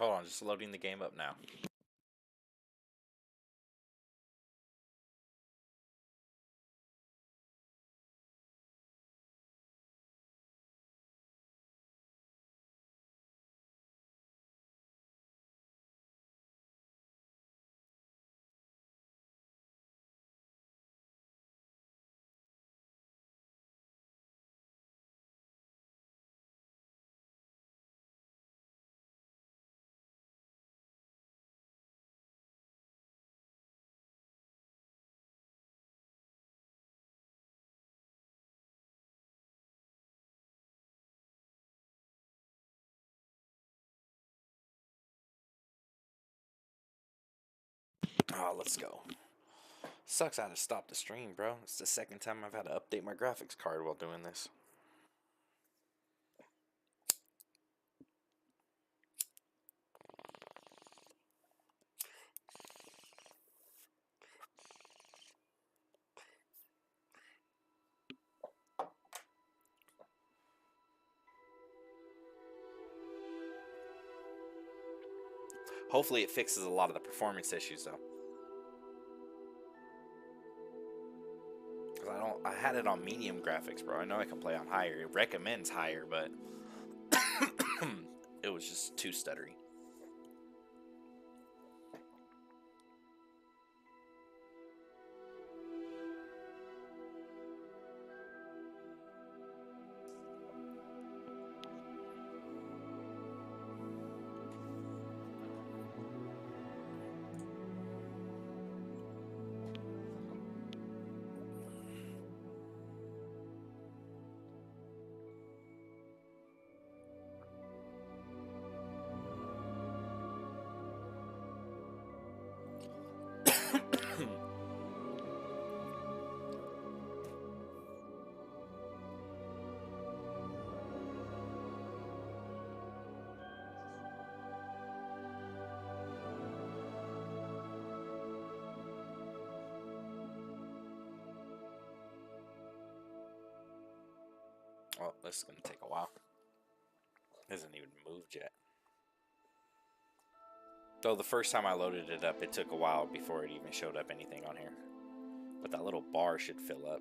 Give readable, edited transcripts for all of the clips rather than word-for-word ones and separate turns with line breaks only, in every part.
Hold on, just loading the game up now. Oh, let's go. Sucks I had to stop the stream, bro. It's the second time I've had to update my graphics card while doing this. Hopefully it fixes a lot of the performance issues, though. Because I had it on medium graphics, bro. I know I can play on higher. It recommends higher, but it was just too stuttery. Well, this is going to take a while. It hasn't even moved yet. Though the first time I loaded it up, it took a while before it even showed up anything on here. But that little bar should fill up.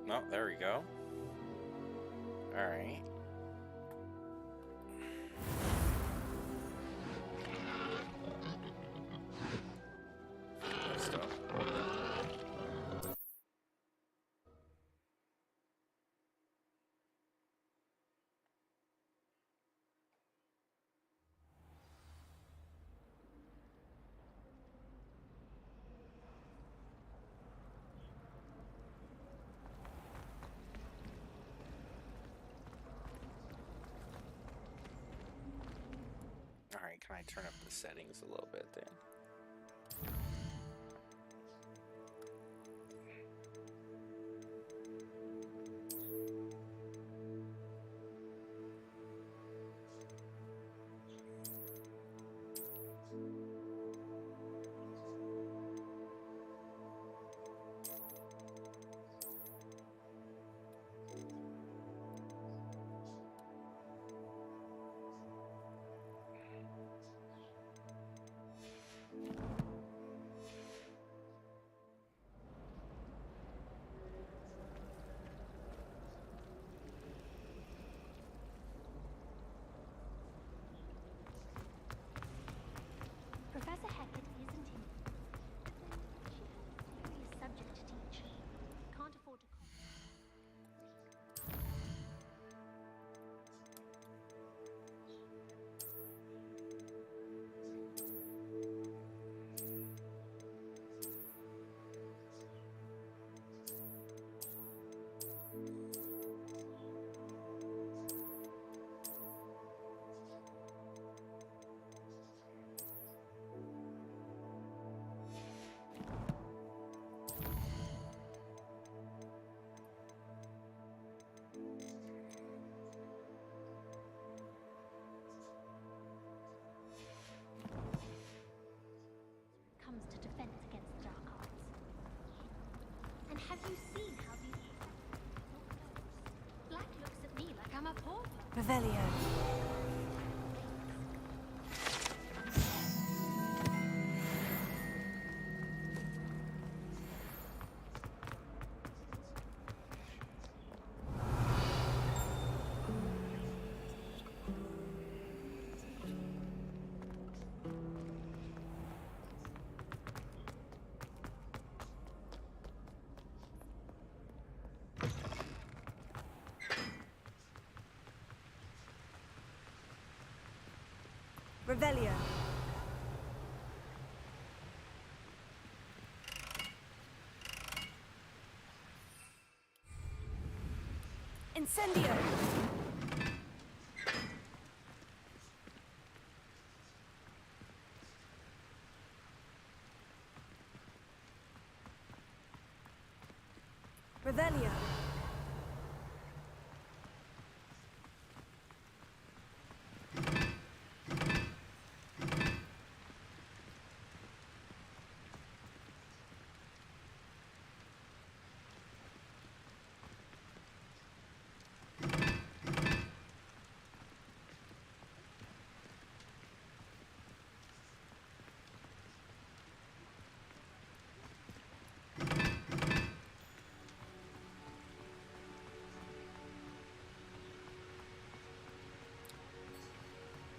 No, there we go. Alright. Let's go. Alright, can I turn up the settings a little bit then?
Revelio. Revelio. Incendio. Revelio.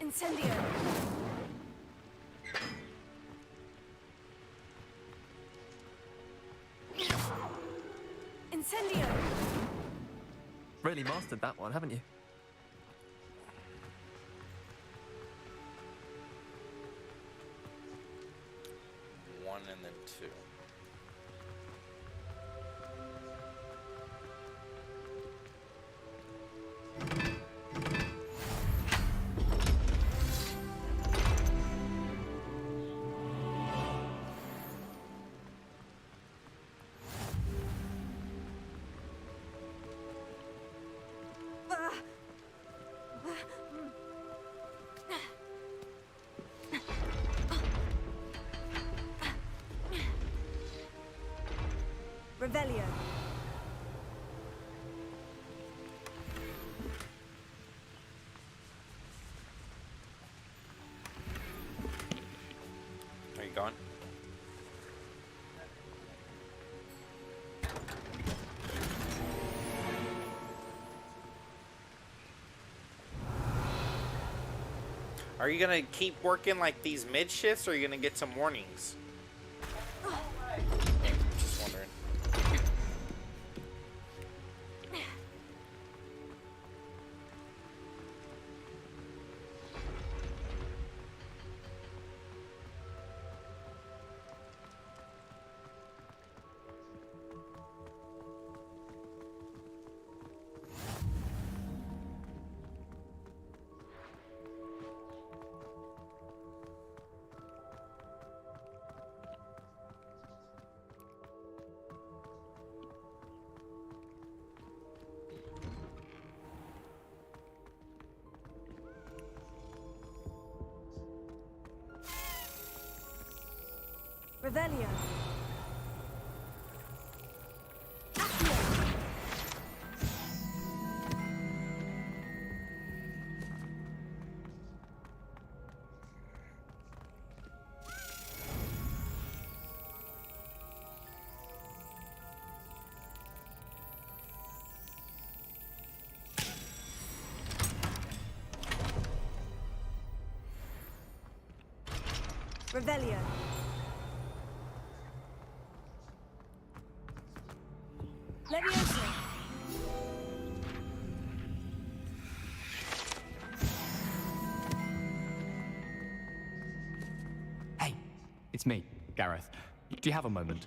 Incendio. Incendio.
Really mastered that one, haven't you?
One and then two.
Revelio.
Are you going? Are you gonna keep working like these mid shifts, or are you gonna get some warnings? Just wondering.
Revelio. Revelio. Leviosa.
Hey, it's me, Gareth. Do you have a moment?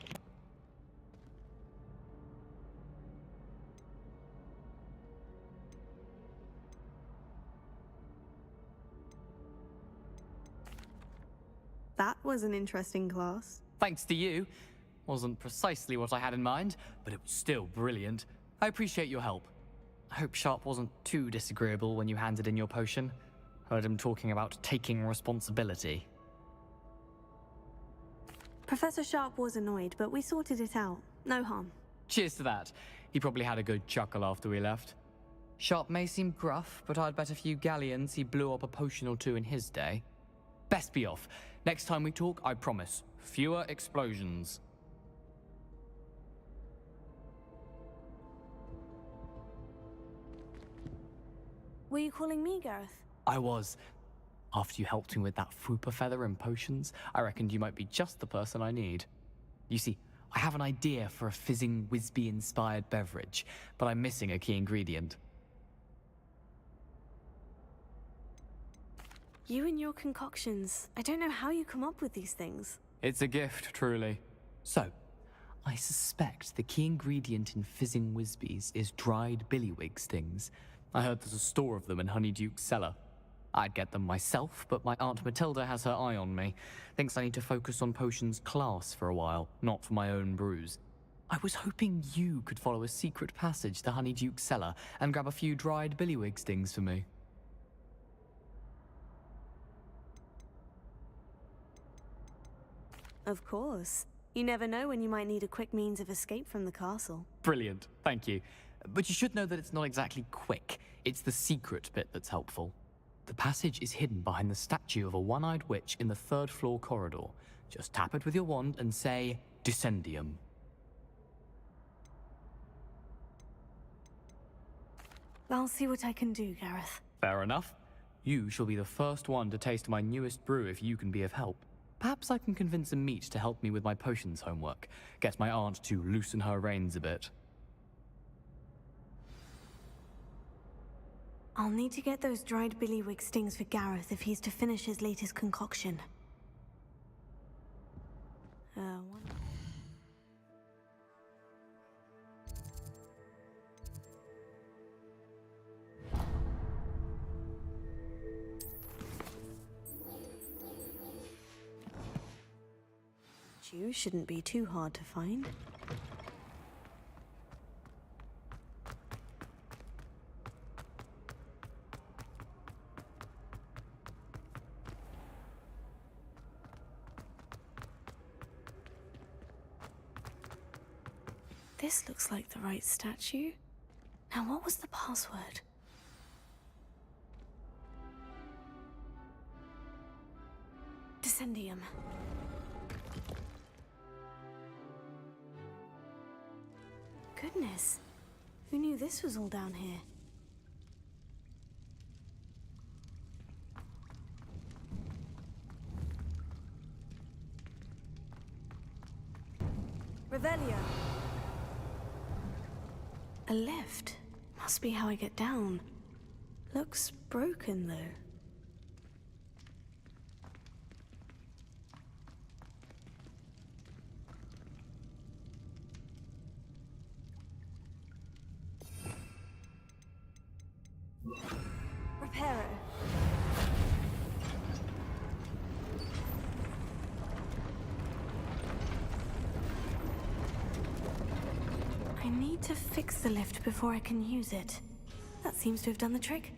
That was an interesting class.
Thanks to you. Wasn't precisely what I had in mind, but it was still brilliant. I appreciate your help. I hope Sharp wasn't too disagreeable when you handed in your potion. Heard him talking about taking responsibility.
Professor Sharp was annoyed, but we sorted it out. No harm.
Cheers to that. He probably had a good chuckle after we left. Sharp may seem gruff, but I'd bet a few galleons he blew up a potion or two in his day. Best be off. Next time we talk, I promise, fewer explosions.
Were you calling me, Gareth?
I was. After you helped me with that Fupa feather and potions, I reckoned you might be just the person I need. You see, I have an idea for a fizzing Whizbee-inspired beverage, but I'm missing a key ingredient.
You and your concoctions. I don't know how you come up with these things.
It's a gift, truly. So, I suspect the key ingredient in fizzing Whizbees is dried billywig stings. I heard there's a store of them in Honeyduke's cellar. I'd get them myself, but my Aunt Matilda has her eye on me. Thinks I need to focus on potions class for a while, not for my own brews. I was hoping you could follow a secret passage to Honeyduke's cellar and grab a few dried billywig stings for me.
Of course. You never know when you might need a quick means of escape from the castle.
Brilliant, thank you. But you should know that it's not exactly quick. It's the secret bit that's helpful. The passage is hidden behind the statue of a one-eyed witch in the third-floor corridor. Just tap it with your wand and say, Descendium.
I'll see what I can do, Gareth.
Fair enough. You shall be the first one to taste my newest brew if you can be of help. Perhaps I can convince a meat to help me with my potions homework. Get my aunt to loosen her reins a bit.
I'll need to get those dried billywig stings for Gareth if he's to finish his latest concoction. One... You shouldn't be too hard to find. This looks like the right statue. Now, what was the password? Descendium. Goodness, who knew this was all down here? Revelio. A lift. Must be how I get down. Looks broken, though. Reparo. I need to fix the lift before I can use it. That seems to have done the trick.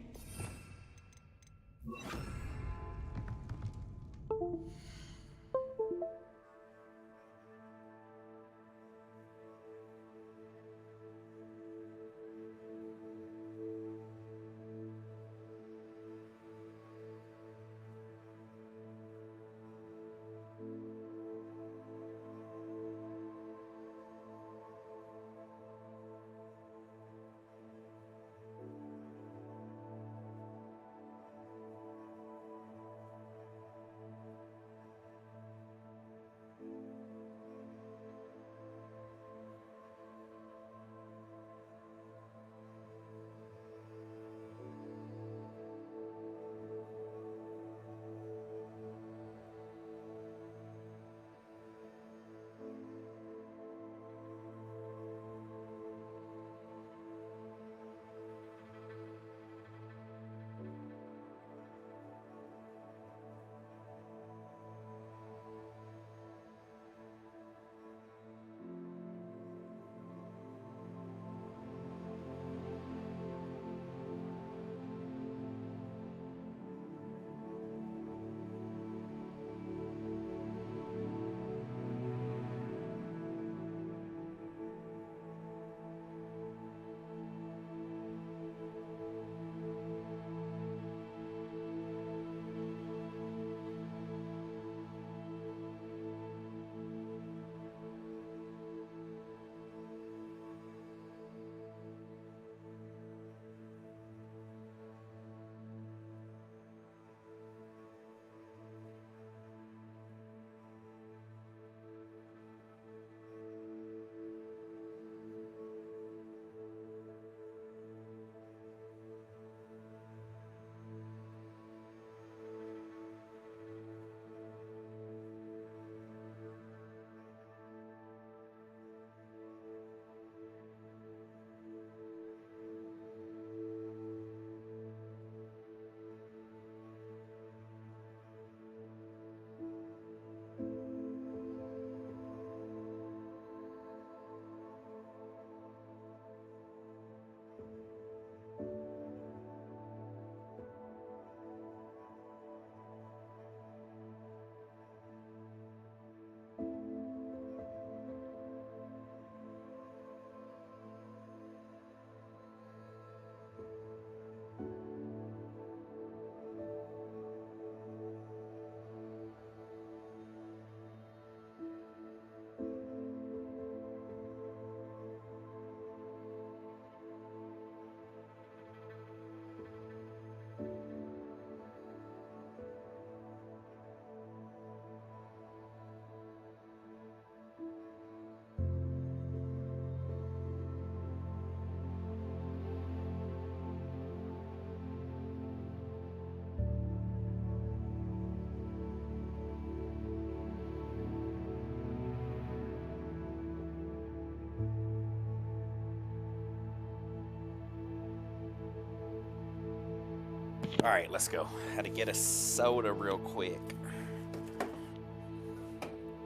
Alright, let's go. Had to get a soda real quick.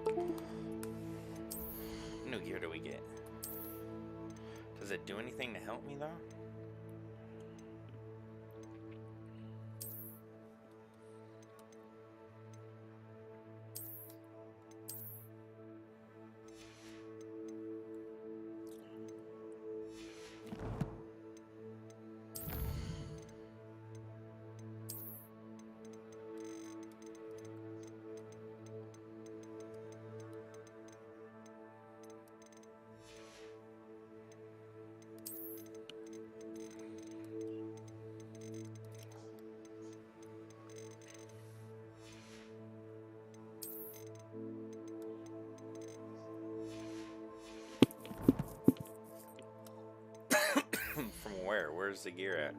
What new gear do we get? Does it do anything to help me though? From where? Where's the gear at?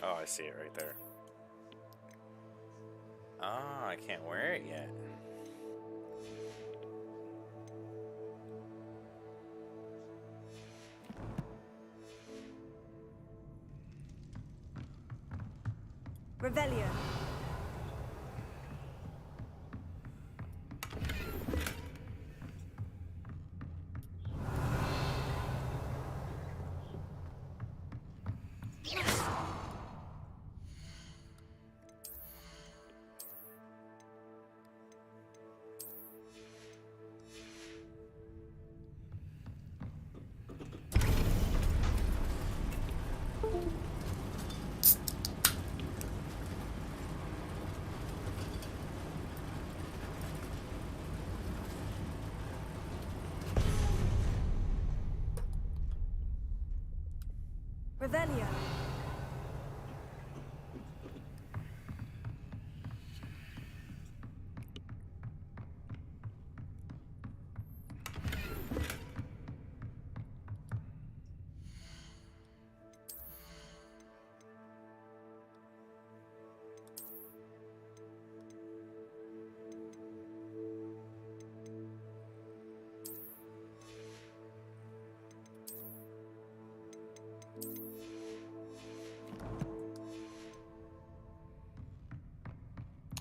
Oh, I see it right there. Ah, I can't wear it yet.
Revelio. Revelio.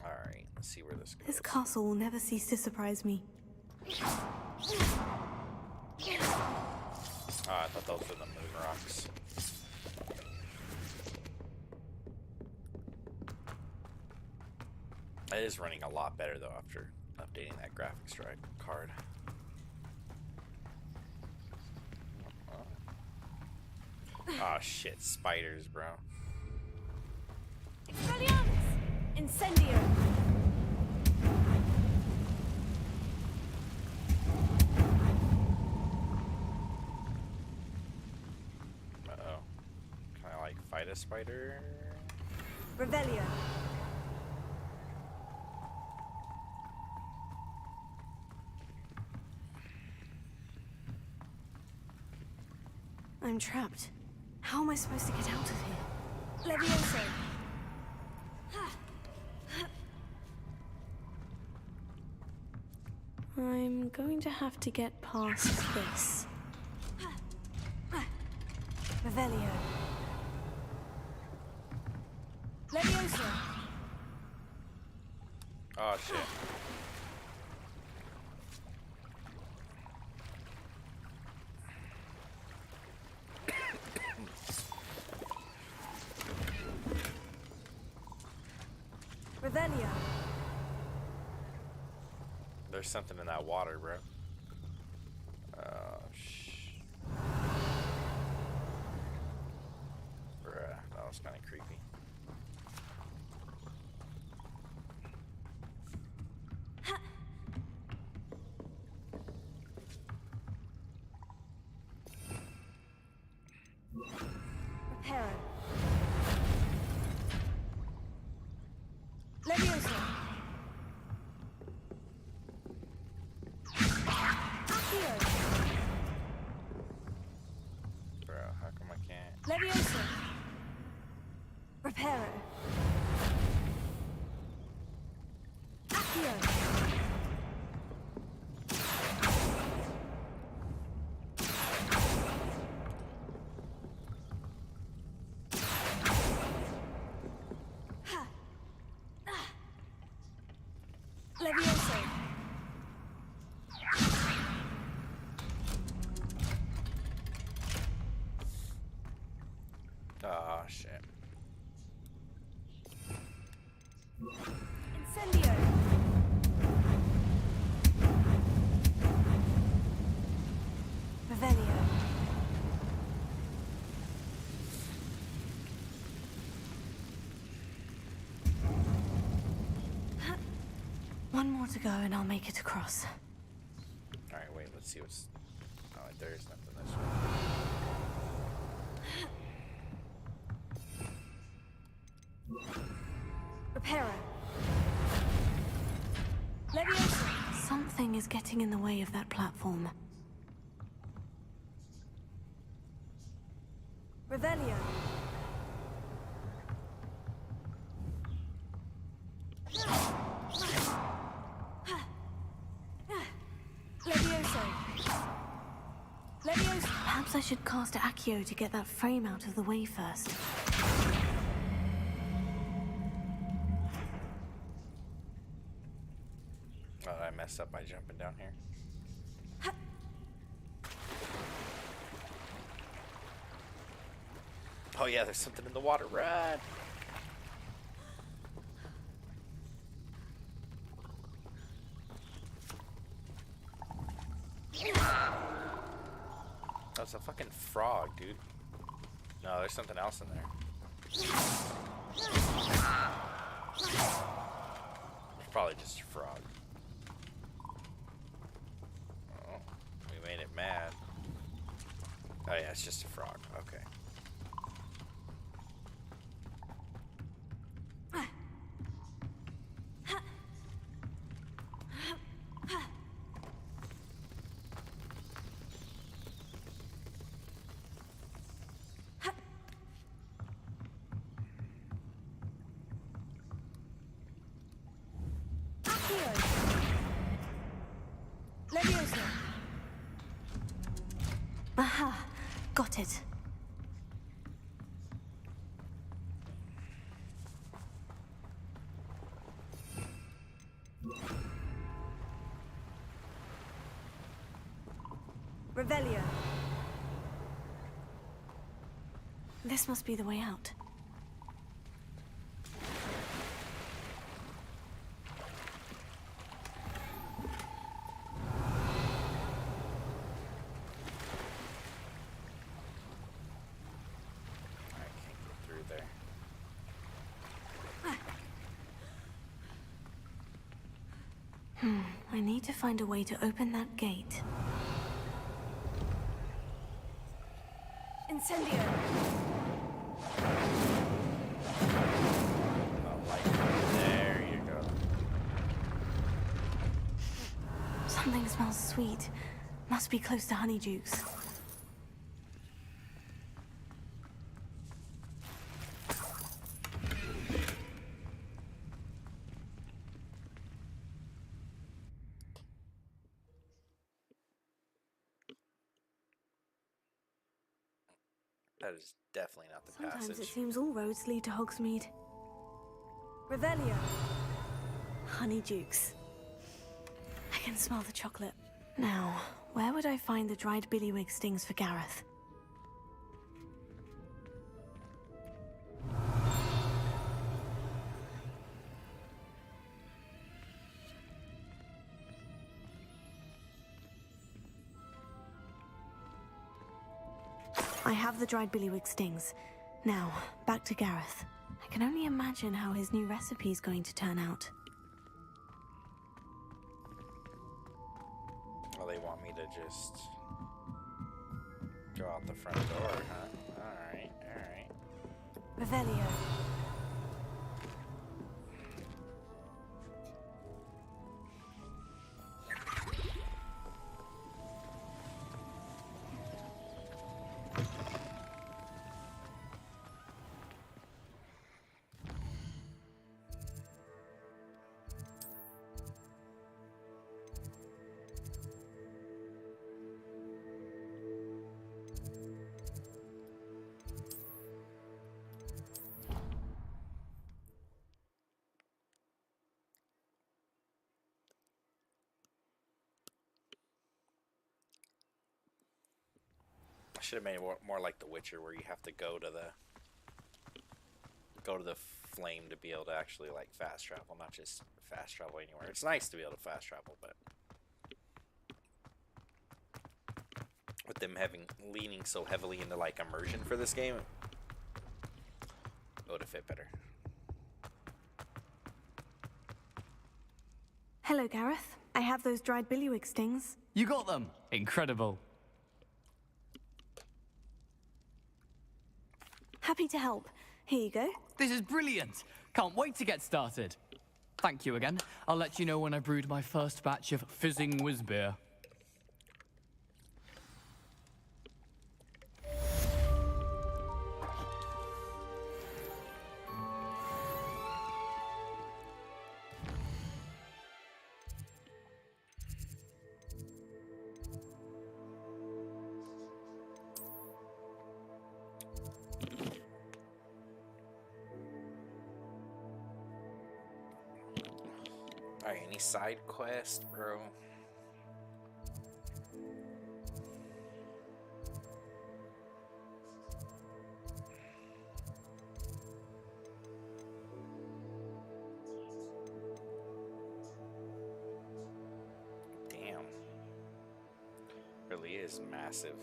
Alright, let's see where this goes.
This castle will never cease to surprise me.
Ah, I thought those were the moon rocks. It is running a lot better though after updating that graphics card. Oh shit, spiders, bro.
Expelliarmus! Incendio!
Uh-oh. Can I like fight a spider?
Revelio. I'm trapped. How am I supposed to get out of here? Levioso! I'm going to have to get past this. Revelio. Levioso!
Oh shit.
Revelio.
There's something in that water, bro. Bruh, that was kind of creepy.
Reparo. Levioso. Accio.
Bro, how come I can't?
Levioso. Reparo. Accio. Revelio. One more to go and I'll make it across.
Alright, wait, let's see what's... Oh, there is nothing this way.
Reparo. Leviosa. Something is getting in the way of that platform. Revelio. Levioso. Leviosa. Perhaps I should cast Accio to get that frame out of the way first.
Oh, I messed up by jumping down here. Oh yeah, there's something in the water. Run! That's a fucking frog, dude. No, there's something else in there. It's probably just a frog. Oh, we made it mad. Oh yeah, it's just a frog. Okay.
Aha, got it. Revelio. This must be the way out. I need to find a way to open that gate. Incendio!
There you go.
Something smells sweet. Must be close to Honeydukes.
That is definitely not the
Sometimes
passage.
it seems all roads lead to Hogsmeade. Revelio. Honeydukes. I can smell the chocolate. Now, where would I find the dried billywig stings for Gareth? I have the dried billywig stings. Now, back to Gareth. I can only imagine how his new recipe is going to turn out.
Well, they want me to just go out the front door, huh? Alright, alright.
Revelio.
I should have made it more like The Witcher, where you have to go to the flame to be able to actually like fast travel, not just fast travel anywhere. It's nice to be able to fast travel, but with them having leaning so heavily into like immersion for this game, it would have fit better.
Hello, Gareth. I have those dried billywig stings.
You got them! Incredible.
Happy to help. Here you go.
This is brilliant! Can't wait to get started. Thank you again. I'll let you know when I brewed my first batch of fizzing whiz beer.
Alright, any side quest, bro? Damn. Really is massive.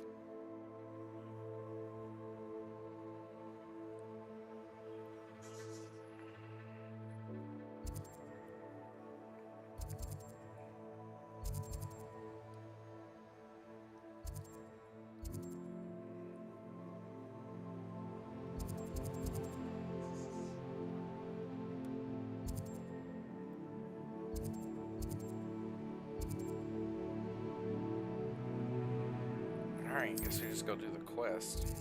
Alright, guess we just go do the quest.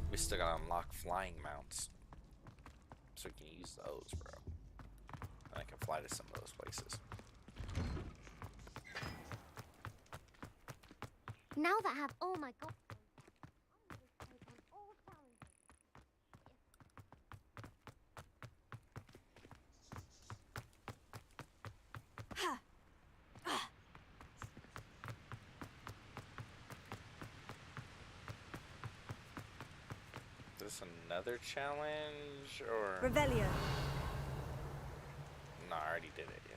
We still gotta unlock flying mounts. So we can use those, bro. And I can fly to some of those places.
Now that I have all my gold, I'm going to take on all challenges.
Is this another challenge, or...
Revelio.
No, I already did it, yeah.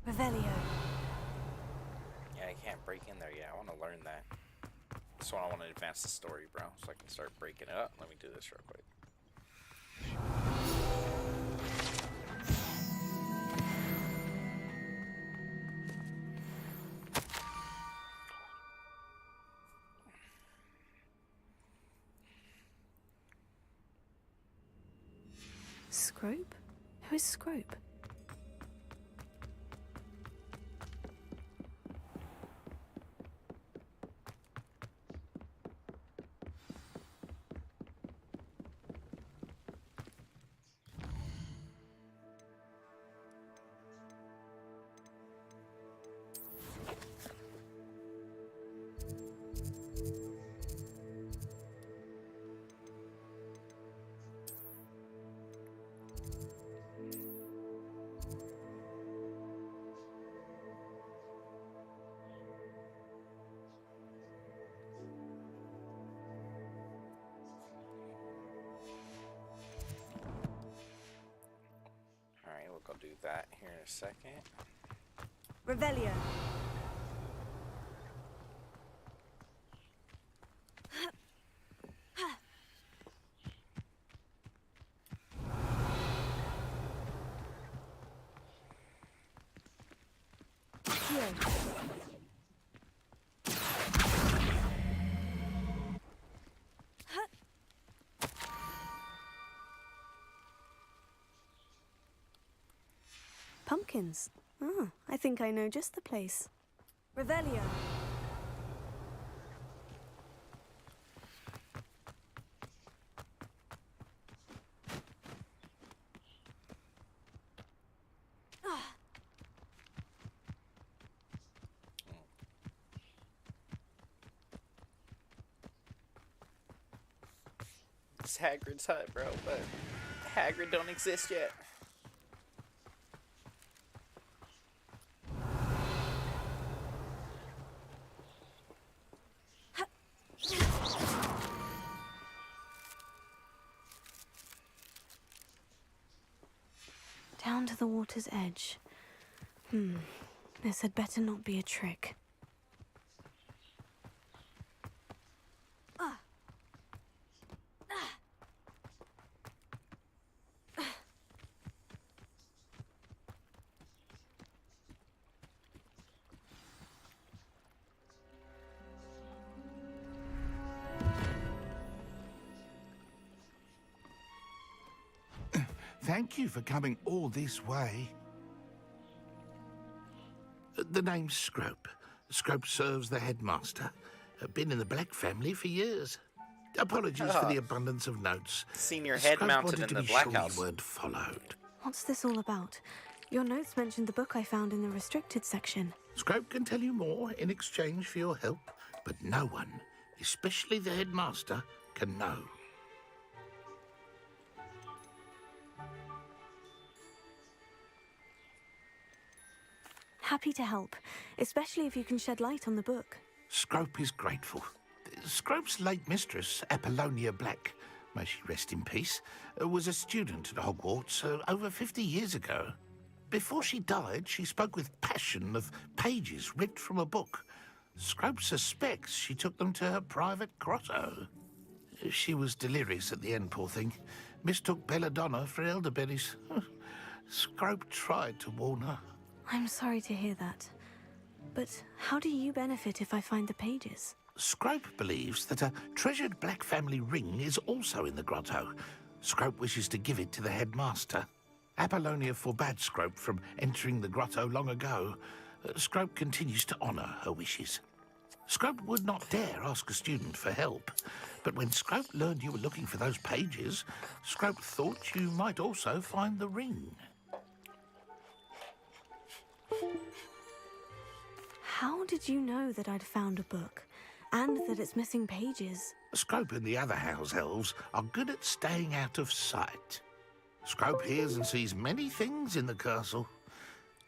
Revelio.
Yeah, I can't break in there yet. I want to learn that. That's why I want to advance the story, bro. So I can start breaking it up. Let me do this real quick.
Scrope? Who is Scrope? I'll do that here in a second. Revelio. Pumpkins. Oh, I think I know just the place. Revelio.
It's Hagrid's hut, bro, but Hagrid don't exist yet.
Down to the water's edge. This had better not be a trick.
Thank you for coming all this way. The name's Scrope. Scrope serves the headmaster. Been in the Black family for years. Apologies for the abundance of notes.
Seen your head mounted in the Black House.
You weren't followed.
What's this all about? Your notes mentioned the book I found in the restricted section.
Scrope can tell you more in exchange for your help, but no one, especially the headmaster, can know.
Happy to help, especially if you can shed light on the book.
Scrope is grateful. Scrope's late mistress, Apollonia Black, may she rest in peace, was a student at Hogwarts over 50 years ago. Before she died, she spoke with passion of pages ripped from a book. Scrope suspects she took them to her private grotto. She was delirious at the end, poor thing. Mistook belladonna for elderberries. Scrope tried to warn her.
I'm sorry to hear that. But how do you benefit if I find the pages?
Scrope believes that a treasured Black family ring is also in the grotto. Scrope wishes to give it to the headmaster. Apollonia forbade Scrope from entering the grotto long ago. Scrope continues to honour her wishes. Scrope would not dare ask a student for help, but when Scrope learned you were looking for those pages, Scrope thought you might also find the ring.
How did you know that I'd found a book, and that it's missing pages?
Scrope and the other house elves are good at staying out of sight. Scrope hears and sees many things in the castle.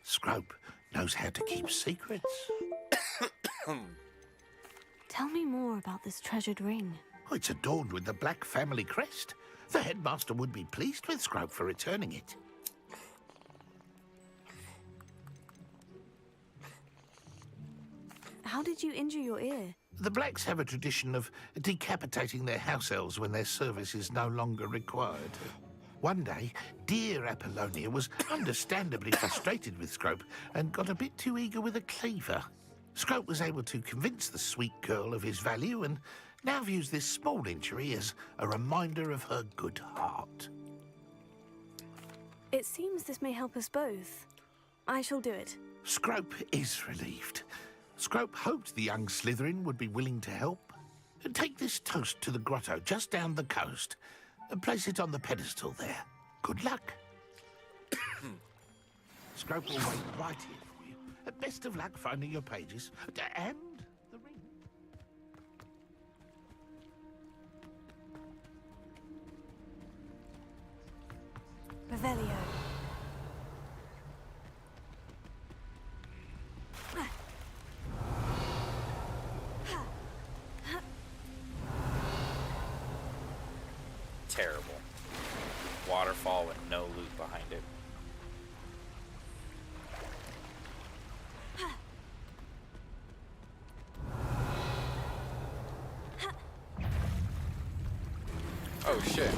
Scrope knows how to keep secrets.
Tell me more about this treasured ring.
Oh, it's adorned with the Black family crest. The headmaster would be pleased with Scrope for returning it.
How did you injure your ear?
The Blacks have a tradition of decapitating their house elves when their service is no longer required. One day, dear Apollonia was understandably frustrated with Scrope and got a bit too eager with a cleaver. Scrope was able to convince the sweet girl of his value and now views this small injury as a reminder of her good heart.
It seems this may help us both. I shall do it.
Scrope is relieved. Scrope hoped the young Slytherin would be willing to help. Take this toast to the grotto just down the coast and place it on the pedestal there. Good luck. Scrope will wait right here for you. Best of luck finding your pages and the ring.
Revelio.
Terrible. Waterfall with no loot behind it. Oh shit.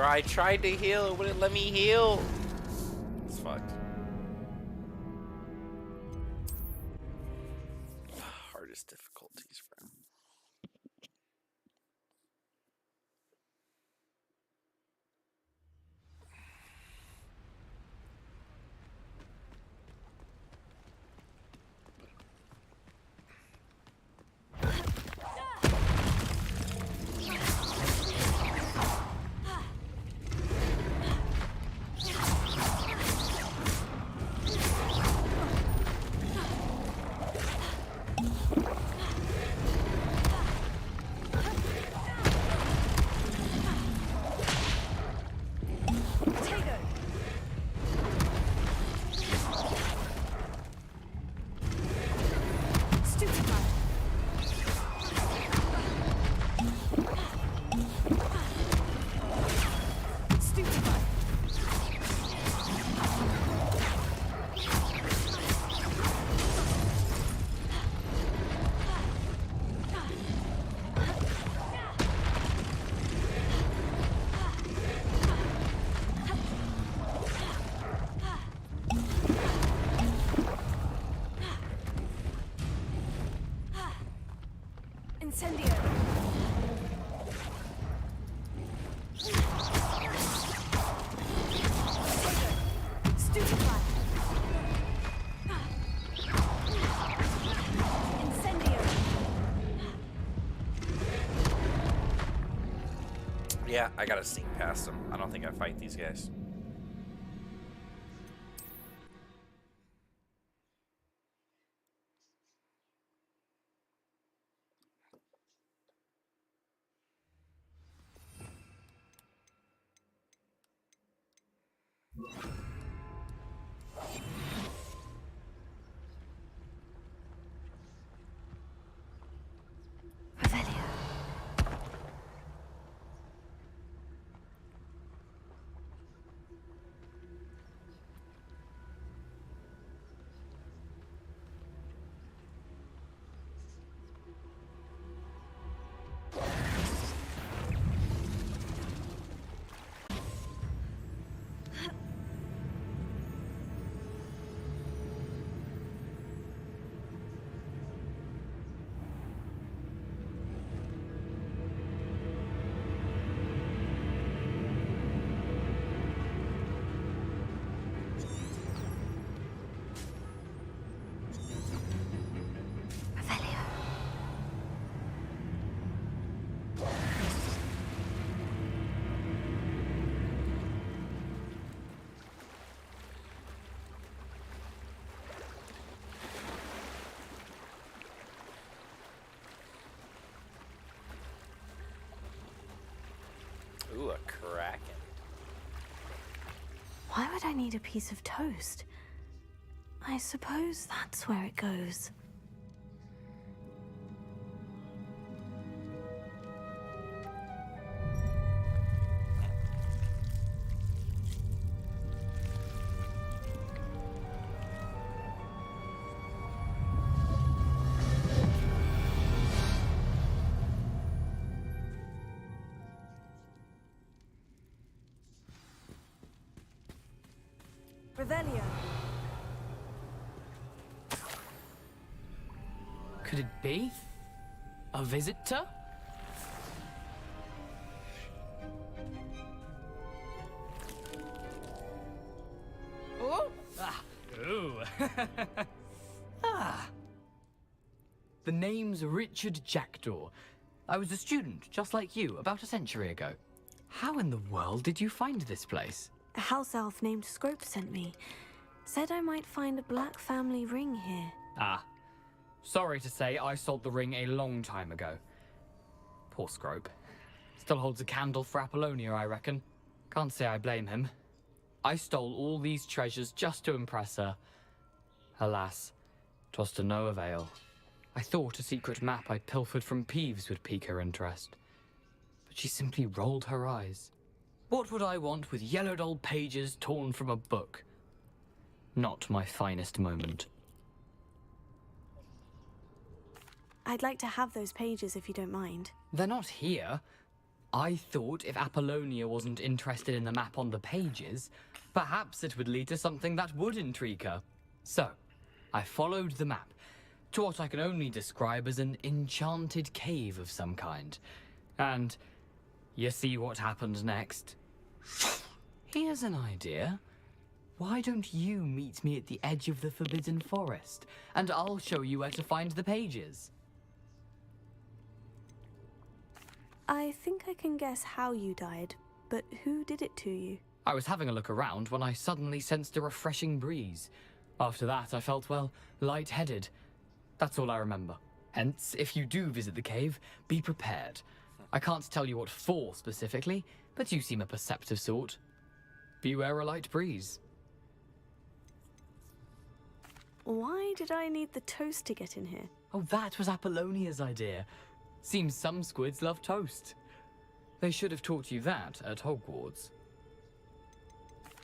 Bro, I tried to heal. It wouldn't let me heal. It's fucked. Hardest difficulties, bro. Yeah, I gotta sneak past them. I don't think I fight these guys. Ooh, a kraken.
Why would I need a piece of toast? I suppose that's where it goes.
Revelio.
Could it be? A visitor? Oh! Ah! Ooh! Ah! The name's Richard Jackdaw. I was a student, just like you, about a century ago. How in the world did you find this place?
A house elf named Scrope sent me. Said I might find a black family ring here.
Ah. Sorry to say, I sold the ring a long time ago. Poor Scrope. Still holds a candle for Apollonia, I reckon. Can't say I blame him. I stole all these treasures just to impress her. Alas, 'twas to no avail. I thought a secret map I pilfered from Peeves would pique her interest. But she simply rolled her eyes. What would I want with yellowed old pages torn from a book? Not my finest moment.
I'd like to have those pages if you don't mind.
They're not here. I thought if Apollonia wasn't interested in the map on the pages, perhaps it would lead to something that would intrigue her. So, I followed the map to what I can only describe as an enchanted cave of some kind. And you see what happened next? Here's an idea. Why don't you meet me at the edge of the Forbidden Forest, and I'll show you where to find the pages?
I think I can guess how you died, but who did it to you?
I was having a look around when I suddenly sensed a refreshing breeze. After that, I felt, well, lightheaded. That's all I remember. Hence, if you do visit the cave, be prepared. I can't tell you what for specifically, but you seem a perceptive sort. Beware a light breeze.
Why did I need the toast to get in here?
Oh, that was Apollonia's idea. Seems some squids love toast. They should have taught you that at Hogwarts.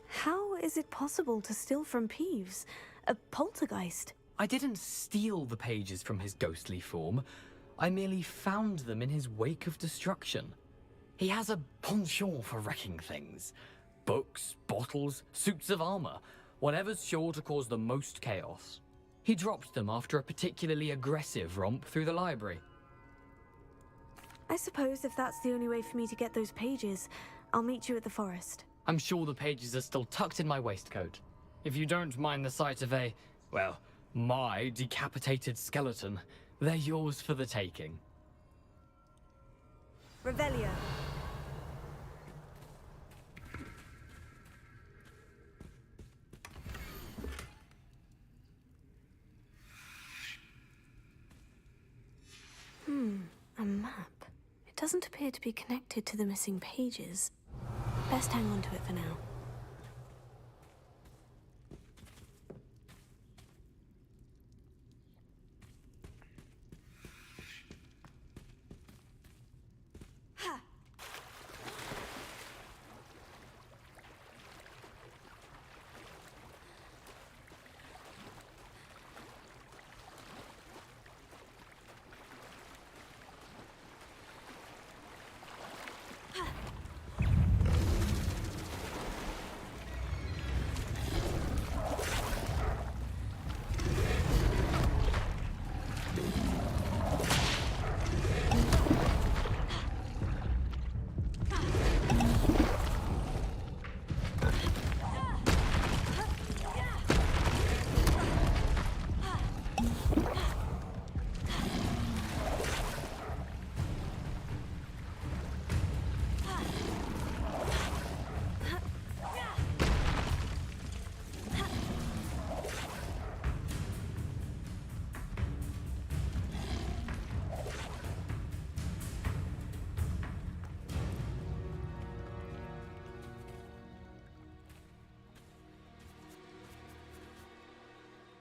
How is it possible to steal from Peeves? A poltergeist?
I didn't steal the pages from his ghostly form. I merely found them in his wake of destruction. He has a penchant for wrecking things. Books, bottles, suits of armor, whatever's sure to cause the most chaos. He dropped them after a particularly aggressive romp through the library.
I suppose if that's the only way for me to get those pages, I'll meet you at the forest.
I'm sure the pages are still tucked in my waistcoat. If you don't mind the sight of a, well, my decapitated skeleton, they're yours for the taking.
Revelio. A map. It doesn't appear to be connected to the missing pages. Best hang on to it for now.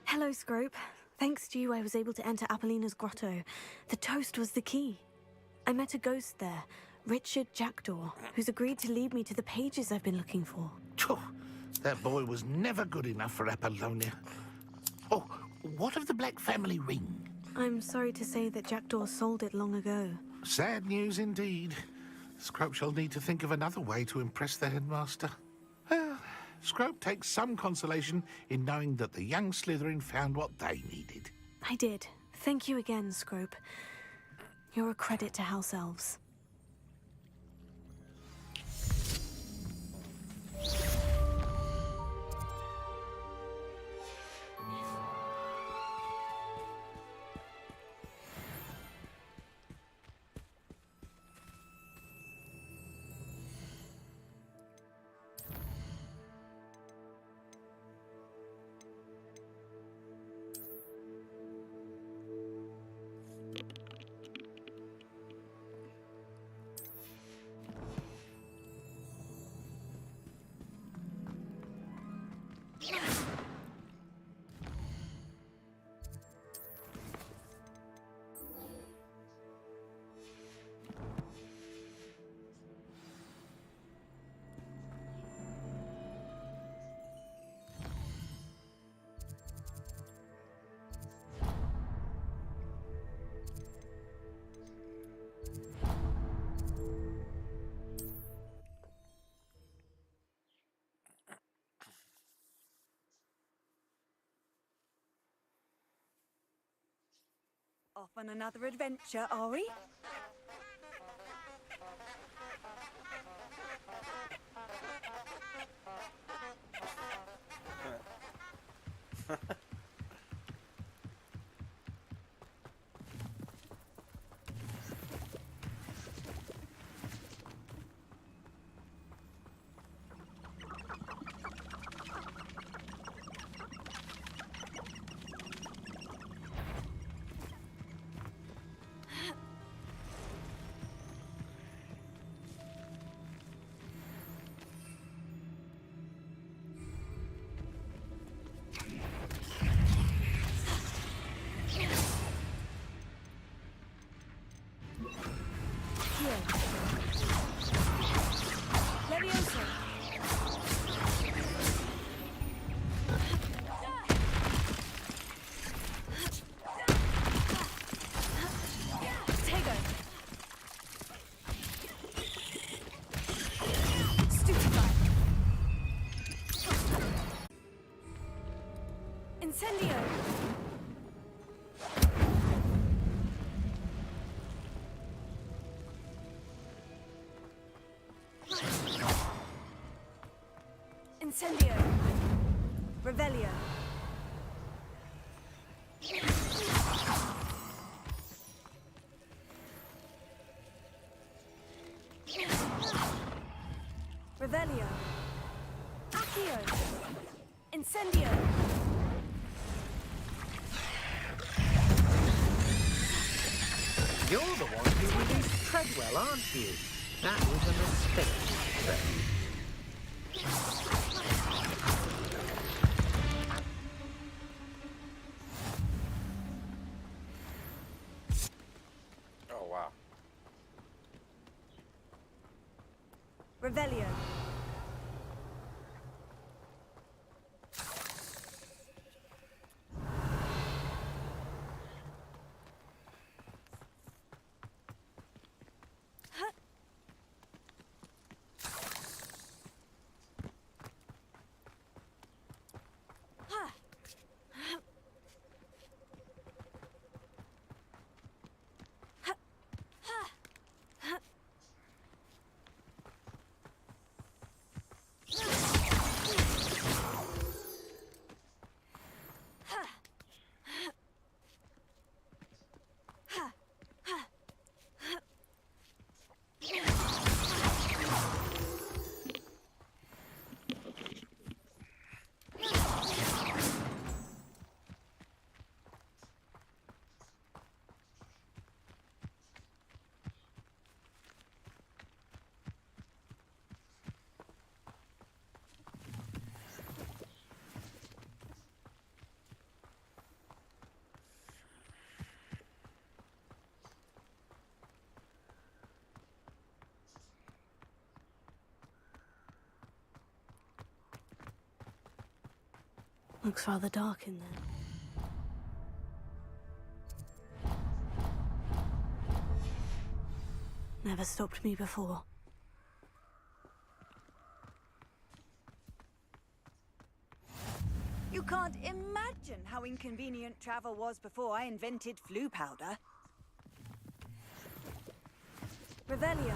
Hello, Scrope. Thanks to you, I was able to enter Apollina's grotto. The toast was the key. I met a ghost there, Richard Jackdaw, who's agreed to lead me to the pages I've been looking for.
Phew, that boy was never good enough for Apollonia. Oh, what of the Black family ring?
I'm sorry to say that Jackdaw sold it long ago.
Sad news indeed. Scrope shall need to think of another way to impress the headmaster. Well, Scrope takes some consolation in knowing that the young Slytherin found what they needed.
I did. Thank you again, Scrope. You're a credit to House Elves.
Off on another adventure, are we?
Incendio! Incendio! Revelio! Revelio! Accio! Incendio!
You're the one who released Treadwell, aren't you? That was a mistake.
Oh, wow.
Revelio! Looks rather dark in there. Never stopped me before.
You can't imagine how inconvenient travel was before I invented flu powder.
Revelio!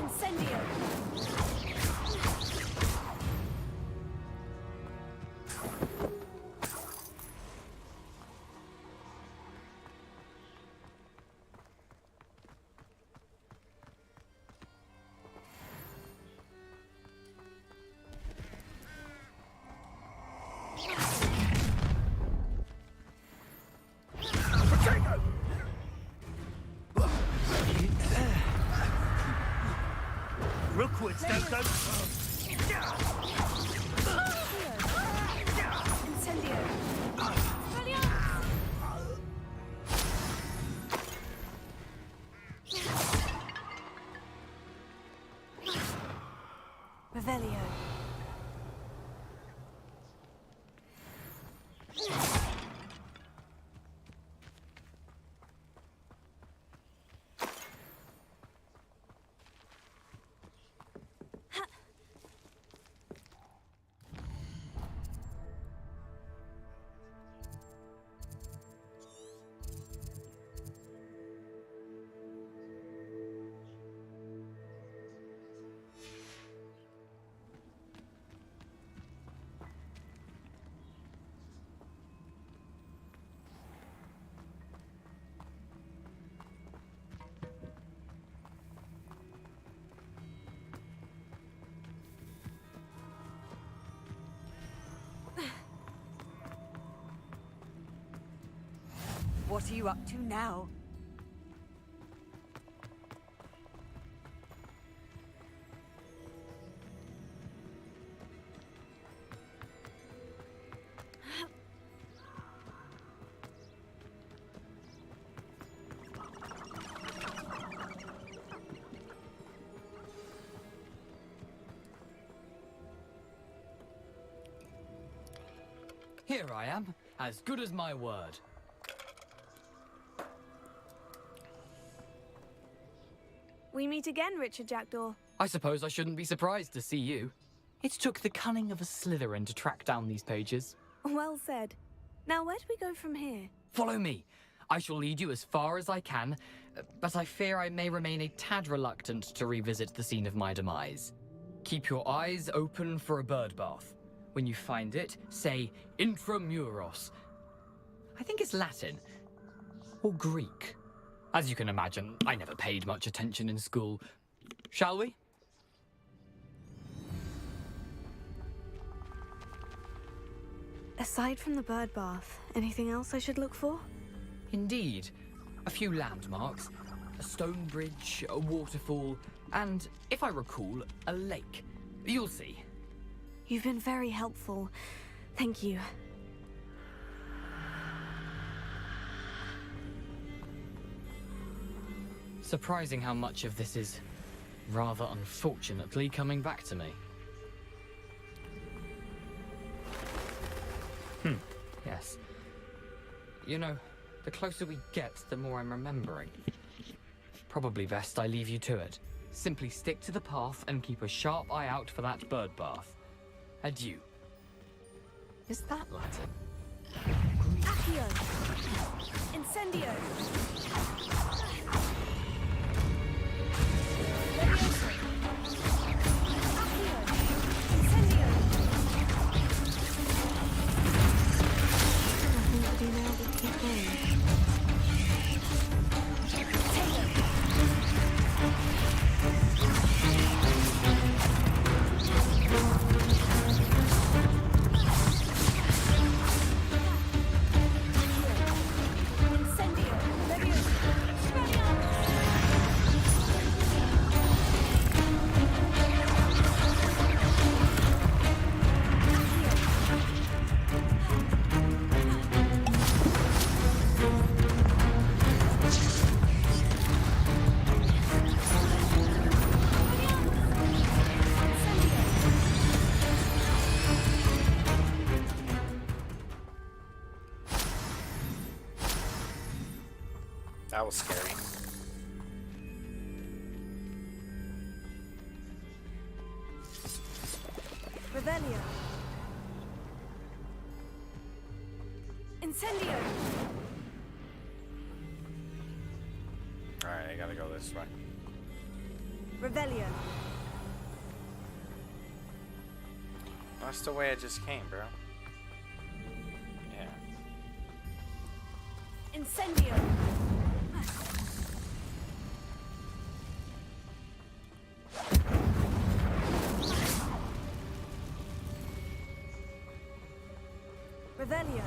Incendio!
Rookwoods don't go...
Incendio! Revelio!
What are you up to now?
Here I am, as good as my word.
We meet again, Richard Jackdaw.
I suppose I shouldn't be surprised to see you. It took the cunning of a Slytherin to track down these pages.
Well said. Now, where do we go from here?
Follow me. I shall lead you as far as I can, but I fear I may remain a tad reluctant to revisit the scene of my demise. Keep your eyes open for a bird bath. When you find it, say intramuros. I think it's Latin. Or Greek. As you can imagine, I never paid much attention in school. Shall we?
Aside from the bird bath, anything else I should look for?
Indeed. A few landmarks, a stone bridge, a waterfall, and, if I recall, a lake. You'll see.
You've been very helpful. Thank you.
Surprising how much of this is, rather unfortunately, coming back to me. Yes. You know, the closer we get, the more I'm remembering. Probably best I leave you to it. Simply stick to the path and keep a sharp eye out for that bird bath. Adieu. Is that Latin?
Accio! Incendio! Levioso! Accio! Incendio! Nothing to do now but keep going.
That was scary.
Revelio. Incendio.
Alright, I gotta go this way.
Revelio.
That's the way I just came, bro. Yeah.
Incendio. Revelio.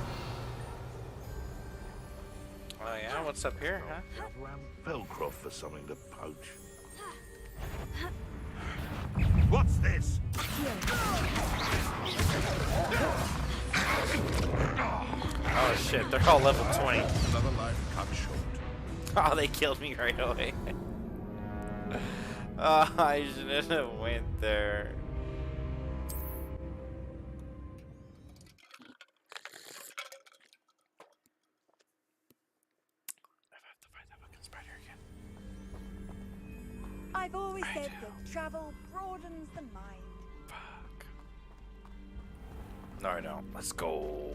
Oh yeah, what's up here, huh?
Around Velcroft for something to poach. What's this?
Oh shit, they're all level 20.
Another life cut short.
Oh, they killed me right away. Oh, I shouldn't have went there.
I've always said that travel broadens the mind.
Fuck. No, I don't. Let's go.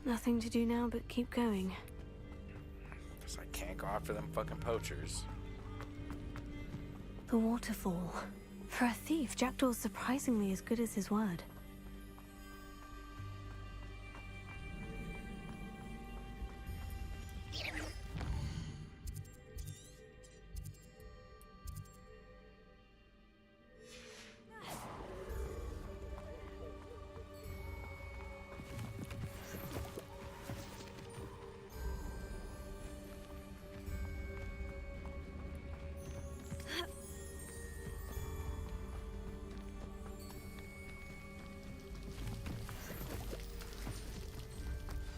Nothing to do now but keep going.
Guess I can't go after them fucking poachers.
The waterfall. For a thief, Jackdaw's surprisingly as good as his word.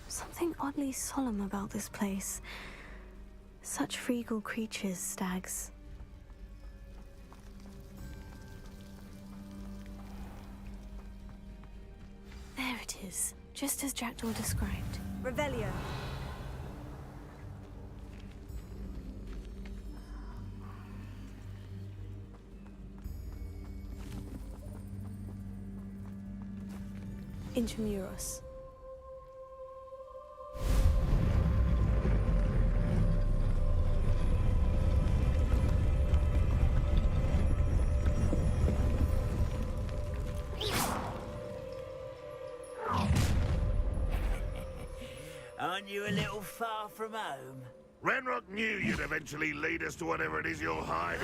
Something oddly solemn about this place. Such regal creatures, stags. There it is, just as Jackdaw described.
Revelio.
Intramuros.
Aren't you a little far from home?
Ranrock knew you'd eventually lead us to whatever it is you're hiding.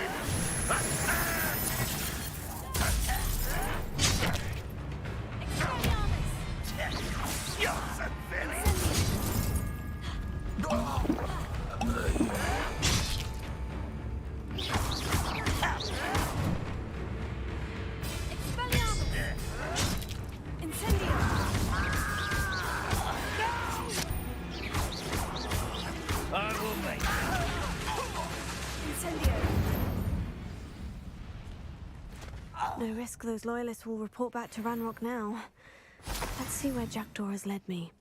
You're so very...
I will make
No risk those loyalists will report back to Ranrock now. Let's see where Jackdaw has led me.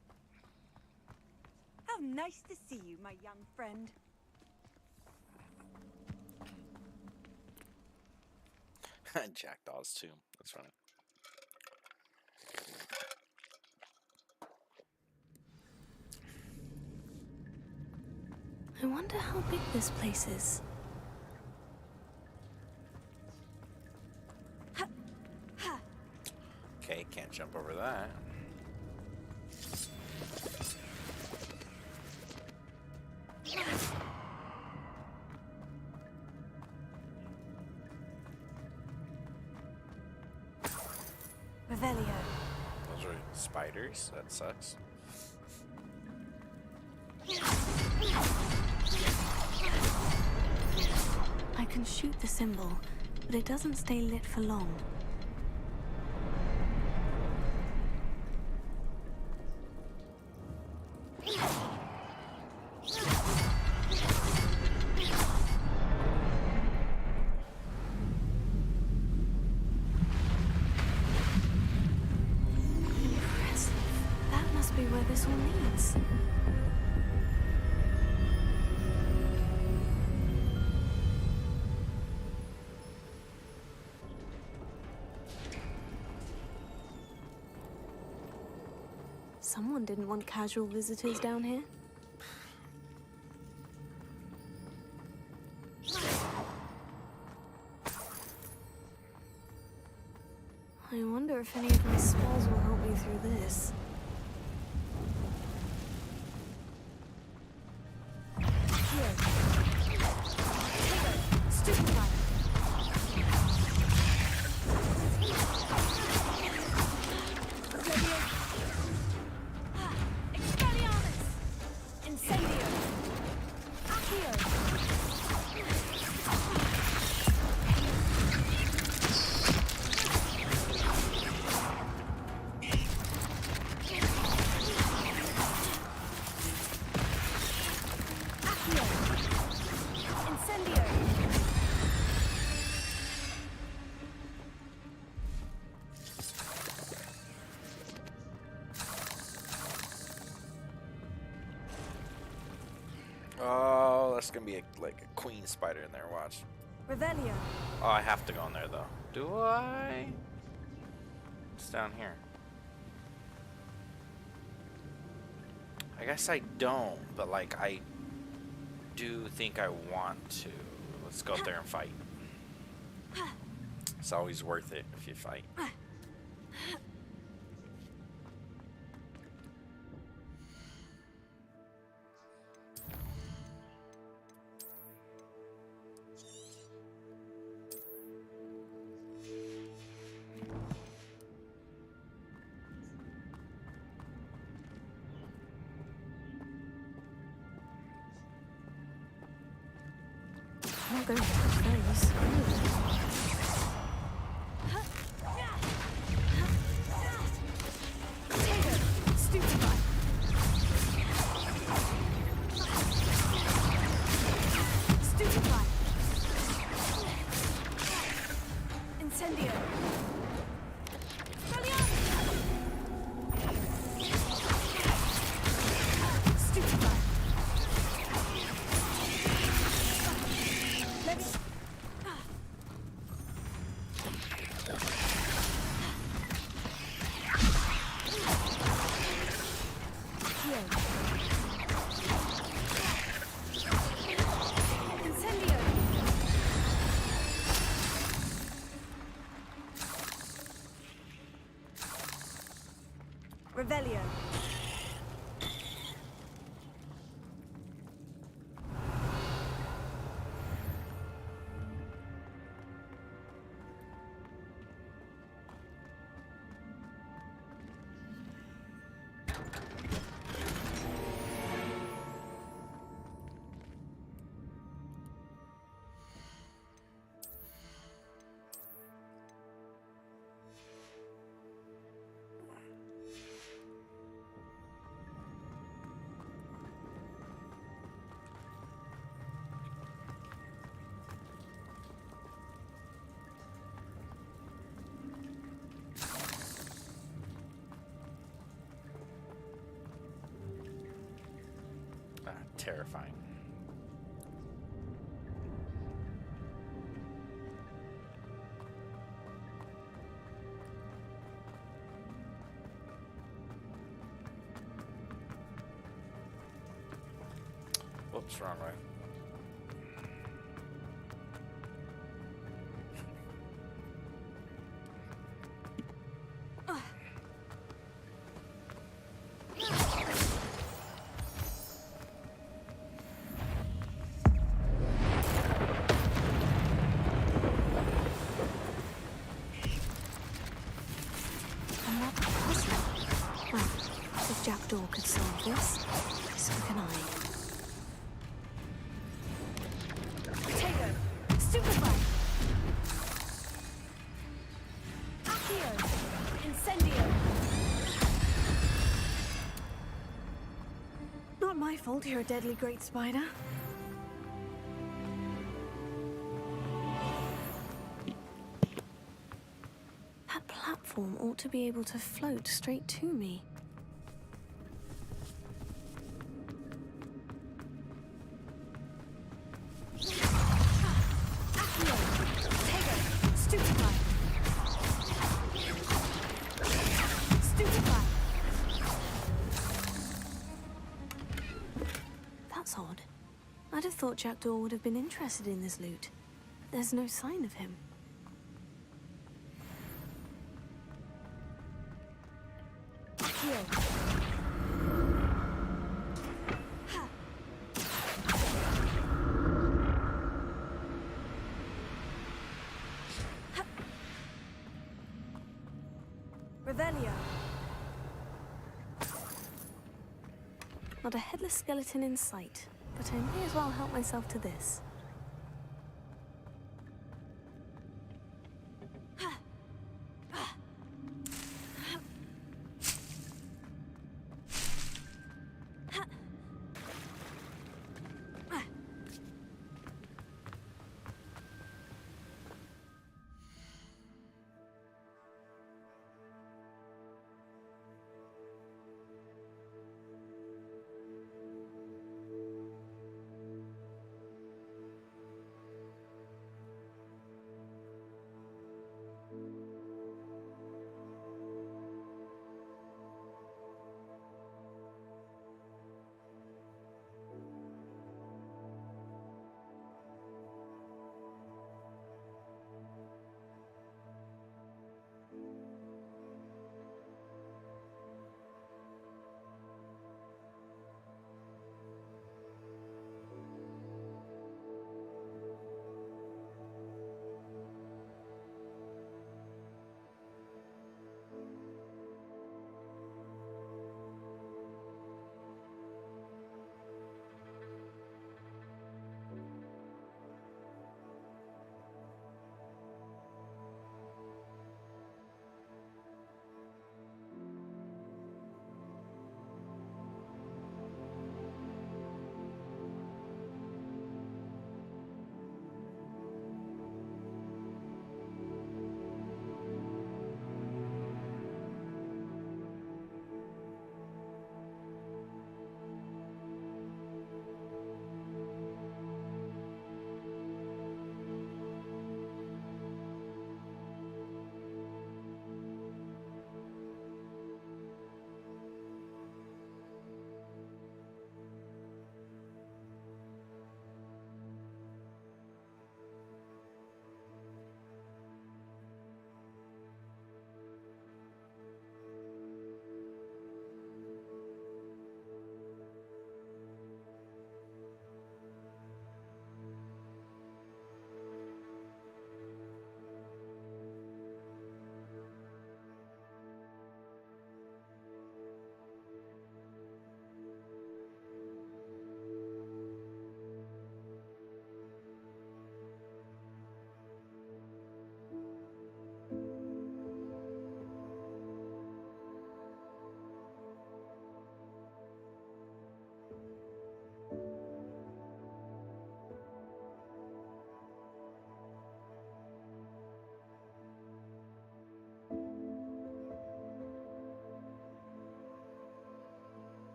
How nice to see you, my young friend.
Jackdaw's tomb. That's funny.
I wonder how big this place is.
Okay, can't jump over that.
Revelio.
Those are spiders. That sucks.
I can shoot the symbol, but it doesn't stay lit for long. Impressive. That must be where this all leads. Someone didn't want casual visitors down here. I wonder if any of my spells will help me through this. Here. Stupefy.
Oh, that's gonna be like a queen spider in there. Watch.
Revelio.
Oh, I have to go in there though. Do I? It's down here. I guess I don't, but like I do think I want to. Let's go up there and fight. It's always worth it if you fight.
I'm not going to face. Stupefy. Stupefy. Incendio. Stupefy. Revelio.
Terrifying. Whoops, wrong way.
If Jackdaw could solve this, so can I. Potato! Stupefy! Accio! Incendio! Not my fault you're a deadly great spider. That platform ought to be able to float straight to me. That's odd. I'd have thought Jackdaw would have been interested in this loot. There's no sign of him. Revelio. Not a headless skeleton in sight, but I may as well help myself to this.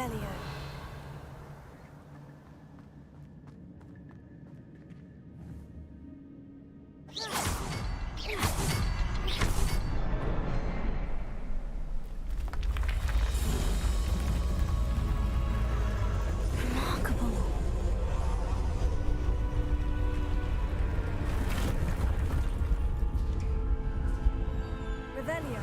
Revelio. Remarkable. Revelio.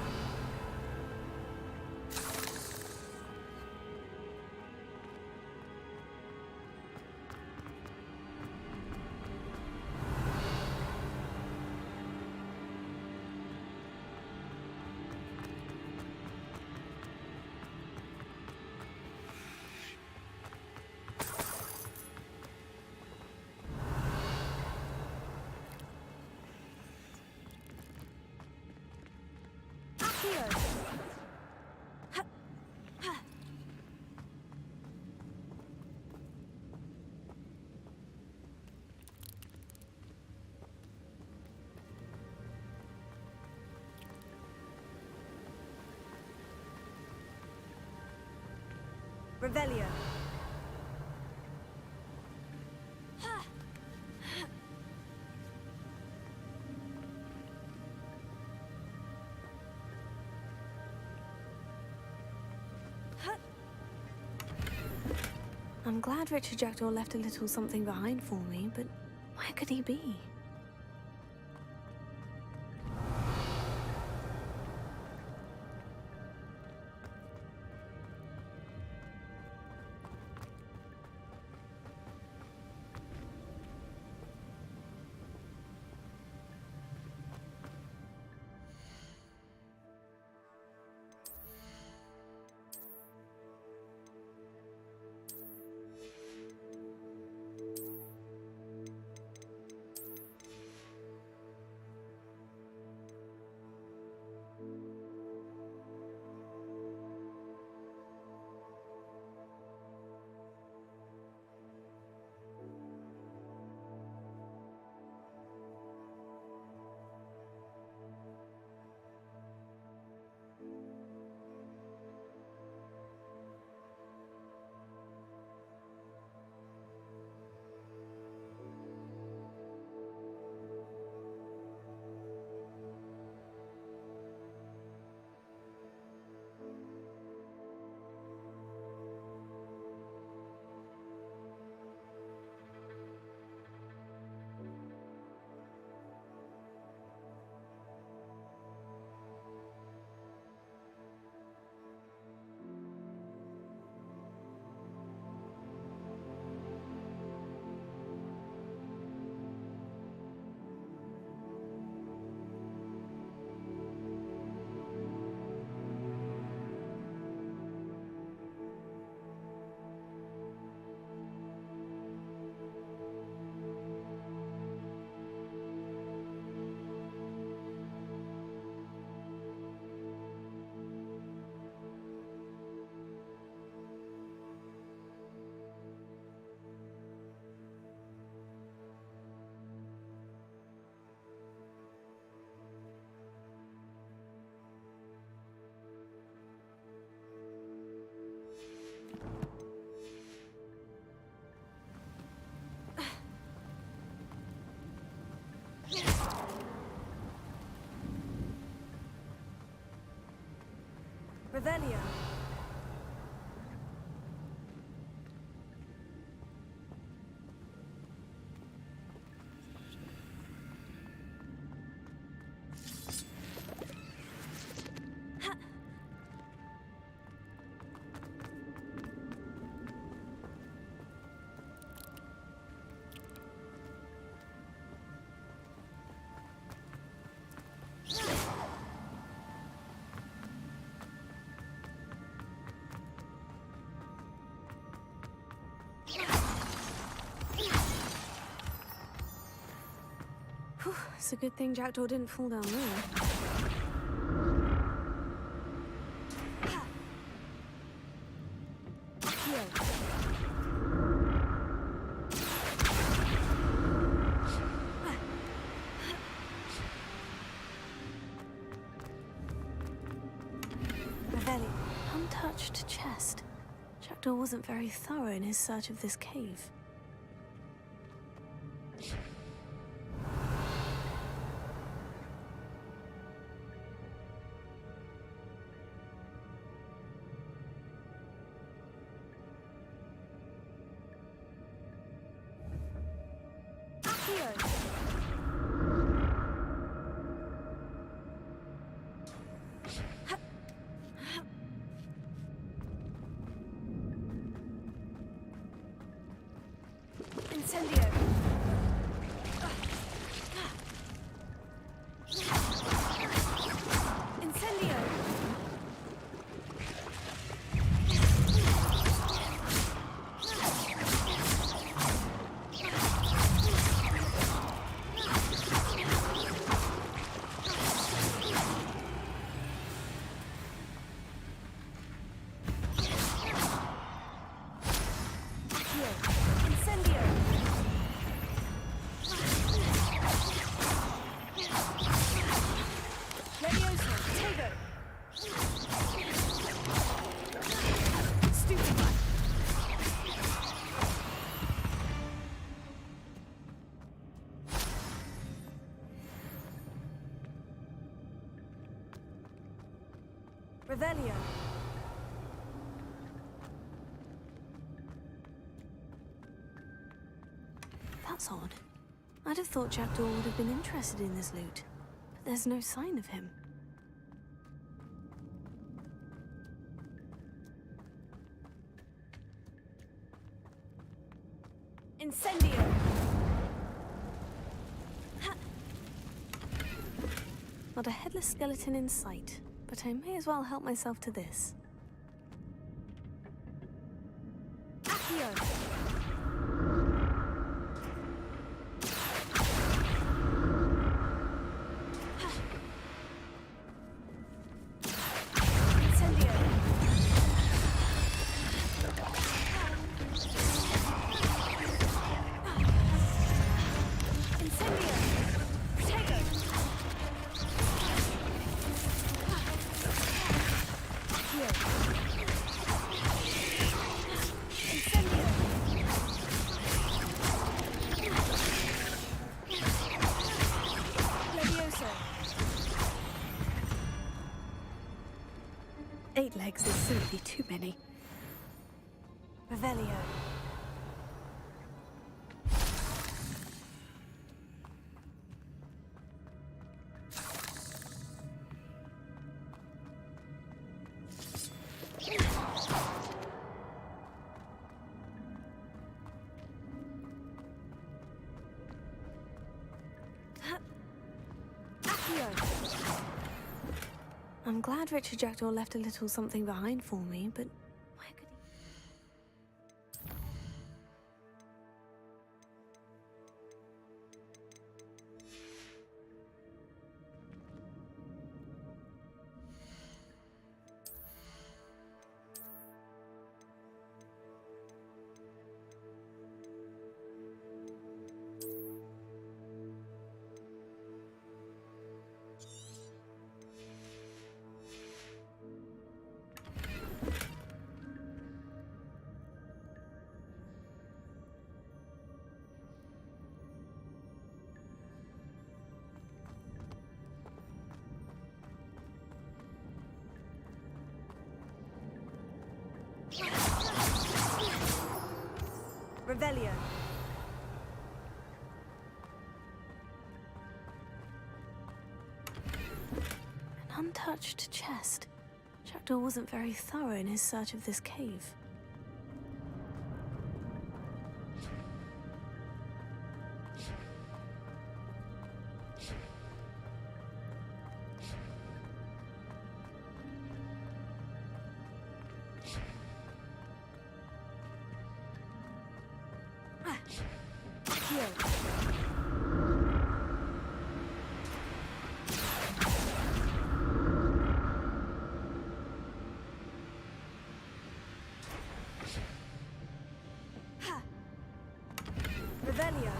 Revelio. I'm glad Richard Jackdaw left a little something behind for me, but where could he be? Revelio. Whew, it's a good thing Jackdaw didn't fall down there. Untouched chest. Jackdaw wasn't very thorough in his search of this cave.
Incendio! Incendio! Incendio! Levioso! Tego! Stupid! Revelio!
That's odd. I'd have thought Jackdaw would have been interested in this loot, but there's no sign of him.
Incendio!
Not a headless skeleton in sight, but I may as well help myself to this.
Accio! Incendio! Incendio! Protego! Accio! Incendio! Levioso!
8 legs is simply too many.
Revelio! Accio!
I'm glad Richard Jackdaw left a little something behind for me, but where could he...
Revelio!
An untouched chest. Jackdaw wasn't very thorough in his search of this cave.
Revelio!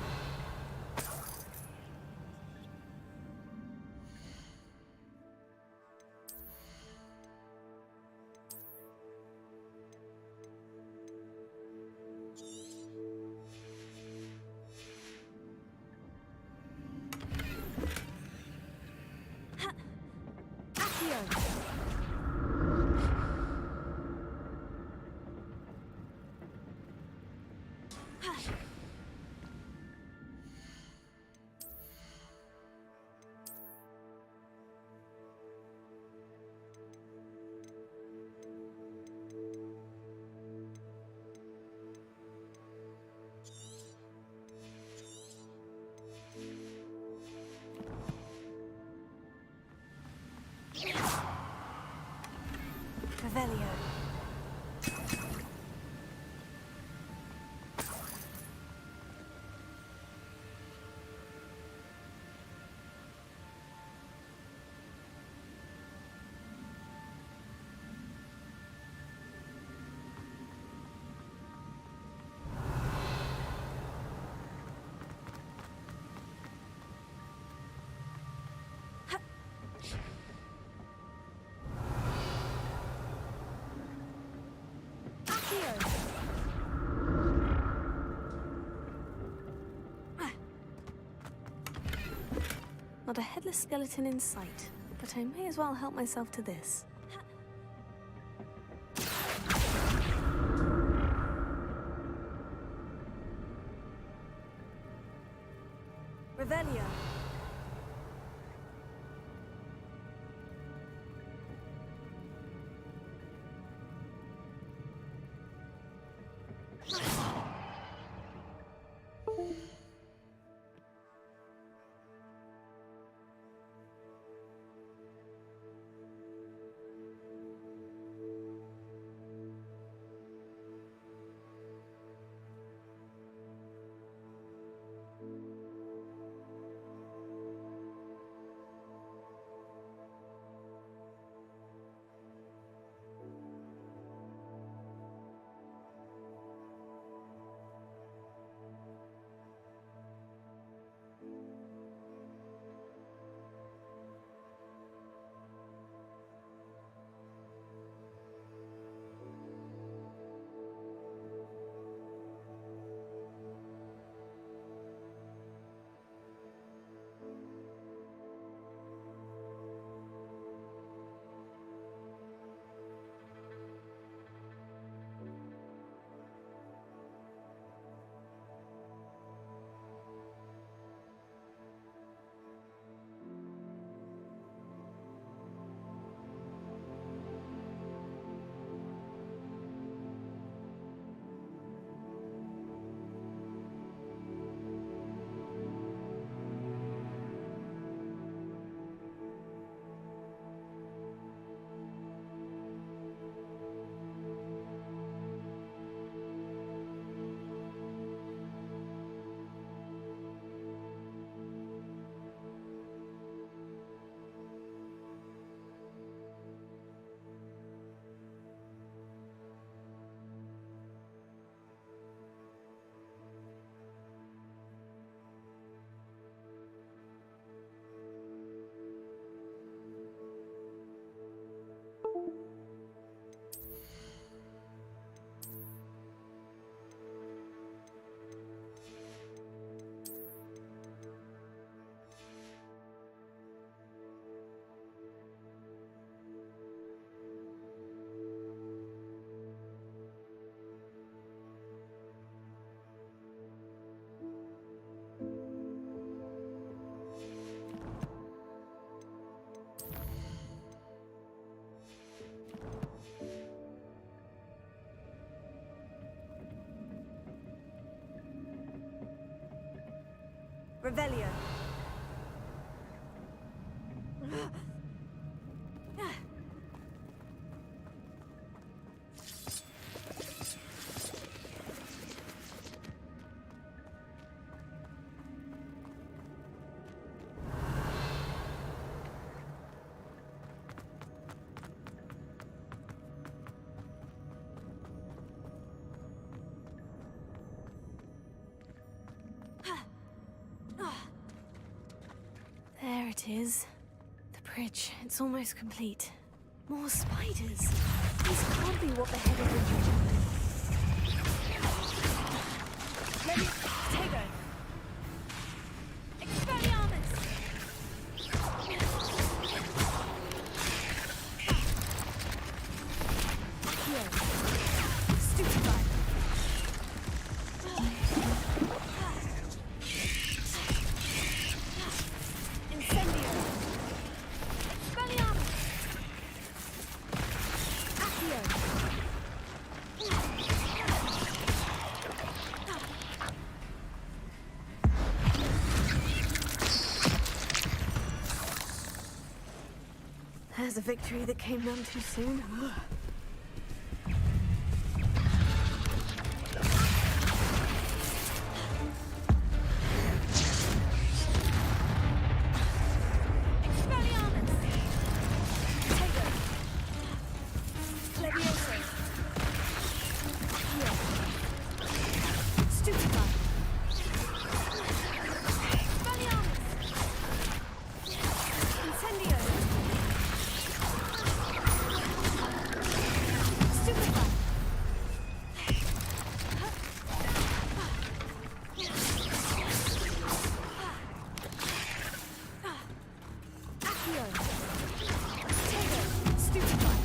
Revelio. Not a headless skeleton in sight, but I may as well help myself to this. Revelio. Revelio. There it is. The bridge. It's almost complete. More spiders. This can't be what the head of the Let me take her. Expelliarmus! There's a victory that came none too soon.
Expelliarmus! Potato! Levioso! Here! Stupefy! Expelliarmus! Incendio! Stupefy! Accio! Potato! Stupefy!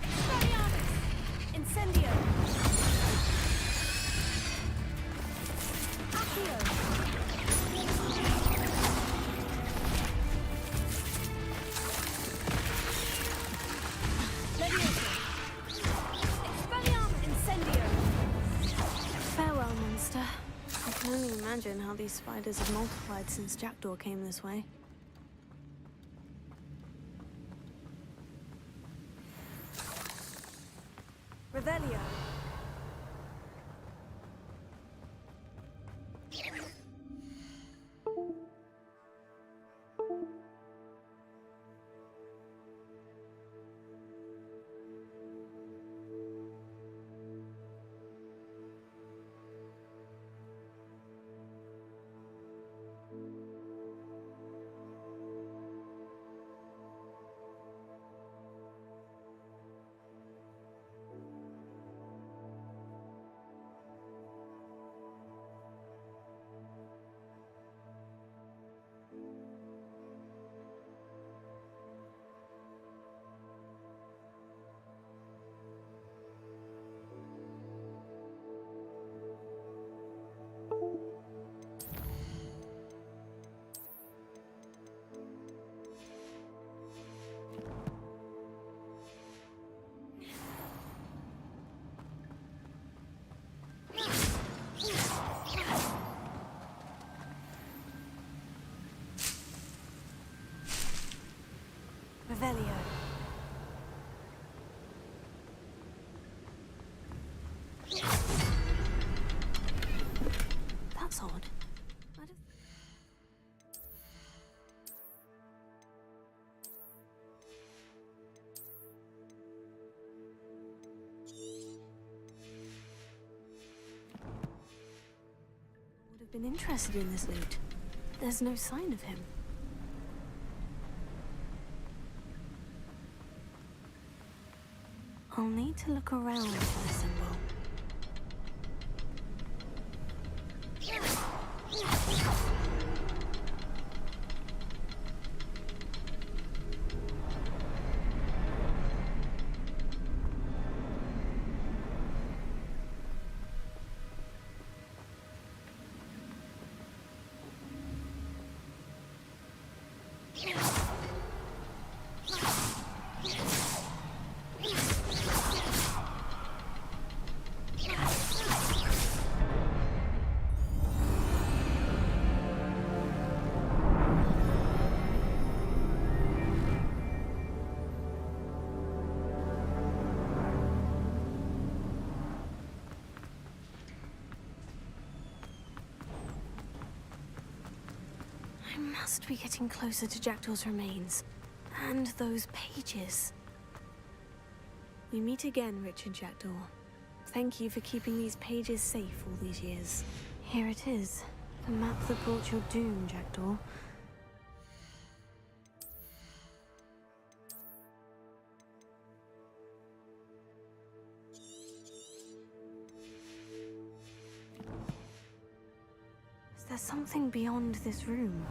Expelliarmus! Incendio! Accio! Levioso! Expelliarmus! Incendio!
Farewell, monster. I can only imagine how these spiders have multiplied since Jackdaw came this way.
Revelio! Revelio!
That's odd. I don't... Would have been interested in this loot. There's no sign of him. I'll need to look around for the symbol. I must be getting closer to Jackdaw's remains. And those pages. We meet again, Richard Jackdaw. Thank you for keeping these pages safe all these years. Here it is. The map that brought your doom, Jackdaw. Is there something beyond this room?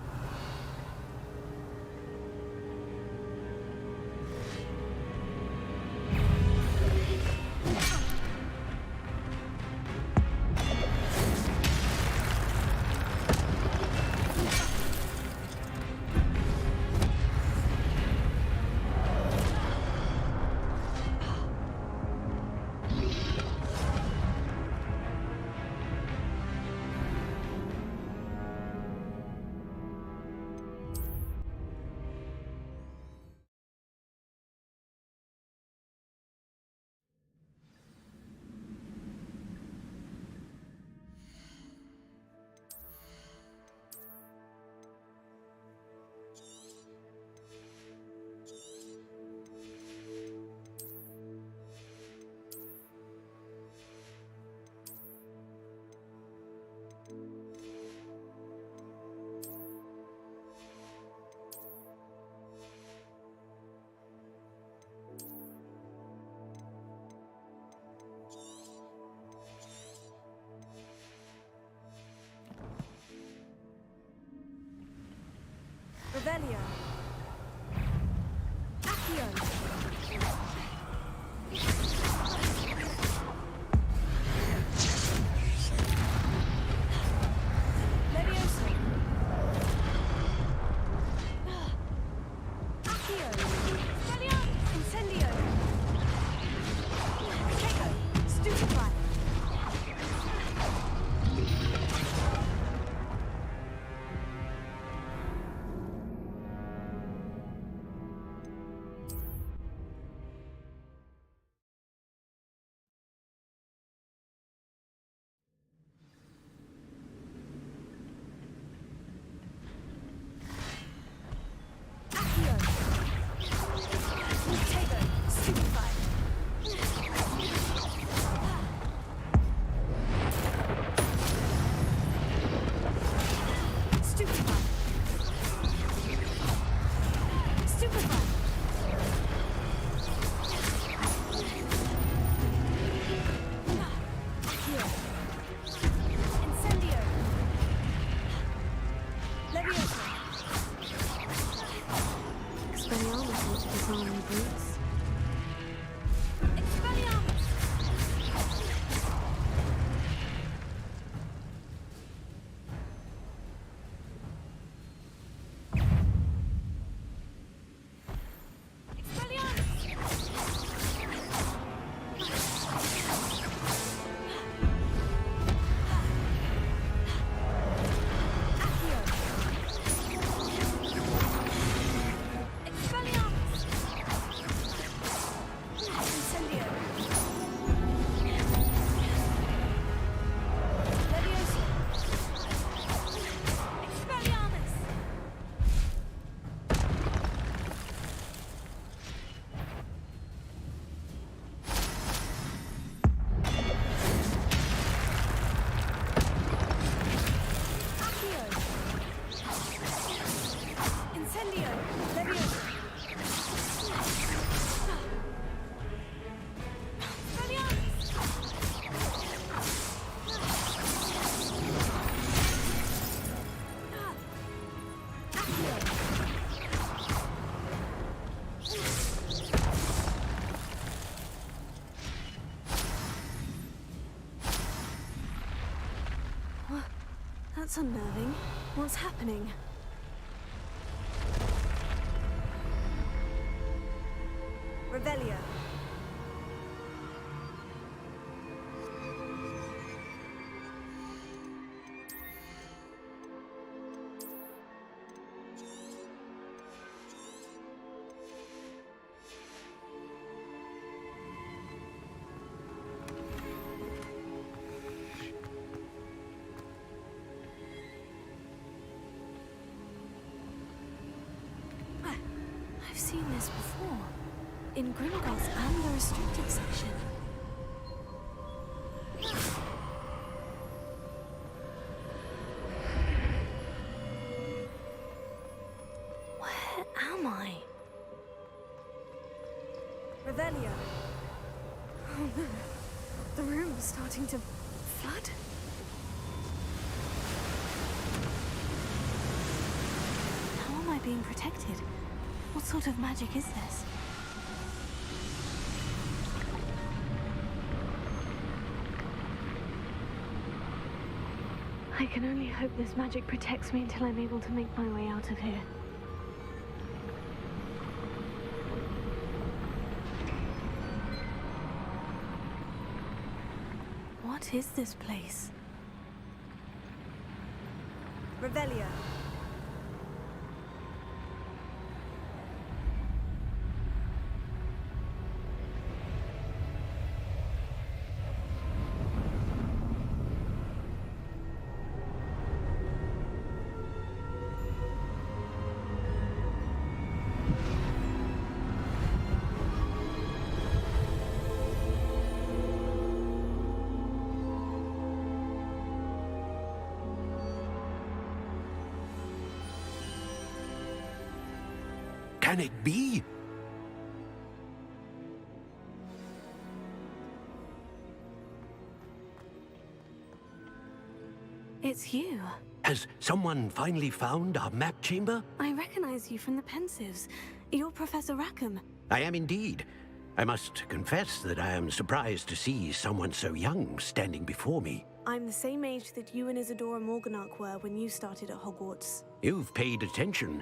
Revelio. Accio. Levioso. Accio. Expelliarmus. Incendio. Protego. Stupefy. Accio. Protego. Stupefy. Stupefy. Stupefy. Accio. Incendio. Levioso. Expelliarmus into disarming brutes. Expelliarmus! Expelliarmus! Incendio! Levioso! Expelliarmus! Accio! Incendio! Levioso! Expelliarmus! Accio! That's unnerving. What's happening? Revelio. I've seen this before. In Gringotts and the restricted section. Where am I? Revelio. Oh no. The room is starting to flood. How am I being protected? What sort of magic is this? I can only hope this magic protects me until I'm able to make my way out of here. What is this place? Revelio.
Can it be?
It's you.
Has someone finally found our map chamber?
I recognize you from the Pensives. You're Professor Rackham.
I am indeed. I must confess that I am surprised to see someone so young standing before me.
I'm the same age that you and Isadora Morganach were when you started at Hogwarts.
You've paid attention,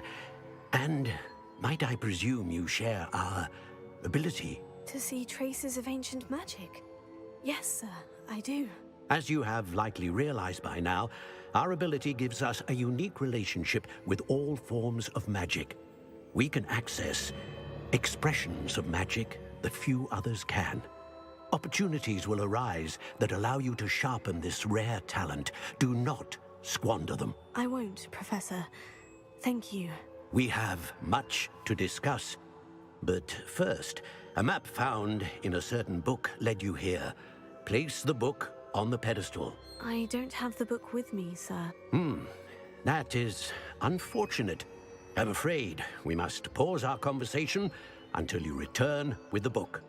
and might I presume you share our ability?
To see traces of ancient magic? Yes, sir, I do.
As you have likely realized by now, our ability gives us a unique relationship with all forms of magic. We can access expressions of magic that few others can. Opportunities will arise that allow you to sharpen this rare talent. Do not squander them.
I won't, Professor. Thank you.
We have much to discuss. But first, a map found in a certain book led you here. Place the book on the pedestal.
I don't have the book with me, sir.
That is unfortunate. I'm afraid we must pause our conversation until you return with the book.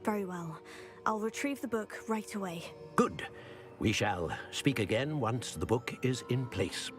Very well. I'll retrieve the book right away.
Good. We shall speak again once the book is in place.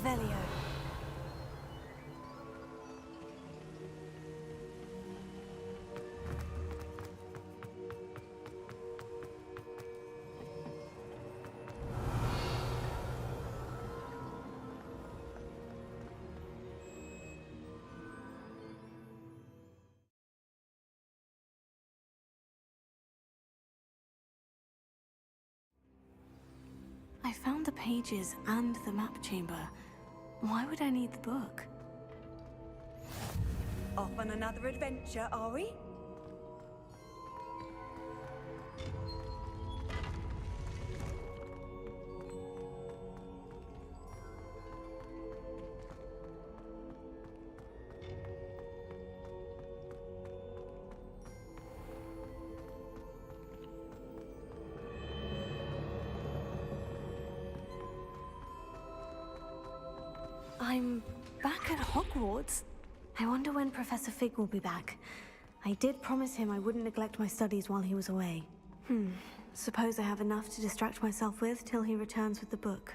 Revelio. I found the pages and the map chamber. Why would I need the book?
Off on another adventure, are we?
I'm back at Hogwarts. I wonder when Professor Fig will be back. I did promise him I wouldn't neglect my studies while he was away. Suppose I have enough to distract myself with till he returns with the book.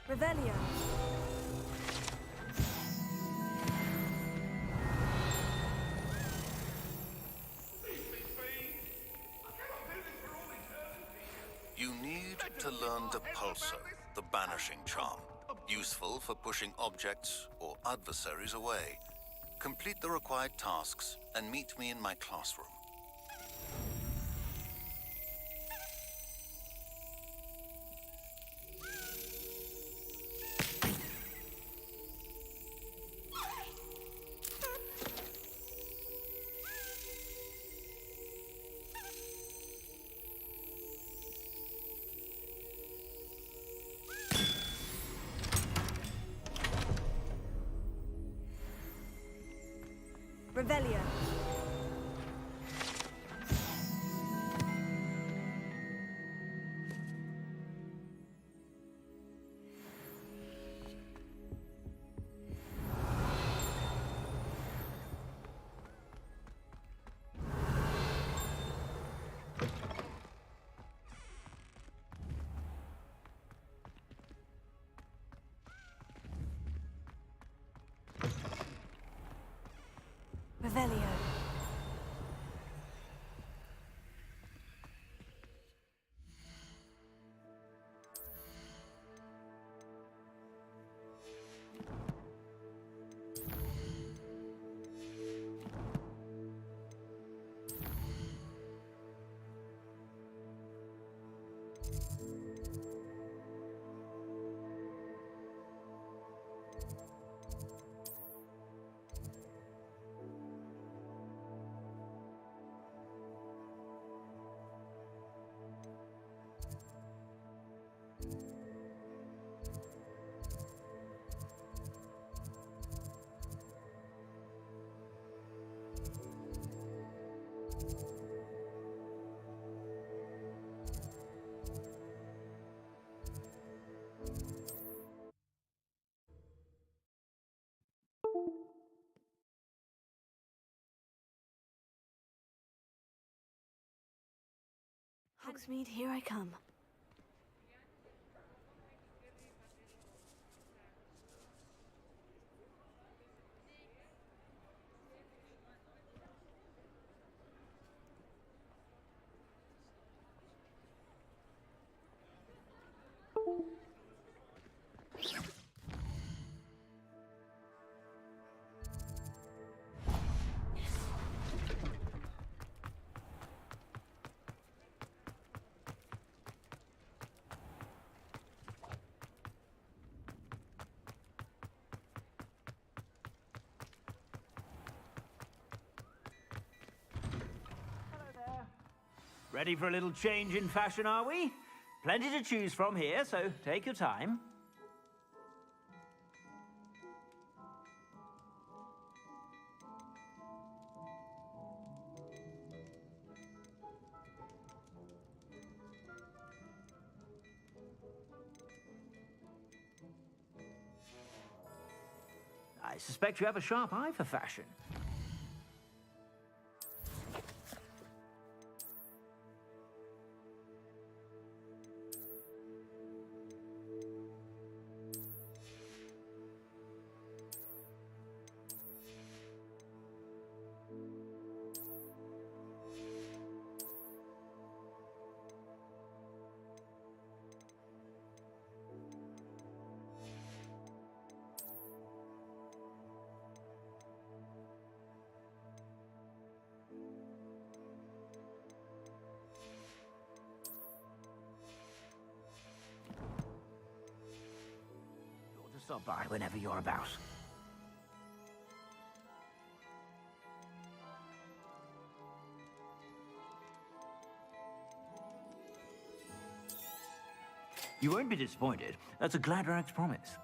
Revelio.
You need to learn Depulso, the banishing charm. Useful for pushing objects or adversaries away. Complete the required tasks and meet me in my classroom.
Revelio.
Revelio. Hogsmeade, here I come.
Ready for a little change in fashion, are we? Plenty to choose from here, so take your time. I suspect you have a sharp eye for fashion. stop by whenever you're about. You won't be disappointed. That's a Gladrag's promise.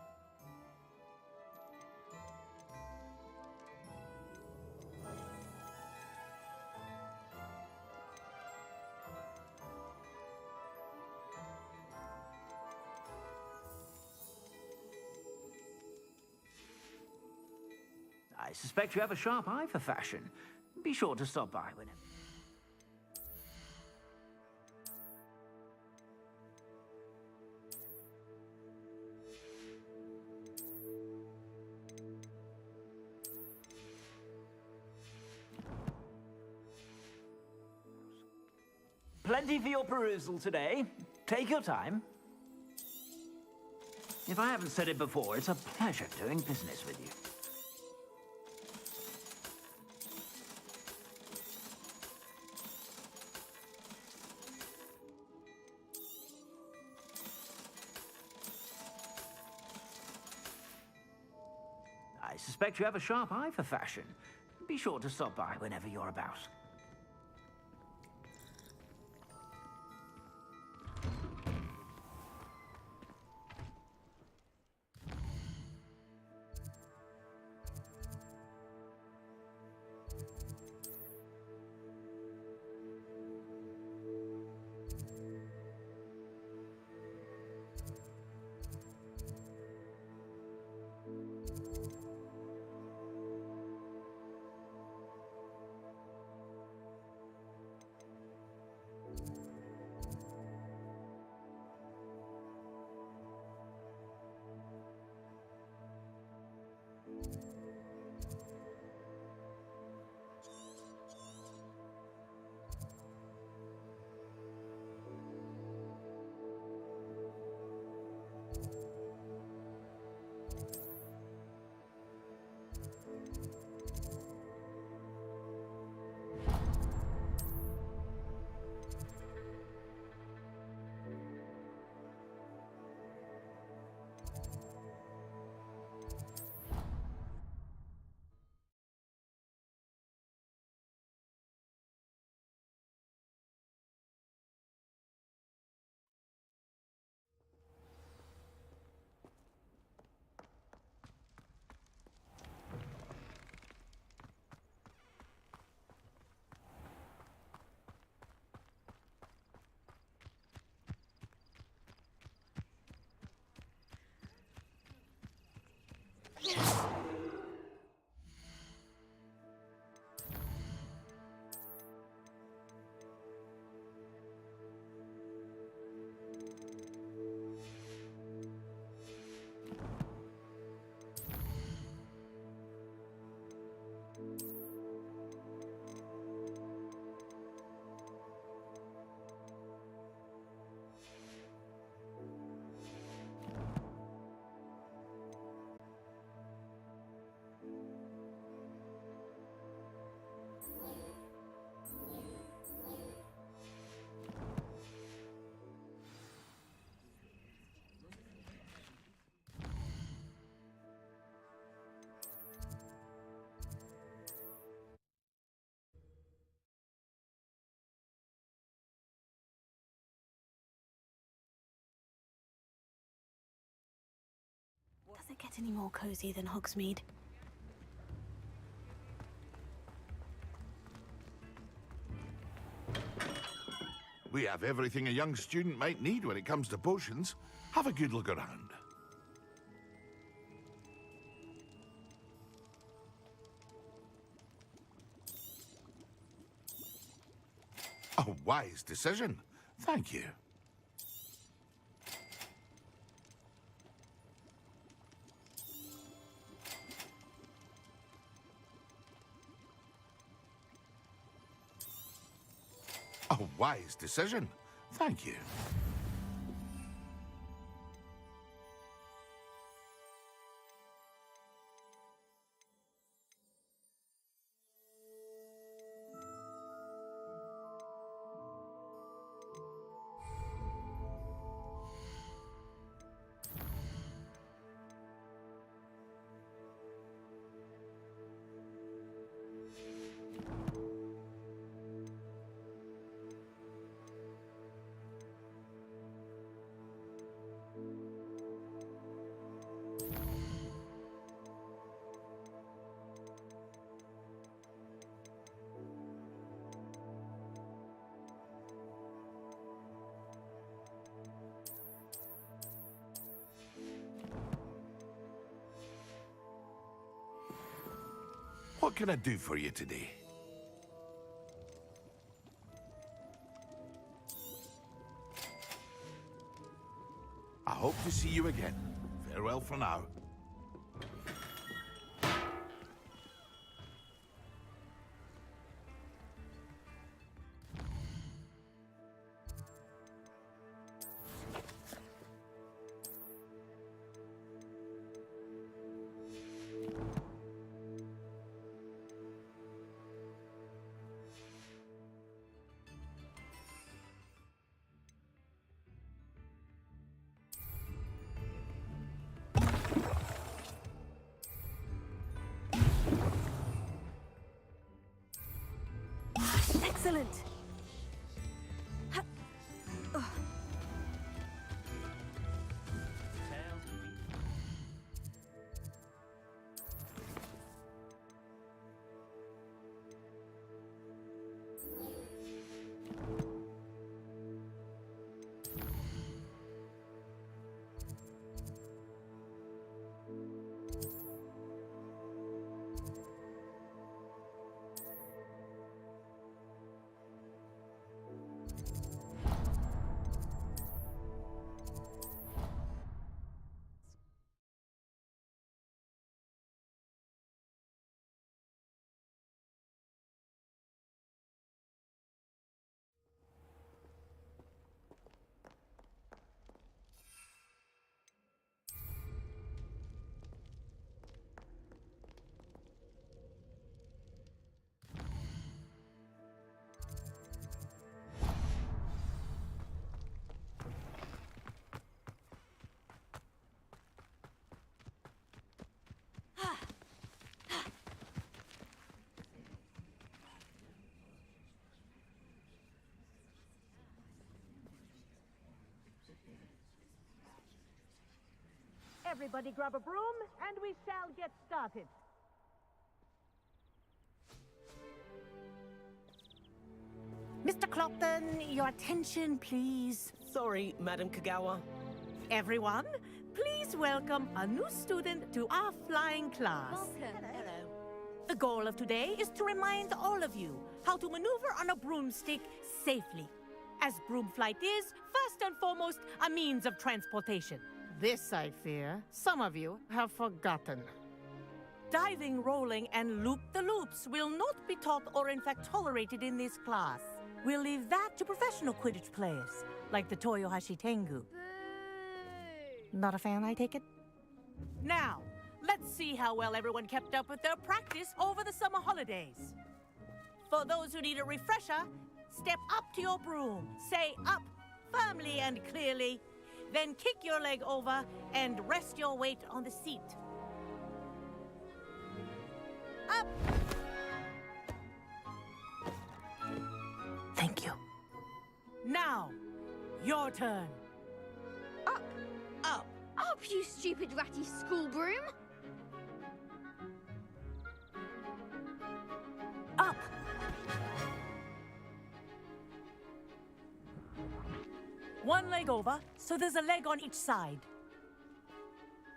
I suspect you have a sharp eye for fashion. Be sure to stop by whenever. Plenty for your perusal today. Take your time. If I haven't said it before, it's a pleasure doing business with you. I suspect you have a sharp eye for fashion. Be sure to stop by whenever you're about.
Does it get any more cozy than Hogsmeade?
We have everything a young student might need when it comes to potions. Have a good look around. A wise decision. Thank you. A wise decision. Thank you. What can I do for you today? I hope to see you again. Farewell for now.
Excellent.
Everybody grab a broom, and we shall get started. Mr. Clopton, your attention, please.
Sorry, Madam Kagawa.
Everyone, please welcome a new student to our flying class.
Welcome.
Hello. The goal of today is to remind all of you how to maneuver on a broomstick safely, as broom flight is, first and foremost, a means of transportation. This, I fear, some of you have forgotten. Diving, rolling, and loop-the-loops will not be taught or in fact tolerated in this class. We'll leave that to professional Quidditch players, like the Toyohashi Tengu. Not a fan, I take it? Now, let's see how well everyone kept up with their practice over the summer holidays. For those who need a refresher, step up to your broom, say up firmly and clearly, then kick your leg over and rest your weight on the seat. Up! Thank you. Now, your turn.
Up!
Up!
Up, you stupid ratty school broom!
Up! One leg over, so there's a leg on each side.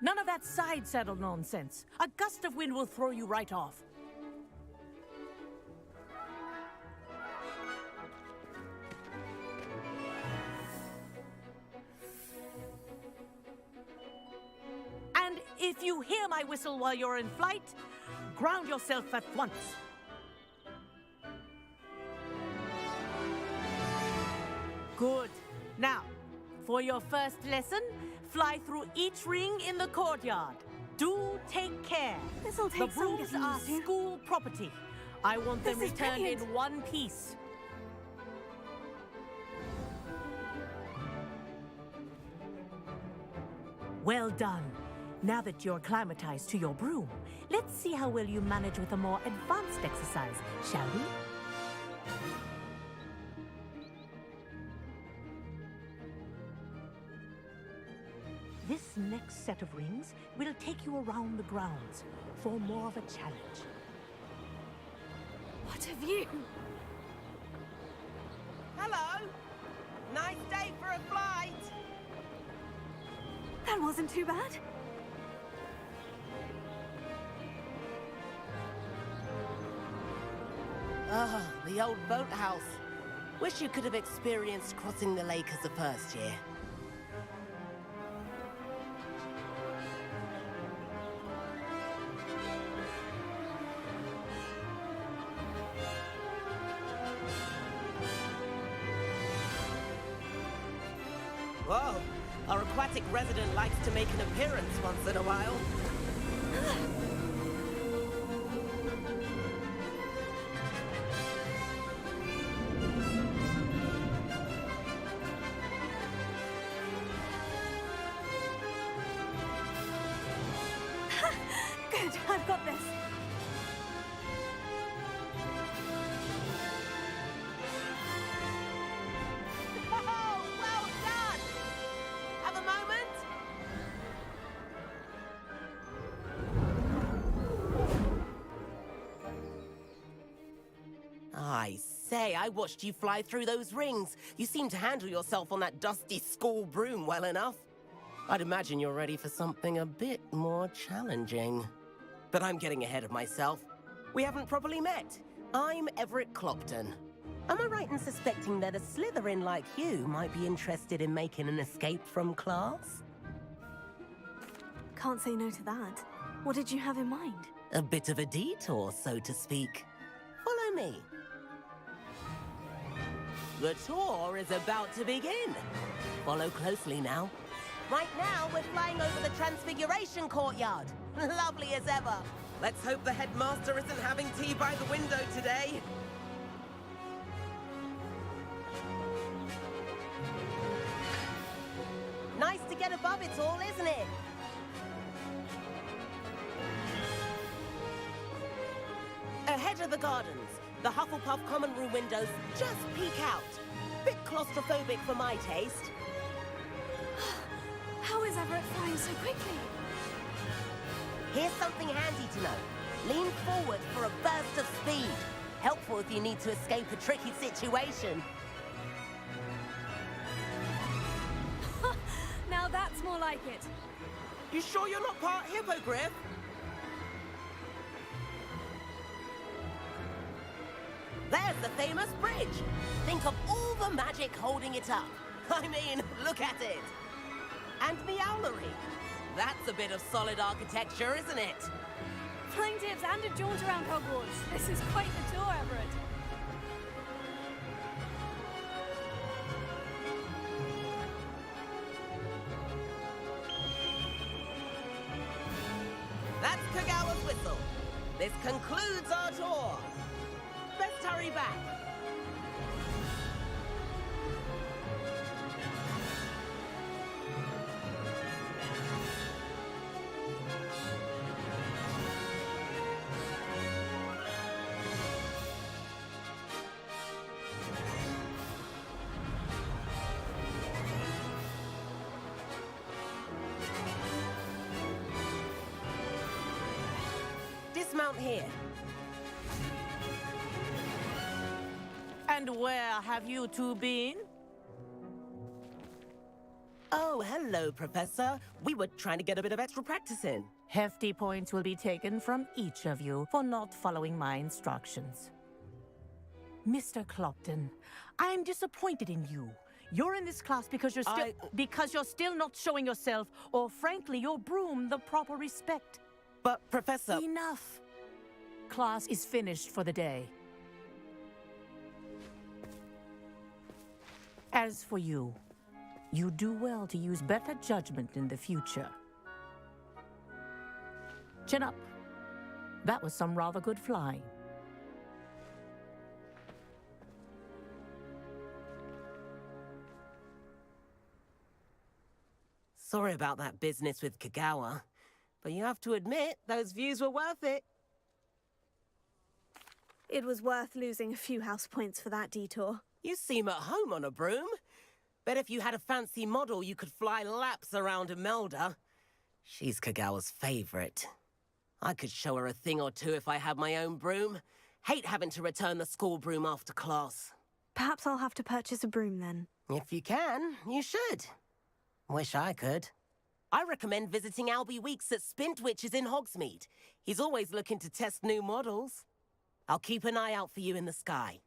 None of that side saddle nonsense. A gust of wind will throw you right off. And if you hear my whistle while you're in flight, ground yourself at once. Good. Now, for your first lesson, fly through each ring in the courtyard. Do take care.
This'll
The
take some
brooms
getting
are
used to.
school property. I want them
This is
returned in
brilliant.
one piece. Well done. Now that you're acclimatized to your broom, let's see how well you manage with a more advanced exercise, shall we? This next set of rings will take you around the grounds for more of a challenge.
What have you?
Hello. Nice day for a flight.
That wasn't too bad.
Ah, the old boathouse. Wish you could have experienced crossing the lake as a first year. Whoa, our aquatic resident likes to make an appearance once in a while.
Good, I've got this.
Oh, well done! Have a moment? I say, I watched you fly through those rings. You seem to handle yourself on that dusty school broom well enough. I'd imagine you're ready for something a bit more challenging. But I'm getting ahead of myself. We haven't properly met. I'm Everett Clopton. Am I right in suspecting that a Slytherin like you might be interested in making an escape from class?
Can't say no to that. What did you have in mind?
A bit of a detour, so to speak. Follow me. The tour is about to begin. Follow closely now. Right now, we're flying over the Transfiguration Courtyard. Lovely as ever. Let's hope the headmaster isn't having tea by the window today. Nice to get above it all, isn't it? Ahead of the gardens, the Hufflepuff common room windows just peek out. Bit claustrophobic for my taste.
How is Everett flying so quickly?
Here's something handy to know. Lean forward for a burst of speed. Helpful if you need to escape a tricky situation.
Now that's more like it.
You sure you're not part hippogriff? There's the famous bridge. Think of all the magic holding it up. I mean, look at it. And the owlery. That's a bit of solid architecture, isn't it?
Flying tips and a jaunt around Hogwarts. This is quite the tour, Everett.
That's Kagawa's whistle. This concludes our tour. Best hurry back. Dismount here.
And where have you two been?
Oh, hello, Professor. We were trying to get a bit of extra practice in.
Hefty points will be taken from each of you for not following my instructions. Mr. Clopton, I'm disappointed in you. You're in this class because you're still not showing yourself, or frankly, your broom, the proper respect.
But, Professor...
Enough. Class is finished for the day. As for you, you do well to use better judgment in the future. Chin up. That was some rather good flying.
Sorry about that business with Kagawa, but you have to admit, those views were worth it.
It was worth losing a few house points for that detour.
You seem at home on a broom. Bet if you had a fancy model, you could fly laps around Imelda. She's Kagawa's favorite. I could show her a thing or two if I had my own broom. Hate having to return the school broom after class.
Perhaps I'll have to purchase a broom then.
If you can, you should. Wish I could. I recommend visiting Albie Weeks at Spintwitches in Hogsmeade. He's always looking to test new models. I'll keep an eye out for you in the sky.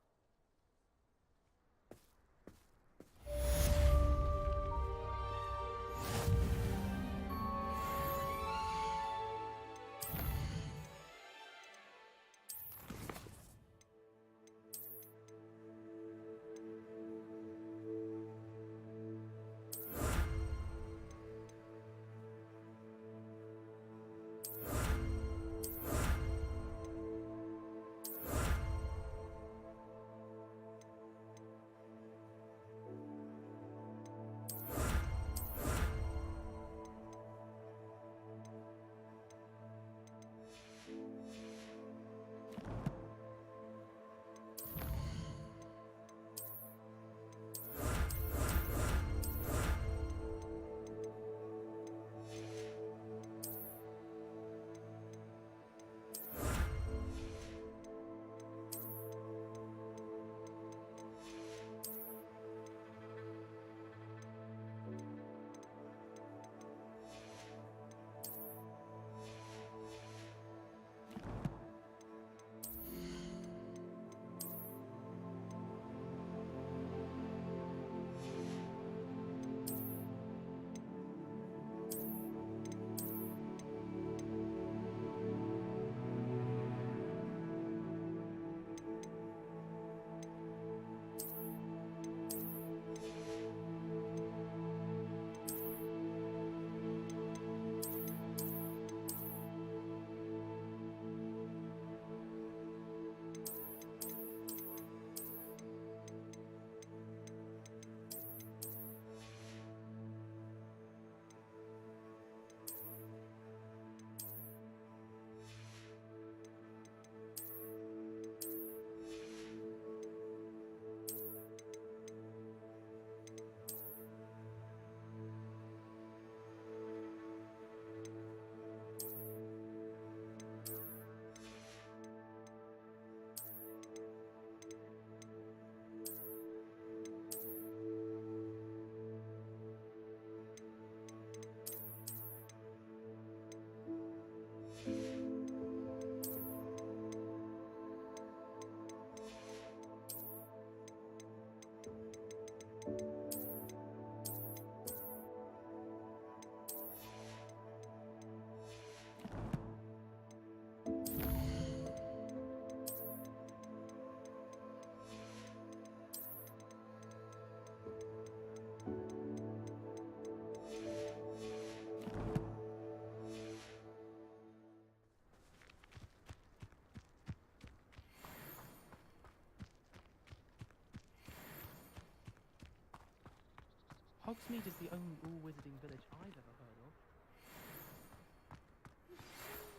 Hogsmeade is the only all-wizarding village I've ever heard of.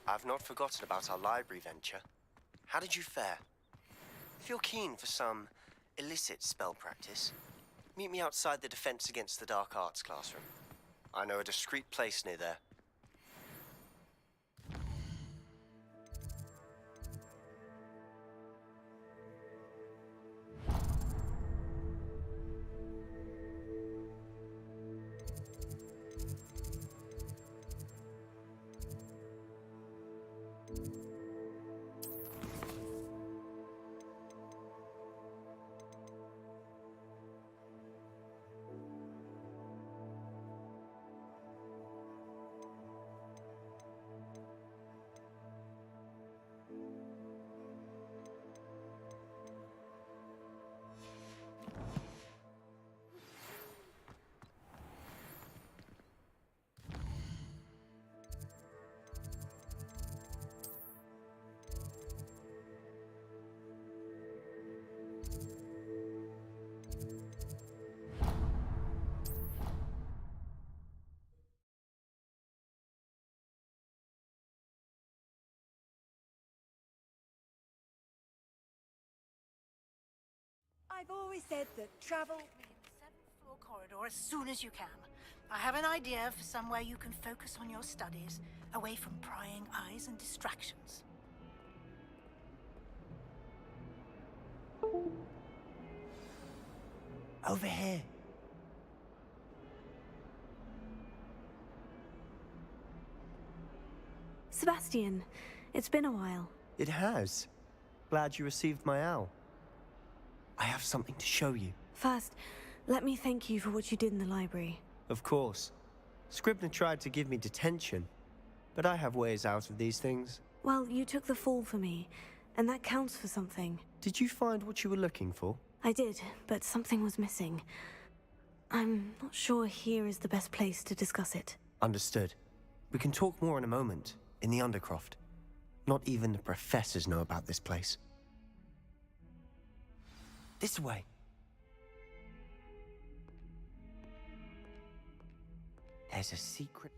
I've not forgotten about our library venture. How did you fare? If you're keen for some illicit spell practice, meet me outside the Defense Against the Dark Arts classroom. I know a discreet place near there.
I've always said that travel...
Seventh floor corridor as soon as you can. I have an idea for somewhere you can focus on your studies, away from prying eyes and distractions.
Over here.
Sebastian, it's been a while.
It has.
Glad you received my owl. I have something to show you.
First, let me thank you for what you did in the library.
Of course. Scribner tried to give me detention, but I have ways out of these things.
Well, you took the fall for me, and that counts for something.
Did you find what you were looking for?
I did, but something was missing. I'm not sure here is the best place to discuss it.
Understood. We can talk more in a moment, in the Undercroft. Not even the professors know about this place. This way. There's a secret...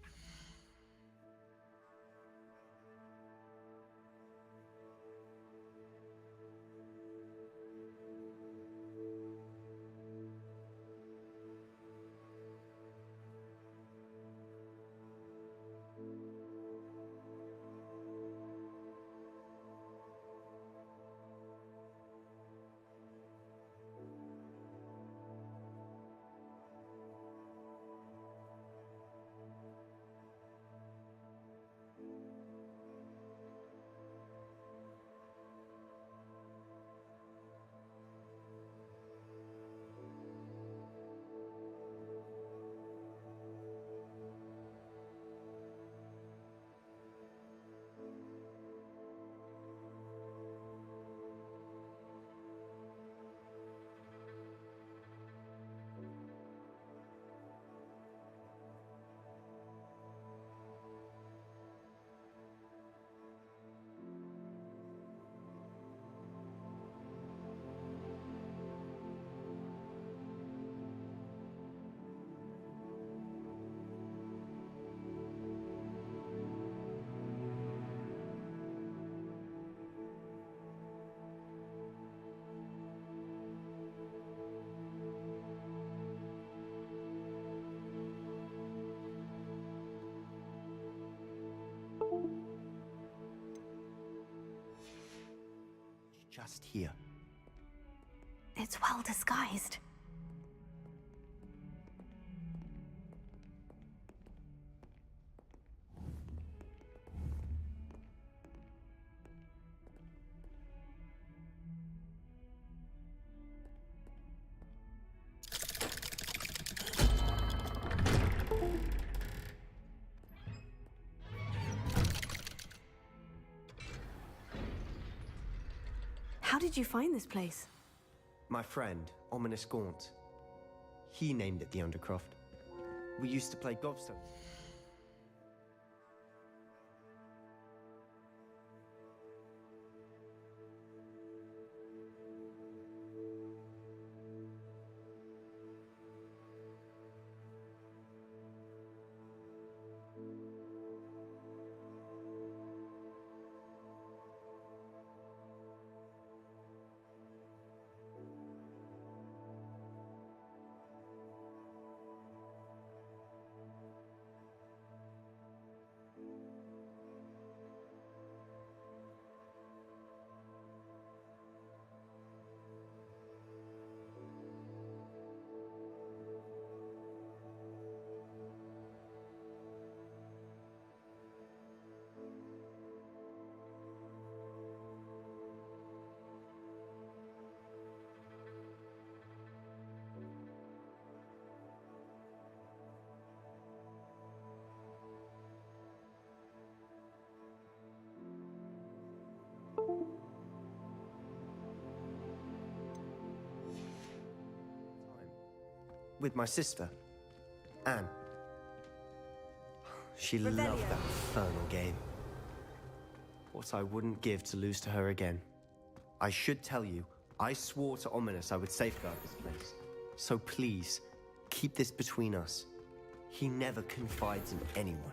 Just here.
It's well disguised. How did you find this place?
My friend, Ominous Gaunt. He named it the Undercroft. We used to play gobstones. With my sister, Anne. She loved that infernal game. What I wouldn't give to lose to her again. I should tell you, I swore to Ominous I would safeguard this place. So please, keep this between us. He never confides in anyone.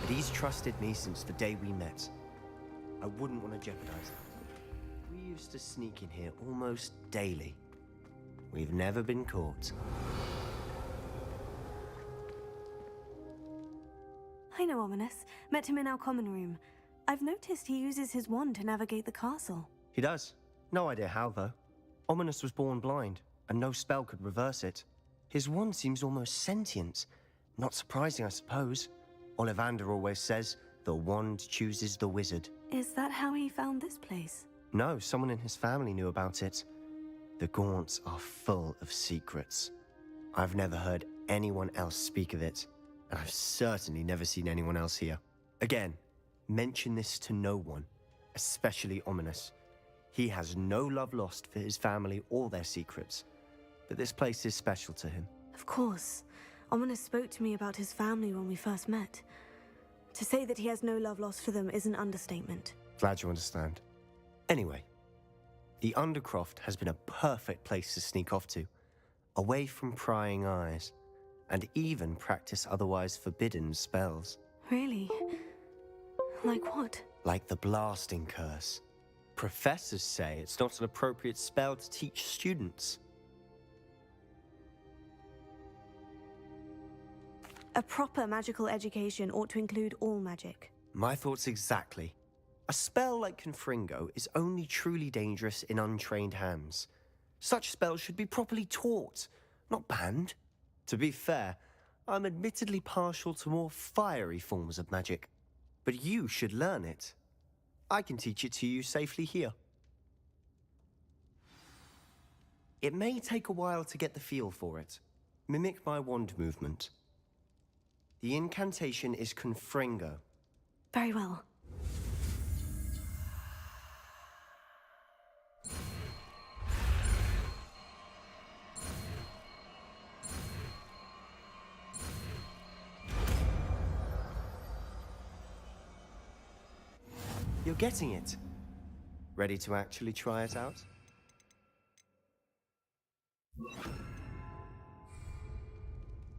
But he's trusted me since the day we met. I wouldn't want to jeopardize it. We used to sneak in here almost daily. We've never been caught.
I know Ominous. Met him in our common room. I've noticed he uses his wand to navigate the castle.
He does. No idea how, though. Ominous was born blind, and no spell could reverse it. His wand seems almost sentient. Not surprising, I suppose. Ollivander always says, the wand chooses the wizard.
Is that how he found this place?
No, someone in his family knew about it. The Gaunts are full of secrets. I've never heard anyone else speak of it, and I've certainly never seen anyone else here. Again, mention this to no one, especially Ominous. He has no love lost for his family or their secrets, but this place is special to him.
Of course. Ominous spoke to me about his family when we first met. To say that he has no love lost for them is an understatement.
Glad you understand. Anyway, the Undercroft has been a perfect place to sneak off to, away from prying eyes, and even practice otherwise forbidden spells.
Really? Like what?
Like the blasting curse. Professors say it's not an appropriate spell to teach students.
A proper magical education ought to include all magic.
My thoughts exactly. A spell like Confringo is only truly dangerous in untrained hands. Such spells should be properly taught, not banned. To be fair, I'm admittedly partial to more fiery forms of magic, but you should learn it. I can teach it to you safely here. It may take a while to get the feel for it. Mimic my wand movement. The incantation is Confringo.
Very well.
You're getting it. Ready to actually try it out?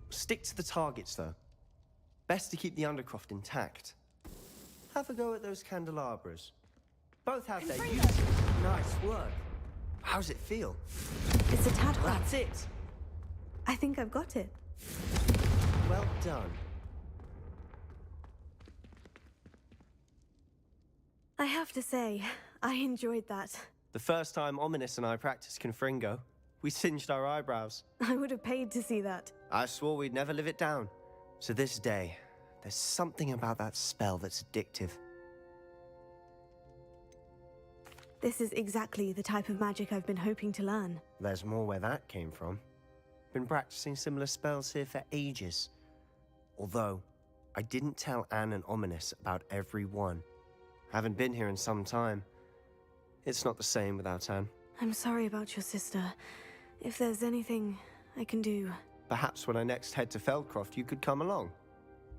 Stick to the targets, though. Best to keep the Undercroft intact. Have a go at those candelabras. Both have their uses. Nice work. How's it feel?
It's a tad hot.
That's it.
I think I've got it.
Well done.
I have to say, I enjoyed that.
The first time Ominous and I practiced Confringo, we singed our eyebrows.
I would have paid to see that.
I swore we'd never live it down. To this day, there's something about that spell that's addictive.
This is exactly the type of magic I've been hoping to learn.
There's more where that came from. Been practicing similar spells here for ages. Although, I didn't tell Anne and Ominous about every one. Haven't been here in some time. It's not the same without Anne.
I'm sorry about your sister. If there's anything I can do...
Perhaps when I next head to Feldcroft, you could come along.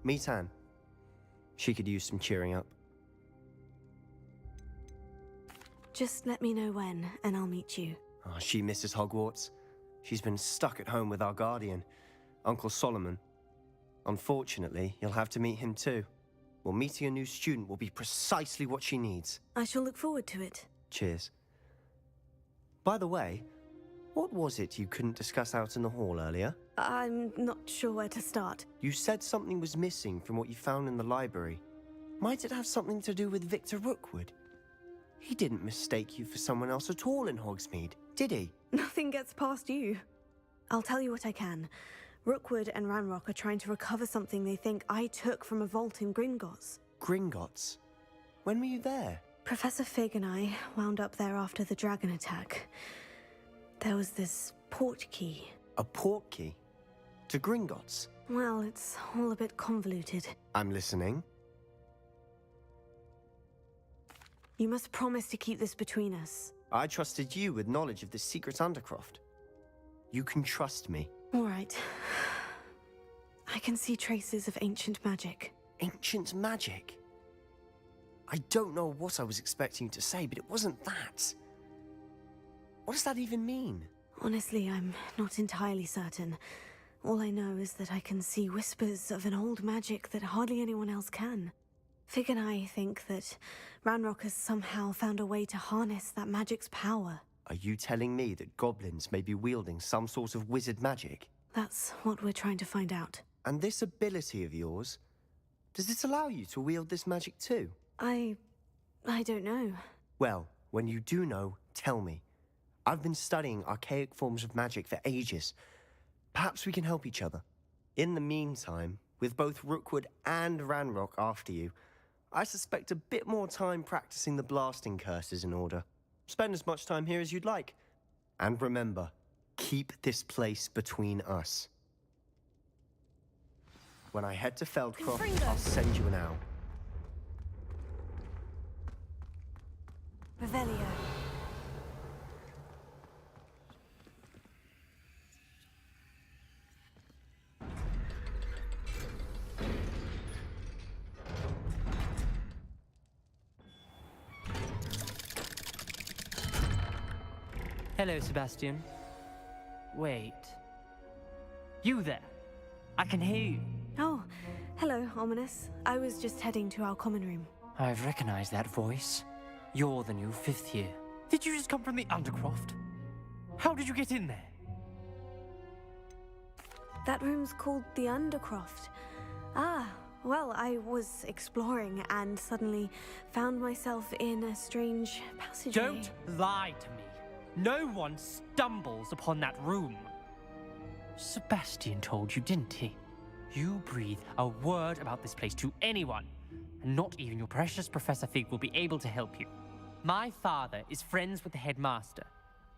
Meet Anne. She could use some cheering up.
Just let me know when, and I'll meet you.
Oh, she misses Hogwarts. She's been stuck at home with our guardian, Uncle Solomon. Unfortunately, you'll have to meet him too. Well, meeting a new student will be precisely what she needs.
I shall look forward to it.
Cheers. By the way, what was it you couldn't discuss out in the hall earlier?
I'm not sure where to start.
You said something was missing from what you found in the library. Might it have something to do with Victor Rookwood? He didn't mistake you for someone else at all in Hogsmeade, did he?
Nothing gets past you. I'll tell you what I can. Rookwood and Ranrock are trying to recover something they think I took from a vault in Gringotts.
Gringotts? When were you there?
Professor Fig and I wound up there after the dragon attack. There was this port key.
A port key? To Gringotts?
Well, it's all a bit convoluted.
I'm listening.
You must promise to keep this between us.
I trusted you with knowledge of the secret Undercroft. You can trust me.
All right. I can see traces of ancient magic.
Ancient magic? I don't know what I was expecting you to say, but it wasn't that. What does that even mean?
Honestly, I'm not entirely certain. All I know is that I can see whispers of an old magic that hardly anyone else can. Fig and I think that Ranrock has somehow found a way to harness that magic's power.
Are you telling me that goblins may be wielding some sort of wizard magic?
That's what we're trying to find out.
And this ability of yours, does it allow you to wield this magic too?
I don't know.
Well, when you do know, tell me. I've been studying archaic forms of magic for ages. Perhaps we can help each other. In the meantime, with both Rookwood and Ranrock after you, I suspect a bit more time practicing the blasting curse is in order. Spend as much time here as you'd like. And remember, keep this place between us. When I head to Feldcroft, I'll send you an owl.
Revelio.
Hello, Sebastian. Wait. You there? I can hear you.
Oh, hello, Ominous. I was just heading to our common room.
I've recognized that voice. You're the new 5th year. Did you just come from the Undercroft? How did you get in there?
That room's called the Undercroft. Ah, well, I was exploring and suddenly found myself in a strange passageway.
Don't lie to me. No one stumbles upon that room. Sebastian told you, didn't he? You breathe a word about this place to anyone, and not even your precious Professor Fig will be able to help you. My father is friends with the headmaster.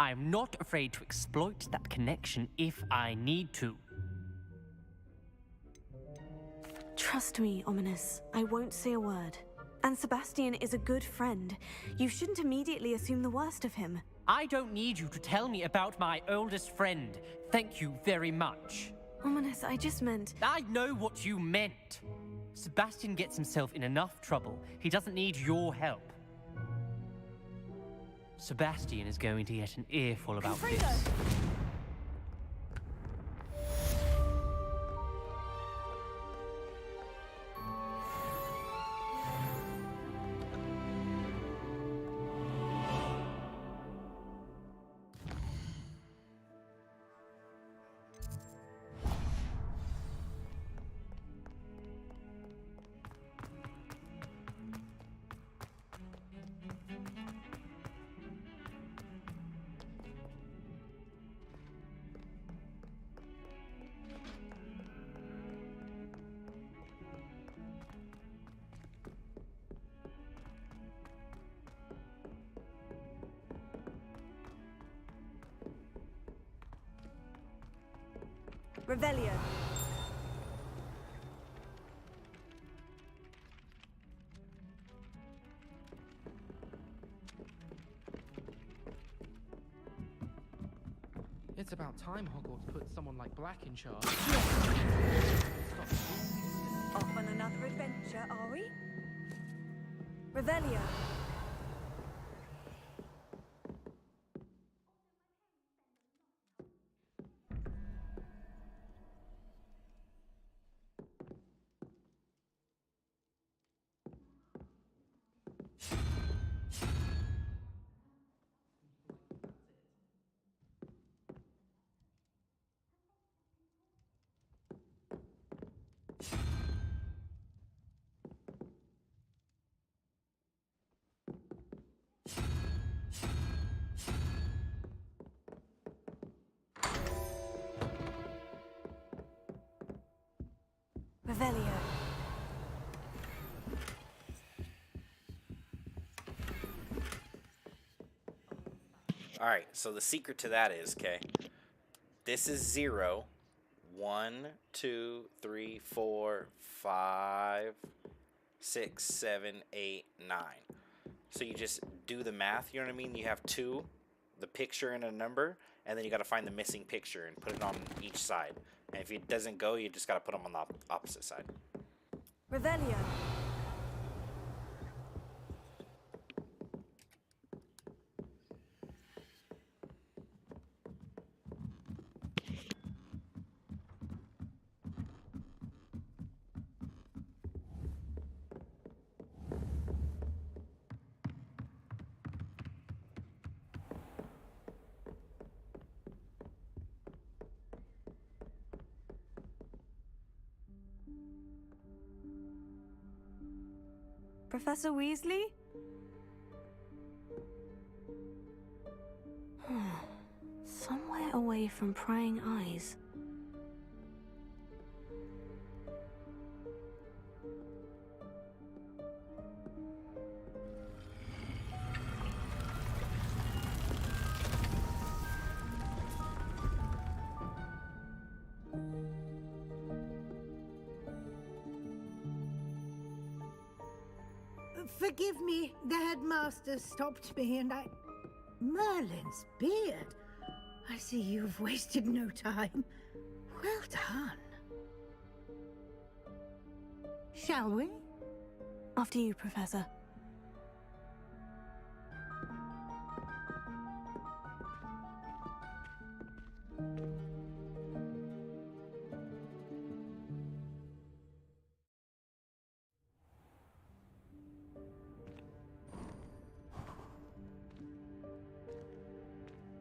I am not afraid to exploit that connection if I need to.
Trust me, Ominous. I won't say a word. And Sebastian is a good friend. You shouldn't immediately assume the worst of him.
I don't need you to tell me about my oldest friend. Thank you very much.
Ominous, I just meant...
I know what you meant. Sebastian gets himself in enough trouble. He doesn't need your help. Sebastian is going to get an earful about this.
Revelio.
It's about time Hogwarts put someone like Black in charge.
Off on another adventure, are we? Revelio.
Revelio.
Alright, so the secret to that is, okay, this is 0, 1, 2, 3, 4, 5, 6, 7, 8, 9. So you just do the math, you know what I mean? You have 2, the picture and a number, and then you got to find the missing picture and put it on each side. And if it doesn't go, you just got to put them on the opposite side.
Revelio. Professor Weasley? Somewhere away from prying eyes.
Forgive me, the headmaster stopped me and I... Merlin's beard. I see you've wasted no time. Well done. Shall we?
After you, Professor.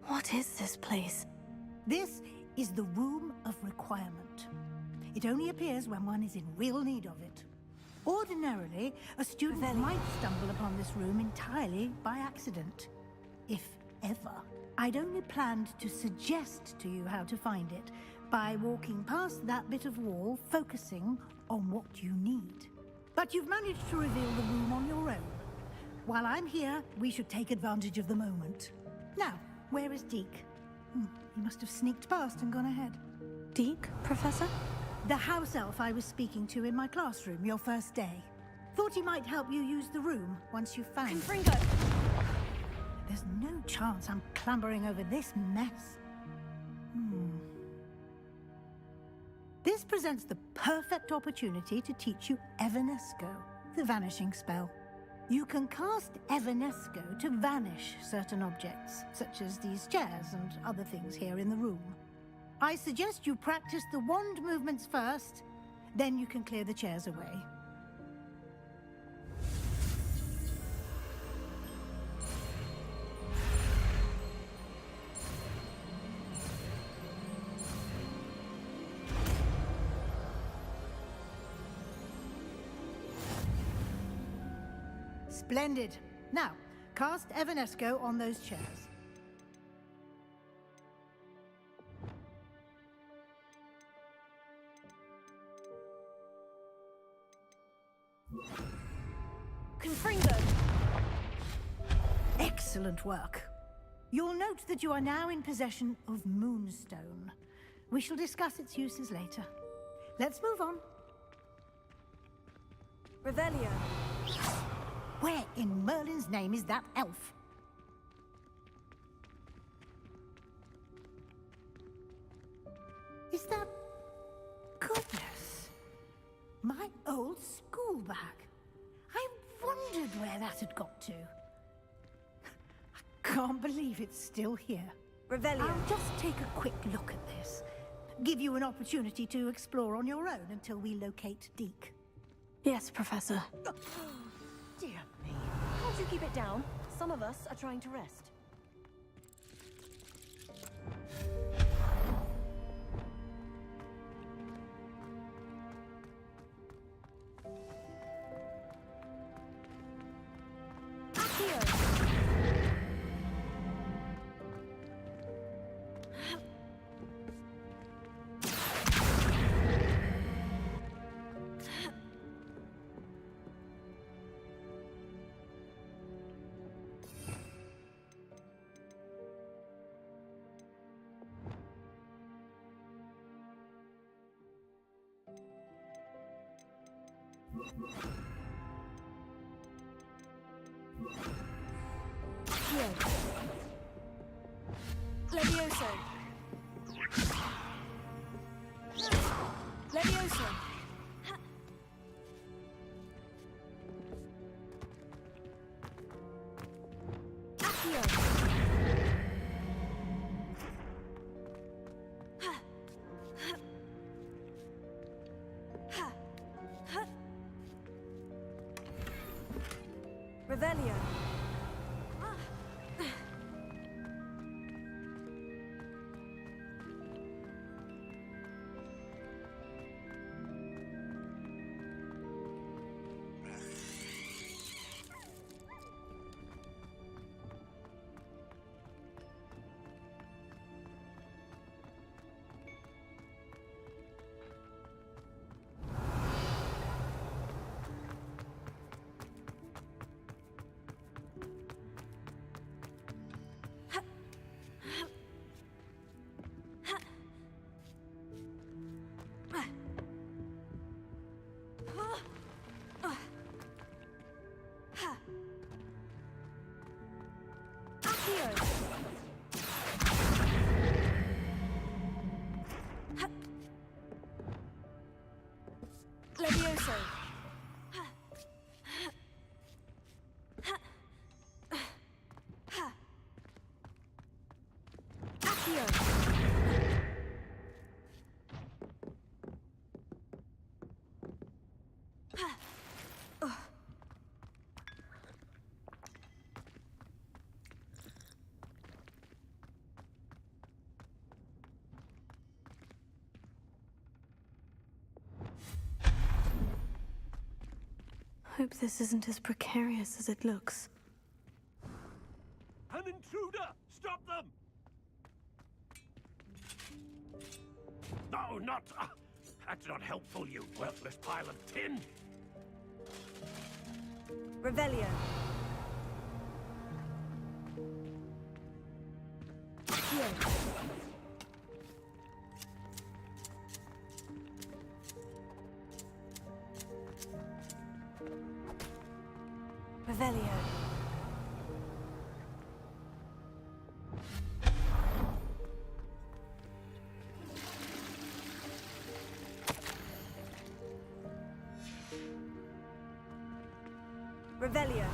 What is this place?
This is the Room of Requirement. It only appears when one is in real need of it. Ordinarily, a student might stumble upon this room entirely by accident. If ever. I'd only planned to suggest to you how to find it by walking past that bit of wall, focusing on what you need. But you've managed to reveal the room on your own. While I'm here, we should take advantage of the moment. Now, where is Deke? He must have sneaked past and gone ahead.
Deke, Professor?
The house elf I was speaking to in my classroom your first day. Thought he might help you use the room once you found
Confringo!
There's no chance I'm clambering over this mess. This presents the perfect opportunity to teach you Evanesco, the vanishing spell. You can cast Evanesco to vanish certain objects, such as these chairs and other things here in the room. I suggest you practice the wand movements first, then you can clear the chairs away. Splendid. Now, cast Evanesco on those chairs.
Confringo!
Excellent work. You'll note that you are now in possession of Moonstone. We shall discuss its uses later. Let's move on.
Revelio.
Where in Merlin's name is that elf? Is that... Goodness! My old school bag. I wondered where that had got to. I can't believe it's still here.
Revelio.
I'll just take a quick look at this. Give you an opportunity to explore on your own until we locate Deke.
Yes, Professor.
Dear me. Can't you keep it down? Some of us are trying to rest.
Levioso. Levioso. Revelio. Accio! Levioso! Accio! Hope this isn't as precarious as it looks.
An intruder! Stop them! No, not... that's not helpful, you worthless pile of tin!
Revelio. Accio. Revelio. Revelio.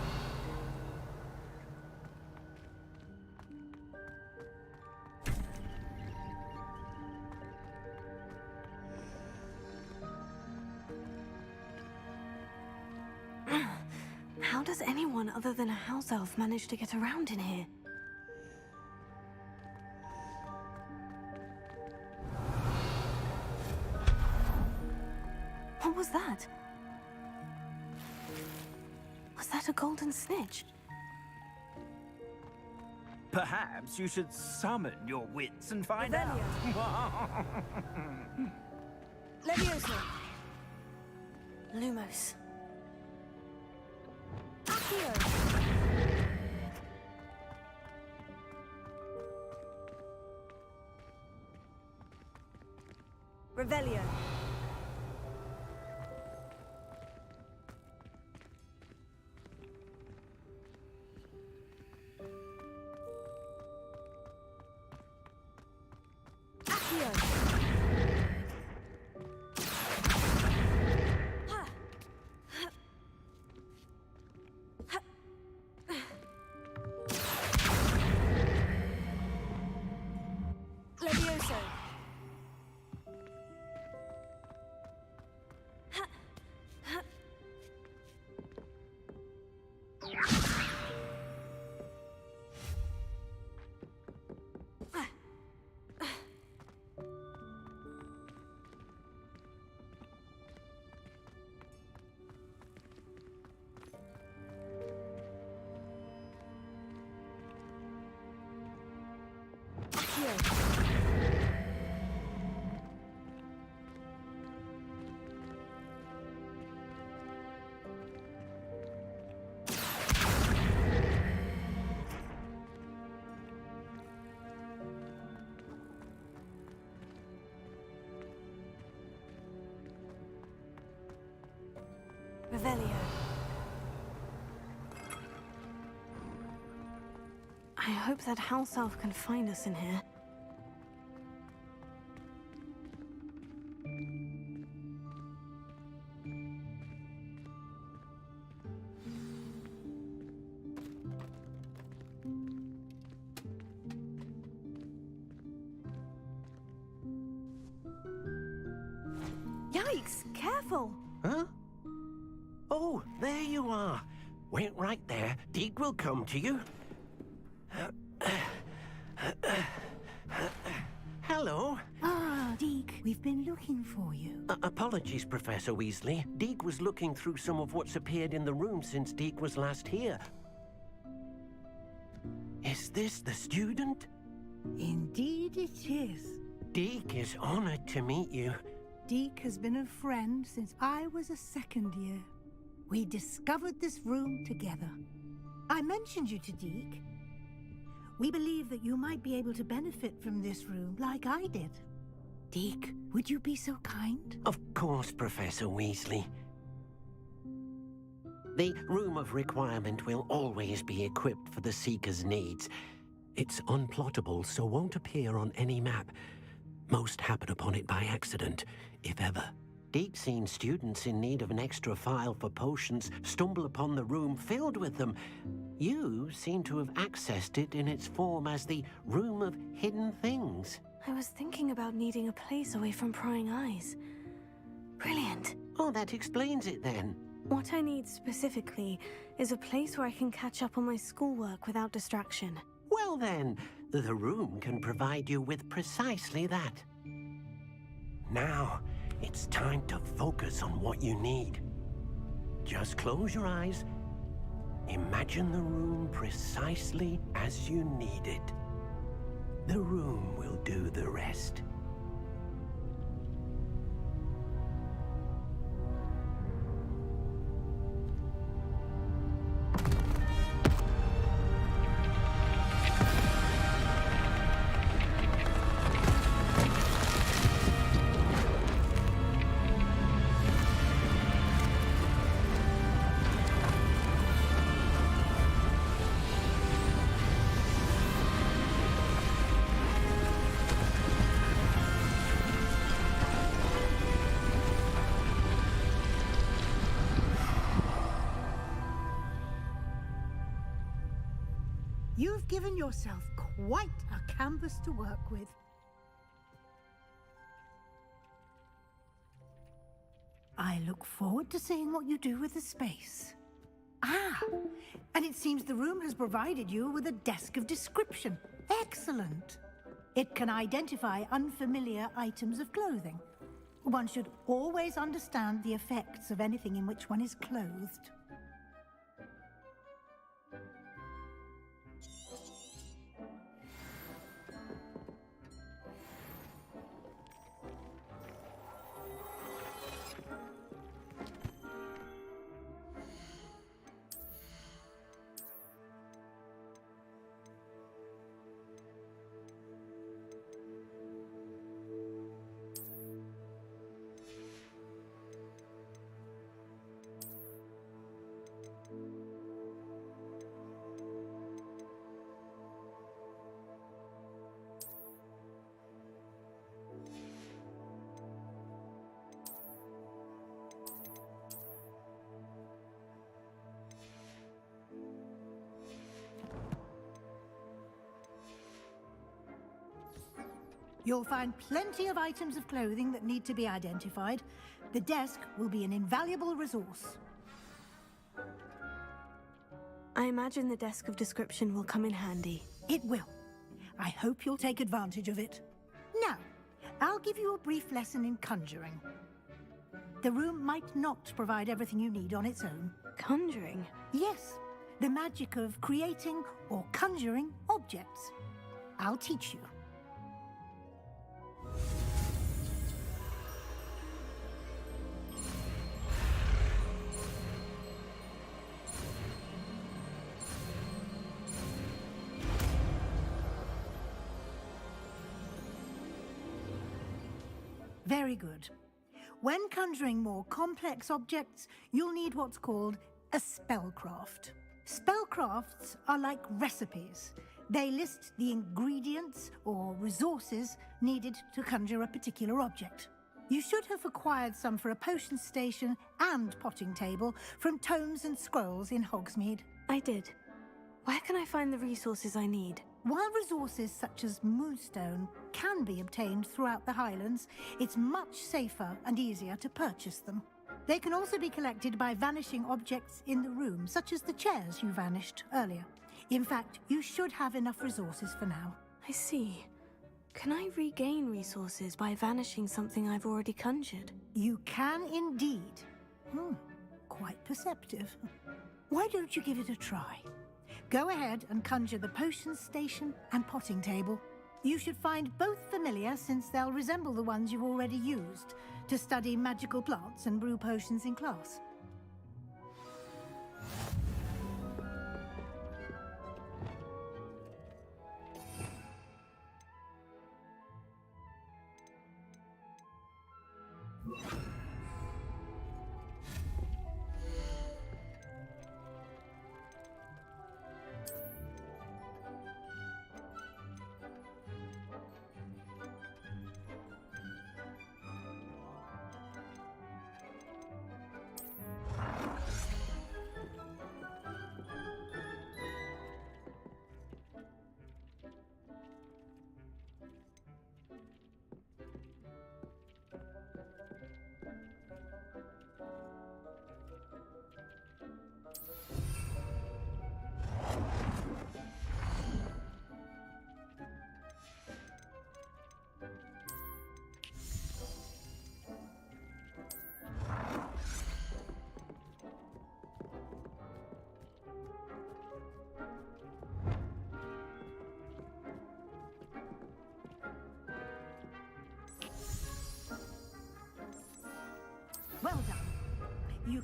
How does anyone other than a house elf manage to get around in here? What was that? Was that a golden snitch?
Perhaps you should summon your wits and find out.
Levioso. Lumos. Accio.
Revelio.
Levioso. Revelio. I hope that house elf can find us in here.
Yikes! Careful!
Huh? Oh, there you are. Wait right there. Deke will come to you. Hello.
Ah, Deke, we've been looking for you.
Apologies, Professor Weasley. Deke was looking through some of what's appeared in the room since Deke was last here. Is this the student?
Indeed it is.
Deke is honored to meet you.
Deke has been a friend since I was a second year. We discovered this room together. I mentioned you to Deke. We believe that you might be able to benefit from this room like I did. Deke, would you be so kind?
Of course, Professor Weasley. The Room of Requirement will always be equipped for the Seeker's needs.
It's unplottable, so won't appear on any map. Most happen upon it by accident, if ever.
Deke's seen students in need of an extra file for potions stumble upon the room filled with them. You seem to have accessed it in its form as the Room of Hidden Things.
I was thinking about needing a place away from prying eyes. Brilliant.
Oh, that explains it then.
What I need specifically is a place where I can catch up on my schoolwork without distraction.
Well then, the room can provide you with precisely that. Now, it's time to focus on what you need. Just close your eyes. Imagine the room precisely as you need it. The room will do the rest.
You've given yourself quite a canvas to work with. I look forward to seeing what you do with the space. Ah, and it seems the room has provided you with a desk of description. Excellent. It can identify unfamiliar items of clothing. One should always understand the effects of anything in which one is clothed. You'll find plenty of items of clothing that need to be identified. The desk will be an invaluable resource.
I imagine the desk of description will come in handy.
It will. I hope you'll take advantage of it. Now, I'll give you a brief lesson in conjuring. The room might not provide everything you need on its own.
Conjuring?
Yes, the magic of creating or conjuring objects. I'll teach you. Very good. When conjuring more complex objects, you'll need what's called a spellcraft. Spellcrafts are like recipes. They list the ingredients or resources needed to conjure a particular object. You should have acquired some for a potion station and potting table from tomes and scrolls in Hogsmeade.
I did. Where can I find the resources I need?
While resources such as moonstone can be obtained throughout the Highlands, it's much safer and easier to purchase them. They can also be collected by vanishing objects in the room, such as the chairs you vanished earlier. In fact, you should have enough resources for now.
I see. Can I regain resources by vanishing something I've already conjured?
You can indeed. Quite perceptive. Why don't you give it a try? Go ahead and conjure the potion station and potting table. You should find both familiar, since they'll resemble the ones you've already used to study magical plants and brew potions in class.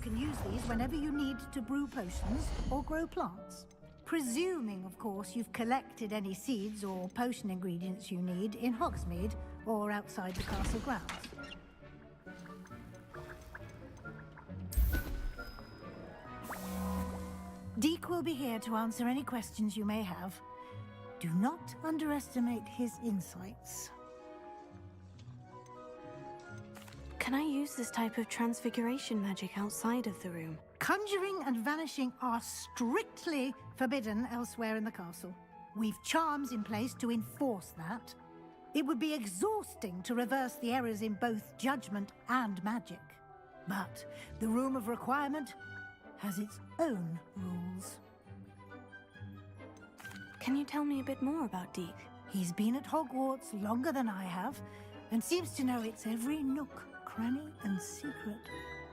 can use these whenever you need to brew potions or grow plants. Presuming, of course, you've collected any seeds or potion ingredients you need in Hogsmeade or outside the castle grounds. Deke will be here to answer any questions you may have. Do not underestimate his insights.
Can I use this type of transfiguration magic outside of the room?
Conjuring and vanishing are strictly forbidden elsewhere in the castle. We've charms in place to enforce that. It would be exhausting to reverse the errors in both judgment and magic. But the Room of Requirement has its own rules.
Can you tell me a bit more about Deke?
He's been at Hogwarts longer than I have, and seems to know its every nook, cranny, and secret.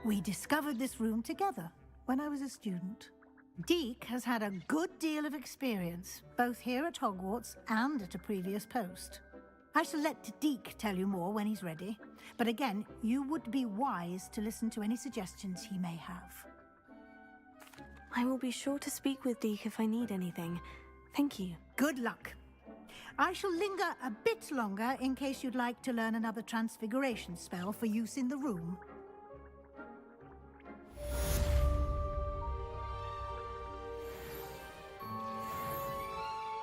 We discovered this room together when I was a student. Deke has had a good deal of experience, both here at Hogwarts and at a previous post. I shall let Deke tell you more when he's ready, but again, you would be wise to listen to any suggestions he may have.
I will be sure to speak with Deke if I need anything. Thank you.
Good luck. I shall linger a bit longer in case you'd like to learn another transfiguration spell for use in the room.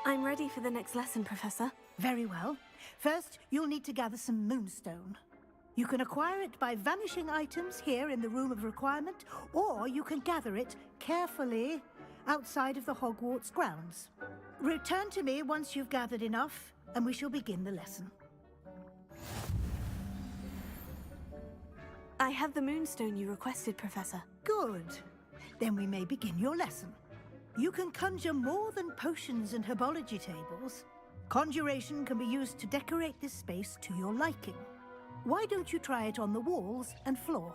I'm ready for the next lesson, Professor.
Very well. First, you'll need to gather some moonstone. You can acquire it by vanishing items here in the Room of Requirement, or you can gather it carefully outside of the Hogwarts grounds. Return to me once you've gathered enough, and we shall begin the lesson.
I have the moonstone you requested, Professor.
Good. Then we may begin your lesson. You can conjure more than potions and herbology tables. Conjuration can be used to decorate this space to your liking. Why don't you try it on the walls and floor?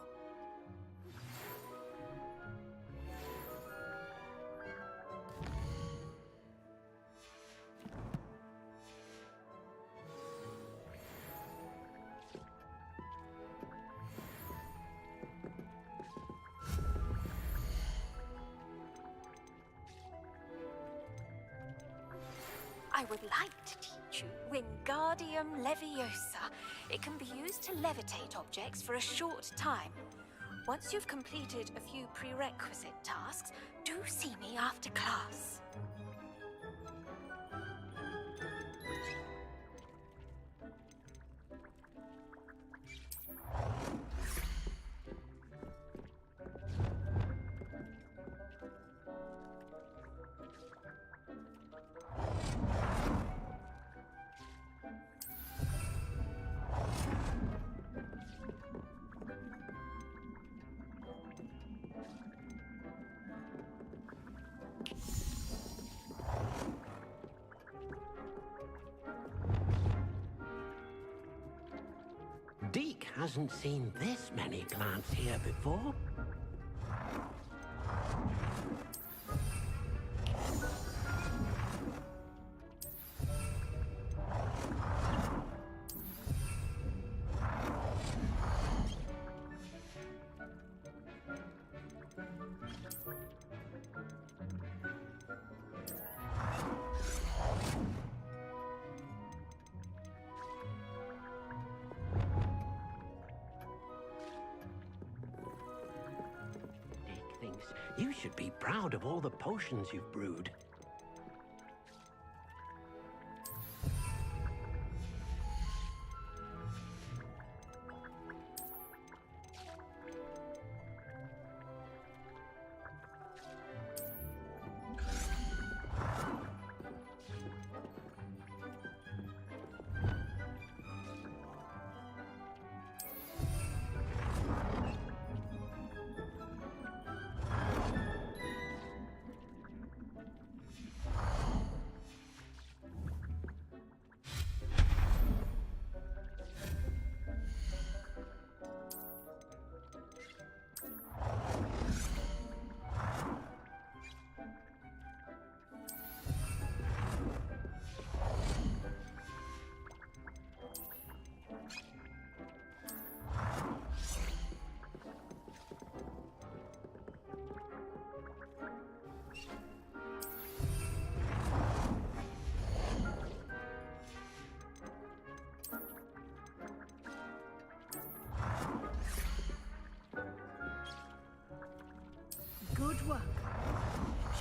I would like to teach you Wingardium Leviosa. It can be used to levitate objects for a short time. Once you've completed a few prerequisite tasks, do see me after class.
Deke hasn't seen this many plants here before. You should be proud of all the potions you've brewed.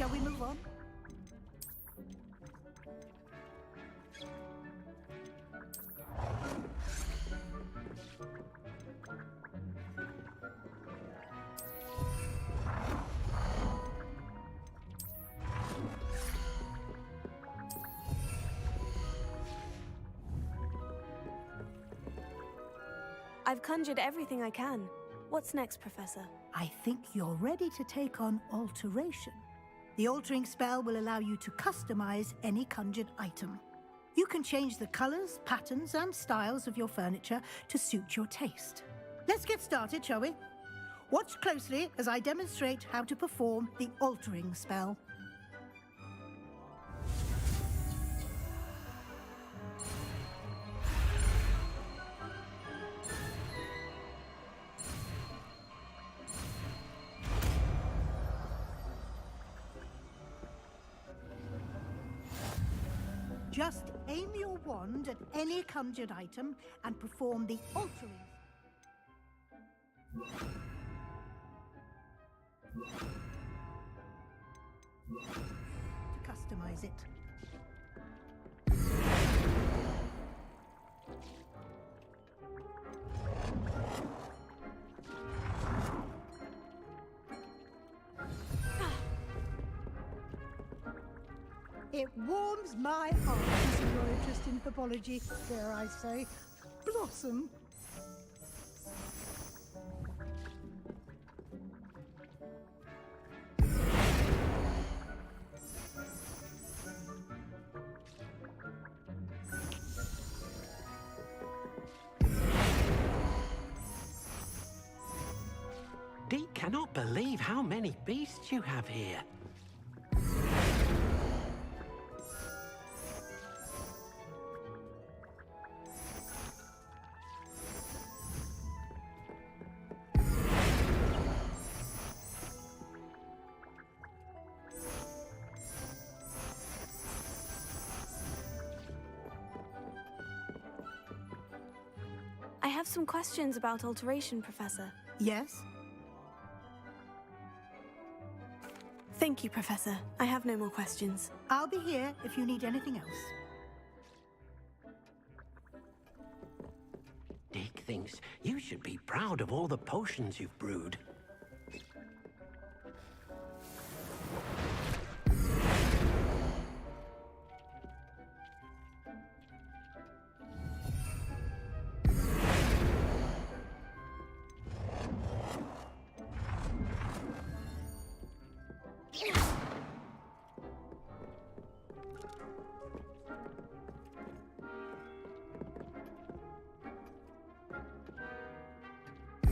Shall we move on?
I've conjured everything I can. What's next, Professor?
I think you're ready to take on alteration. The altering spell will allow you to customize any conjured item. You can change the colors, patterns, and styles of your furniture to suit your taste. Let's get started, shall we? Watch closely as I demonstrate how to perform the altering spell. Just aim your wand at any conjured item and perform the altering. To customize it. It warms my heart to see your interest in herbology, dare I say, blossom.
Dee cannot believe how many beasts you have here.
I have some questions about alteration, Professor.
Yes?
Thank you, Professor. I have no more questions.
I'll be here if you need anything else.
Dick thinks you should be proud of all the potions you've brewed.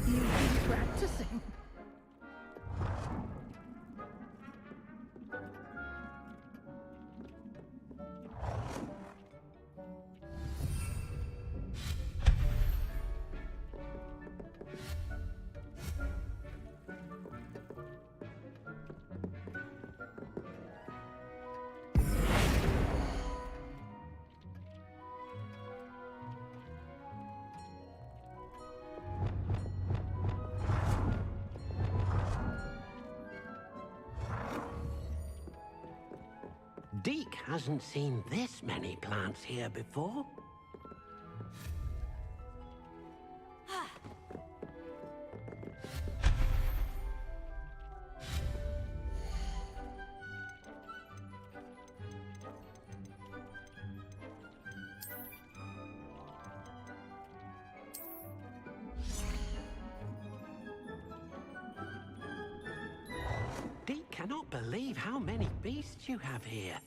You've been practicing.
Deke hasn't seen this many plants here before. Deke cannot believe how many beasts you have here.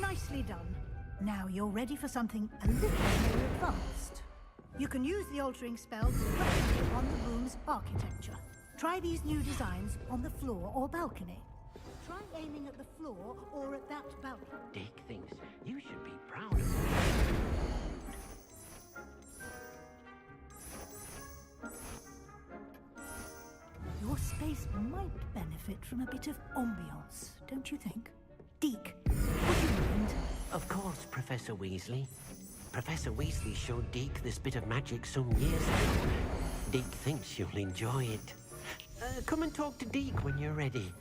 Nicely done. Now you're ready for something a little more advanced. You can use the altering spell to replicate on the room's architecture. Try these new designs on the floor or balcony. Try aiming at the floor or at that balcony.
Dick thinks you should be proud of all.
Your space might benefit from a bit of ambiance, don't you think? Deke, would you mind?
Of course, Professor Weasley. Professor Weasley showed Deke this bit of magic some years ago. Deke thinks you'll enjoy it. Come and talk to Deke when you're ready.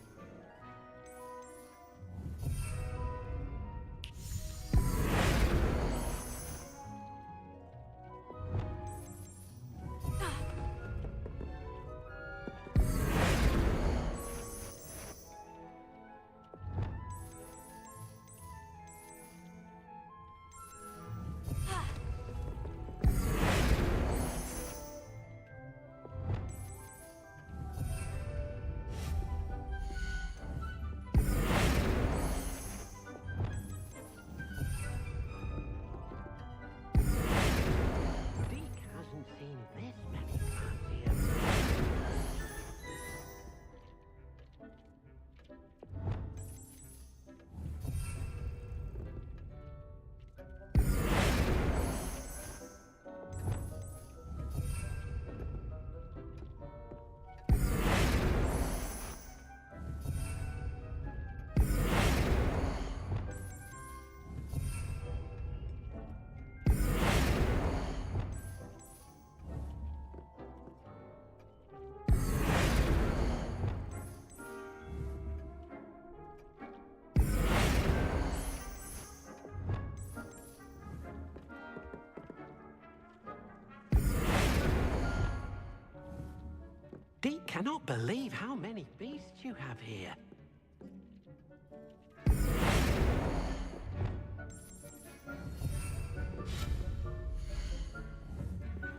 Deke cannot believe how many beasts you have here.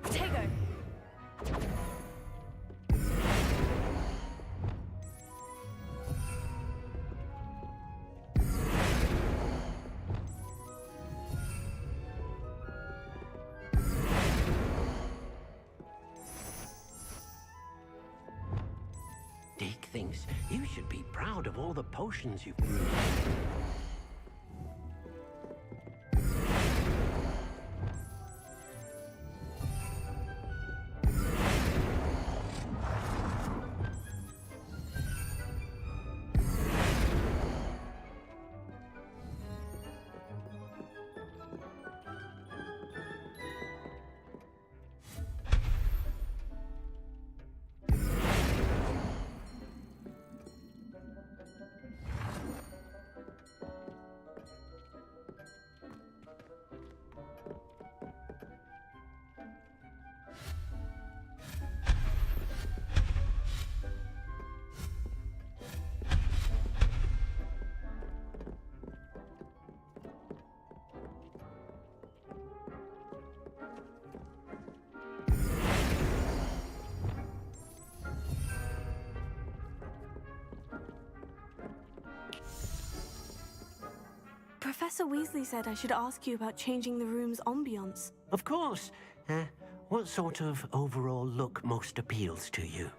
Tego!
Deke thinks you should be proud of all the potions you've brewed.
Professor Weasley said I should ask you about changing the room's ambiance.
Of course. What sort of overall look most appeals to you?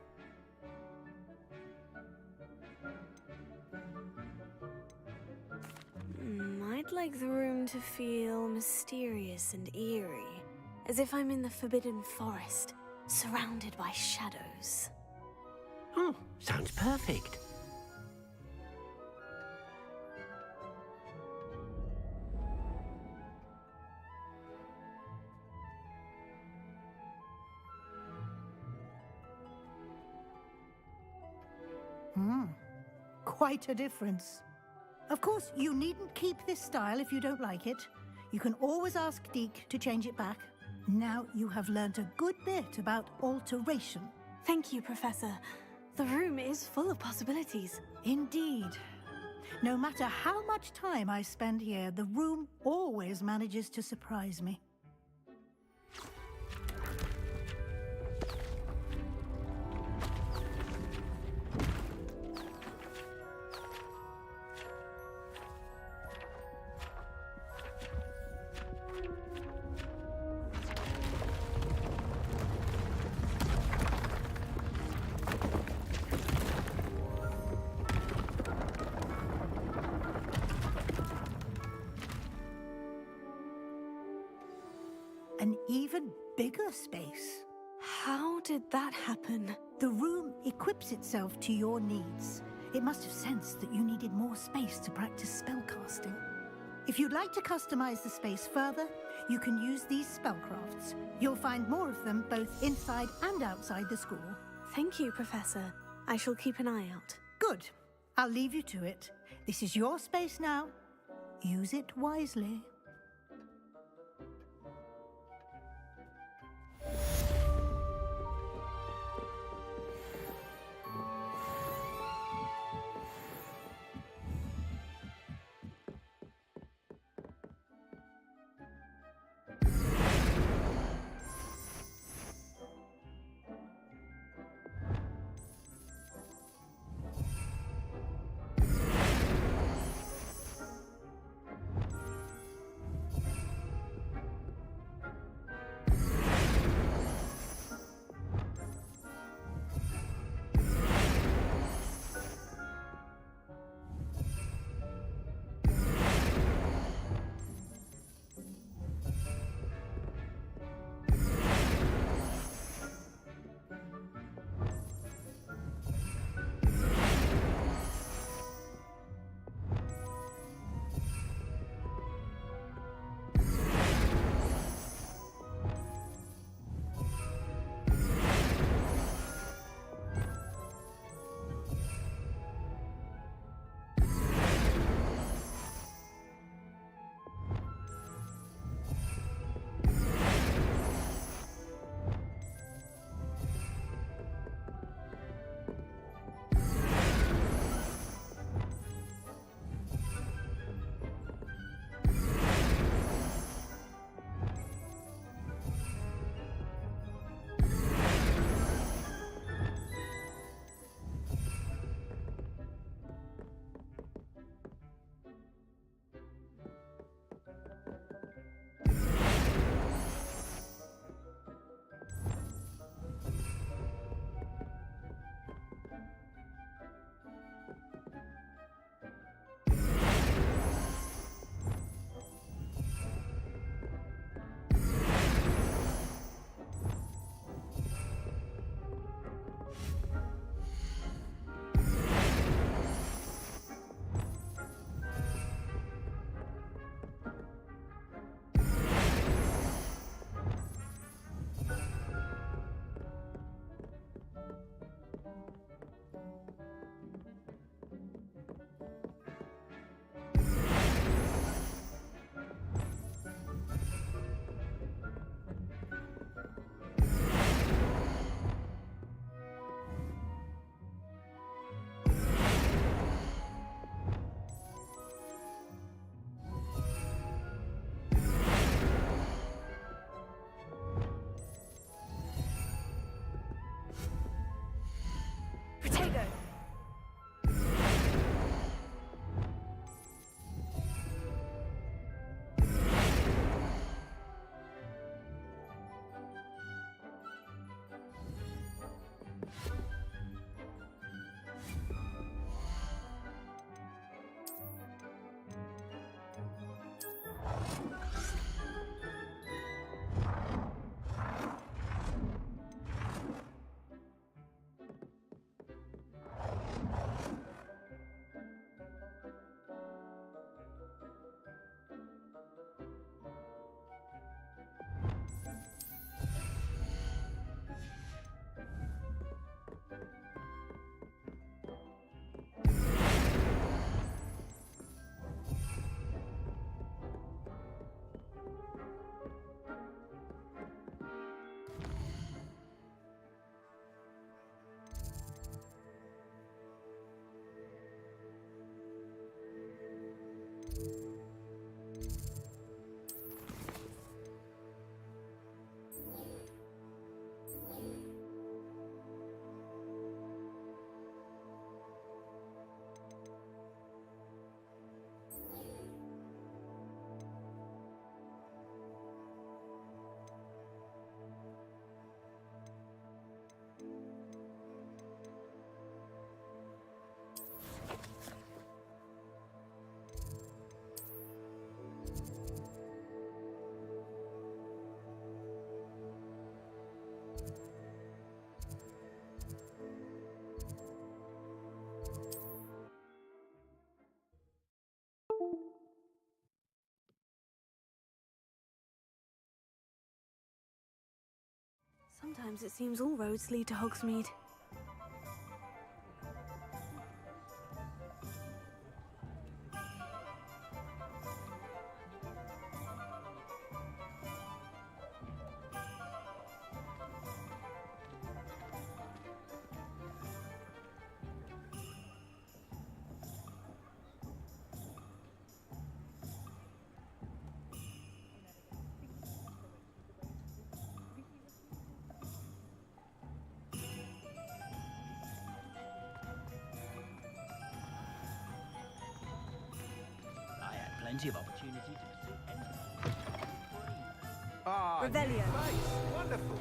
I'd like the room to feel mysterious and eerie, as if I'm in the Forbidden Forest, surrounded by shadows.
Oh, sounds perfect.
Quite a difference. Of course, you needn't keep this style if you don't like it. You can always ask Deke to change it back. Now you have learnt a good bit about alteration.
Thank you, Professor. The room is full of possibilities.
Indeed. No matter how much time I spend here, the room always manages to surprise me. An even bigger space.
How did that happen?
The room equips itself to your needs. It must have sensed that you needed more space to practice spellcasting. If you'd like to customize the space further, you can use these spellcrafts. You'll find more of them both inside and outside the school.
Thank you, Professor. I shall keep an eye out.
Good. I'll leave you to it. This is your space now. Use it wisely.
Sometimes it seems all roads lead to Hogsmeade.
I had plenty of opportunity to pursue anything.
Ah,
Revelio.
nice. Wonderful.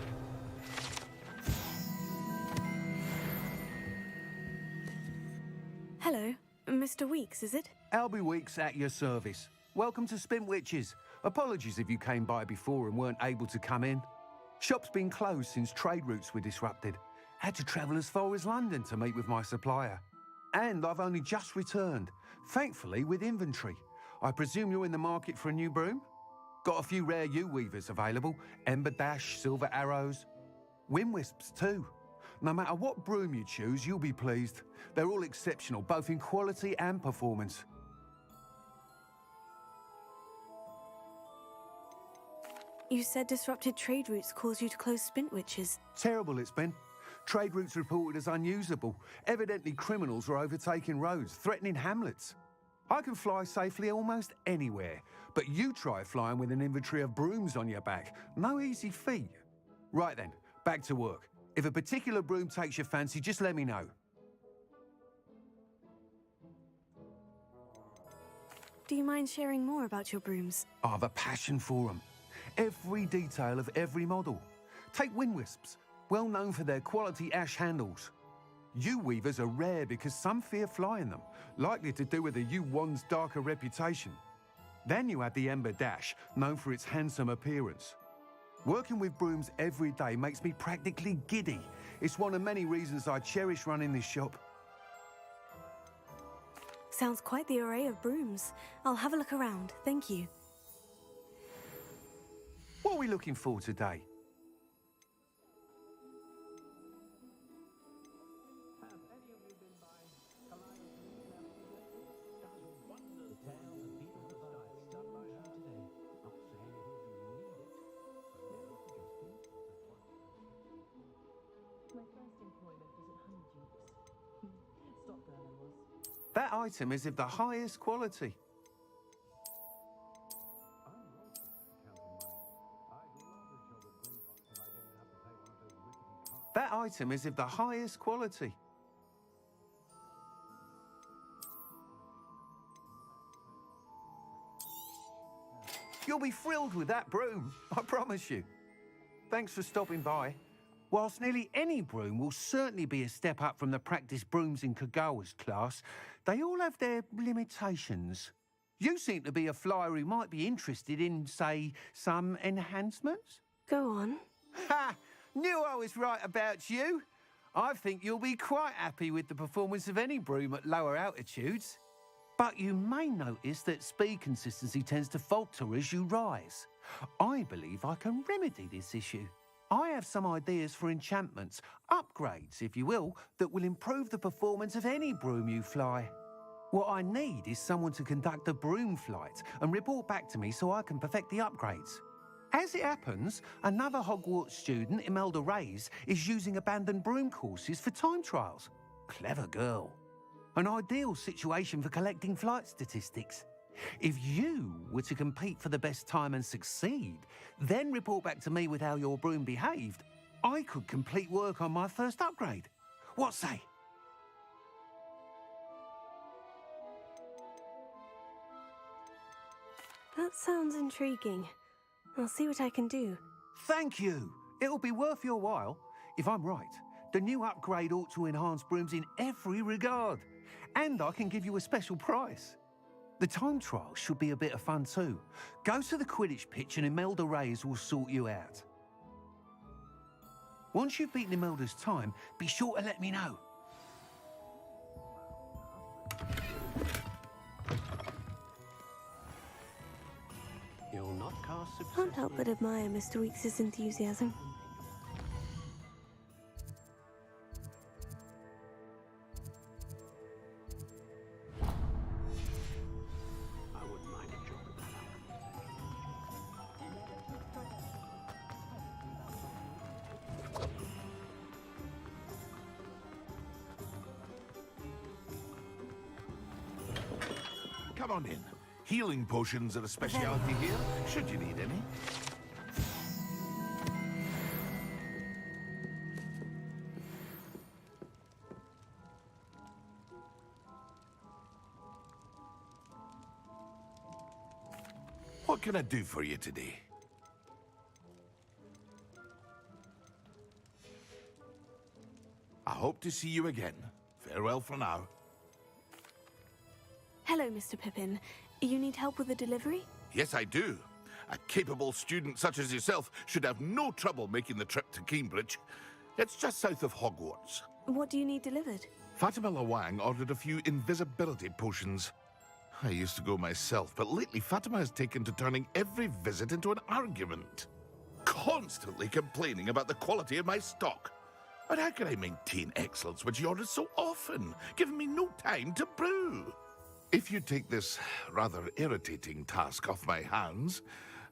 Hello, Mr. Weeks, is it?
Albie Weeks at your service. Welcome to Spintwitches. Apologies if you came by before and weren't able to come in. Shop's been closed since trade routes were disrupted. Had to travel as far as London to meet with my supplier. And I've only just returned, thankfully with inventory. I presume you're in the market for a new broom? Got a few rare U-weavers available. Ember Dash, Silver Arrows. Wind Wisps too. No matter what broom you choose, you'll be pleased. They're all exceptional, both in quality and performance.
You said disrupted trade routes caused you to close Spintwitches.
Terrible it's been. Trade routes reported as unusable. Evidently criminals were overtaking roads, threatening hamlets. I can fly safely almost anywhere, but you try flying with an inventory of brooms on your back. No easy feat. Right then, back to work. If a particular broom takes your fancy, just let me know.
Do you mind sharing more about your brooms?
I have a passion for them. Every detail of every model. Take Wind Wisps, well known for their quality ash handles. U-weavers are rare because some fear flying them, likely to do with the U-Wand's darker reputation. Then you have the Ember Dash, known for its handsome appearance. Working with brooms every day makes me practically giddy. It's one of many reasons I cherish running this shop.
Sounds quite the array of brooms. I'll have a look around, thank you.
What are we looking for today? That item is of the highest quality. That item is of the highest quality. You'll be thrilled with that broom, I promise you. Thanks for stopping by. Whilst nearly any broom will certainly be a step up from the practice brooms in Kagawa's class, they all have their limitations. You seem to be a flyer who might be interested in, say, some enhancements?
Go on.
Ha! Knew I was right about you. I think you'll be quite happy with the performance of any broom at lower altitudes. But you may notice that speed consistency tends to falter as you rise. I believe I can remedy this issue. I have some ideas for enchantments, upgrades, if you will, that will improve the performance of any broom you fly. What I need is someone to conduct a broom flight and report back to me so I can perfect the upgrades. As it happens, another Hogwarts student, Imelda Reyes, is using abandoned broom courses for time trials. Clever girl. An ideal situation for collecting flight statistics. If you were to compete for the best time and succeed, then report back to me with how your broom behaved, I could complete work on my first upgrade. What say?
That sounds intriguing. I'll see what I can do.
Thank you. It'll be worth your while. If I'm right, the new upgrade ought to enhance brooms in every regard. And I can give you a special price. The time trial should be a bit of fun too. Go to the Quidditch pitch and Imelda Reyes will sort you out. Once you've beaten Imelda's time, be sure to let me know.
You'll not cast
Can't help but admire Mr. Weeks' enthusiasm.
Come on in. Healing potions are a speciality here, should you need any. What can I do for you today? I hope to see you again. Farewell for now.
Hello, Mr. Pippin. You need help with a delivery?
Yes, I do. A capable student such as yourself should have no trouble making the trip to Cambridge. It's just south of Hogwarts.
What do you need delivered?
Fatima Lawang ordered a few invisibility potions. I used to go myself, but lately Fatima has taken to turning every visit into an argument. Constantly complaining about the quality of my stock. But how can I maintain excellence when she orders so often, giving me no time to brew? If you take this rather irritating task off my hands,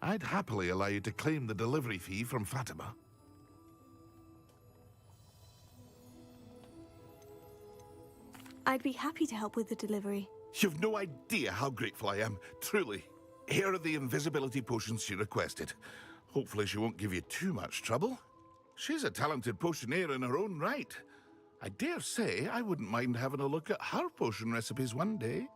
I'd happily allow you to claim the delivery fee from Fatima.
I'd be happy to help with the delivery.
You've no idea how grateful I am, truly. Here are the invisibility potions she requested. Hopefully she won't give you too much trouble. She's a talented potioneer in her own right. I dare say I wouldn't mind having a look at her potion recipes one day.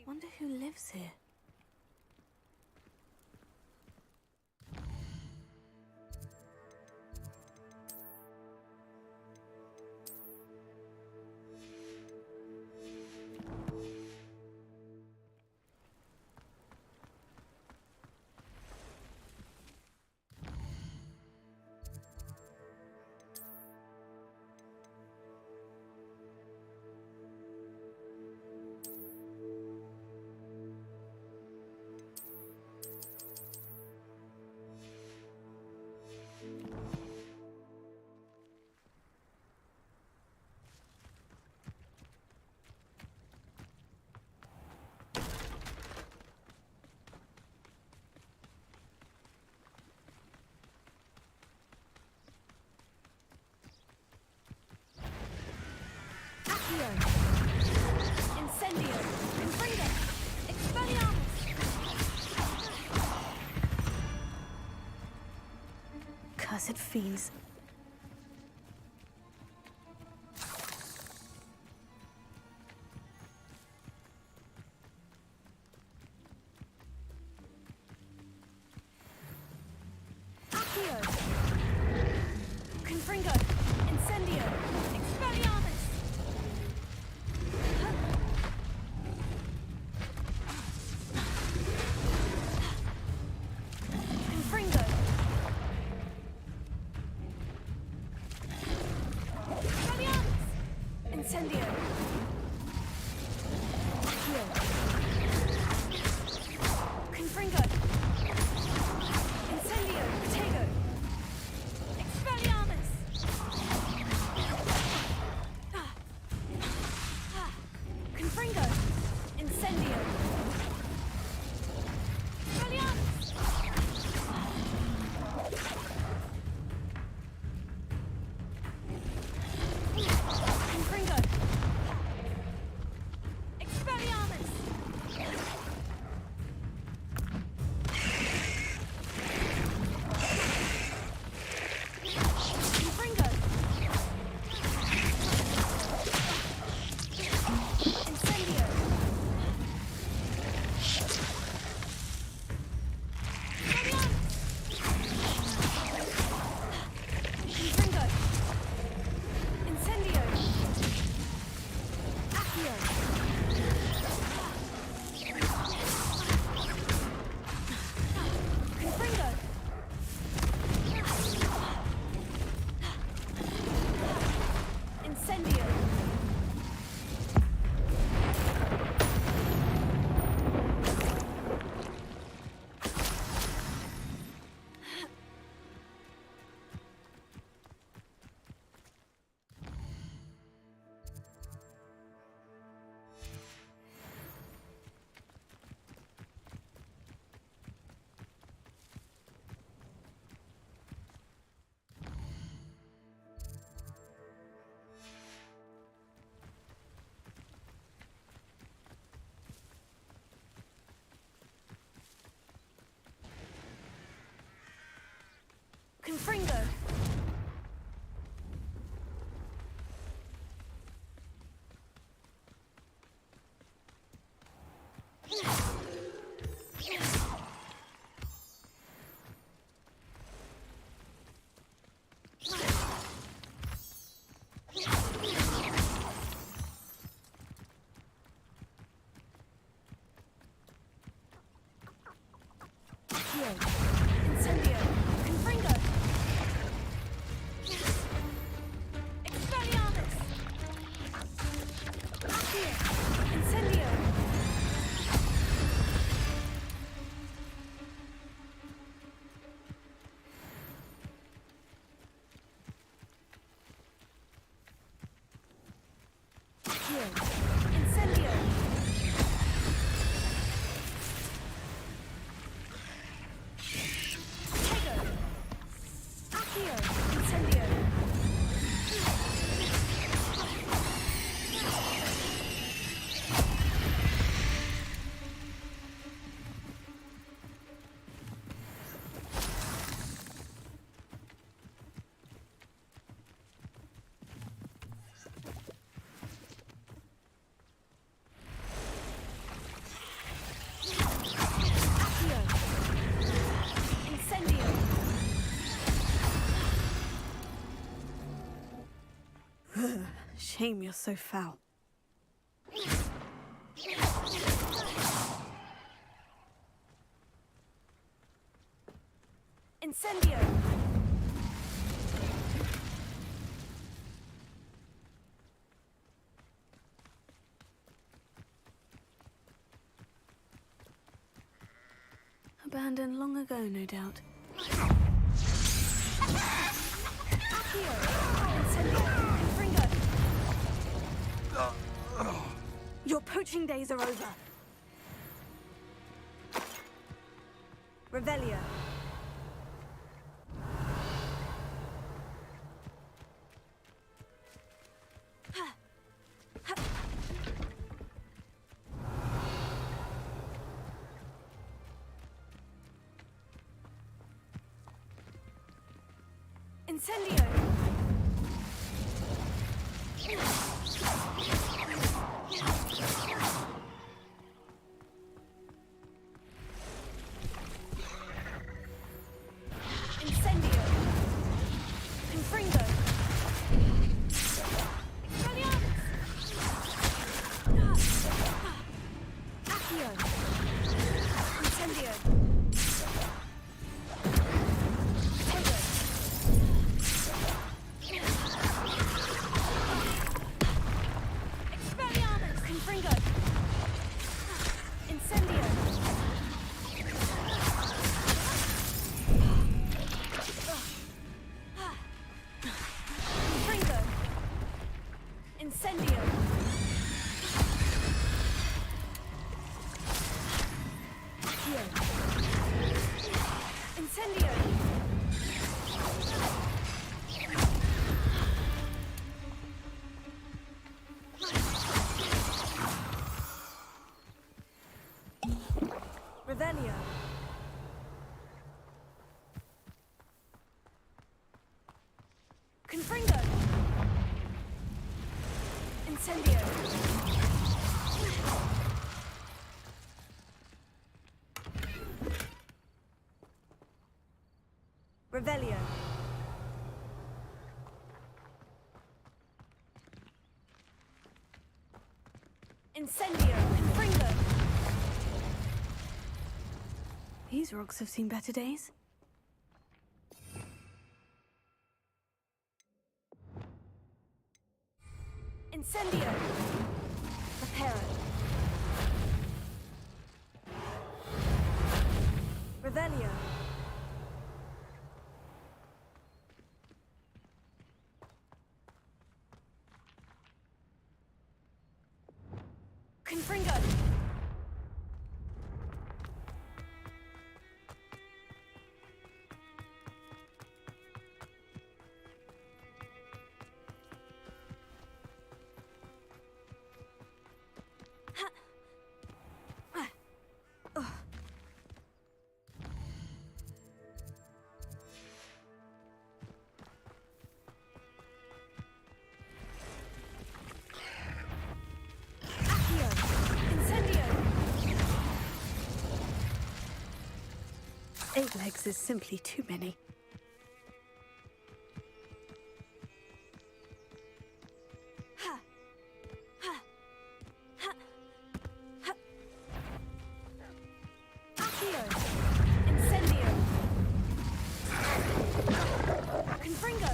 Wonder who lives here.
Incendio! Confringo! Expelliarmus!
Cursed fiends.
Accio! Confringo! Incendio! Expelliarmus! Confringo! Expelliarmus! Incendio! Accio! Confringo! Incendio! Protego! Expelliarmus!
Confringo. Incendio. Confringo. Expelliarmus. Accio. Incendio. Accio. Incendio. Accio. Incendio. Accio. Incendio. Shame you're so foul. Incendio. Abandoned long ago, no doubt. Accio. Incendio. Confringo. Your poaching days are over. Revelio. Incendio. Incendio. Confringo. Expelliarmus. Accio. Incendio. Tego. Expelliarmus. Confringo. Incendio. Confringo. Incendio. Accio. Incendio. Revelio. Confringo. Incendio. Revelio. Incendio. Confringo. These rocks have seen better days. Incendio. Reparo. Revelio. Confringo. 5 legs is simply too many.
Accio! Incendio! Confringo!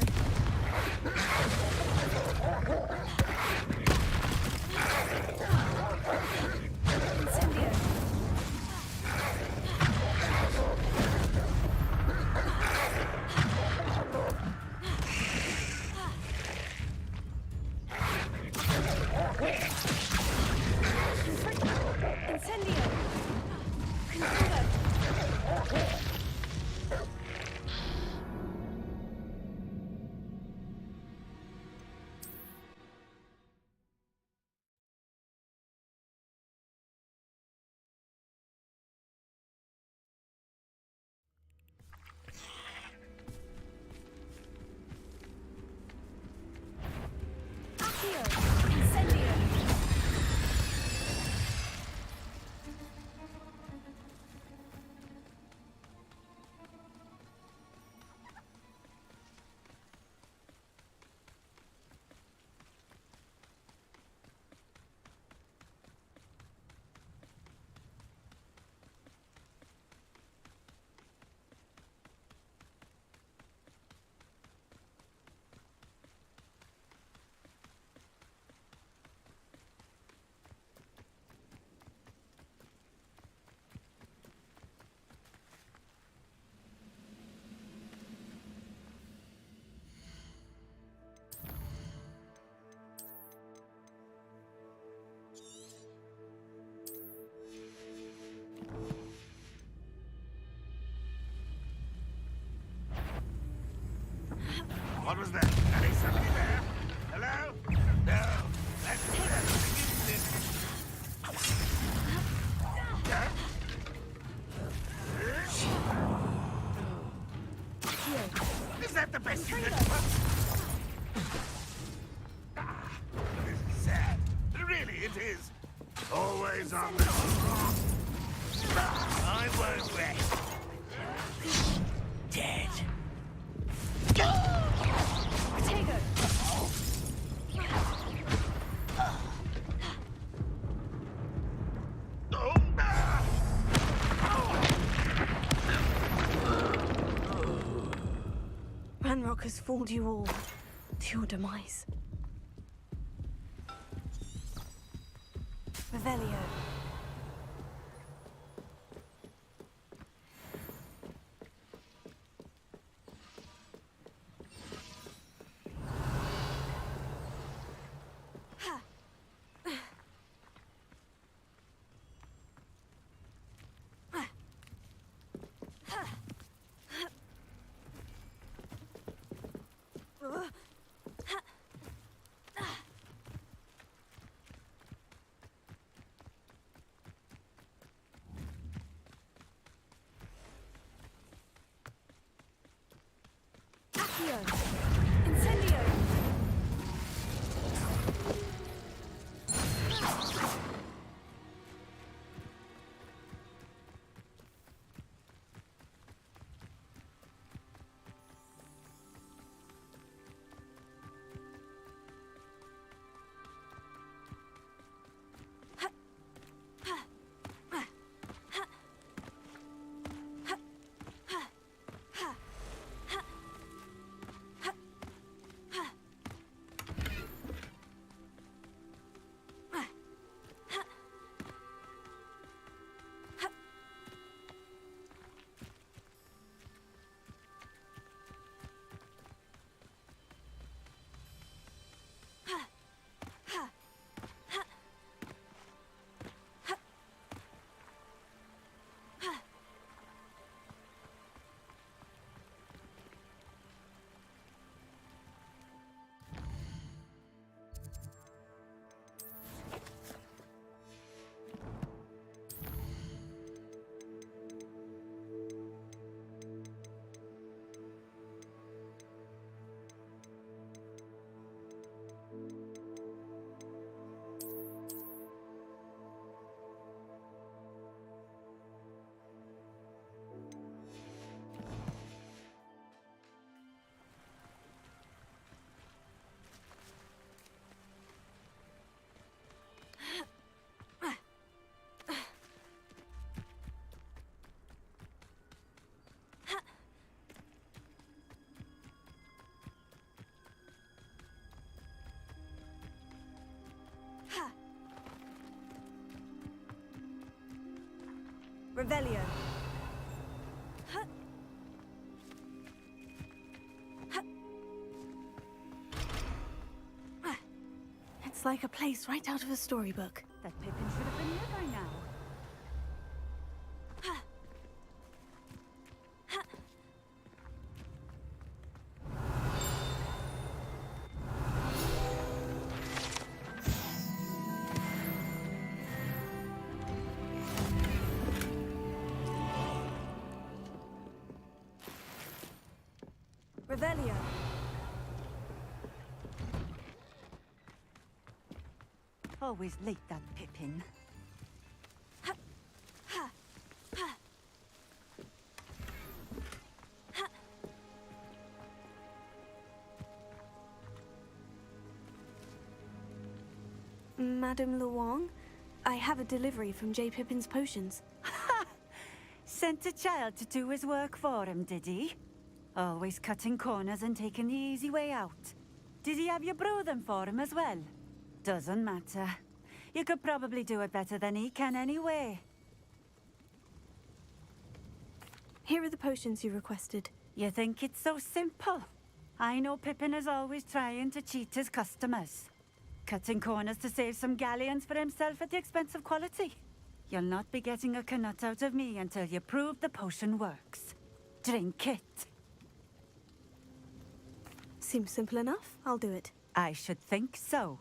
Incendio! Incendio! Confringo! Accio! Incendio!
What was that? Are somebody there? Hello? No. Let's do that. Is that the best you can do? This is sad. Really, it is. Always on the wrong. I won't rest. Dead.
Potato!
Ranrock has fooled you all to your demise. Revelio. Accio! Incendio!
Revelio.
It's like a place right out of a storybook.
That Pippin should have been here by now. Revelio. Always late, that Pippin.
Madame Luong, I have a delivery from J. Pippin's potions.
Sent a child to do his work for him, did he? Always cutting corners and taking the easy way out. Did he have you brew them for him as well? Doesn't matter. You could probably do it better than he can anyway.
Here are the potions you requested.
You think it's so simple? I know Pippin is always trying to cheat his customers. Cutting corners to save some galleons for himself at the expense of quality. You'll not be getting a canut out of me until you prove the potion works. Drink it.
Seems simple enough. I'll do it.
I should think so.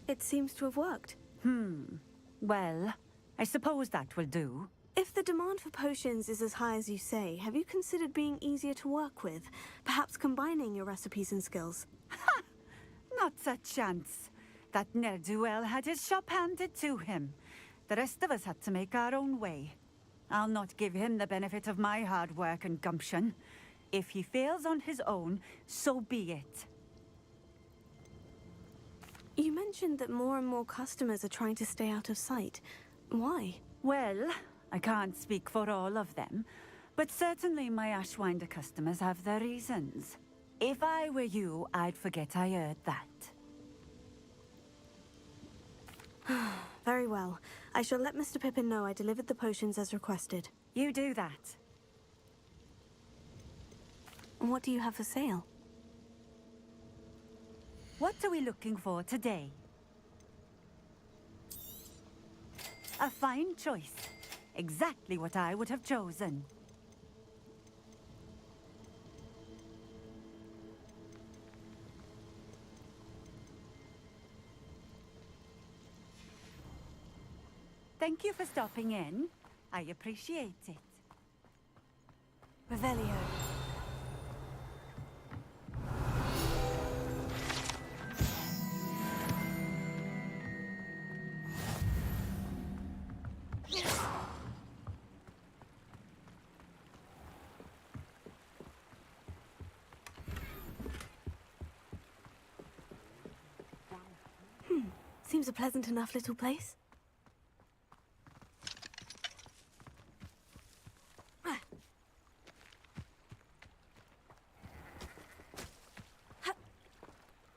It seems to have worked.
Well, I suppose that will do.
If the demand for potions is as high as you say, have you considered being easier to work with? Perhaps combining your recipes and skills?
Ha! Not a chance. That ne'er-do-well had his shop handed to him. The rest of us had to make our own way. I'll not give him the benefit of my hard work and gumption. If he fails on his own, so be it.
You mentioned that more and more customers are trying to stay out of sight. Why?
Well, I can't speak for all of them, but certainly my Ashwinder customers have their reasons. If I were you, I'd forget I heard that.
Very well. I shall let Mr. Pippin know I delivered the potions as requested.
You do that.
What do you have for sale?
What are we looking for today? A fine choice. Exactly what I would have chosen. Thank you for stopping in. I appreciate it.
Revelio. Seems a pleasant enough little place.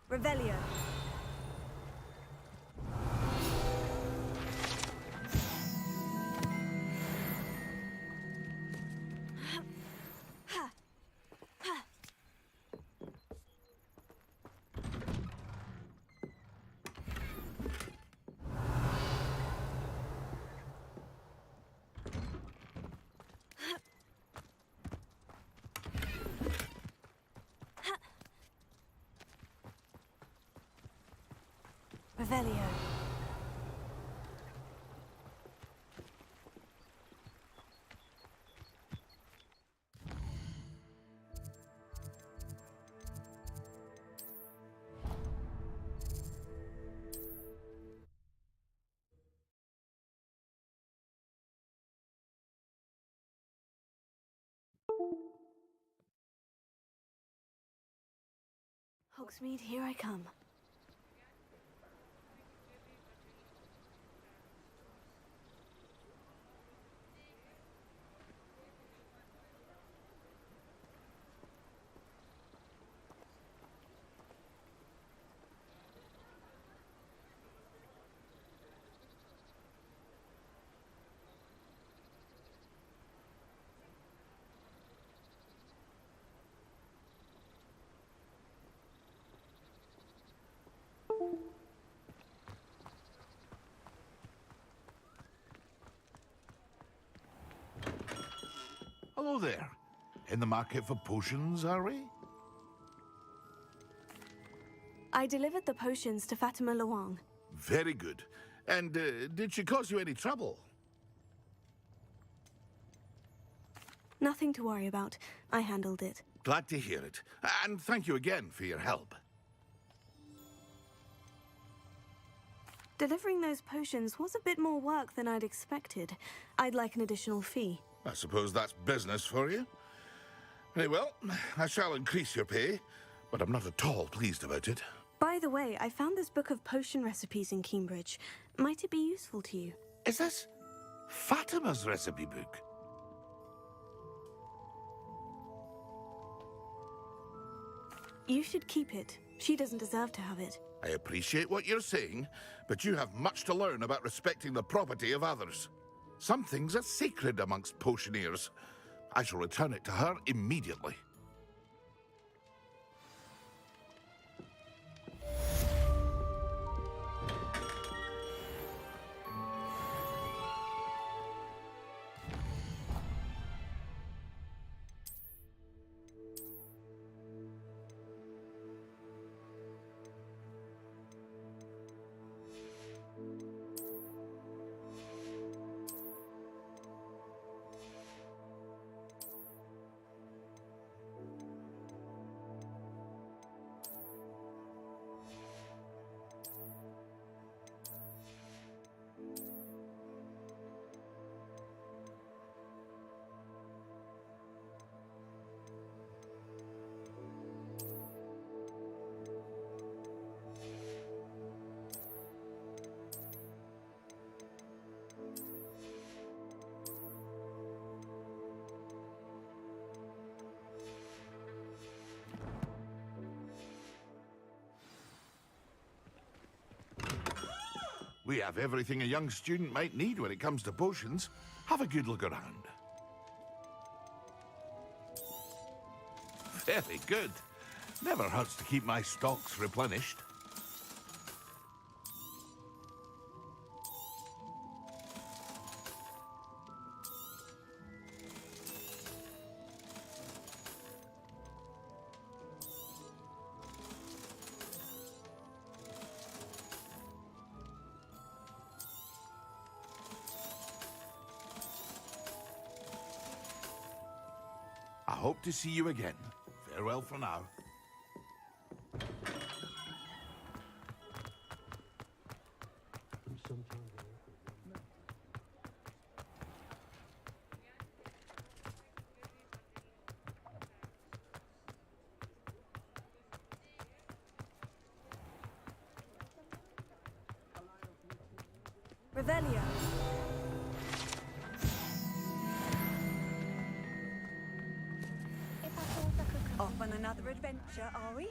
Revelio.
Revelio. Hogsmeade, here I come.
Hello there. In the market for potions, are we?
I delivered the potions to Fatima Luang.
Very good. And did she cause you any trouble?
Nothing to worry about. I handled it.
Glad to hear it. And thank you again for your help.
Delivering those potions was a bit more work than I'd expected. I'd like an additional fee.
I suppose that's business for you. Very well, I shall increase your pay, but I'm not at all pleased about it.
By the way, I found this book of potion recipes in Cambridge. Might it be useful to you?
Is this Fatima's recipe book?
You should keep it. She doesn't deserve to have it.
I appreciate what you're saying, but you have much to learn about respecting the property of others. Some things are sacred amongst potioneers. I shall return it to her immediately. We have everything a young student might need when it comes to potions. Have a good look around. Very good. Never hurts to keep my stocks replenished. I hope to see you again. Farewell for now.
Revelio.
Off on another adventure, are we?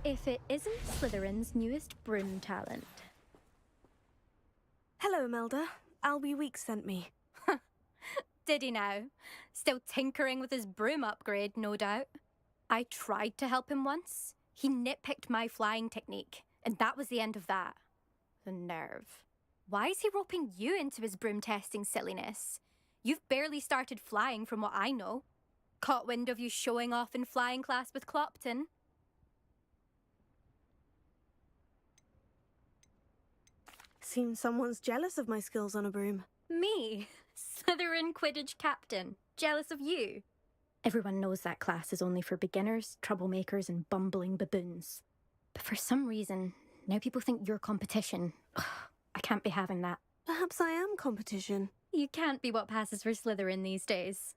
if it isn't Slytherin's newest broom talent.
Hello, Imelda. Albie Weeks sent me.
Did he now? Still tinkering with his broom upgrade, no doubt. I tried to help him once. He nitpicked my flying technique, and that was the end of that. The nerve. Why is he roping you into his broom testing silliness? You've barely started flying from what I know. Caught wind of you showing off in flying class with Clopton.
Seems someone's jealous of my skills on a broom.
Me? Slytherin Quidditch captain. Jealous of you? Everyone knows that class is only for beginners, troublemakers, and bumbling baboons. But for some reason, now people think you're competition. I can't be having that.
Perhaps I am competition.
You can't be what passes for Slytherin these days.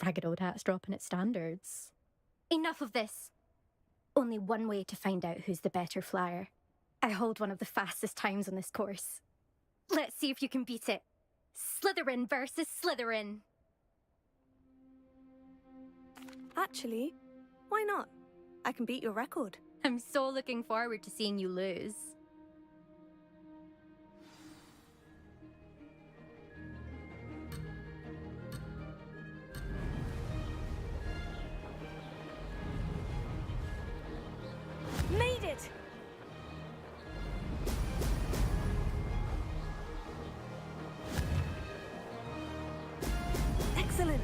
Ragged old hat's dropping its standards. Enough of this. Only one way to find out who's the better flyer. I hold one of the fastest times on this course. Let's see if you can beat it. Slytherin versus Slytherin.
Actually, why not? I can beat your record.
I'm so looking forward to seeing you lose.
Made it! Excellent!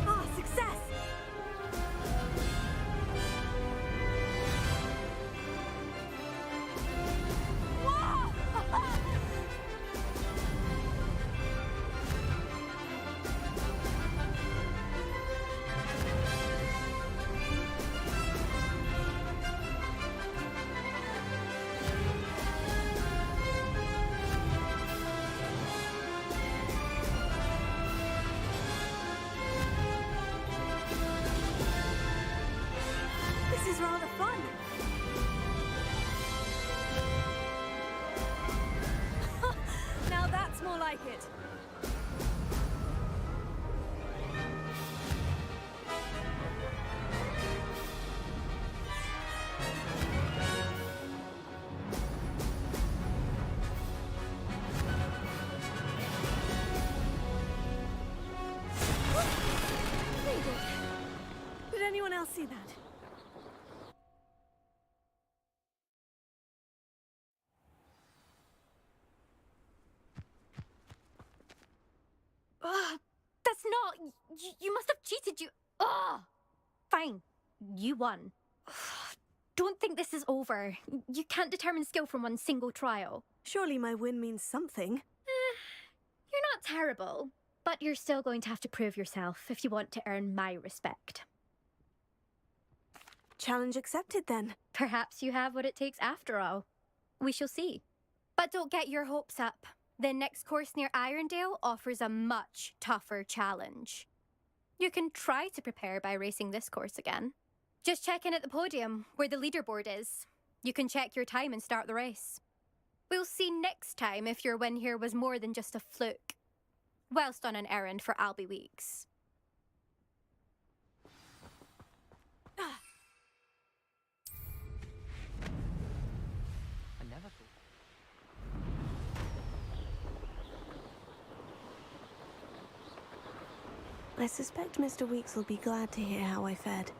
Ah, success! This is rather fun. Now that's more like it. Made it. Did anyone else see that?
That's not... You must have cheated, you... Ugh! Fine. You won. Don't think this is over. You can't determine skill from one single trial.
Surely my win means something.
You're not terrible, but you're still going to have to prove yourself if you want to earn my respect.
Challenge accepted, then.
Perhaps you have what it takes after all. We shall see. But don't get your hopes up. The next course near Irondale offers a much tougher challenge. You can try to prepare by racing this course again. Just check in at the podium, where the leaderboard is. You can check your time and start the race. We'll see next time if your win here was more than just a fluke. Whilst on an errand for Albie Weeks.
I never thought.
I suspect Mr. Weeks will be glad to hear how I fared.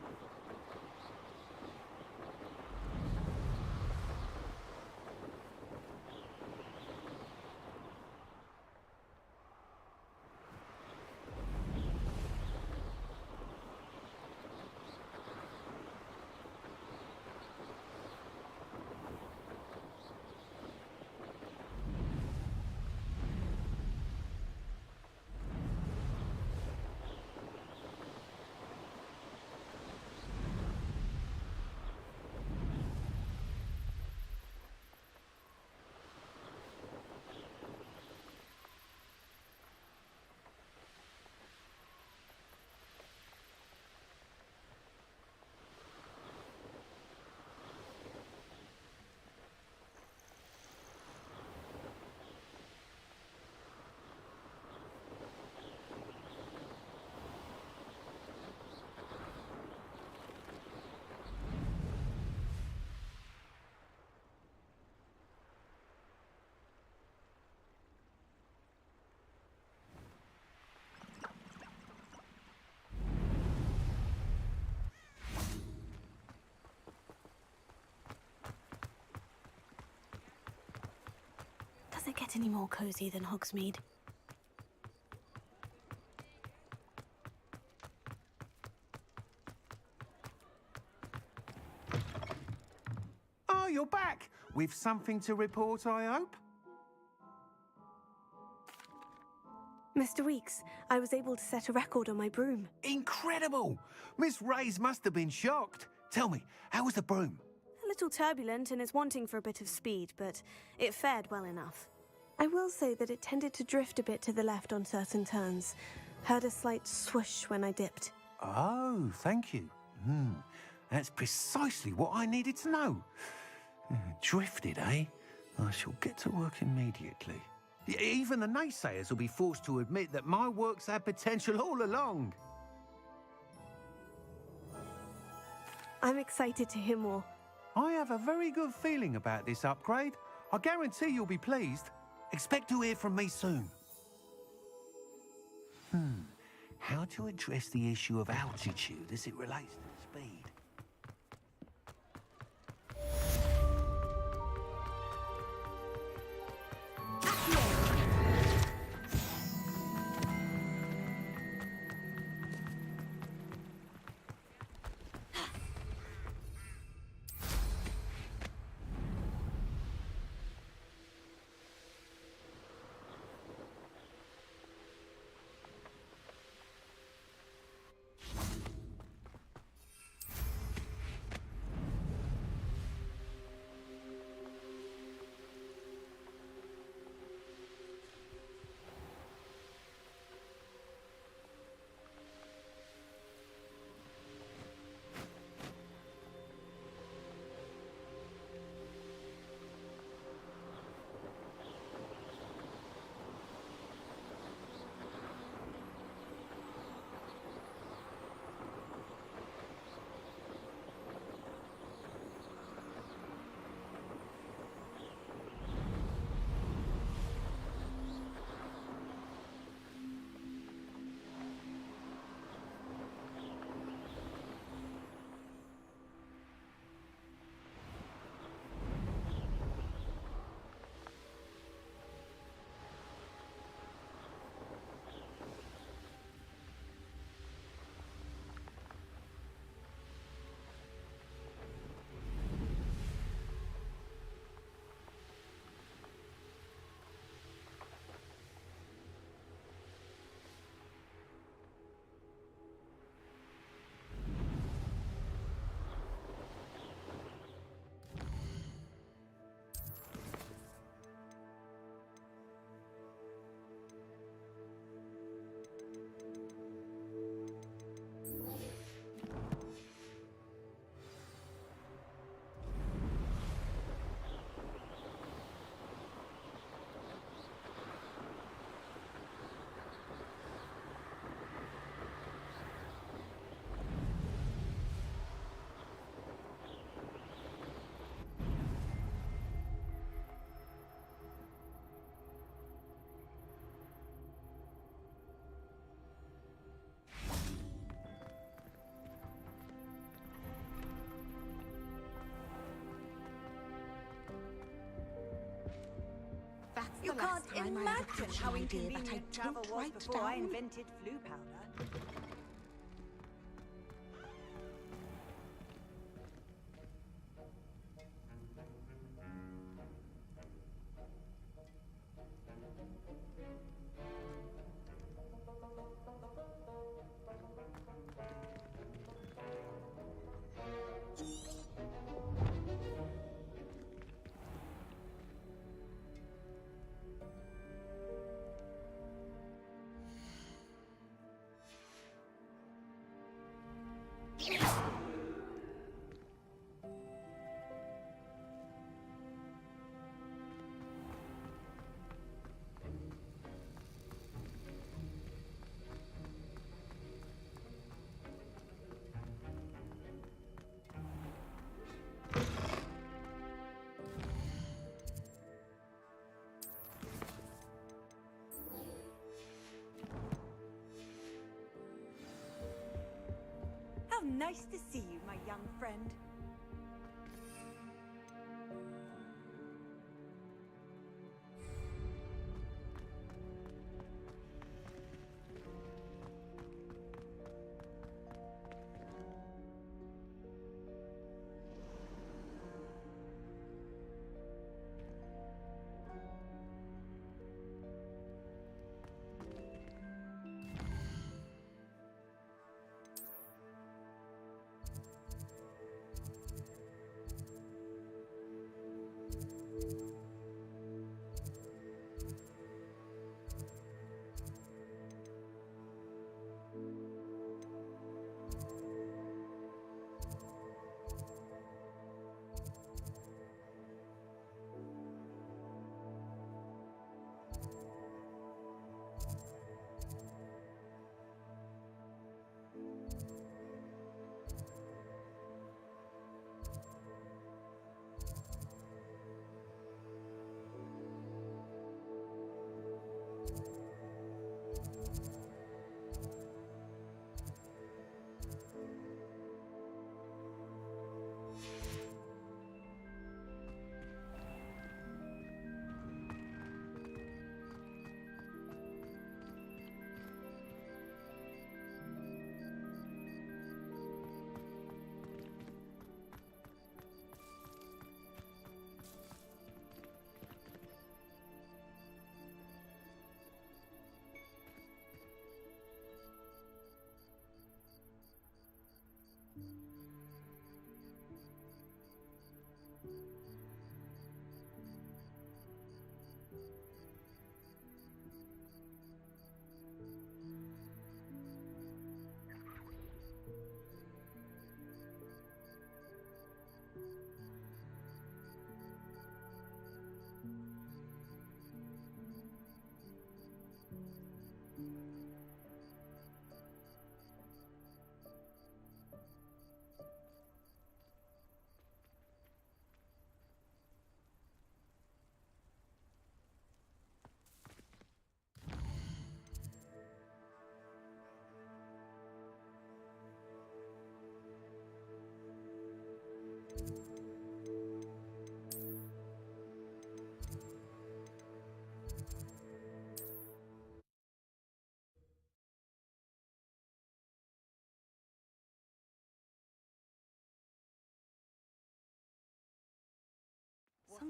get any more cozy than Hogsmeade.
Oh, you're back! With something to report, I hope?
Mr. Weeks, I was able to set a record on my broom.
Incredible! Miss Reyes must have been shocked. Tell me, how was the broom?
A little turbulent and is wanting for a bit of speed, but it fared well enough. I will say that it tended to drift a bit to the left on certain turns. Heard a slight swoosh when I dipped.
Oh, thank you. That's precisely what I needed to know. Drifted, eh? I shall get to work immediately. Even the naysayers will be forced to admit that my work's had potential all along.
I'm excited to hear more.
I have a very good feeling about this upgrade. I guarantee you'll be pleased. Expect to hear from me soon. How to address the issue of altitude as it relates to speed?
You can't imagine how inconvenient travel was before I invented flu powder. How nice to see you, my young friend.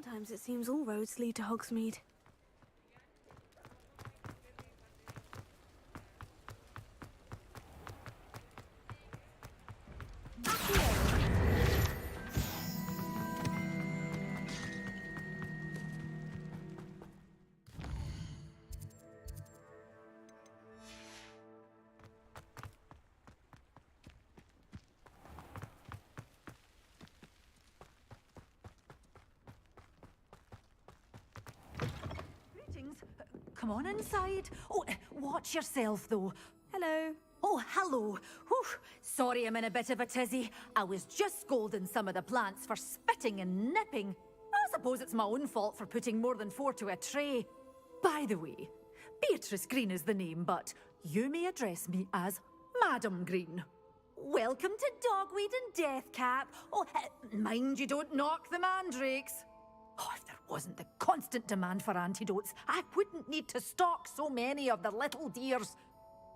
Sometimes it seems all roads lead to Hogsmeade.
Greetings. Come on inside. Oh, watch yourself, though.
Hello.
Oh, hello. Whew. Sorry I'm in a bit of a tizzy. I was just scolding some of the plants for spitting and nipping. I suppose it's my own fault for putting more than 4 to a tray. By the way, Beatrice Green is the name, but you may address me as Madam Green. Welcome to Dogweed and Deathcap. Oh, mind you don't knock the mandrakes. Oh, if there wasn't the constant demand for antidotes, I wouldn't need to stock so many of the little dears.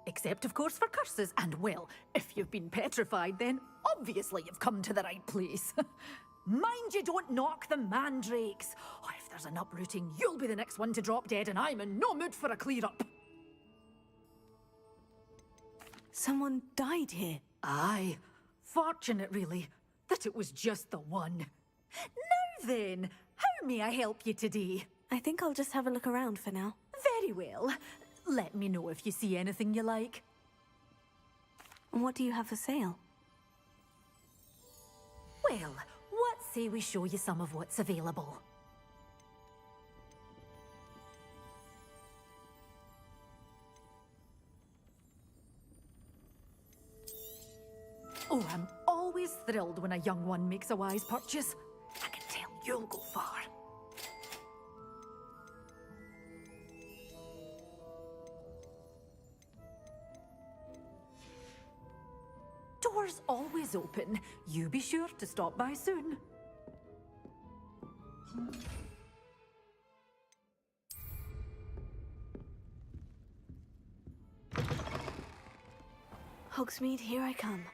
Except, of course, for curses. And, well, if you've been petrified, then obviously you've come to the right place. Mind you don't knock the mandrakes. Oh, if there's an uprooting, you'll be the next one to drop dead, and I'm in no mood for a clear-up.
Someone died here.
Aye. Fortunate, really, that it was just the one. Now then, how may I help you today?
I think I'll just have a look around for now.
Very well. Let me know if you see anything you like.
And what do you have for sale?
Well, what say we show you some of what's available? Oh, I'm always thrilled when a young one makes a wise purchase. I can tell you'll go far. Doors always open. You be sure to stop by soon.
Hogsmeade, here I come.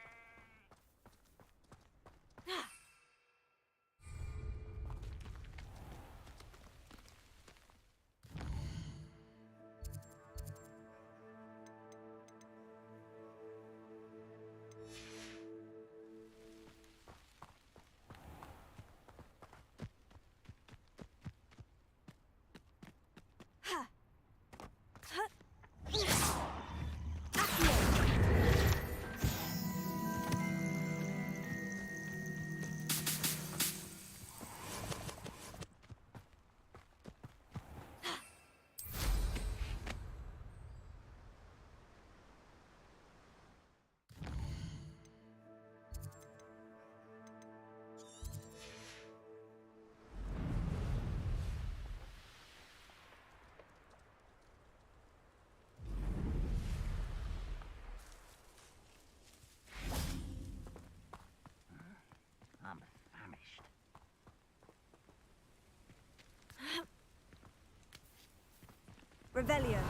I'm famished.
Revelio.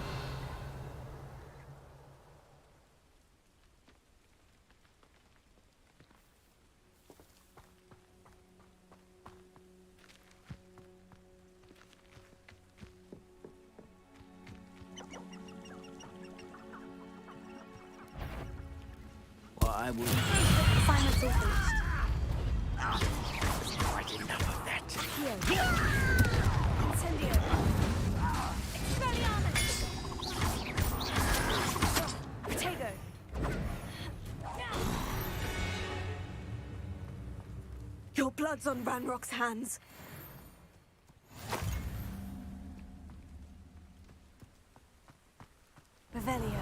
Well, I will.
Final first.
Quite enough of that.
Here. Incendio. Potato. Your blood's on Ranrock's hands. Revelio.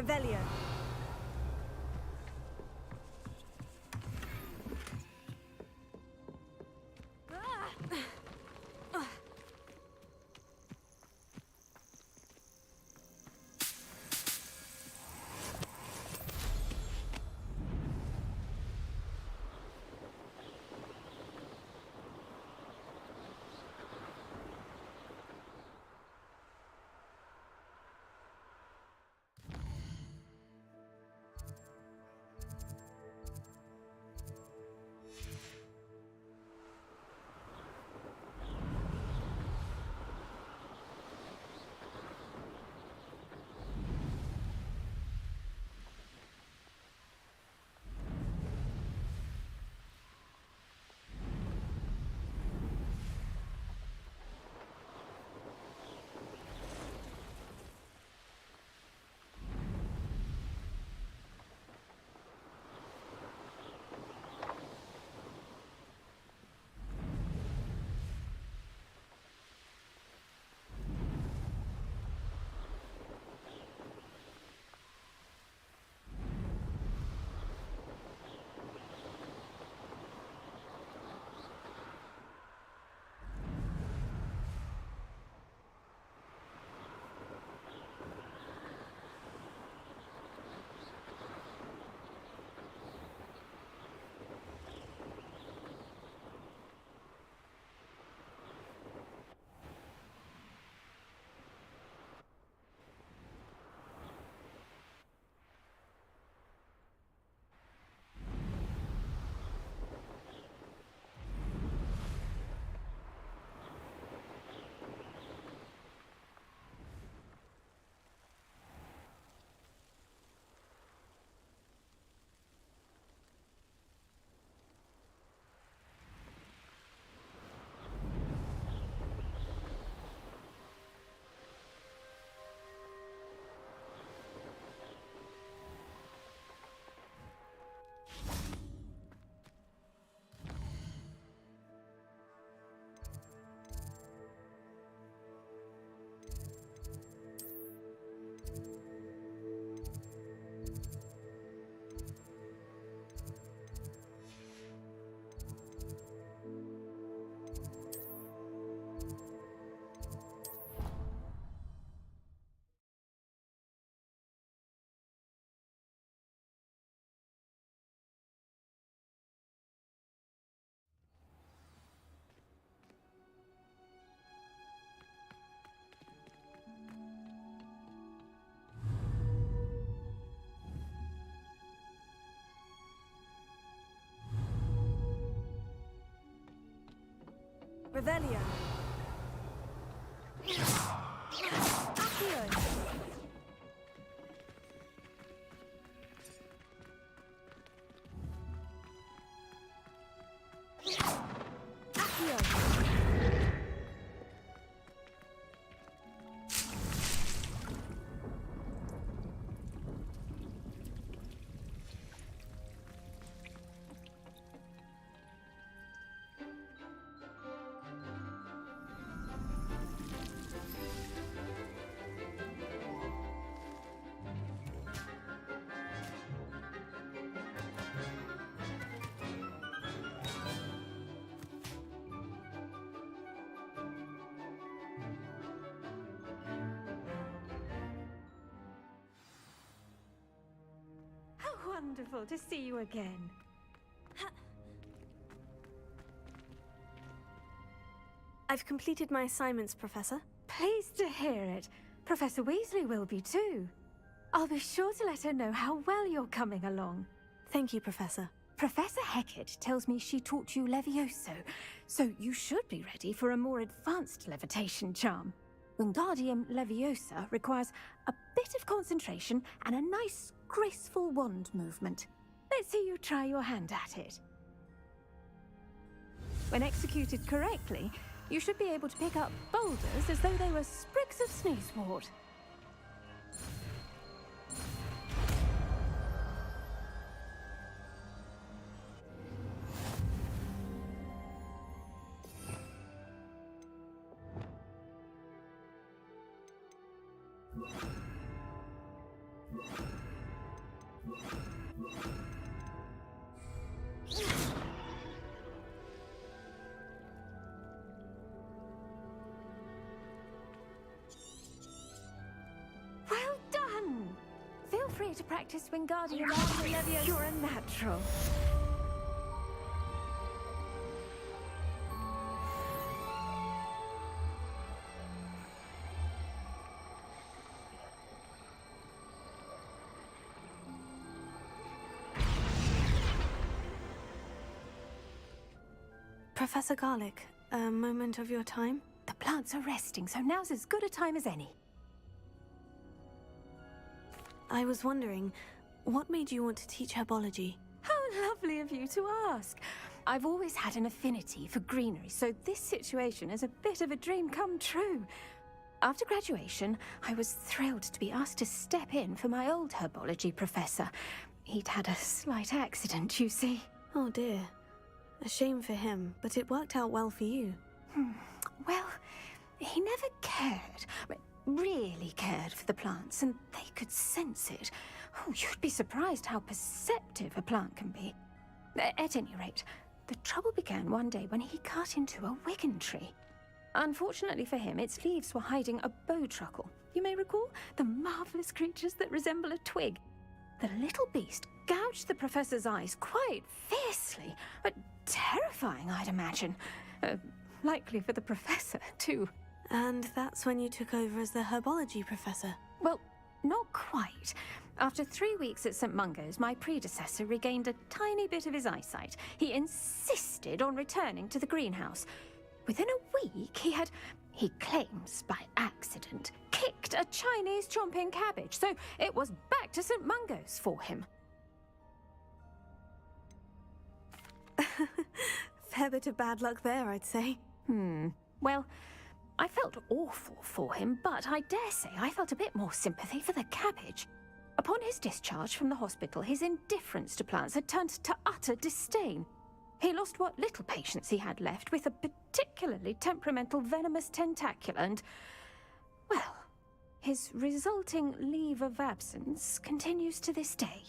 Revelio. Revelio. Accio. Accio.
Wonderful to see you again.
I've completed my assignments, Professor.
Pleased to hear it. Professor Weasley will be too. I'll be sure to let her know how well you're coming along.
Thank you, Professor.
Professor Hecat tells me she taught you Levioso, so you should be ready for a more advanced levitation charm. Wingardium Leviosa requires a bit of concentration and a nice, graceful wand movement. Let's see you try your hand at it. When executed correctly, you should be able to pick up boulders as though they were sprigs of sneezewort.
Well done! Feel free to practice Wingardium Leviosa. You're a natural.
Professor Garlic, a moment of your time?
The plants are resting, so now's as good a time as any.
I was wondering, what made you want to teach herbology?
How lovely of you to ask. I've always had an affinity for greenery, so this situation is a bit of a dream come true. After graduation, I was thrilled to be asked to step in for my old herbology professor. He'd had a slight accident, you see.
Oh dear. A shame for him, but it worked out well for you.
Well, he never cared, really cared for the plants, and they could sense it. Oh, you'd be surprised how perceptive a plant can be. At any rate, the trouble began one day when he cut into a wigan tree. Unfortunately for him, its leaves were hiding a bowtruckle. You may recall the marvelous creatures that resemble a twig. The little beast gouged the professor's eyes quite fiercely, but terrifying, I'd imagine. Likely for the professor, too.
And that's when you took over as the herbology professor?
Well, not quite. After 3 weeks at St. Mungo's, my predecessor regained a tiny bit of his eyesight. He insisted on returning to the greenhouse. Within a week, he claims by accident, kicked a Chinese chomping cabbage, so it was back to St. Mungo's for him.
Fair bit of bad luck there, I'd say.
Well, I felt awful for him, but I dare say I felt a bit more sympathy for the cabbage. Upon his discharge from the hospital, his indifference to plants had turned to utter disdain. He lost what little patience he had left with a particularly temperamental venomous tentacula and, well, his resulting leave of absence continues to this day.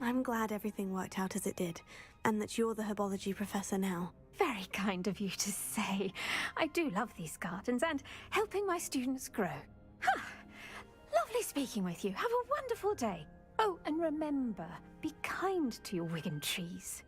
I'm glad everything worked out as it did, and that you're the herbology professor now.
Very kind of you to say. I do love these gardens and helping my students grow. Lovely speaking with you. Have a wonderful day. Oh, and remember, be kind to your wigan trees.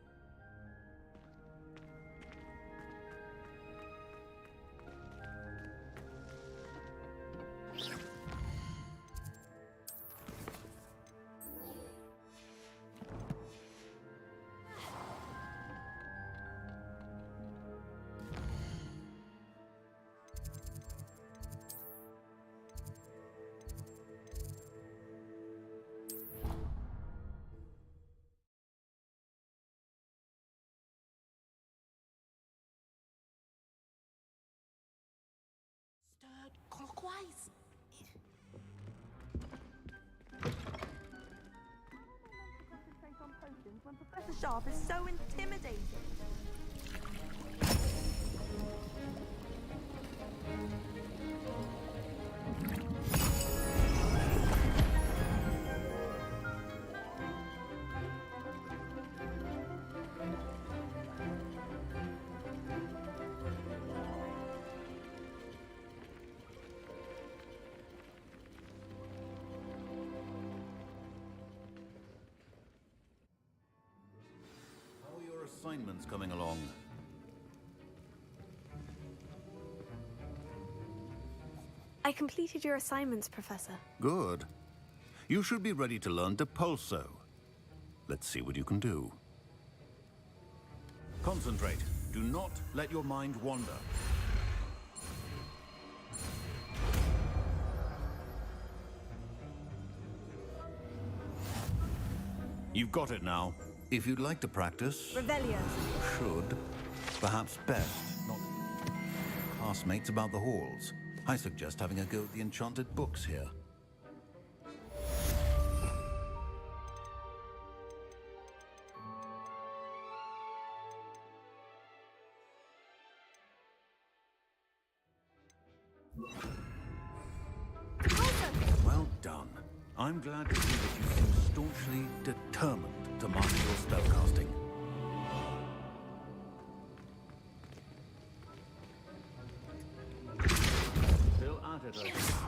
Clockwise. Concentrate on potions when Professor Sharp is so intimidating.
Assignments coming along.
I completed your assignments, Professor.
Good. You should be ready to learn Depulso. Let's see what you can do. Concentrate. Do not let your mind wander. You've got it now. If you'd like to practice,
Revelio.
should, perhaps best, not classmates about the halls. I suggest having a go at the enchanted books here. done. I'm glad to see that you seem staunchly determined to master your spellcasting. Still at it, I think.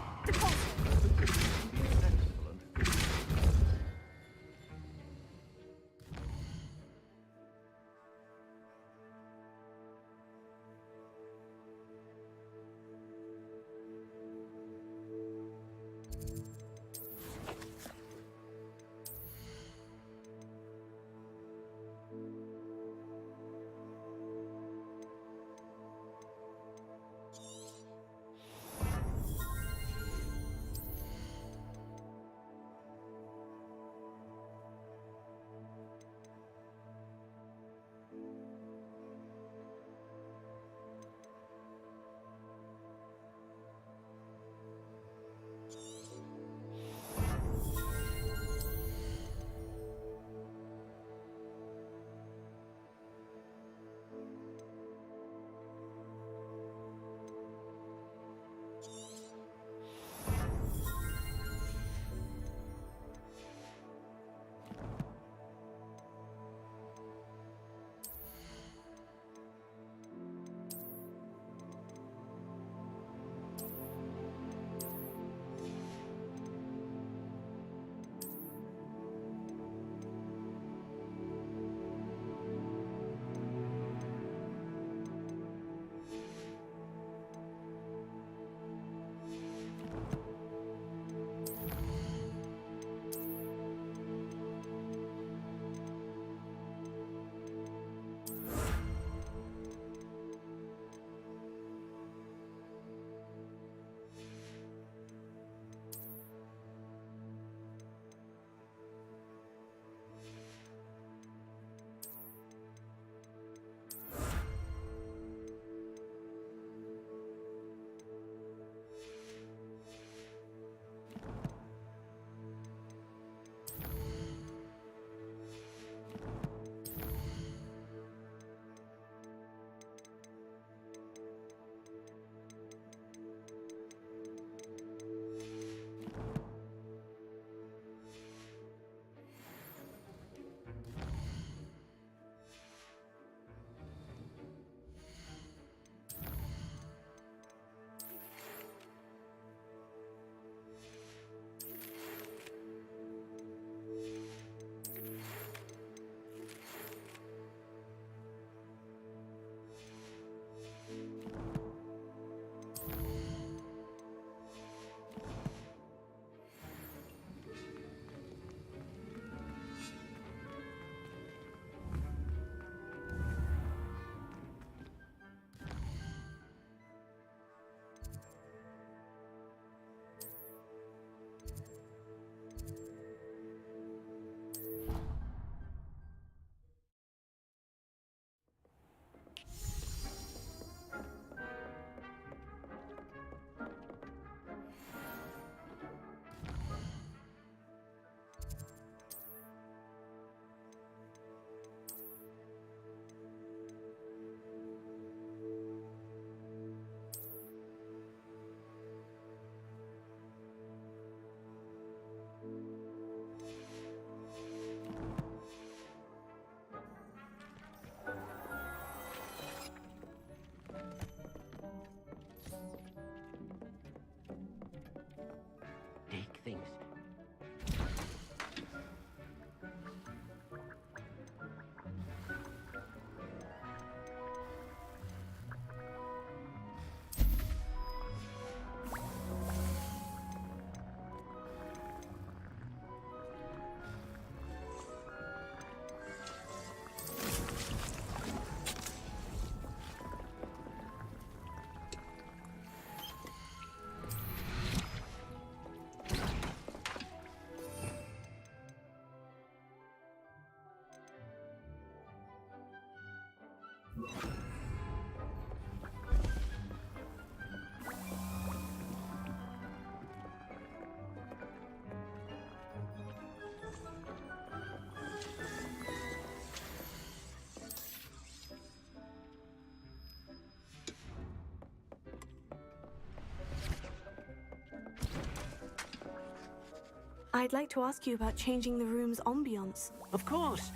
I'd like to ask you about changing the room's ambiance.
Of course.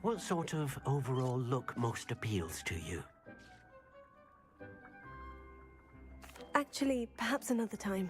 What sort of overall look most appeals to you?
Actually, perhaps another time.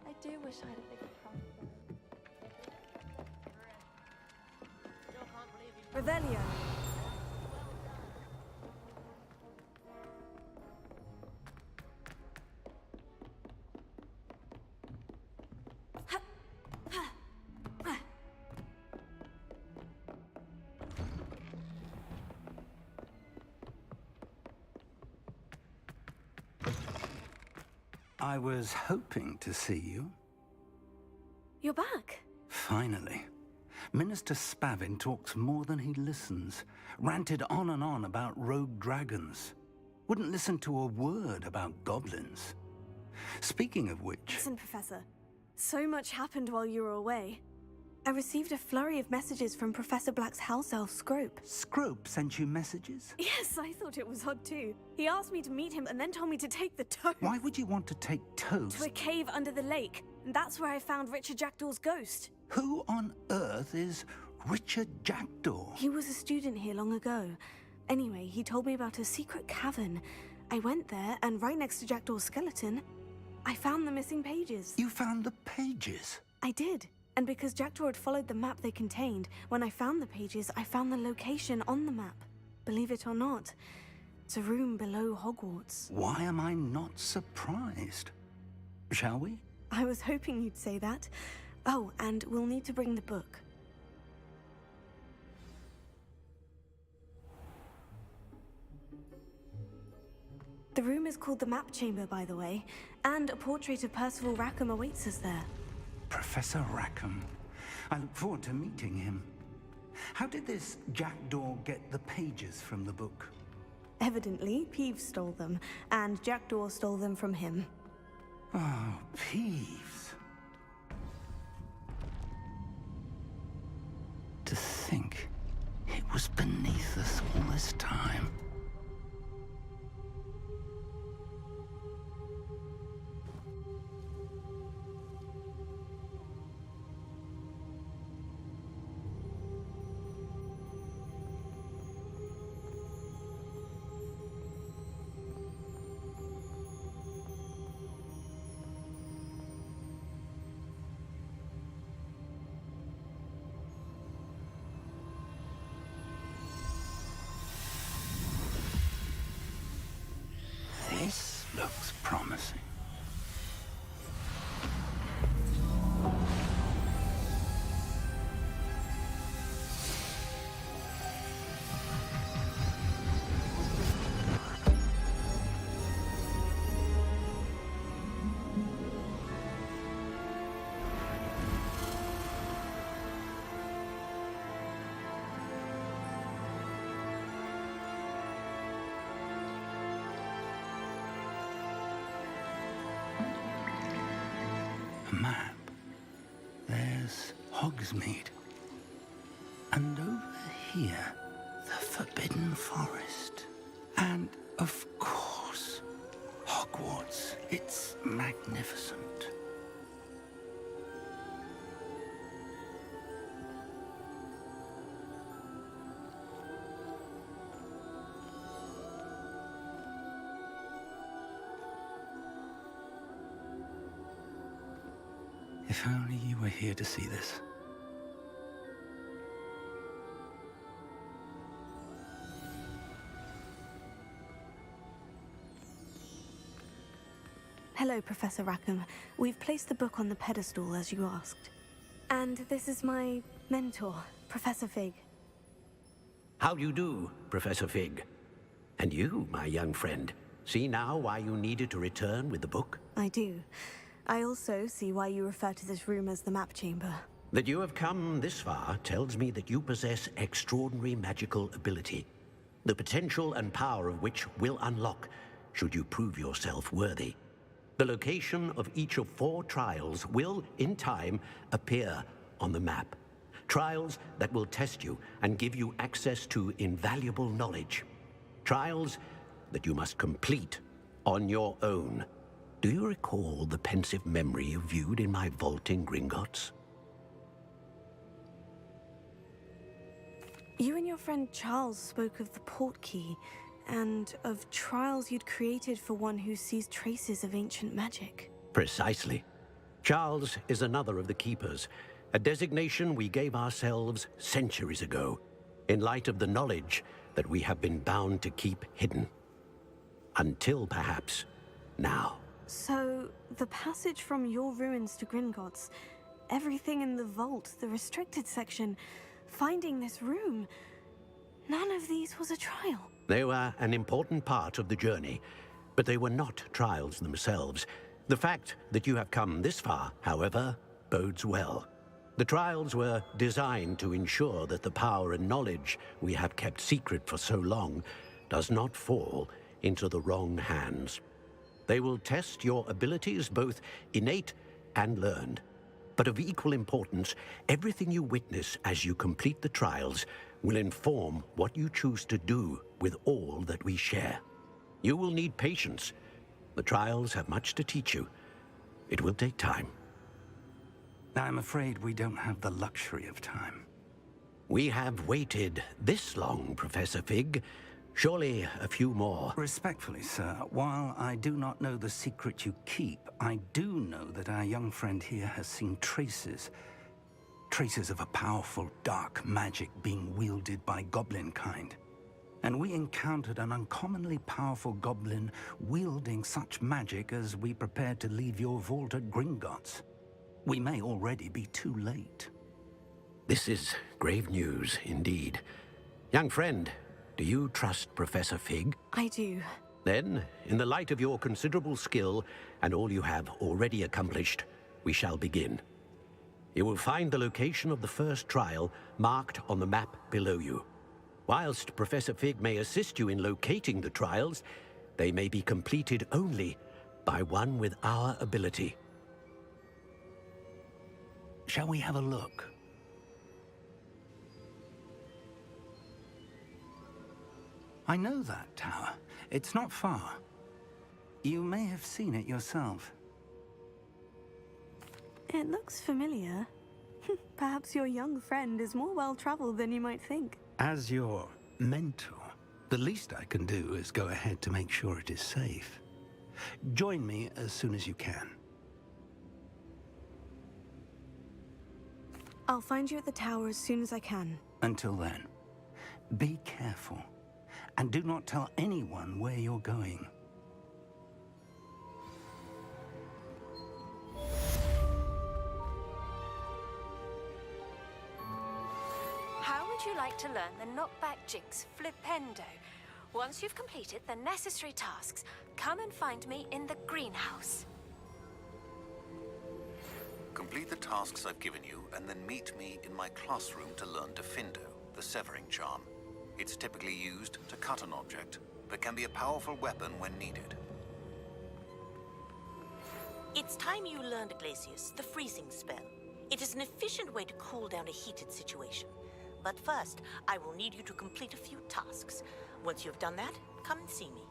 I do wish I had a bigger house.
Revelio.
I was hoping to see you.
You're back.
Finally. Minister Spavin talks more than he listens. Ranted on and on about rogue dragons. Wouldn't listen to a word about goblins. Speaking of which...
Listen, Professor. So much happened while you were away. I received a flurry of messages from Professor Black's house elf, Scrope.
Scrope sent you messages?
Yes, I thought it was odd too. He asked me to meet him and then told me to take the toast.
Why would you want to take toast?
To a cave under the lake. And that's where I found Richard Jackdaw's ghost.
Who on earth is Richard Jackdaw?
He was a student here long ago. Anyway, he told me about a secret cavern. I went there, and right next to Jackdaw's skeleton, I found the missing pages.
You found the pages?
I did. And because Jackdaw had followed the map they contained, when I found the pages, I found the location on the map. Believe it or not, it's a room below Hogwarts.
Why am I not surprised? Shall we?
I was hoping you'd say that. Oh, and we'll need to bring the book. The room is called the Map Chamber, by the way, and a portrait of Percival Rackham awaits us there.
Professor Rackham. I look forward to meeting him. How did this Jackdaw get the pages from the book?
Evidently, Peeves stole them, and Jackdaw stole them from him.
Oh, Peeves. To think it was beneath us all this time. This looks promising. map, there's Hogsmeade. And over here, the Forbidden Forest. And, of course, Hogwarts. It's magnificent. If only you were here to see this.
Hello, Professor Rackham. We've placed the book on the pedestal, as you asked. And this is my mentor, Professor Fig.
How do you do, Professor Fig? And you, my young friend, see now why you needed to return with the book?
I do. I also see why you refer to this room as the map chamber.
That you have come this far tells me that you possess extraordinary magical ability, the potential and power of which will unlock should you prove yourself worthy. The location of each of 4 trials will, in time, appear on the map. Trials that will test you and give you access to invaluable knowledge. Trials that you must complete on your own. Do you recall the pensive memory you viewed in my vault in Gringotts?
You and your friend Charles spoke of the portkey, and of trials you'd created for one who sees traces of ancient magic.
Precisely. Charles is another of the Keepers, a designation we gave ourselves centuries ago, in light of the knowledge that we have been bound to keep hidden. Until, perhaps, now.
So, the passage from your ruins to Gringotts, everything in the vault, the restricted section, finding this room, none of these was a trial.
They were an important part of the journey, but they were not trials themselves. The fact that you have come this far, however, bodes well. The trials were designed to ensure that the power and knowledge we have kept secret for so long does not fall into the wrong hands. They will test your abilities, both innate and learned. But of equal importance, everything you witness as you complete the trials will inform what you choose to do with all that we share. You will need patience. The trials have much to teach you. It will take time.
I'm afraid we don't have the luxury of time.
We have waited this long, Professor Fig. Surely a few more.
Respectfully, sir, while I do not know the secret you keep, I do know that our young friend here has seen traces of a powerful dark magic being wielded by goblin kind. And we encountered an uncommonly powerful goblin wielding such magic as we prepared to leave your vault at Gringotts. We may already be too late.
This is grave news indeed. Young friend, do you trust Professor Fig?
I do.
Then, in the light of your considerable skill and all you have already accomplished, we shall begin. You will find the location of the first trial marked on the map below you. Whilst Professor Fig may assist you in locating the trials, they may be completed only by one with our ability.
Shall we have a look? I know that tower. It's not far. You may have seen it yourself.
It looks familiar. Perhaps your young friend is more well-traveled than you might think.
As your mentor, the least I can do is go ahead to make sure it is safe. Join me as soon as you can.
I'll find you at the tower as soon as I can.
Until then, be careful. And do not tell anyone where you're going.
How would you like to learn the knockback jinx flipendo? Once you've completed the necessary tasks, come and find me in the greenhouse.
Complete the tasks I've given you, and then meet me in my classroom to learn Defindo, the severing charm. It's typically used to cut an object, but can be a powerful weapon when needed.
It's time you learned, Glacius, the freezing spell. It is an efficient way to cool down a heated situation. But first, I will need you to complete a few tasks. Once you've done that, come and see me.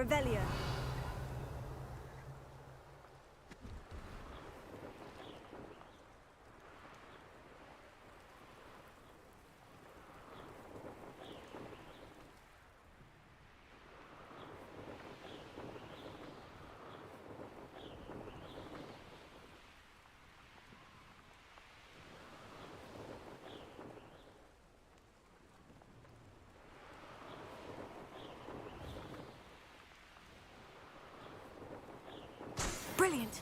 Revelio. Brilliant.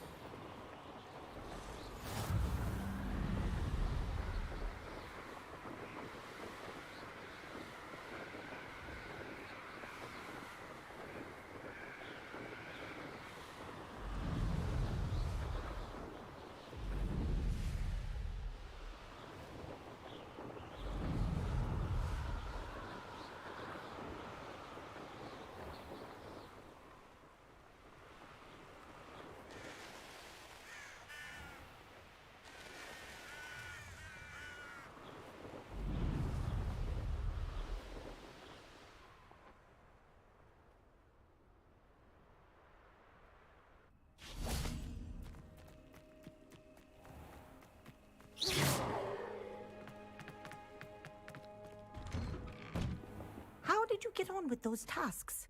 How did you get on with those tasks?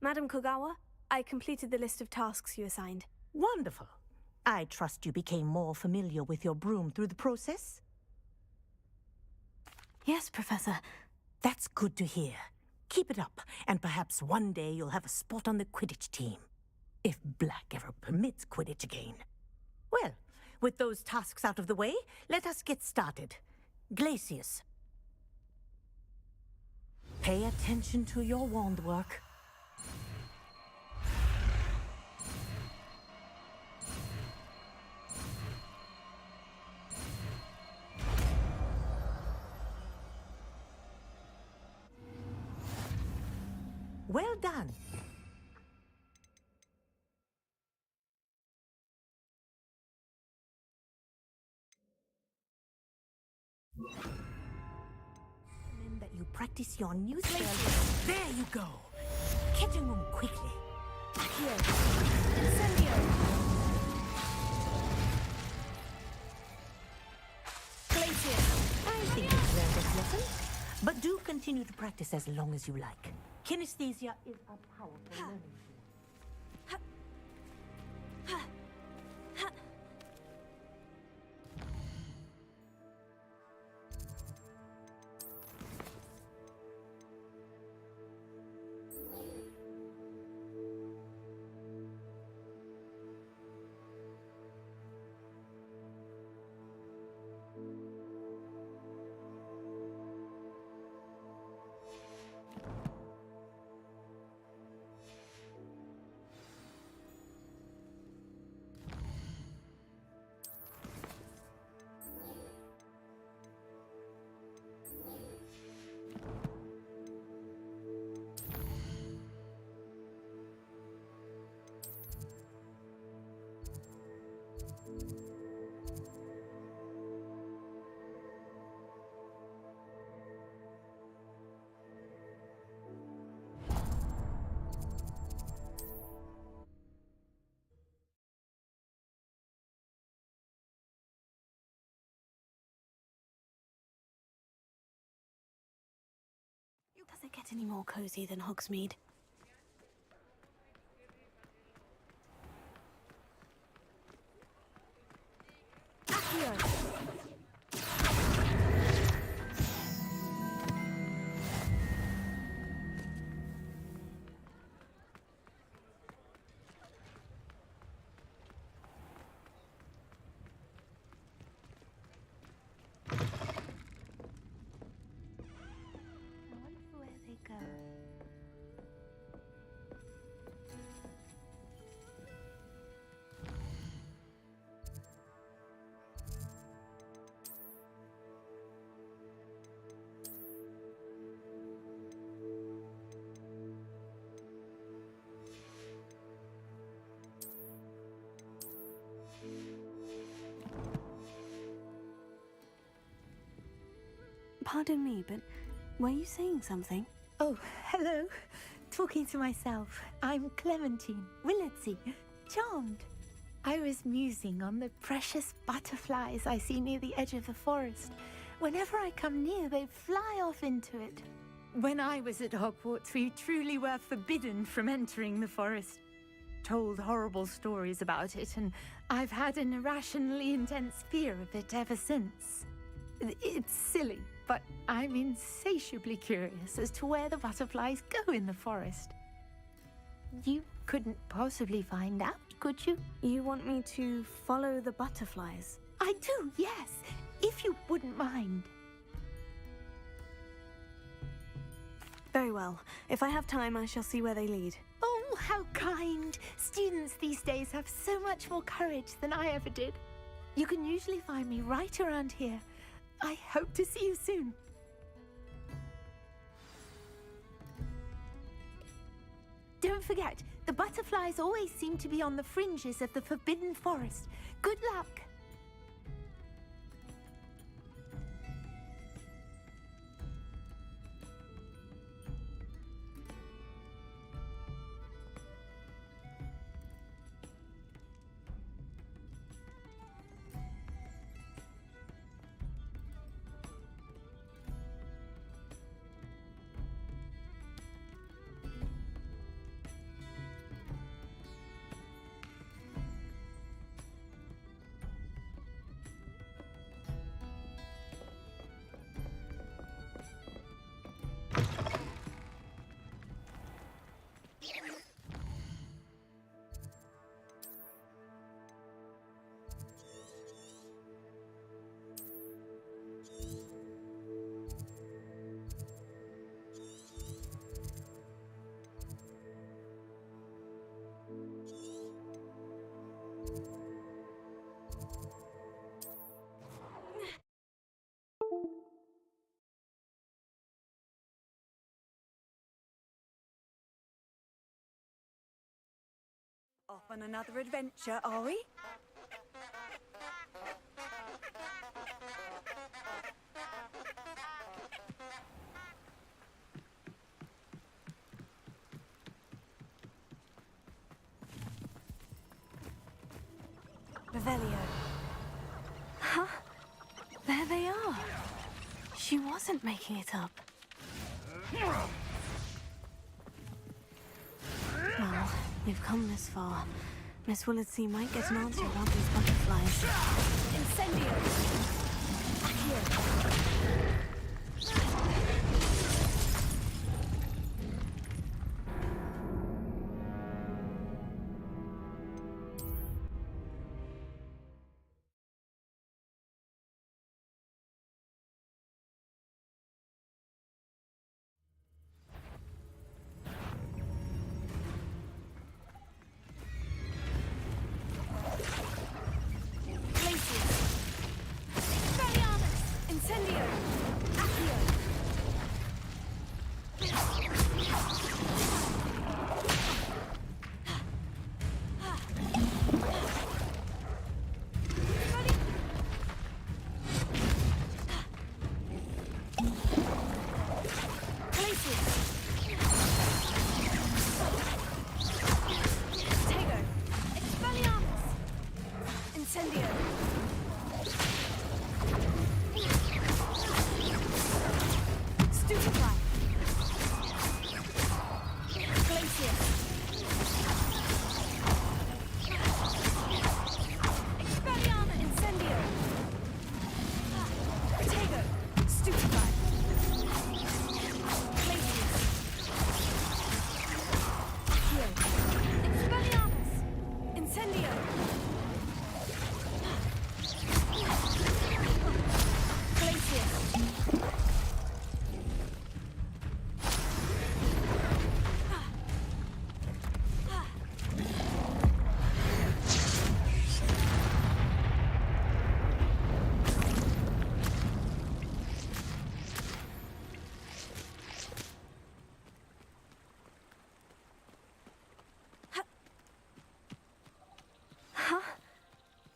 Madam Kogawa, I completed the list of tasks you assigned.
Wonderful. I trust you became more familiar with your broom through the process?
Yes, Professor.
That's good to hear. Keep it up, and perhaps one day you'll have a spot on the Quidditch team. If Black ever permits Quidditch again. Well, with those tasks out of the way, let us get started. Glacius. Pay attention to your wand work. Well done. That you practice your new spell. There you go. Catching them quickly.
Accio. Incendio.
Glacius. I think you've learned this lesson, but do continue to practice as long as you like. Kinesthesia is a powerful learning tool.
Does it get any more cozy than Hogsmeade? Accio. Pardon me, but were you saying something?
Oh, hello.
talking to myself. I'm Clementine Willetsy, charmed. I was musing on the precious butterflies I see near the edge of the forest. Whenever I come near, they fly off into it. When I was at Hogwarts, we truly were forbidden from entering the forest. Told horrible stories about it, and I've had an irrationally intense fear of it ever since. It's silly, but I'm insatiably curious as to where the butterflies go in the forest. You couldn't possibly find out, could you?
You want me to follow the butterflies?
I do, yes, if you wouldn't mind.
Very well. If I have time, I shall see where they lead.
Oh, how kind. Students these days have so much more courage than I ever did. You can usually find me right around here. I hope to see you soon. Don't forget, the butterflies always seem to be on the fringes of the Forbidden Forest. Good luck.
Off on another adventure, are we?
Revelio. Huh? There they are. She wasn't making it up. Well, we've come this far. Miss Willetsy might get an answer about these butterflies.
Incendio! Accio!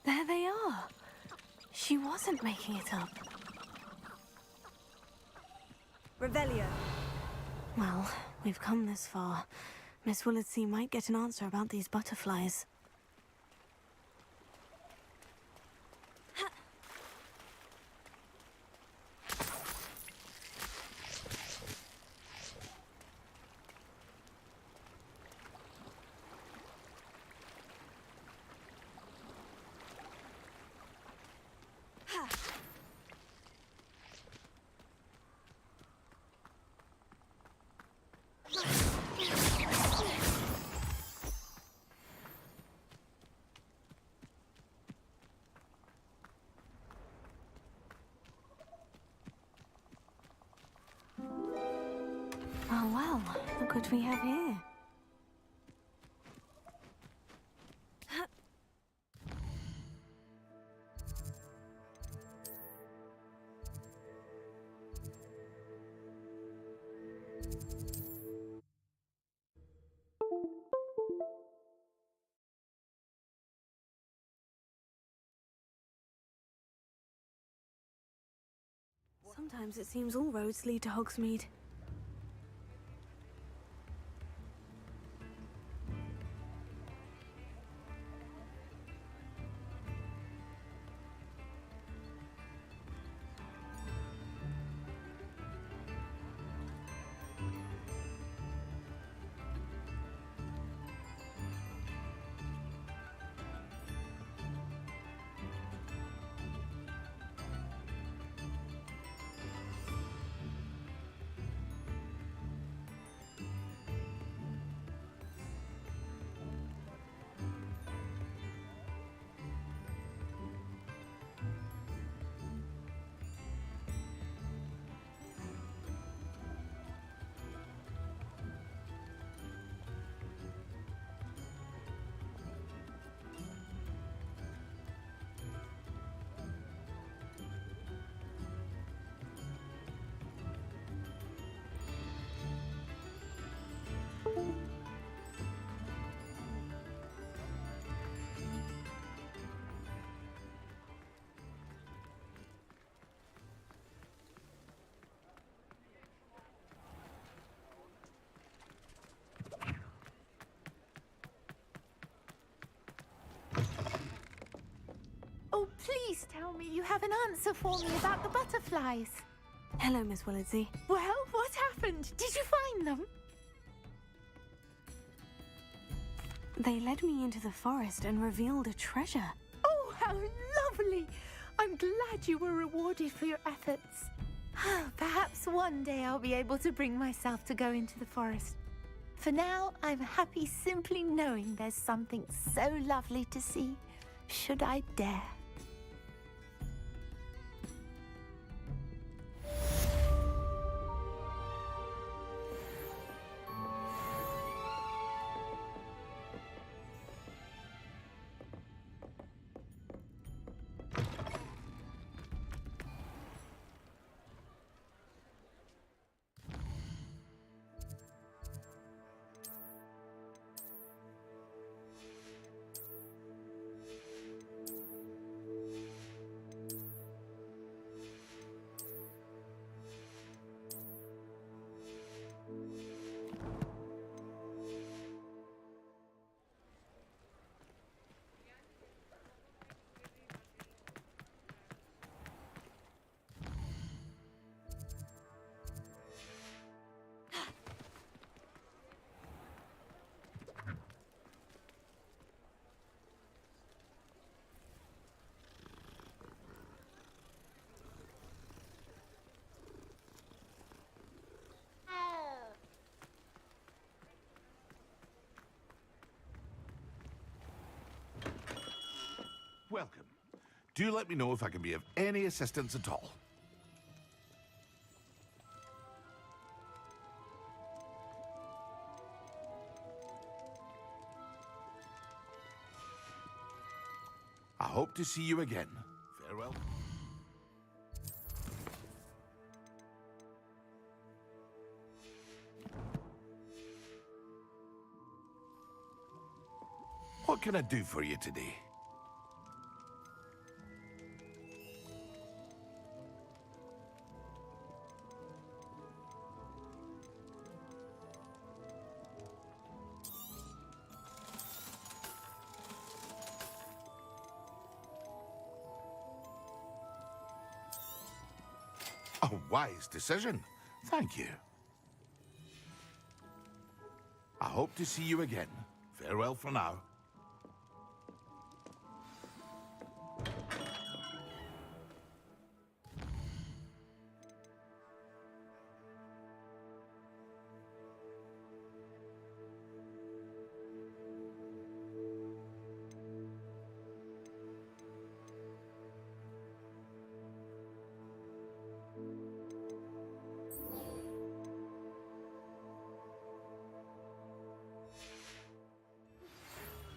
There they are. She wasn't making it up.
Revelio.
Well, We've come this far. Miss Willardsey might get an answer about these butterflies. Oh well, look what we have here. Sometimes it seems all roads lead to Hogsmeade.
Oh, please tell me you have an answer for me about the butterflies.
Hello, Miss Willardsey.
Well, what happened? Did you find them?
They led me into the forest and revealed a treasure.
Oh, how lovely! I'm glad you were rewarded for your efforts. Perhaps one day I'll be able to bring myself to go into the forest. For now, I'm happy simply knowing there's something so lovely to see, should I dare.
Welcome. Do let me know if I can be of any assistance at all. I hope to see you again. Farewell. What can I do for you today? A wise decision. Thank you. I hope to see you again. Farewell for now.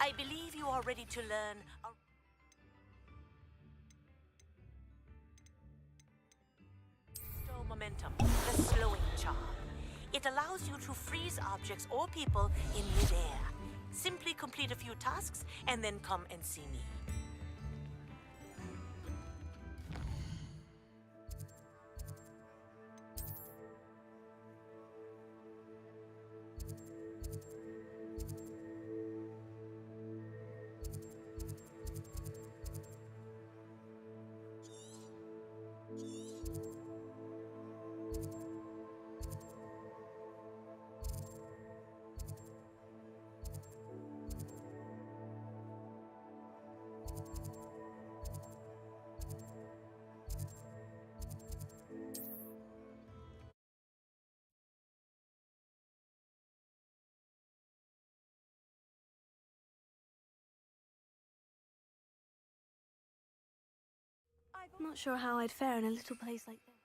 I believe you are ready to learn Stow momentum, the slowing charm. It allows you to freeze objects or people in midair. Simply complete a few tasks and then come and see me.
I'm not sure how I'd fare in a little place like this.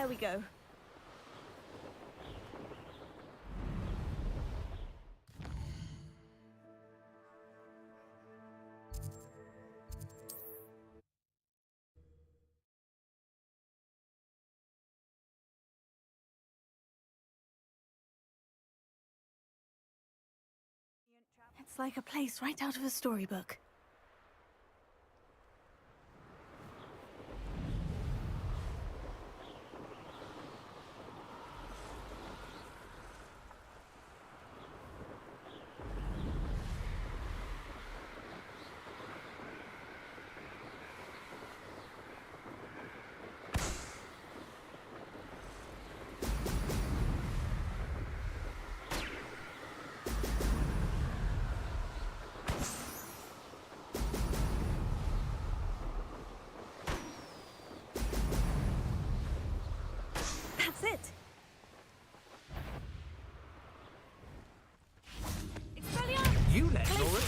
There we go. It's like a place right out of a storybook. That's it.
You let Laura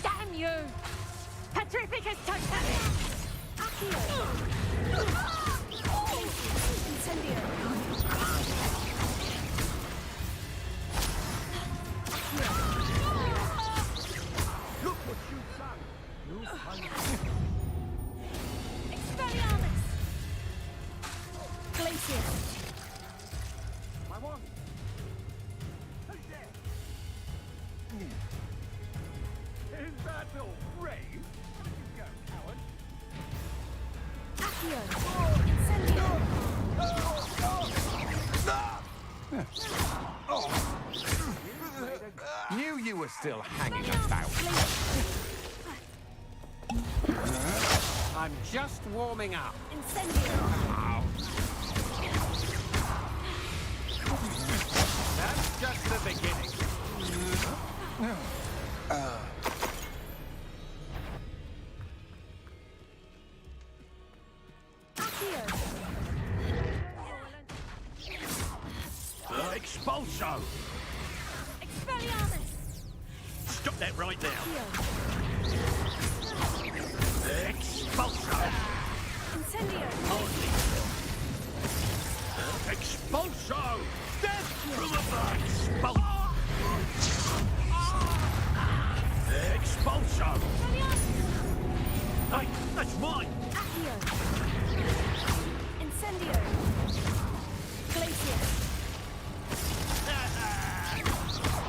Damn you! Petrificus Totalis!
Look what you've done! You
Expelliarmus! Glacius!
My one! Who's there? Is that all brave? Where did you go, coward?
Knew you were still hanging about. I'm just warming up. Ow. That's just the beginning.
Expulso!
Expelliarmus!
Stop that right now! Expulso!
Incendio!
Expulso! Death from above! Expulso! Hey, that's mine!
Incendio! Glacius!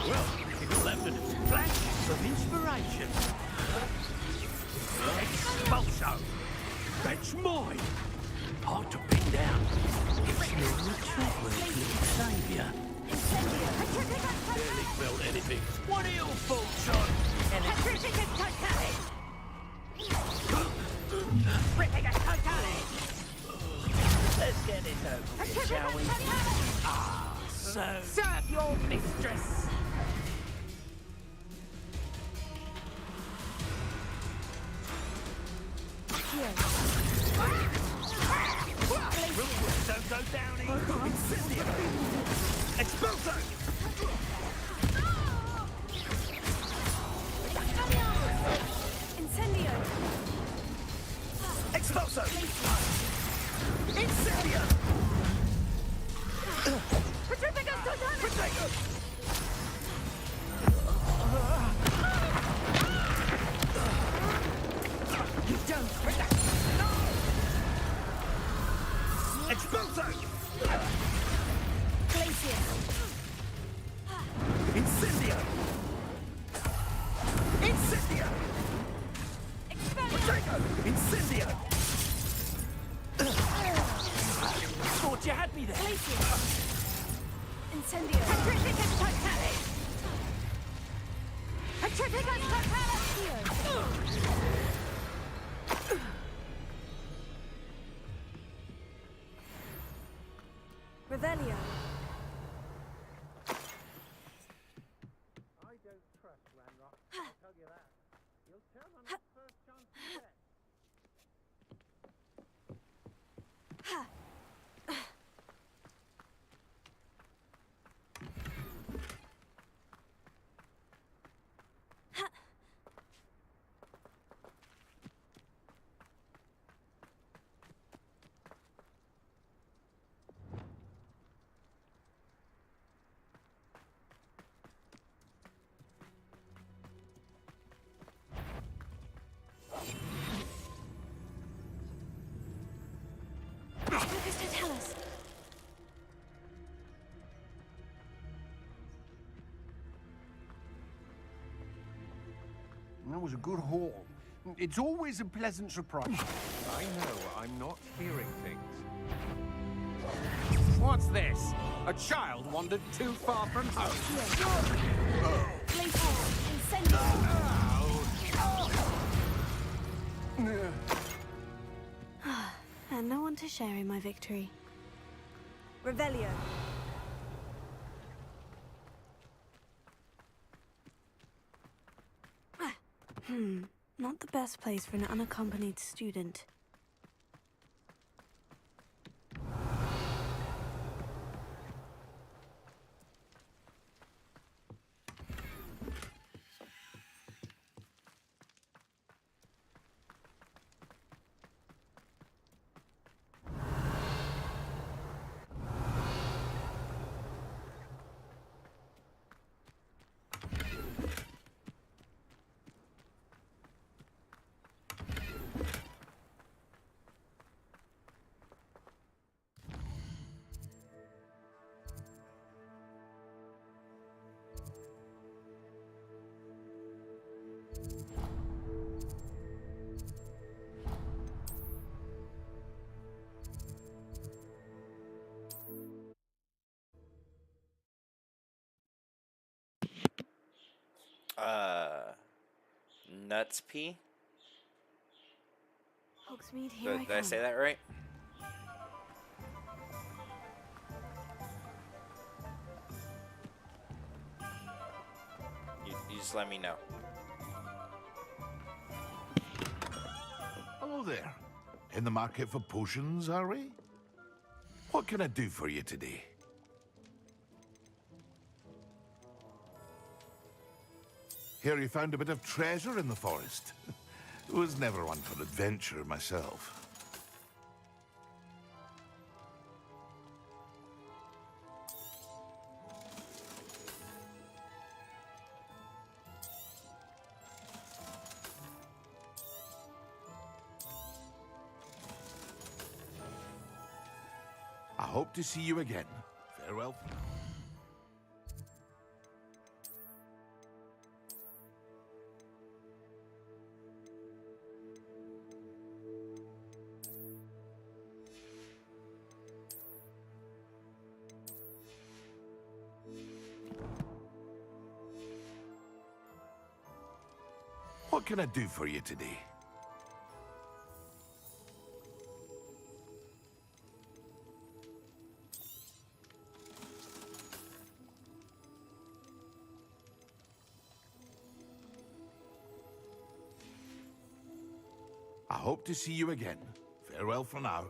Well, you'll have to flash of inspiration. Expulso! That's mine! Hard to pin down. It's your retreat work, little saviour. Barely felt anything. What are your faults on?
Petrificus Totalis! Petrificus Totalis!
Let's get this over with, shall we? Ah, so...
Serve your mistress!
Don't go down here! Incendio! Expulso!
Incendio!
Expulso! Incendio!
Petrificus Totalis!
Incendio! Potato! Incendio! Thought you had me there.
Incendio.
Petrificus totalis! Petrificus totalis!
Revelio.
I don't trust Ranrock, I'll tell you that. He'll turn on his first chance to get.
Focus to tell us.
That was a good haul. It's always a pleasant surprise.
I know, I'm not hearing things. What's this? A child wandered too far from home.
And no one to share in my victory. Revelio. Not the best place for an unaccompanied student.
Nuts P?
Hogsmeade, here
Did I say that right? You just let me know.
Hello there. In the market for potions, are we? What can I do for you today? Hear you found a bit of treasure in the forest. Was never one for adventure myself. I hope to see you again. Farewell. What can I do for you today? I hope to see you again. Farewell for now.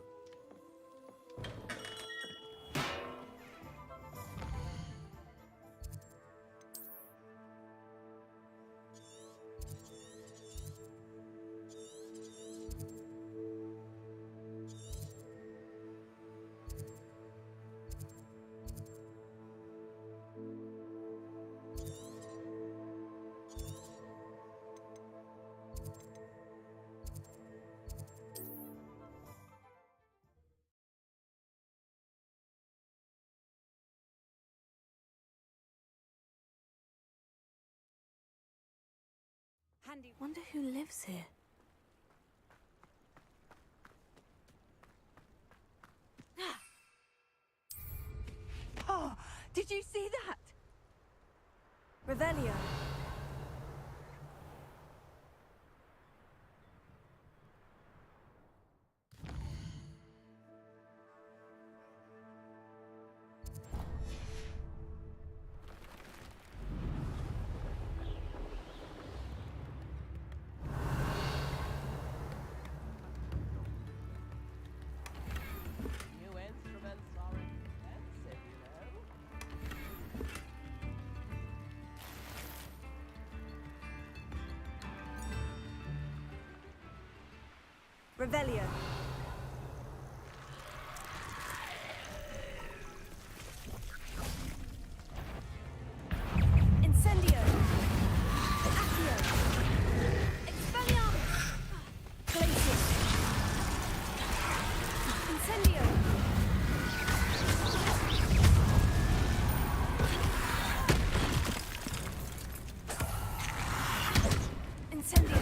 handy. Wonder who lives here.
Oh, did you see that?
Revelio.
New instruments are expensive, you know.
Revelio. Incendio. Accio. Expelliarmus. Glacius. Incendio. Incendio.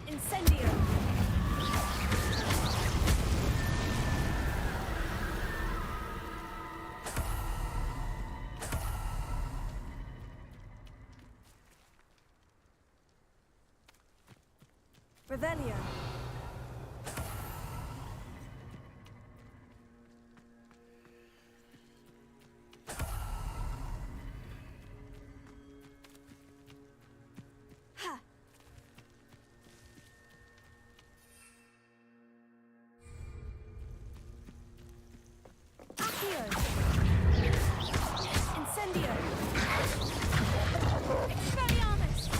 Incendio. Revelio. Ha. Accio. Incendio. Expelliarmus.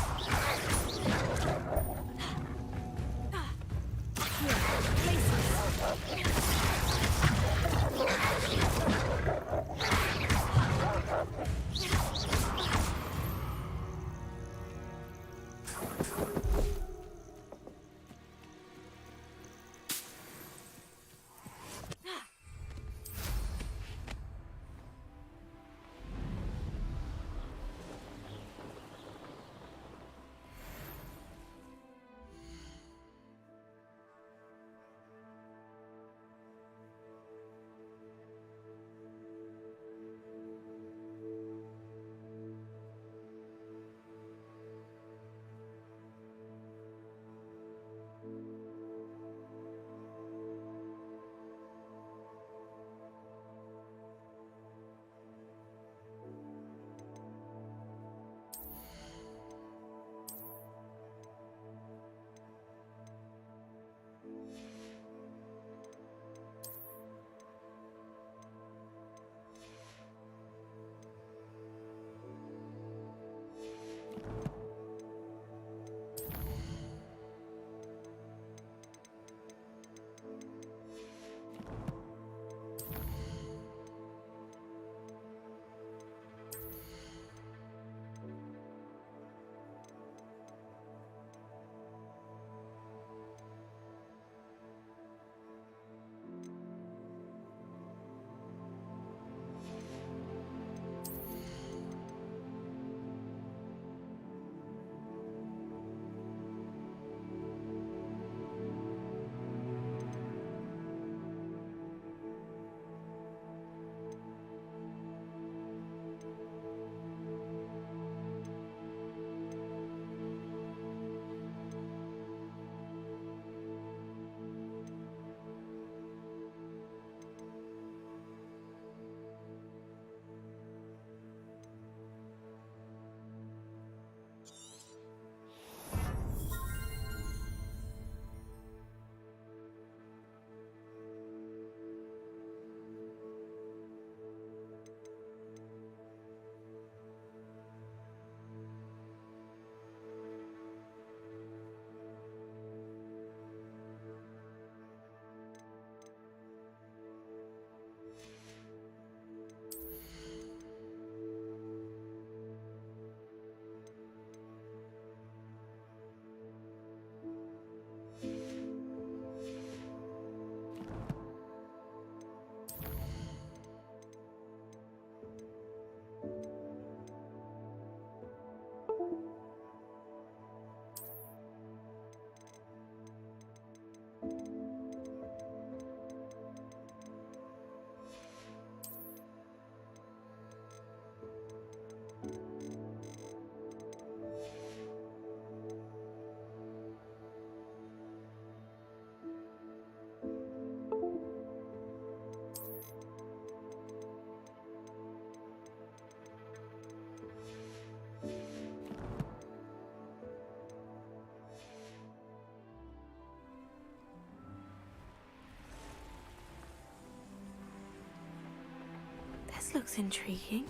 looks intriguing.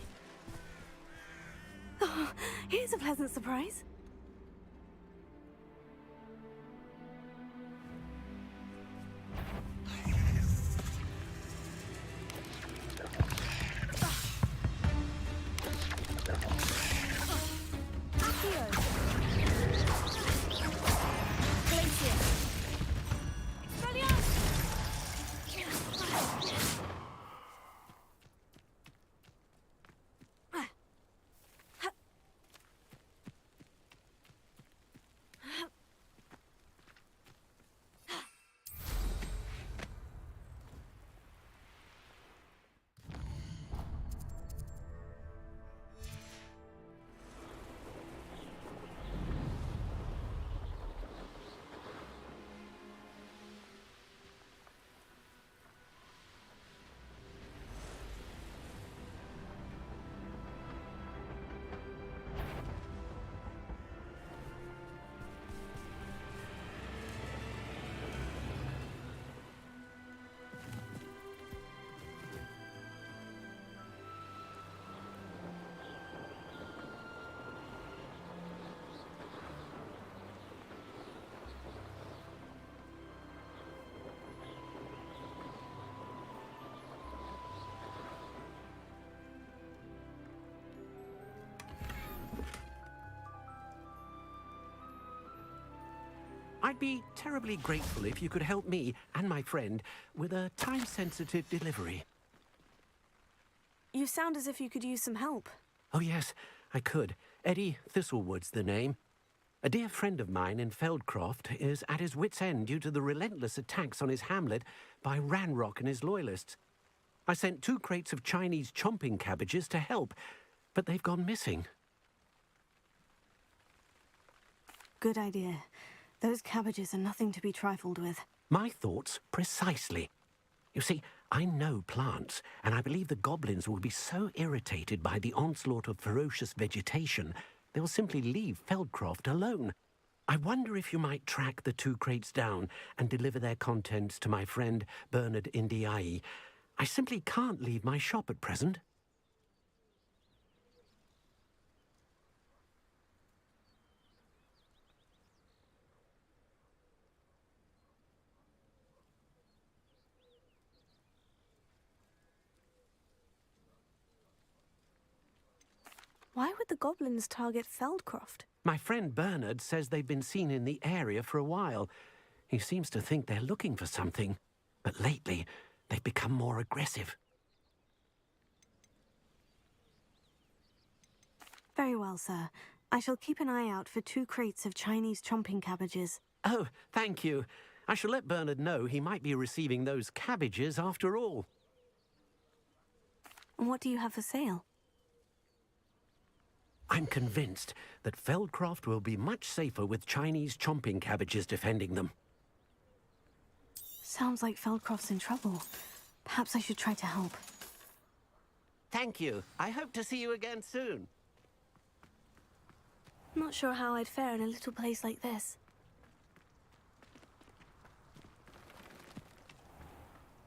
Oh, here's a pleasant surprise.
I'd be terribly grateful if you could help me and my friend with a time-sensitive delivery.
You sound as if you could use some help.
Oh yes, I could. Eddie Thistlewood's the name. A dear friend of mine in Feldcroft is at his wit's end due to the relentless attacks on his hamlet by Ranrock and his loyalists. I sent 2 crates of Chinese chomping cabbages to help, but they've gone missing.
Good idea. Those cabbages are nothing to be trifled with.
My thoughts precisely. You see, I know plants, and I believe the goblins will be so irritated by the onslaught of ferocious vegetation, they'll simply leave Feldcroft alone. I wonder if you might track the 2 crates down and deliver their contents to my friend Bernard Indiai. I simply can't leave my shop at present.
Why would the goblins target Feldcroft?
My friend Bernard says they've been seen in the area for a while. He seems to think they're looking for something, but lately they've become more aggressive.
Very well, sir. I shall keep an eye out for 2 crates of Chinese chomping cabbages.
Oh, thank you. I shall let Bernard know he might be receiving those cabbages after all.
And what do you have for sale?
I'm convinced that Feldcroft will be much safer with Chinese chomping cabbages defending them.
Sounds like Feldcroft's in trouble. Perhaps I should try to help.
Thank you. I hope to see you again soon.
Not sure how I'd fare in a little place like this.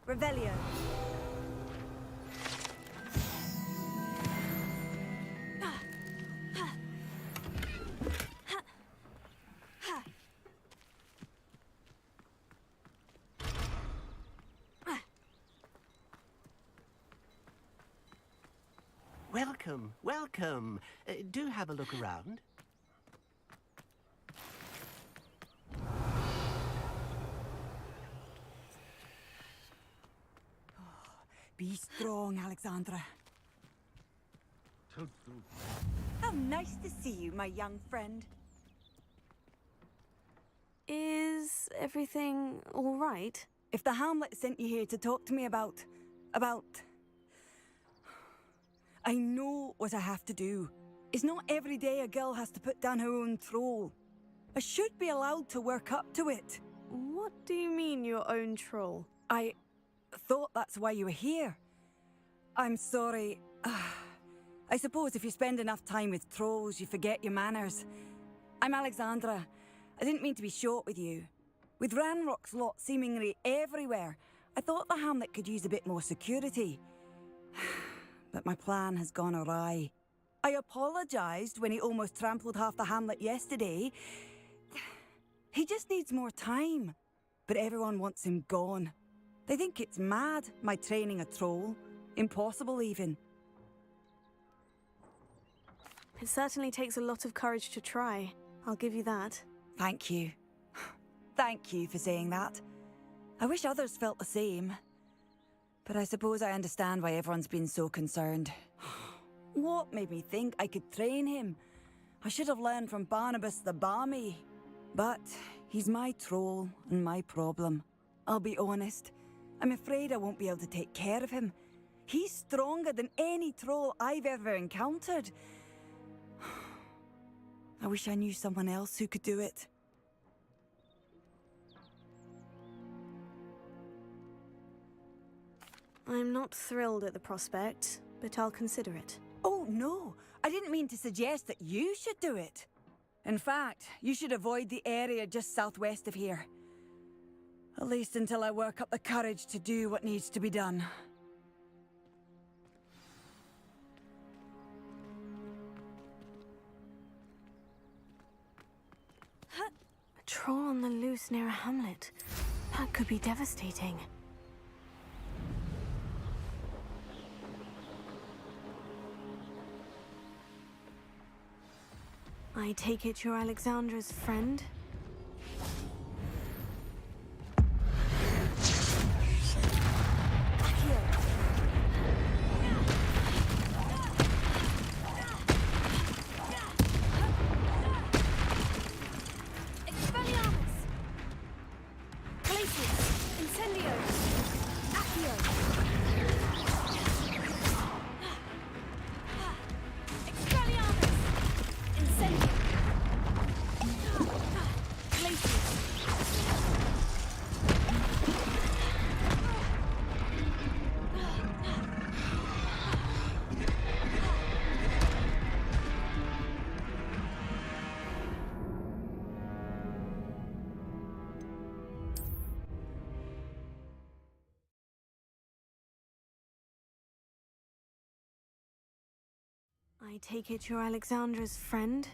Revelio.
Welcome, welcome. Do have a look around.
Be strong, Alexandra. How nice to see you, my young friend.
Is everything all right?
If the Hamlet sent you here to talk to me about... I know what I have to do. It's not every day a girl has to put down her own troll. I should be allowed to work up to it.
What do you mean, your own troll?
I thought that's why you were here. I'm sorry. I suppose if you spend enough time with trolls, you forget your manners. I'm Alexandra. I didn't mean to be short with you. With Ranrock's lot seemingly everywhere, I thought the Hamlet could use a bit more security.
but my plan has gone awry. I apologized when he almost trampled half the hamlet yesterday. He just needs more time. But everyone wants him gone. They think it's mad, my training a troll. Impossible, even.
It certainly takes a lot of courage to try. I'll give you that.
Thank you. Thank you for saying that. I wish others felt the same. But I suppose I understand why everyone's been so concerned. What made me think I could train him? I should have learned from Barnabas the Barmy. But he's my troll and my problem. I'll be honest. I'm afraid I won't be able to take care of him. He's stronger than any troll I've ever encountered. I wish I knew someone else who could do it.
I'm not thrilled at the prospect, but I'll consider it.
Oh, no. I didn't mean to suggest that you should do it. In fact, you should avoid the area just southwest of here. At least until I work up the courage to do what needs to be done.
A troll on the loose near a hamlet. That could be devastating. I take it you're Alexandra's friend? I take it you're Alexandra's friend?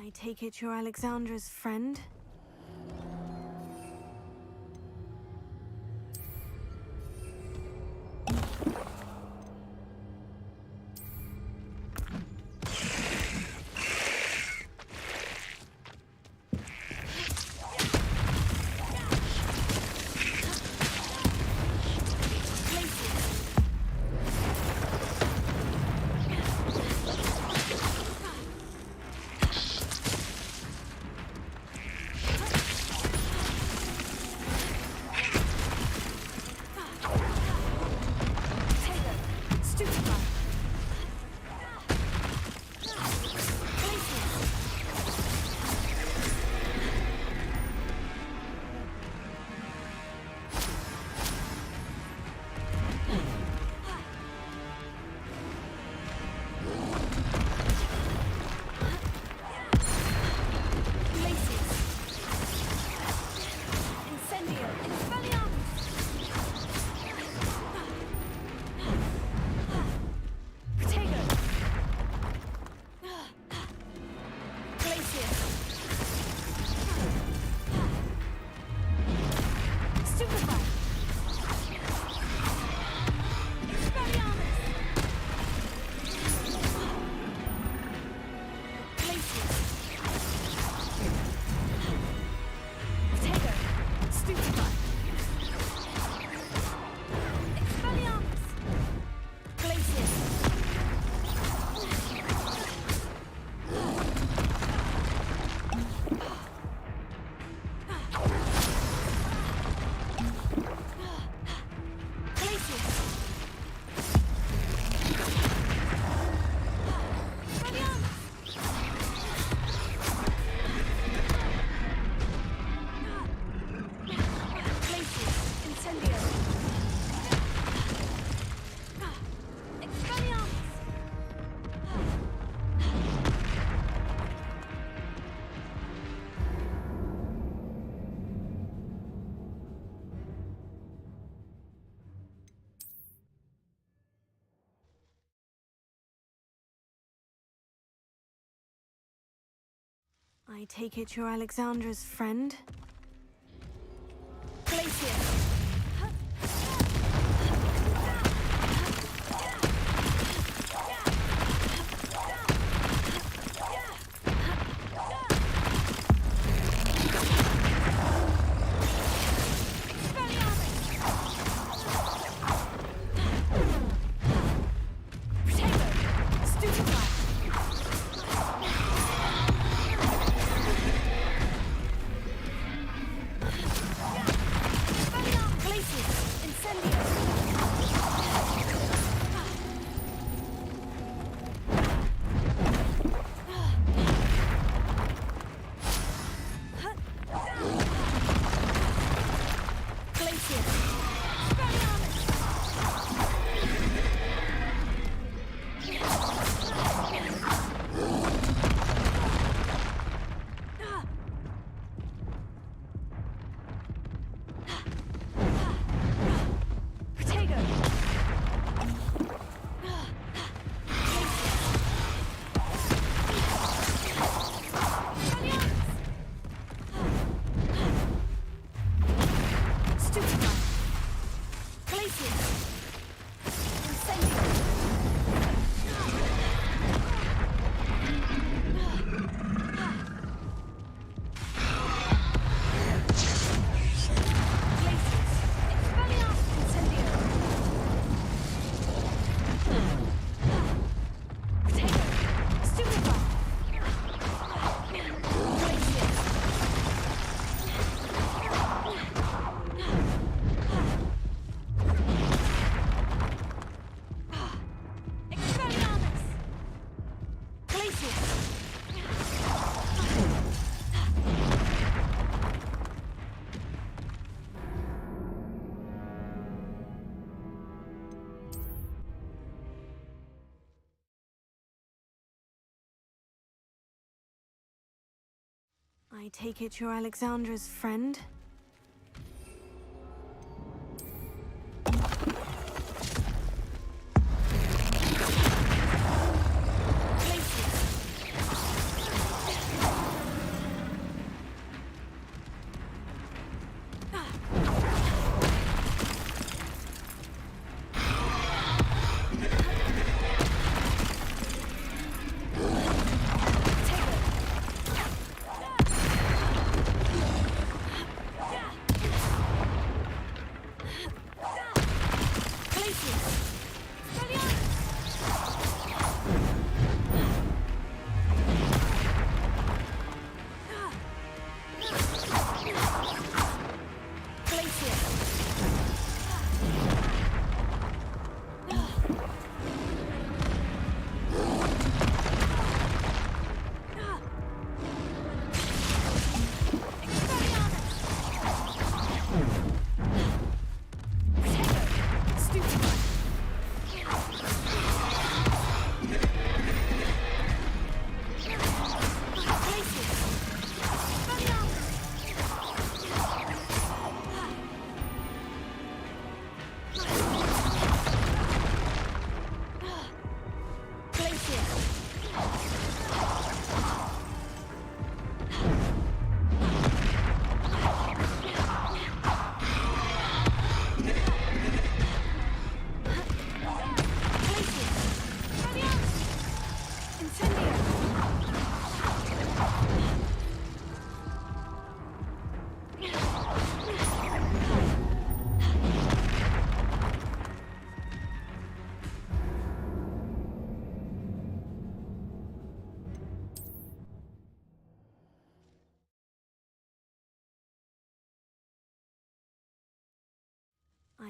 I take it you're Alexandra's friend? I take it you're Alexandra's friend?
Glacius!
I take it you're Alexandra's friend?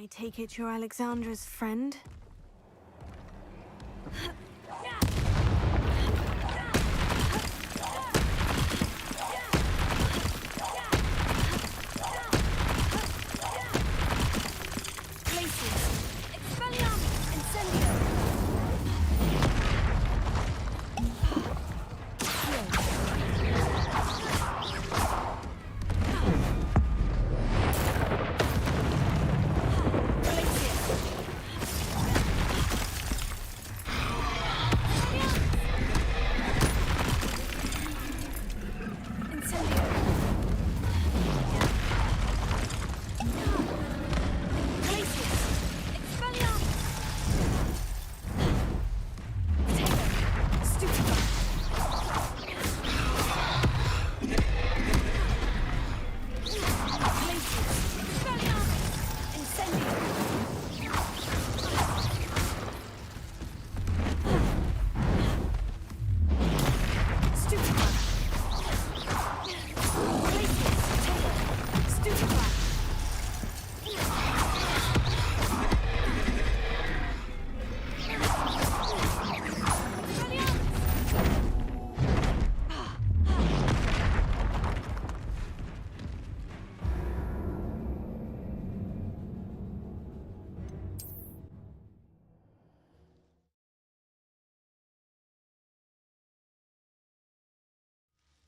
I take it you're Alexandra's friend?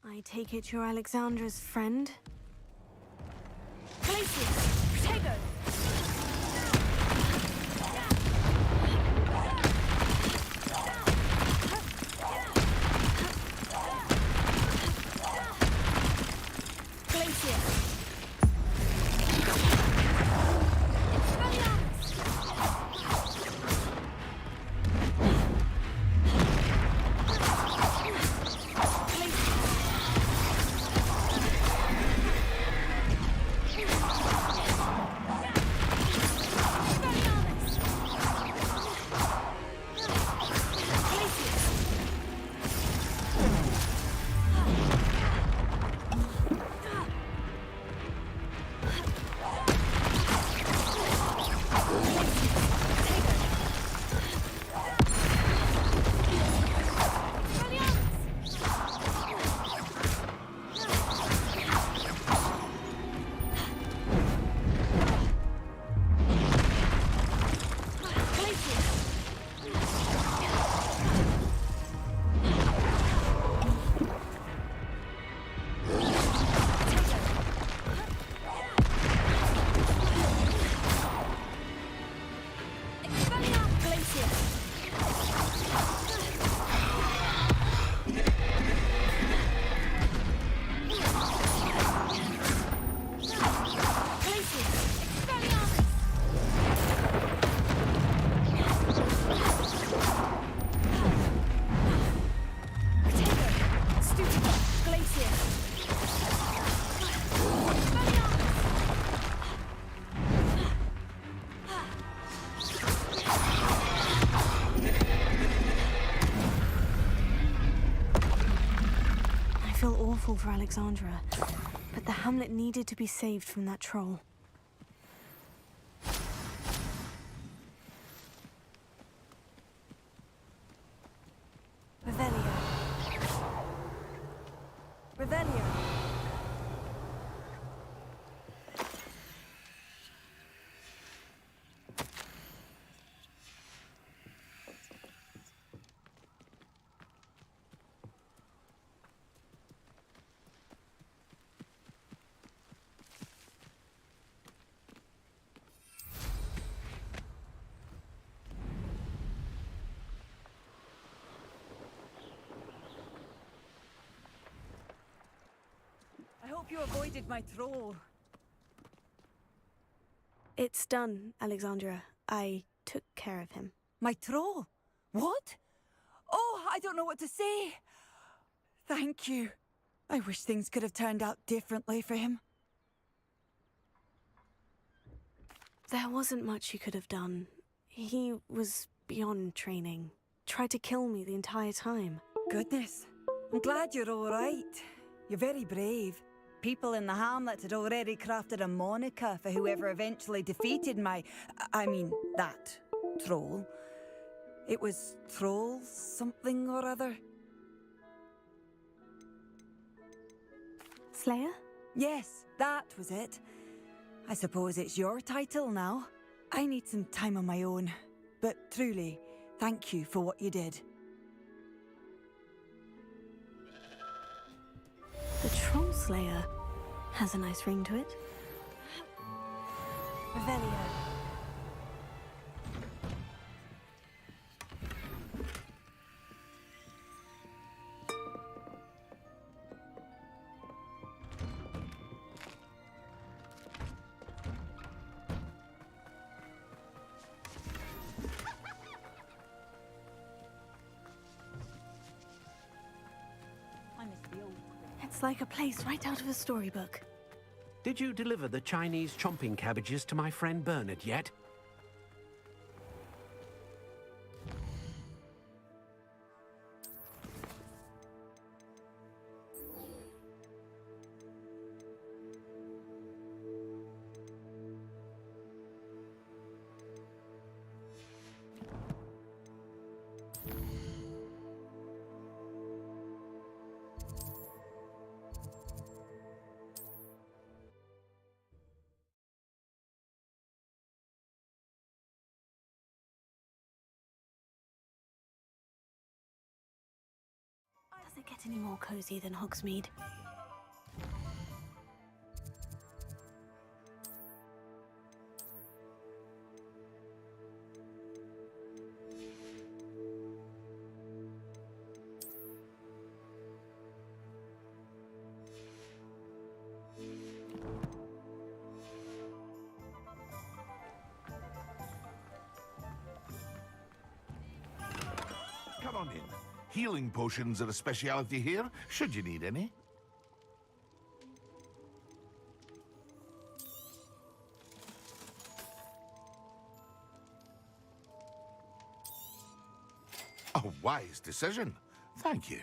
I take it you're Alexandra's friend?
Glacius! Protego!
I feel awful for Alexandra, but the hamlet needed to be saved from that troll. Revelio. Revelio.
I hope you avoided my troll.
It's done, Alexandra. I took care of him.
My troll? What? Oh, I don't know what to say. Thank you. I wish things could have turned out differently for him.
There wasn't much you could have done. He was beyond training. Tried to kill me the entire time.
Goodness. I'm glad you're all right. You're very brave. people in the hamlet had already crafted a moniker for whoever eventually defeated that troll. It was Troll something or other.
Slayer?
Yes, that was it. I suppose it's your title now. I need some time on my own. But truly, thank you for what you did.
The Troll Slayer has a nice ring to it.
Revelio.
It's like a place right out of a storybook.
Did you deliver the Chinese chomping cabbages to my friend Bernard yet?
Does it get any more cozy than Hogsmeade?
Come on in. Healing potions are a speciality here, should you need any. A wise decision. Thank you.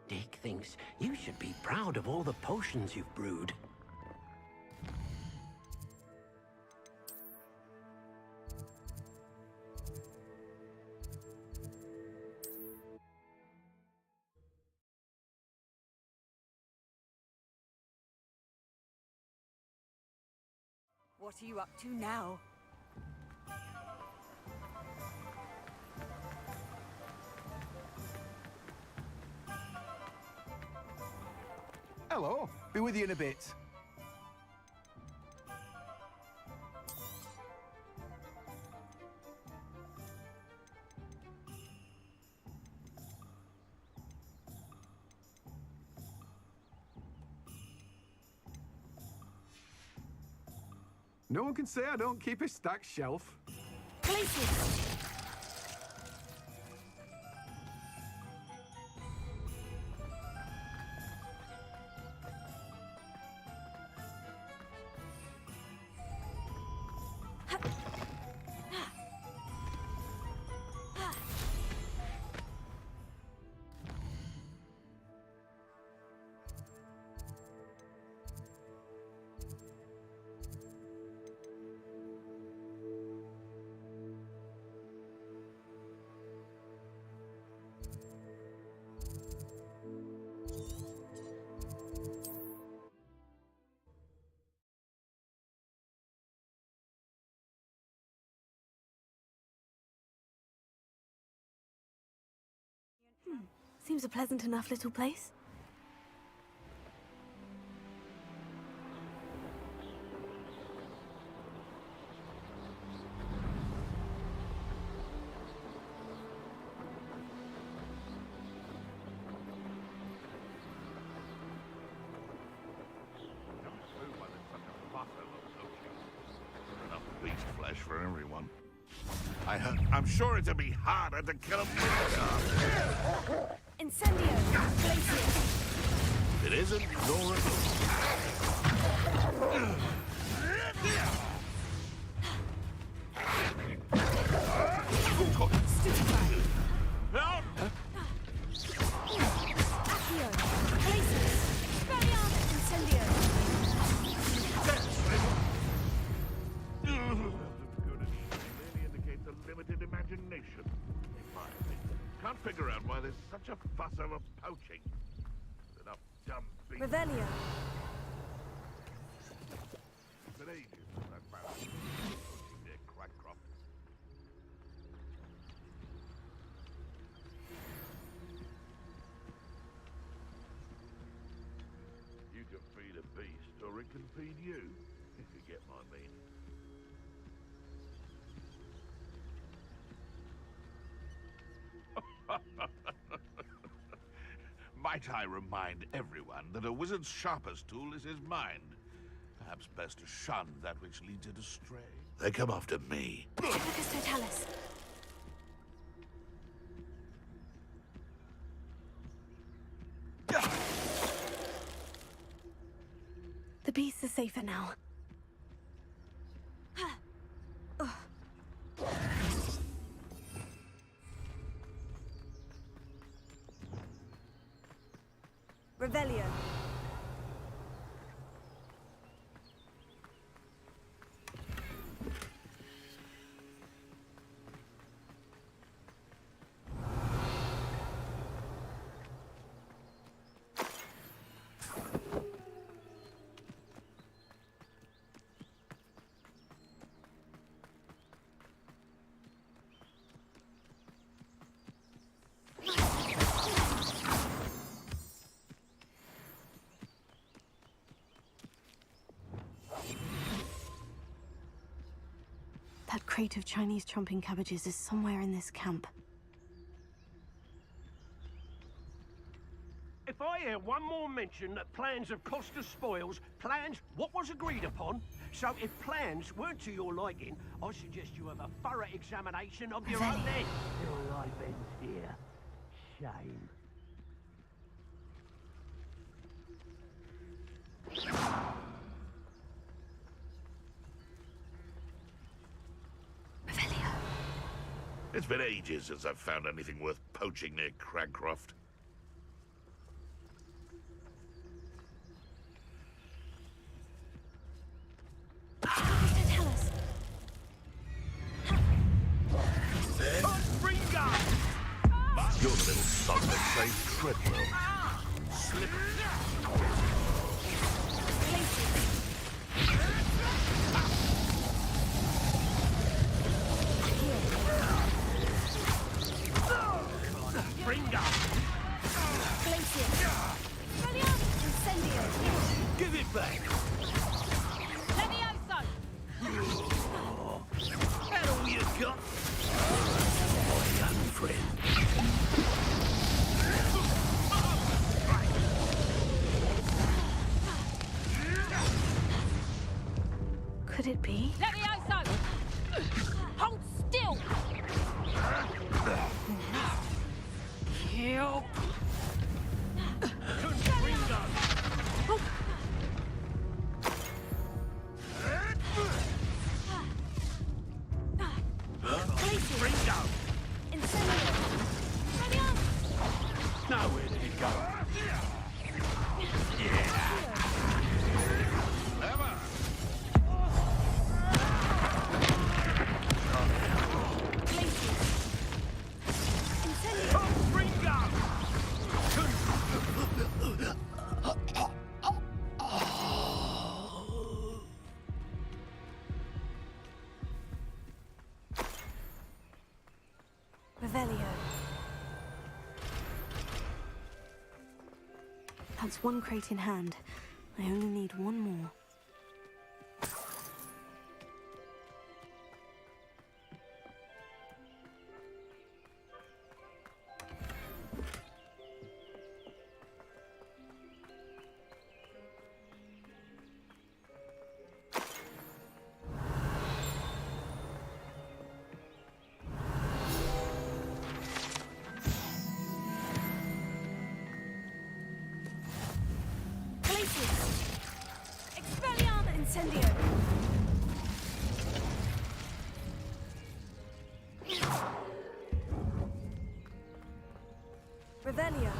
Dick thinks you should be proud of all the potions you've brewed.
What are you up to now?
Hello. Be with you in a bit. No one can say I don't keep a stacked shelf.
Places! Seems a pleasant enough little place.
I'm sure it'll be harder to kill him.
Incendio! Glacier!
It isn't, nor it
Help!
Accio! Glacier! Expelliarmus! Incendio!
Really indicates a limited imagination. Can't figure out why there's such a fuss over poaching. Enough dumb beasts.
Revelio!
It's been ages since I found poaching near Cragcroft. You can feed a beast, or it can feed you, if you get my meaning. Might I remind everyone that a wizard's sharpest tool is his mind? Perhaps best to shun that which leads it astray. They come after me.
Pacificus Totalis! The beasts are safer now. Revelio. That crate of Chinese chomping cabbages is somewhere in this camp.
If I hear one more mention that plans have cost us spoils, plans what was agreed upon, so if plans weren't to your liking, I suggest you have a thorough examination of your own head. Your life ends here. Shame.
It's been ages since I've found anything worth poaching near Cragcroft.
Tell us.
You're the little son that saved Treadwell. Slip.
Give it back!
Levioso!
That all you got?
My young friend.
Could it be?
Levioso! Hold still!
Help! Now where did it go?
Revelio. That's one crate in hand. I only need one more. Incendio. Revelio.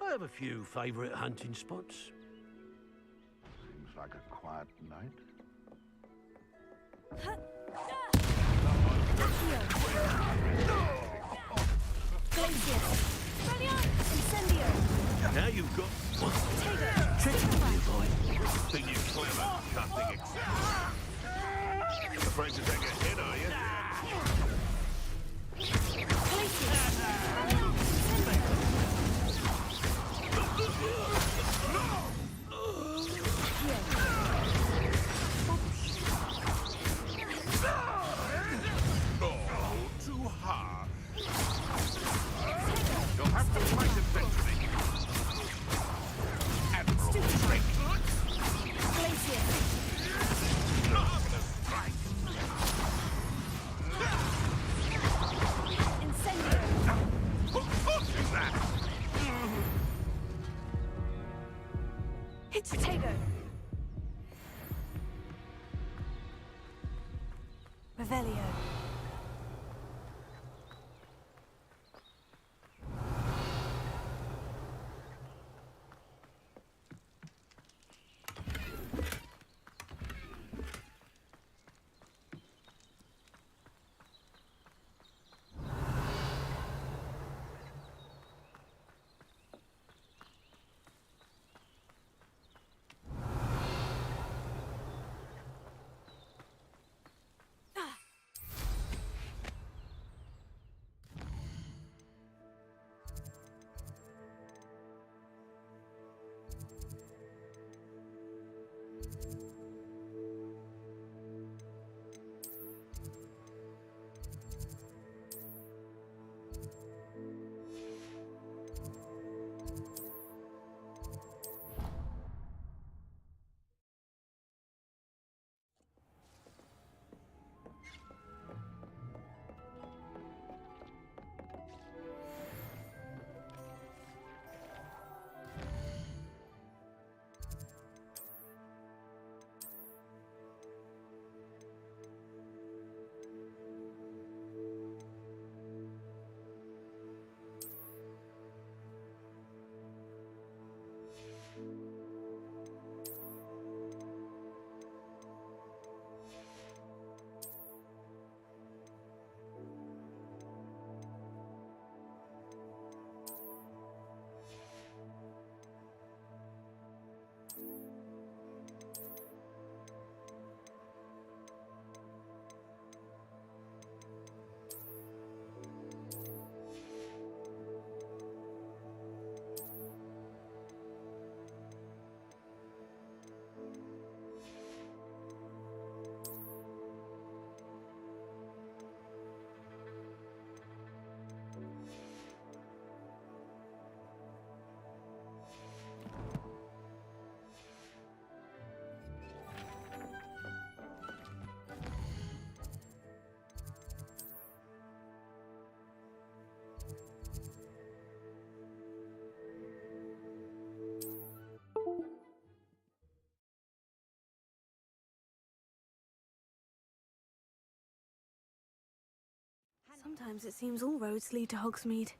I have a few favorite hunting spots.
Seems like a quiet night.
Now you've got tricky, you boy.
Think you're clever? Nothing except. Afraid to take a hit, are you? Too hard. You'll have to fight eventually. Admirable strength. Marvelous strike. Who taught you that?
It's Tego. Revelio. Sometimes it seems all roads lead to Hogsmeade.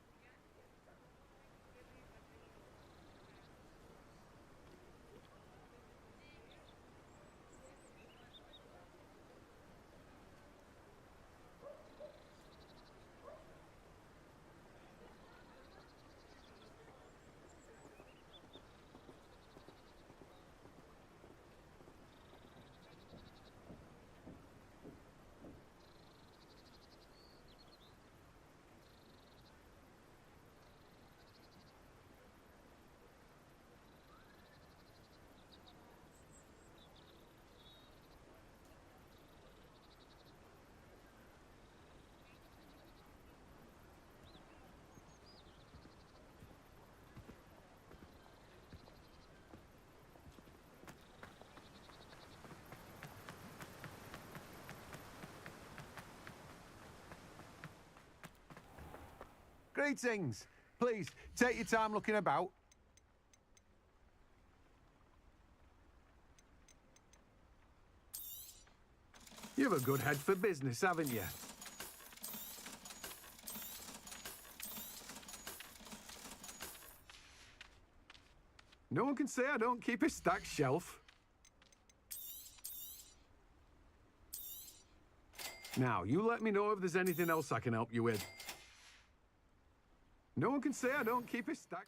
Greetings. Please, take your time looking about. You've a good head for business, haven't you? No one can say I don't keep a stacked shelf. Now, you let me know if there's anything else I can help you with. No one can say I don't keep a stack.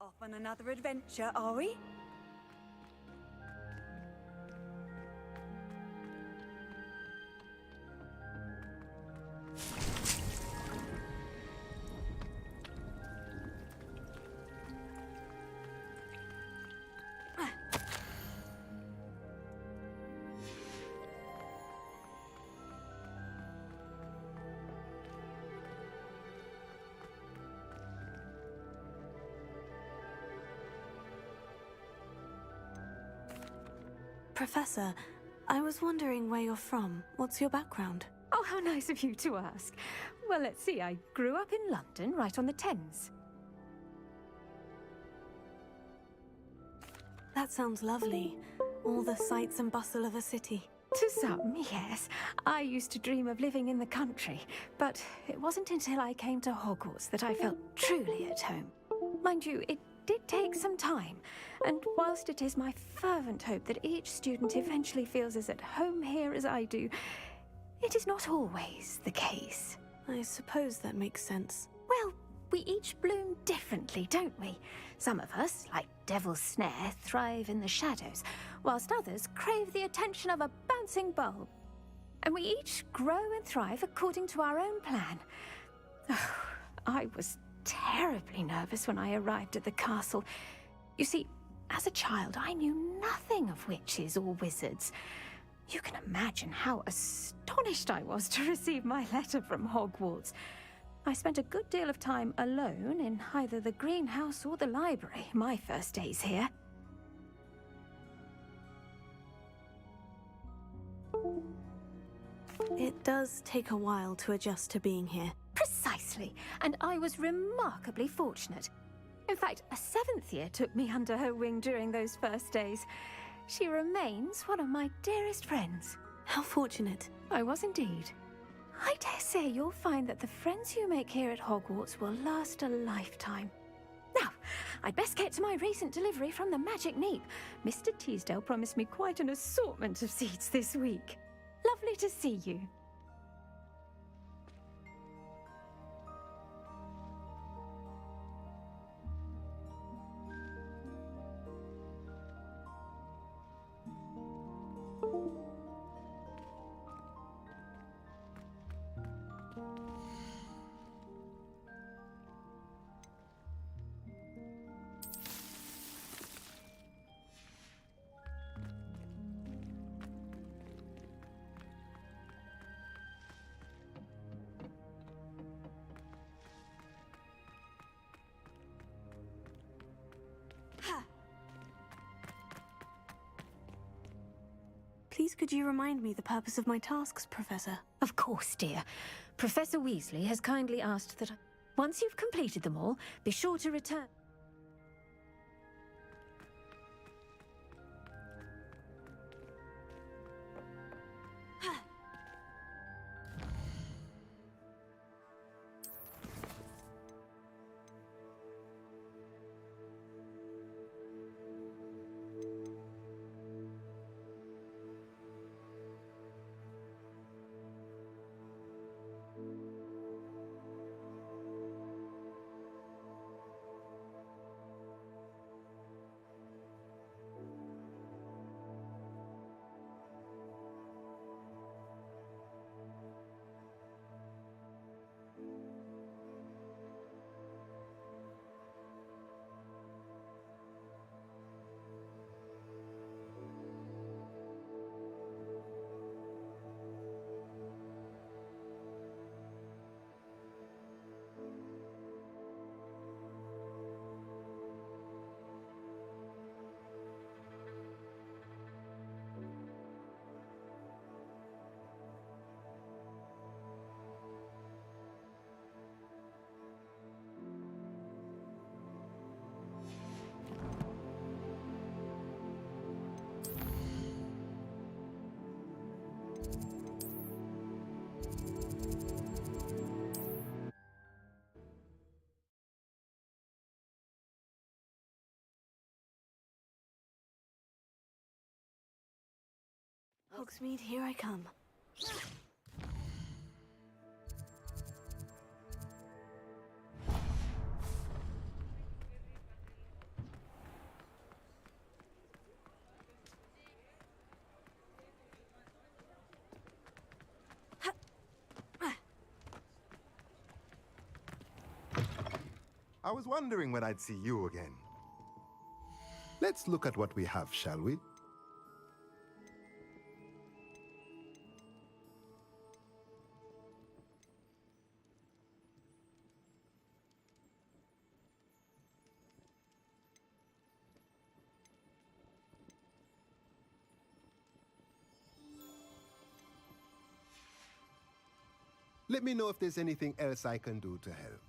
Off on another adventure, are we?
Professor, I was wondering where you're from. What's your background?
Oh, how nice of you to ask. Well, let's see. I grew up in London, right on the Thames.
That sounds lovely. All the sights and bustle of a city.
To some, yes. I used to dream of living in the country, but it wasn't until I came to Hogwarts that I felt truly at home. Mind you, it did take some time, and whilst it is my fervent hope that each student eventually feels as at home here as I do, it is not always the case.
I suppose that makes sense.
Well, we each bloom differently, don't we? Some of us, like Devil's Snare, thrive in the shadows, whilst others crave the attention of a bouncing bulb. And we each grow and thrive according to our own plan. Oh, I was terribly nervous when I arrived at the castle. You see, as a child, I knew nothing of witches or wizards. You can imagine how astonished I was to receive my letter from Hogwarts. I spent a good deal of time alone in either the greenhouse or the library my first days here.
It does take a while to adjust to being here.
Precisely, and I was remarkably fortunate. In fact, a 7th year took me under her wing during those first days. She remains one of my dearest friends.
How fortunate.
I was indeed. I dare say you'll find that the friends you make here at Hogwarts will last a lifetime. Now, I'd best get to my recent delivery from the Magic Neep. Mr. Teasdale promised me quite an assortment of seeds this week. Lovely to see you.
Please could you remind me the purpose of my tasks, Professor?
Of course, dear. Professor Weasley has kindly asked that once you've completed them all, be sure to return.
Hogsmeade, here I come.
was wondering when I'd see you again. Let's look at what we have, shall we? Let me know if there's anything else I can do to help.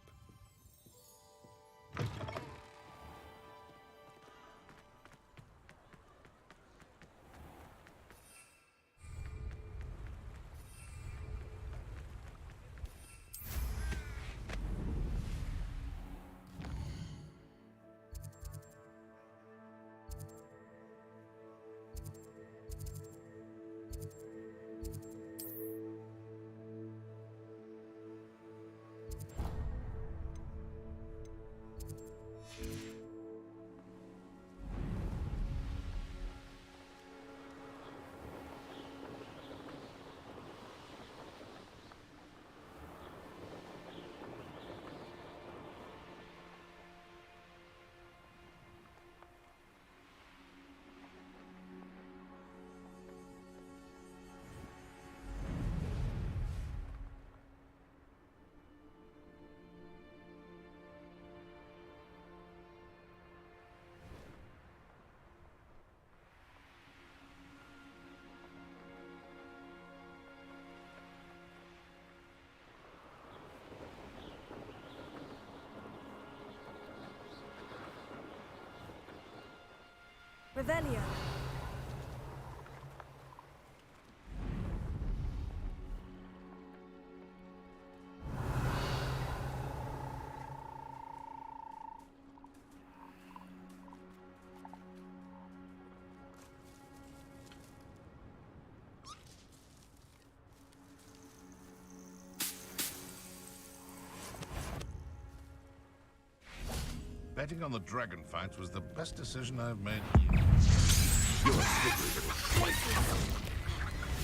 Revelio.
Betting on the dragon fight was the best decision I've made.
You're a slippery little flake.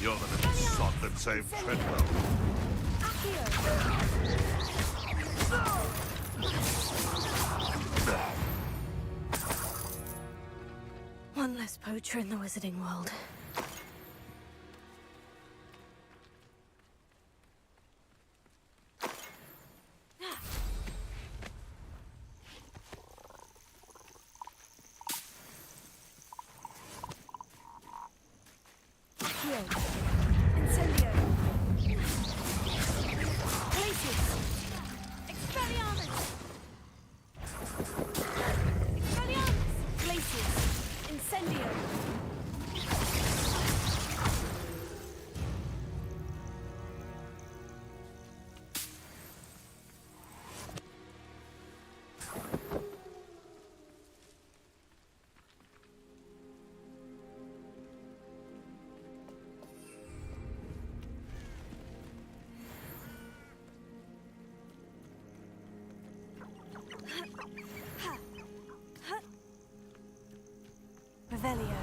You're the little sod that saved Treadwell.
One less poacher in the wizarding world. Revelio.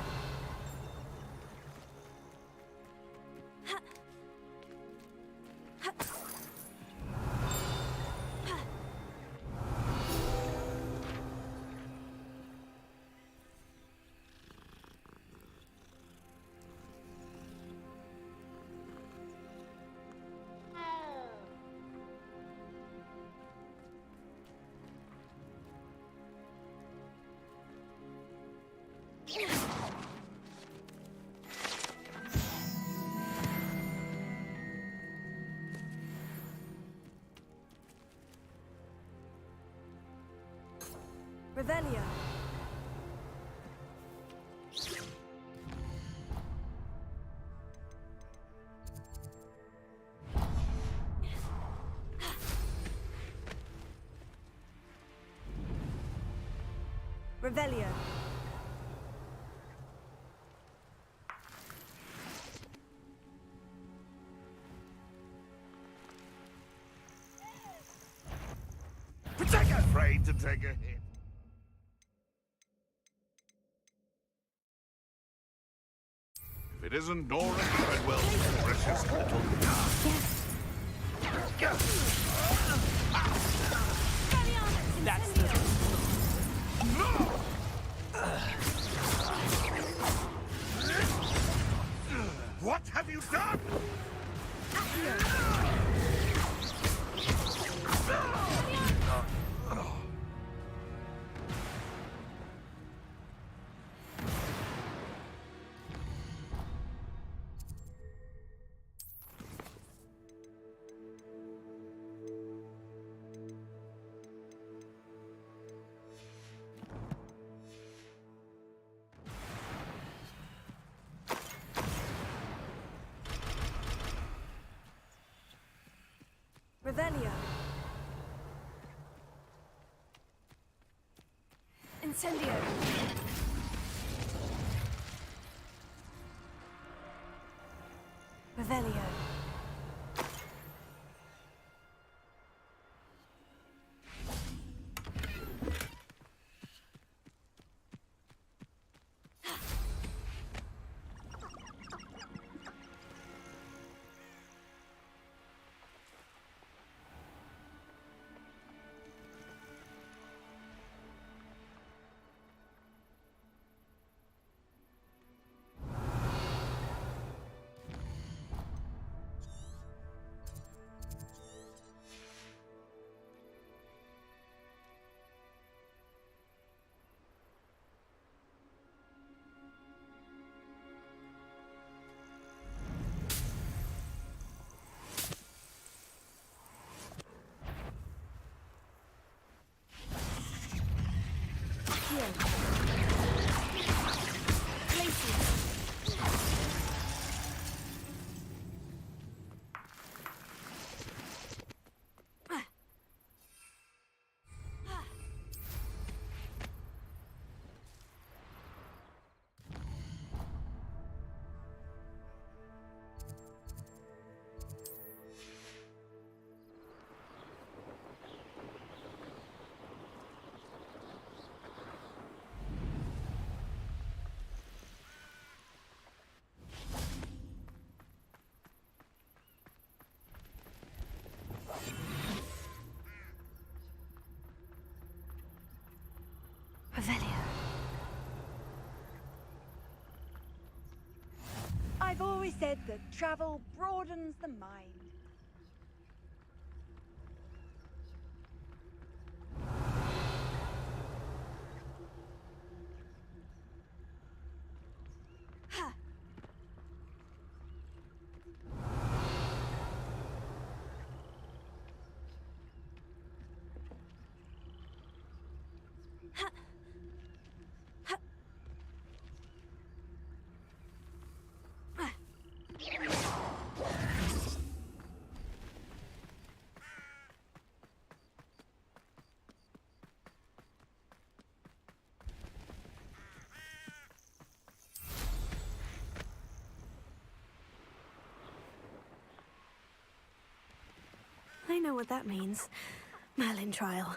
Revelio. Revelio.
Afraid to take a hit. If it isn't Nora Treadwell's precious little
That's the
What have you done?
Revelio. Incendio. Revelio. Revelio.
I've always said that travel broadens the mind.
I know what that means. Merlin trial.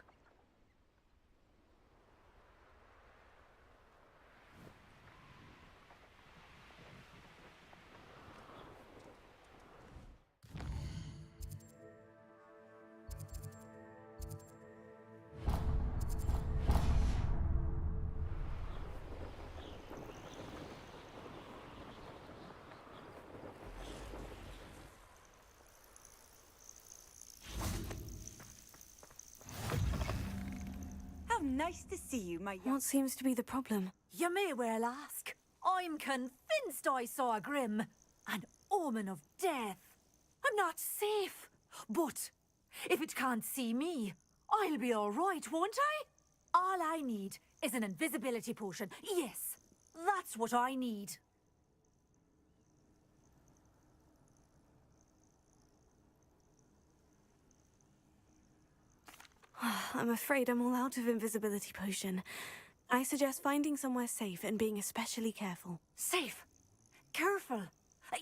Nice to see you, my young...
What seems to be the problem?
You may well ask. I'm convinced I saw a grim, an omen of death. I'm not safe. But if it can't see me, I'll be all right, won't I? All I need is an invisibility potion. Yes, that's what I need.
I'm afraid I'm all out of invisibility potion. I suggest finding somewhere safe and being especially careful.
Safe? Careful?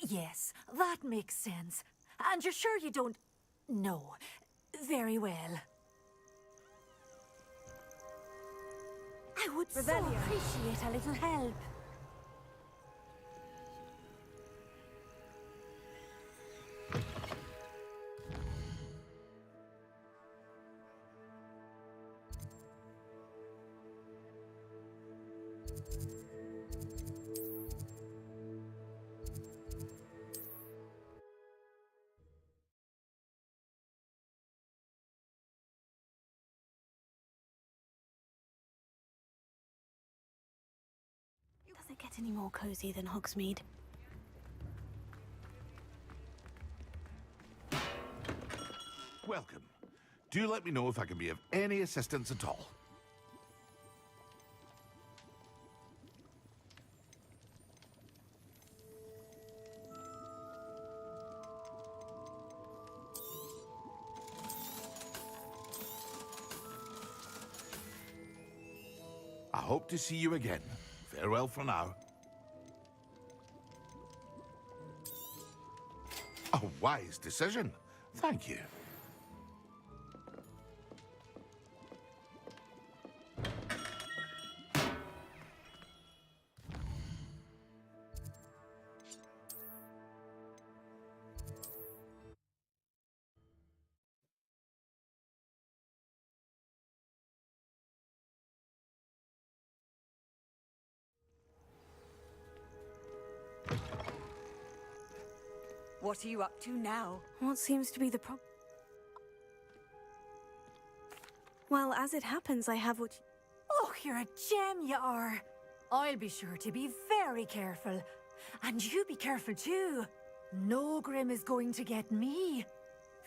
Yes, that makes sense. And you're sure you don't... No. Very well. I would so appreciate a little help.
any more cozy than Hogsmeade.
Welcome. Do let me know if I can be of any assistance at all. I hope to see you again. Farewell for now. A wise decision. Thank you.
What are you up to now?
What seems to be the problem? Well, as it happens, I have what...
Oh, you're a gem, you are. I'll be sure to be very careful. And you be careful too. No Grim is going to get me.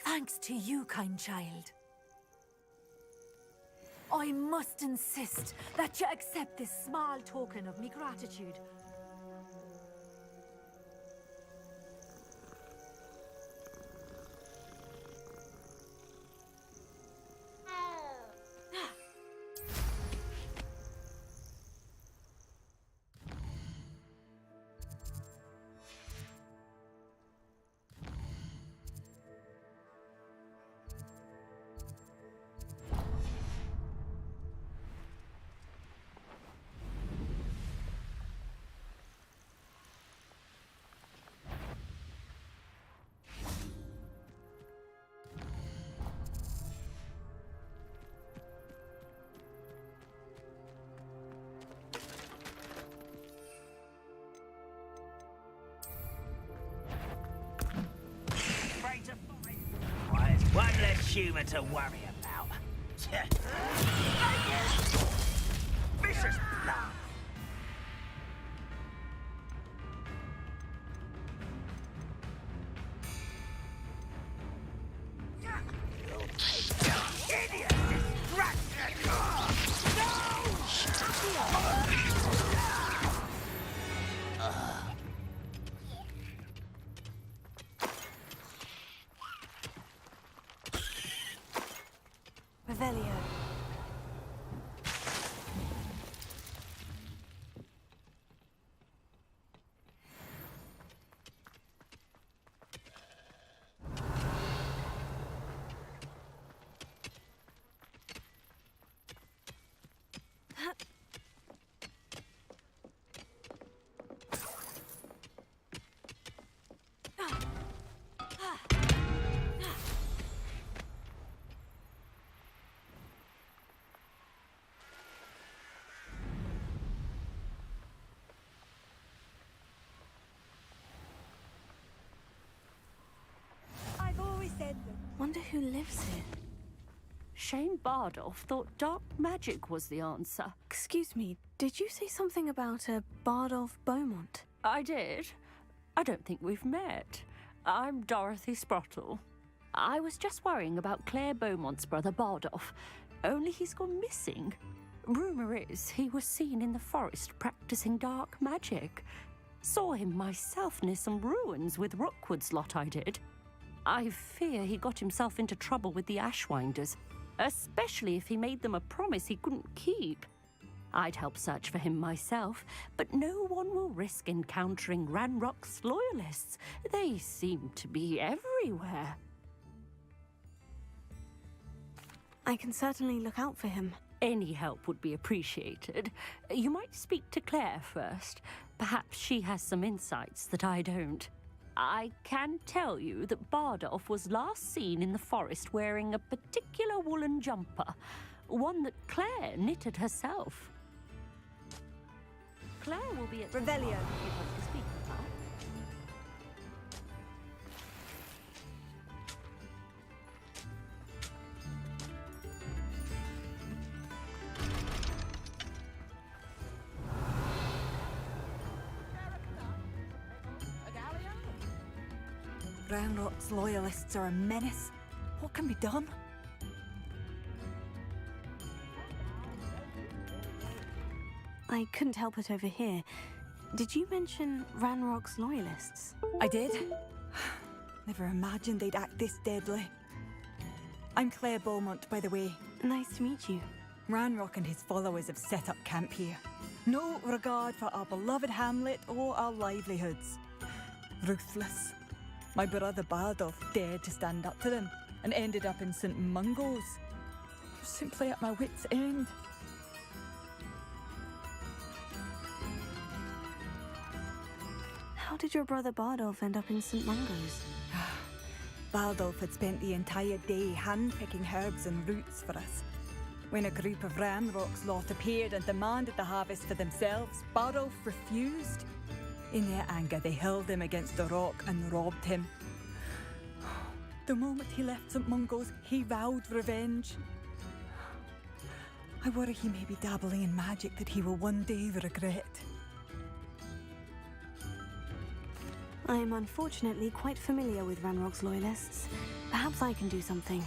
Thanks to you, kind child. I must insist that you accept this small token of me gratitude.
One less humour to worry about. Vicious laugh. Idiot! Distraction!
Revelio. Wonder who lives here.
Shane Bardolph thought dark magic was the answer.
Excuse me, did you say something about a Bardolph Beaumont?
I did. I don't think we've met. I'm Dorothy Sprottle. I was just worrying about Claire Beaumont's brother Bardolph, only he's gone missing. Rumour is he was seen in the forest practicing dark magic. Saw him myself near some ruins with Rookwood's lot I did. I fear he got himself into trouble with the Ashwinders, especially if he made them a promise he couldn't keep. I'd help search for him myself, but no one will risk encountering Ranrock's loyalists. They seem to be everywhere.
I can certainly look out for him.
Any help would be appreciated. You might speak to Claire first. Perhaps she has some insights that I don't. I can tell you that Bardolph was last seen in the forest wearing a particular woolen jumper, one that Claire knitted herself. Claire will be at
Revelio.
If you'd like to speak with her.
Ranrock's loyalists are a menace. What can be done?
I couldn't help but overhear. Did you mention Ranrock's loyalists?
I did. Never imagined they'd act this deadly. I'm Claire Beaumont, by the way.
Nice to meet you.
Ranrock and his followers have set up camp here. No regard for our beloved hamlet or our livelihoods. Ruthless. My brother Bardolph dared to stand up to them and ended up in St. Mungo's. I'm simply at my wit's end.
How did your brother Bardolph end up in St. Mungo's?
Bardolph had spent the entire day hand-picking herbs and roots for us. When a group of Ranrock's lot appeared and demanded the harvest for themselves, Bardolph refused. In their anger, they hurled him against the rock and robbed him. The moment he left St. Mungo's, he vowed revenge. I worry he may be dabbling in magic that he will one day regret.
I am unfortunately quite familiar with Ranrock's loyalists. Perhaps I can do something.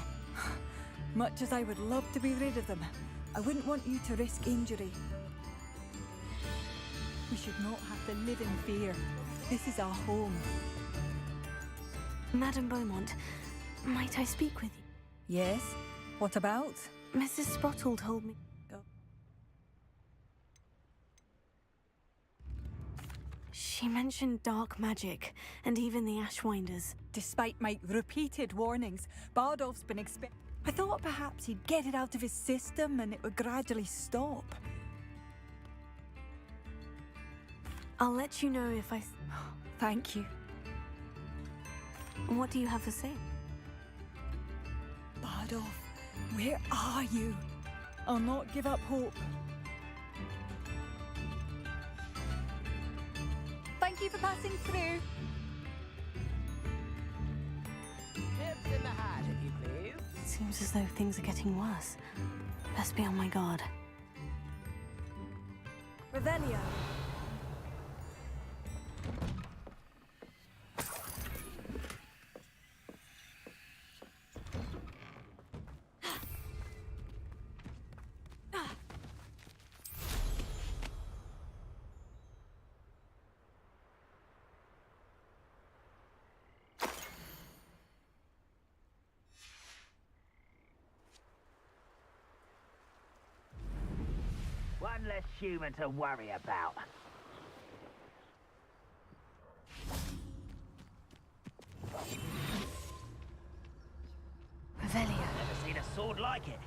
Much as I would love to be rid of them, I wouldn't want you to risk injury. We should not have to live in fear. This is our home.
Madame Beaumont, might I speak with you?
Yes? What about?
Mrs. Sprottle told me... She mentioned dark magic, and even the Ashwinders.
Despite my repeated warnings, Bardolph's been I thought perhaps he'd get it out of his system and it would gradually stop.
I'll let you know if I...
Thank you.
What do you have to say?
Bardolph, where are you? I'll not give up hope. Thank you for passing through.
Tips in the hat, if you please.
Seems as though things are getting worse. Best be on my guard.
Revelio.
One less human to worry about.
Revelio.
Never seen a sword like it.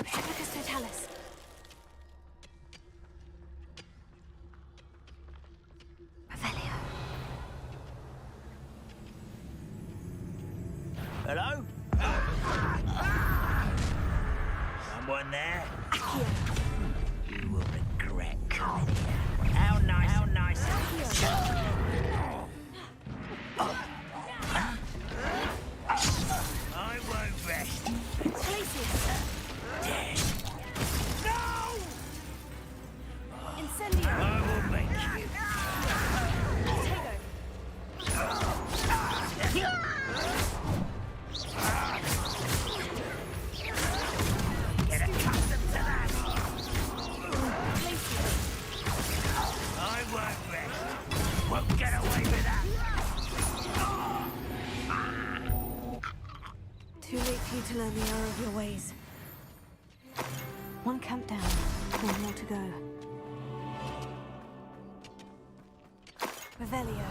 Hibicus totalis. Revelio.
Hello? Someone there? You will regret coming here. How nice of you. I won't rest. Dead. No!
Incendio.
I will make you. Get accustomed to that. I won't rest. Won't get away with that.
Too late for you to learn the error of your ways. One camp down, one more to go. Revelio.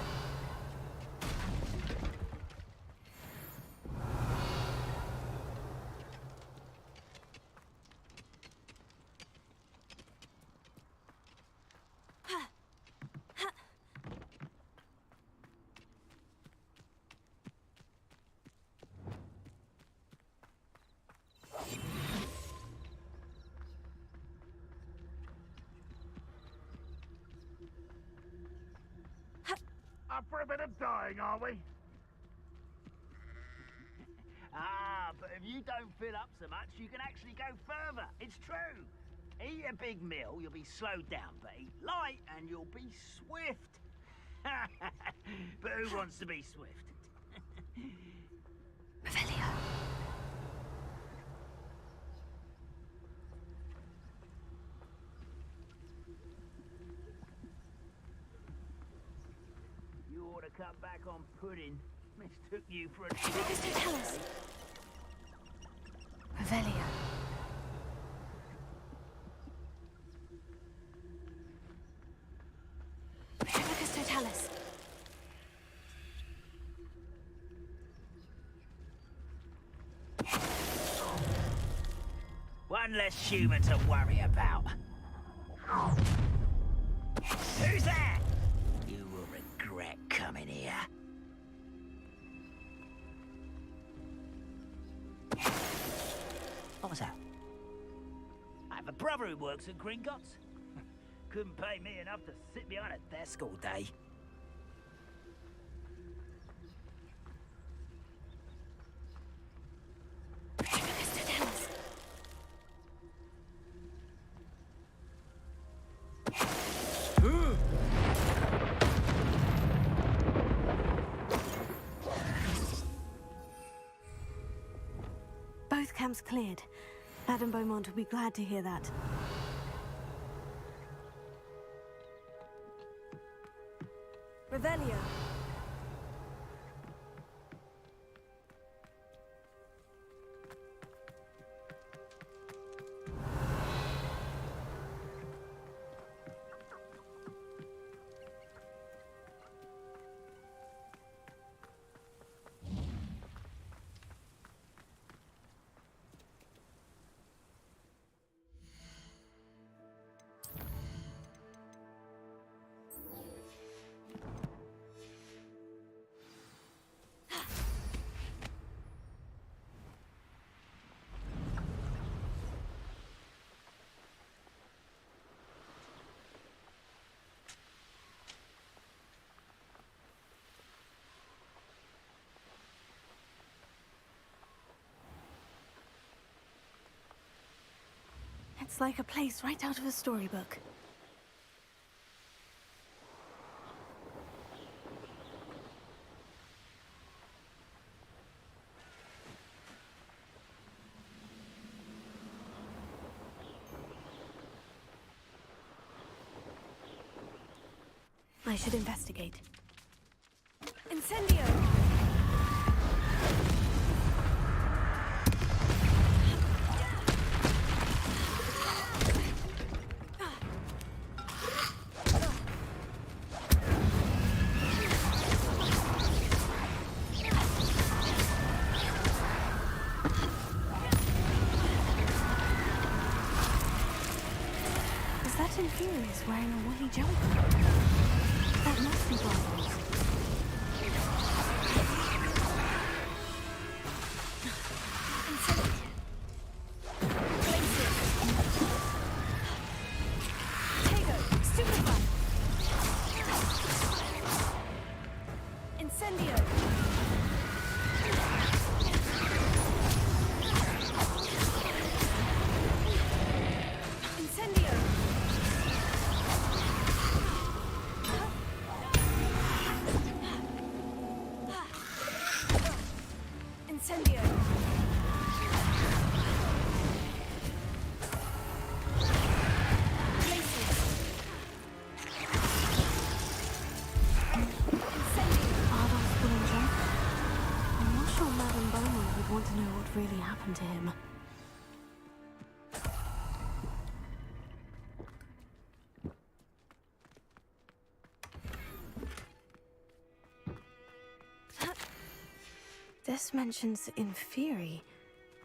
Up for a bit of dying, are we? Ah, but if you don't fill up so much, you can actually go further. It's true. Eat a big meal, you'll be slowed down, but eat light and you'll be swift. But who wants to be swift?
Revelio.
You ought to cut back on pudding. Mistook you for a...
Mr. Tell us. Revelio. Mr. Tell us.
One less human to worry about. Who's that? You will regret coming here. What was that? I have a brother who works at Gringotts. Couldn't pay me enough to sit behind a desk all day.
Both camps cleared. Madame Beaumont will be glad to hear that. Revelio. It's like a place right out of a storybook. I should investigate. Incendio! Infurious wearing a woolly jumper. That must be Bartles. Really happened to him. This mentions Inferi,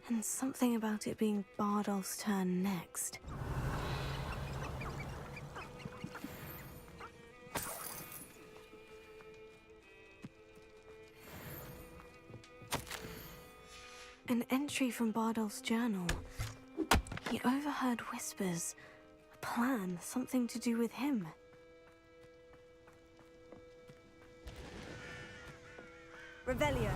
and something about it being Bardolph's turn next. An entry from Bardolph's journal. He overheard whispers. A plan, something to do with him. Revelio.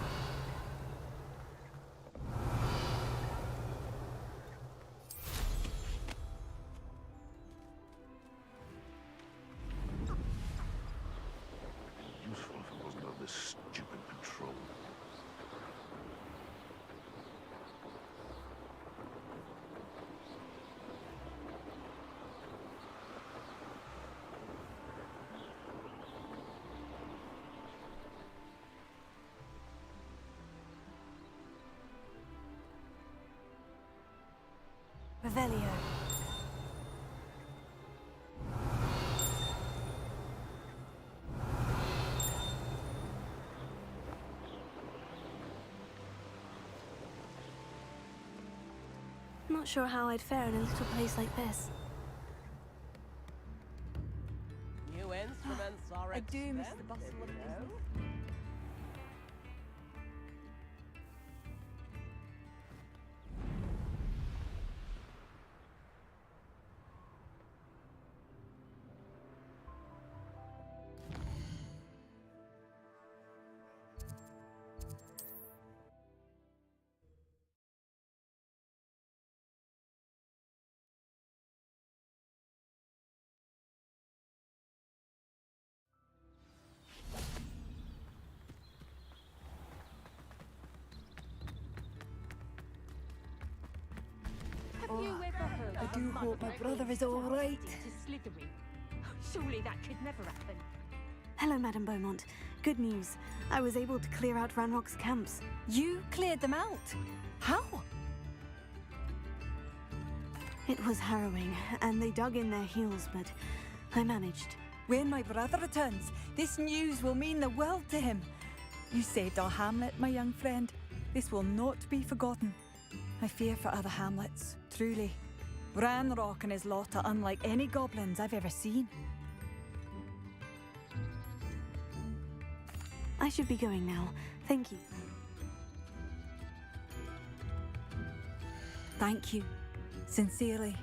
Revelio. Not sure how I'd fare in a little place like this.
New instruments are
I do miss the bustle
expensive,
of
you know.
business.
Have you ever heard
I
of
do
a
hope my
mother
brother
being
is all right.
to Slytherin? Surely that could never happen.
Hello, Madame Beaumont. Good news. I was able to clear out Ranrock's camps.
You cleared them out? How?
It was harrowing, and they dug in their heels, but I managed.
When my brother returns, this news will mean the world to him. You saved our hamlet, my young friend. This will not be forgotten. I fear for other hamlets, truly. Ranrock and his lot are unlike any goblins I've ever seen.
I should be going now. Thank you.
Thank you. Sincerely.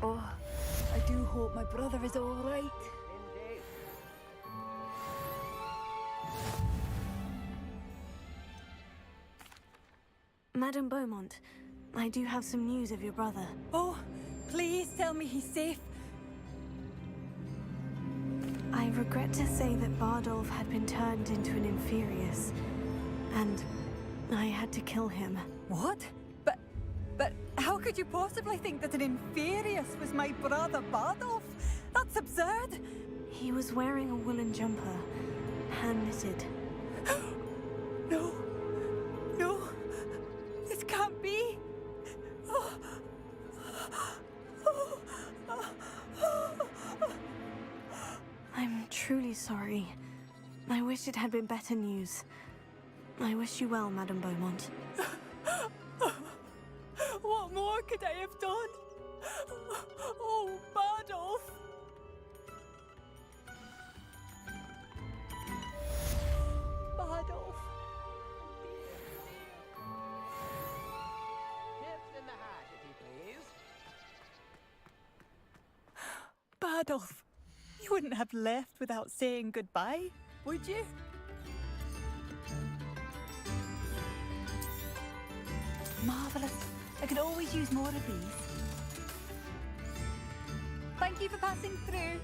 Oh, I do hope my brother is all right.
Madame Beaumont, I do have some news of your brother.
Oh, please tell me he's safe.
I regret to say that Bardolph had been turned into an Inferius, and I had to kill him.
What? But how could you possibly think that an Inferius was my brother Bardolph? That's absurd.
He was wearing a woolen jumper, hand-knitted.
No. No. This can't be. Oh.
I'm truly sorry. I wish it had been better news. I wish you well, Madame Beaumont.
What more could I have done? Oh, Bardolph! Bardolph!
Tips in the hat, if you please.
Bardolph! You wouldn't have left without saying goodbye, would you? Marvellous. I could always use more of these. Thank you for passing through.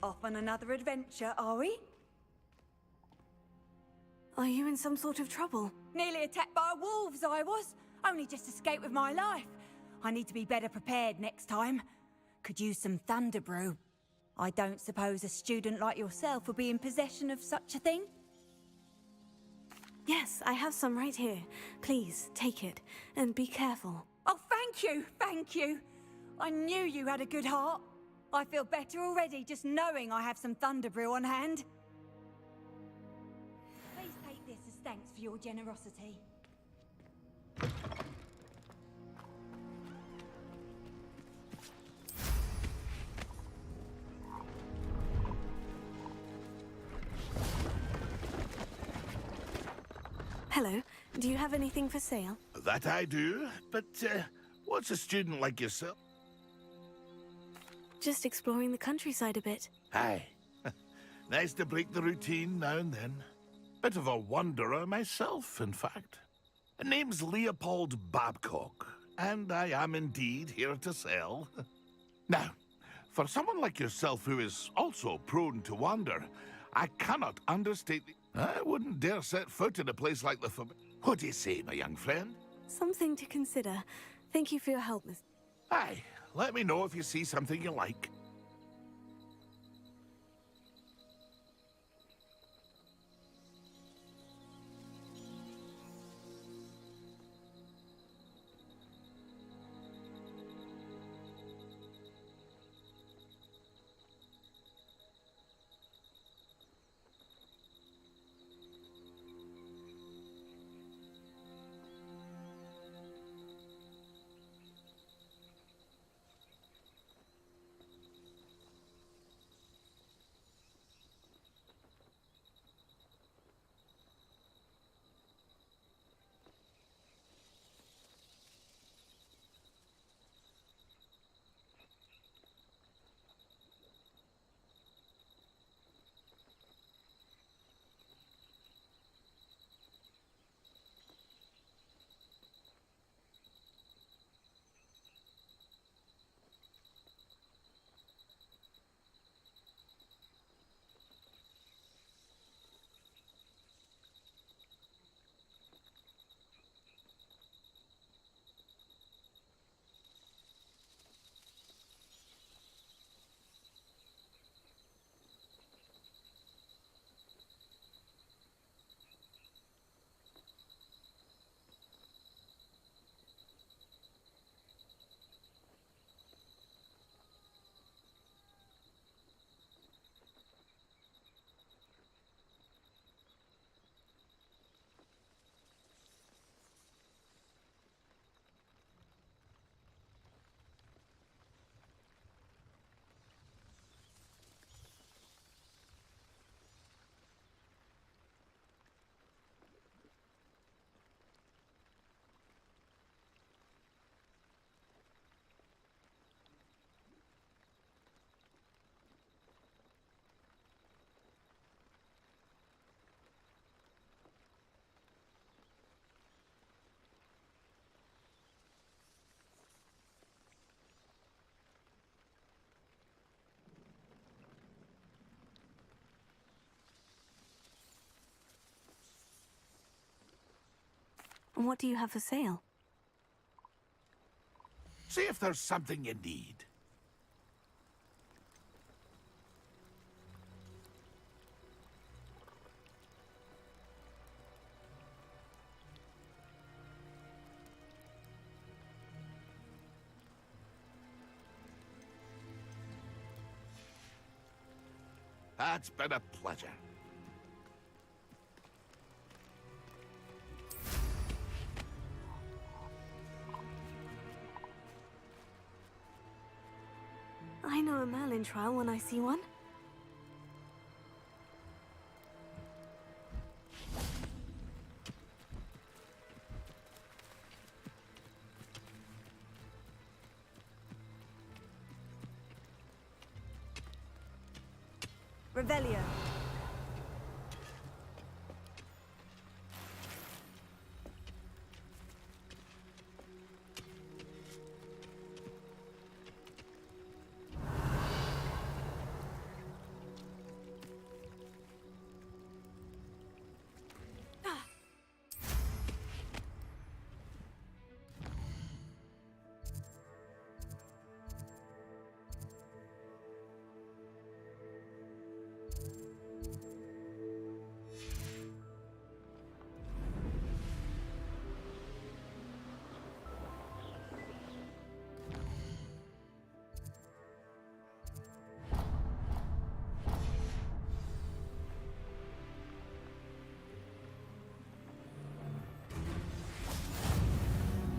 Off on another adventure, are we?
Are you in some sort of trouble?
Nearly attacked by wolves, I was. Only just escaped with my life. I need to be better prepared next time. Could use some thunder brew. I don't suppose a student like yourself would be in possession of such a thing?
Yes, I have some right here. Please, take it, and be careful.
Oh, thank you. I knew you had a good heart. I feel better already just knowing I have some thunder brew on hand. Please take this as thanks for your generosity.
Hello, do you have anything for sale?
That I do, but what's a student like yourself?
Just exploring the countryside a bit.
Aye. Nice to break the routine now and then. Bit of a wanderer myself, in fact. Name's Leopold Babcock, and I am indeed here to sell. Now, for someone like yourself who is also prone to wander, I cannot understate the... I wouldn't dare set foot in a place like the... What do you say, my young friend?
Something to consider. Thank you for your help, Miss...
Aye, let me know if you see something you like.
And what do you have for sale?
See if there's something you need. That's been a pleasure.
I know a Merlin trial when I see one.
Revelio.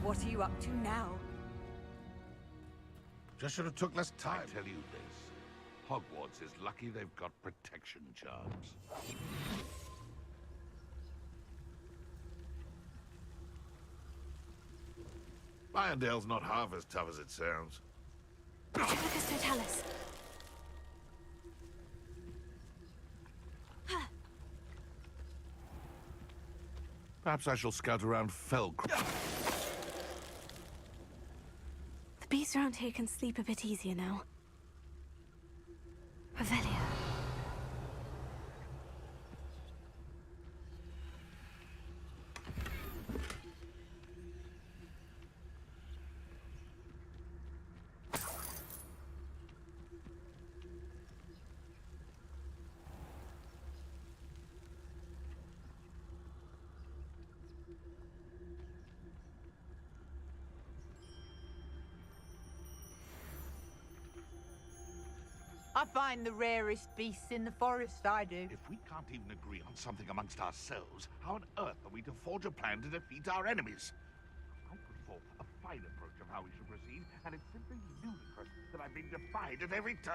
What are you up to now?
Just should have took less time. I tell you this. Hogwarts is lucky they've got protection charms. Irondale's not half as tough as it sounds.
Epicus Totalis.
Perhaps I shall scout around Felcroft.
The beasts around here can sleep a bit easier now. Revelio.
I find the rarest beasts in the forest, I do.
If we can't even agree on something amongst ourselves, how on earth are we to forge a plan to defeat our enemies? I put forth a fine approach of how we should proceed, and it's simply ludicrous that I've been defied at every turn.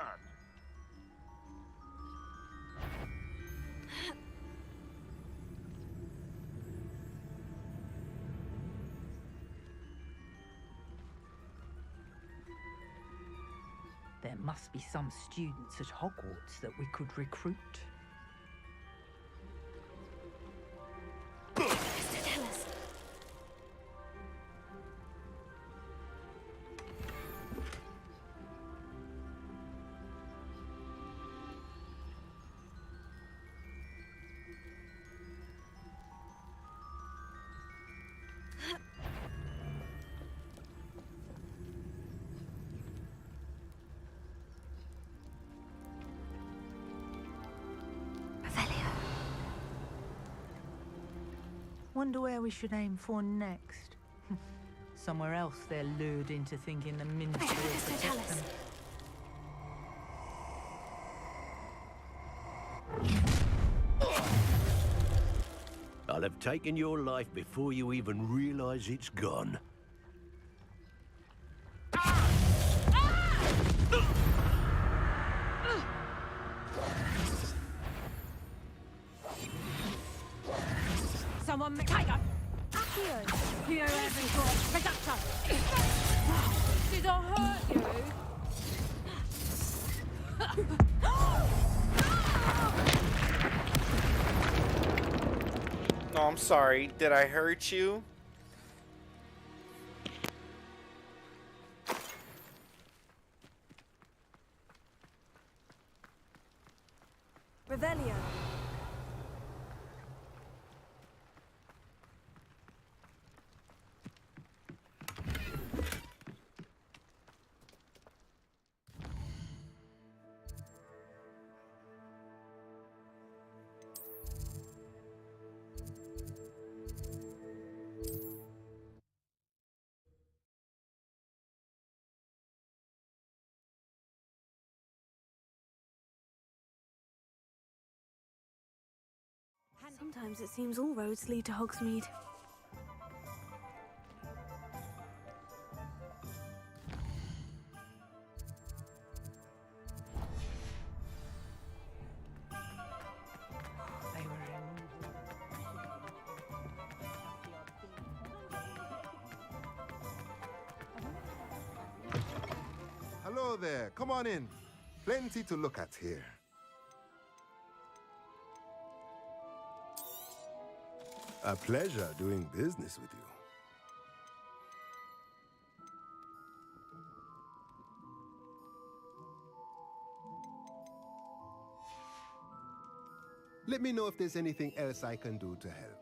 There must be some students at Hogwarts that we could recruit.
Totalis.
Wonder where we should aim for next. Somewhere else they're lured into thinking the Ministry will protect them.
I'll have taken your life before you even realize it's gone.
Someone Tiger! Accio! Here every court! Reductor! Did I hurt you?
No, I'm sorry. Did I hurt you?
Revelio. Sometimes it seems all roads lead to Hogsmeade.
Hello there. Come on in. Plenty to look at here. A pleasure doing business with you. Let me know if there's anything else I can do to help.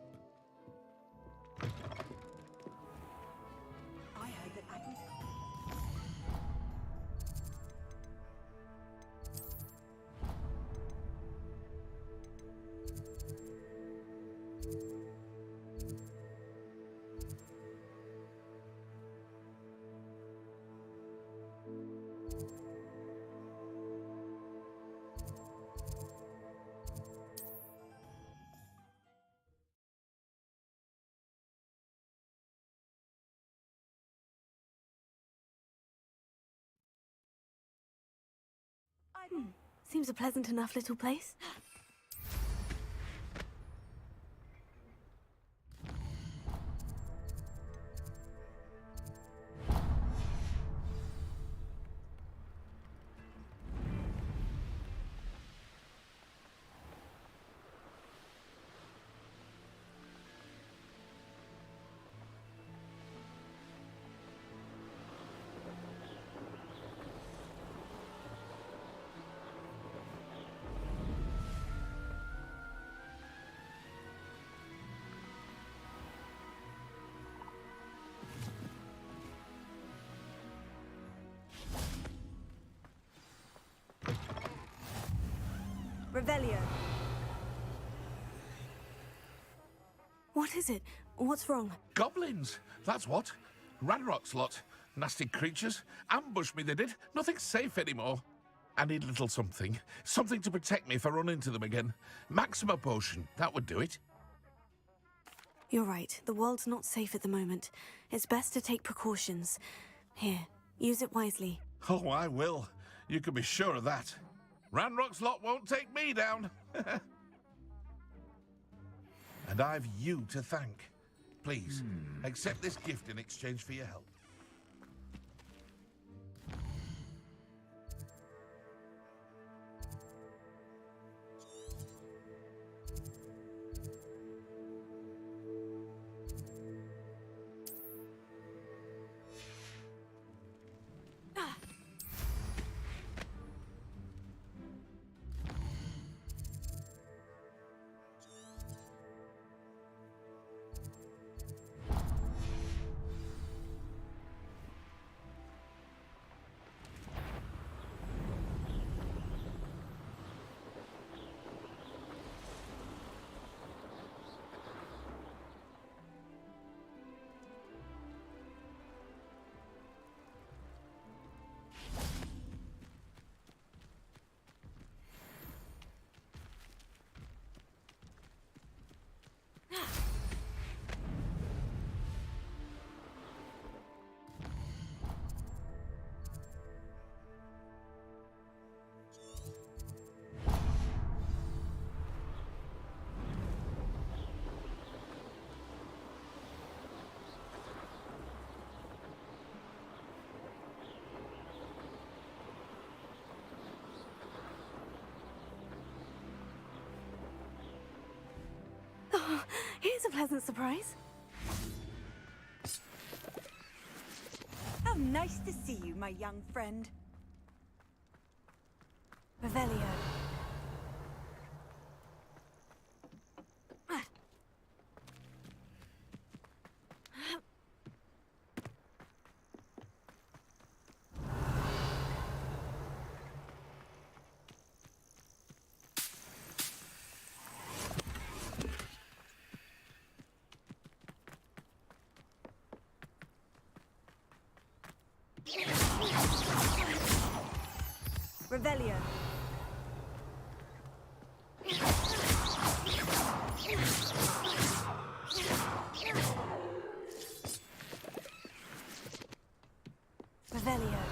Seems a pleasant enough little place. Revelio. What is it? What's wrong?
Goblins, that's what. Ranrock's lot. Nasty creatures. Ambushed me, they did. Nothing's safe anymore. I need a little something. Something to protect me if I run into them again. Maxima potion, that would do it.
You're right. The world's not safe at the moment. It's best to take precautions. Here, use it wisely.
Oh, I will. You can be sure of that. Ranrock's lot won't take me down. And I've you to thank. Please, accept this gift in exchange for your help.
Oh, here's a pleasant surprise.
How nice to see you, my young friend.
Revelio. Revelio. Revelio.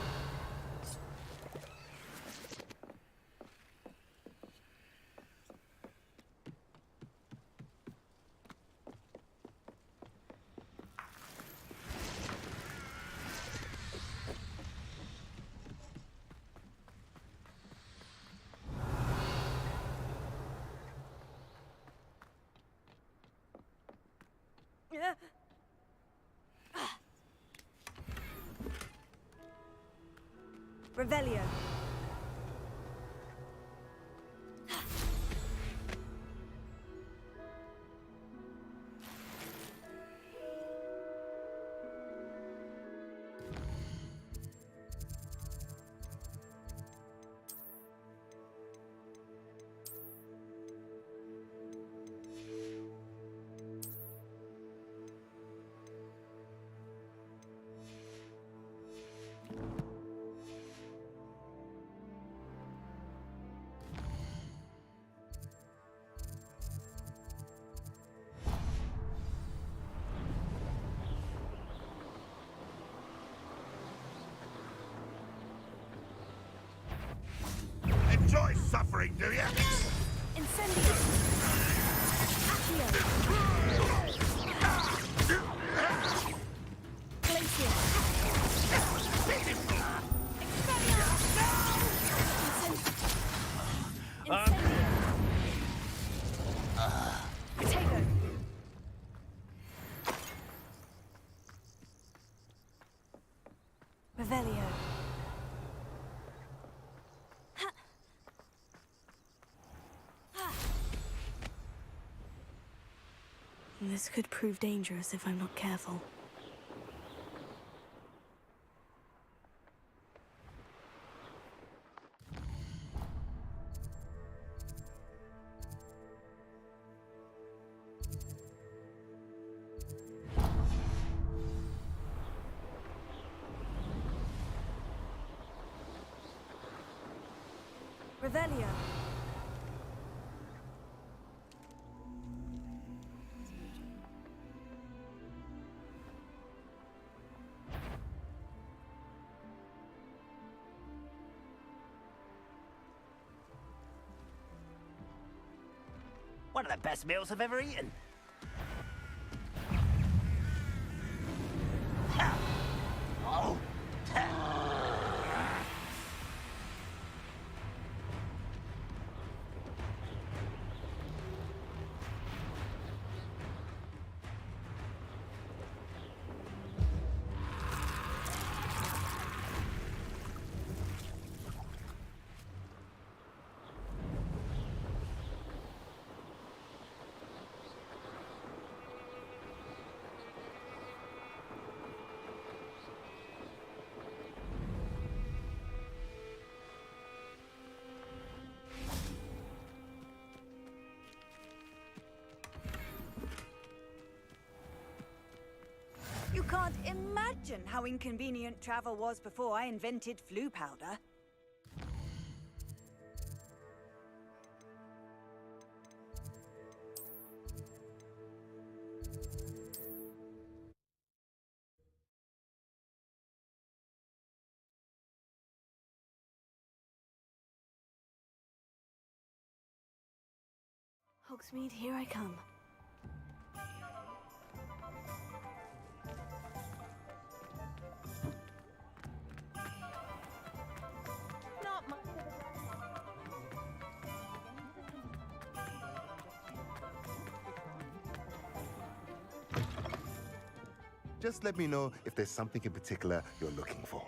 Revelio.
something, do you?
Incendio! Glacier! Potato! Revelio. This could prove dangerous if I'm not careful. Revelio.
One of the best meals I've ever eaten. Oh.
You can't imagine how inconvenient travel was before I invented flu powder.
Hogsmeade, here I come.
Not much of a
Just let me know if there's something in particular you're looking for.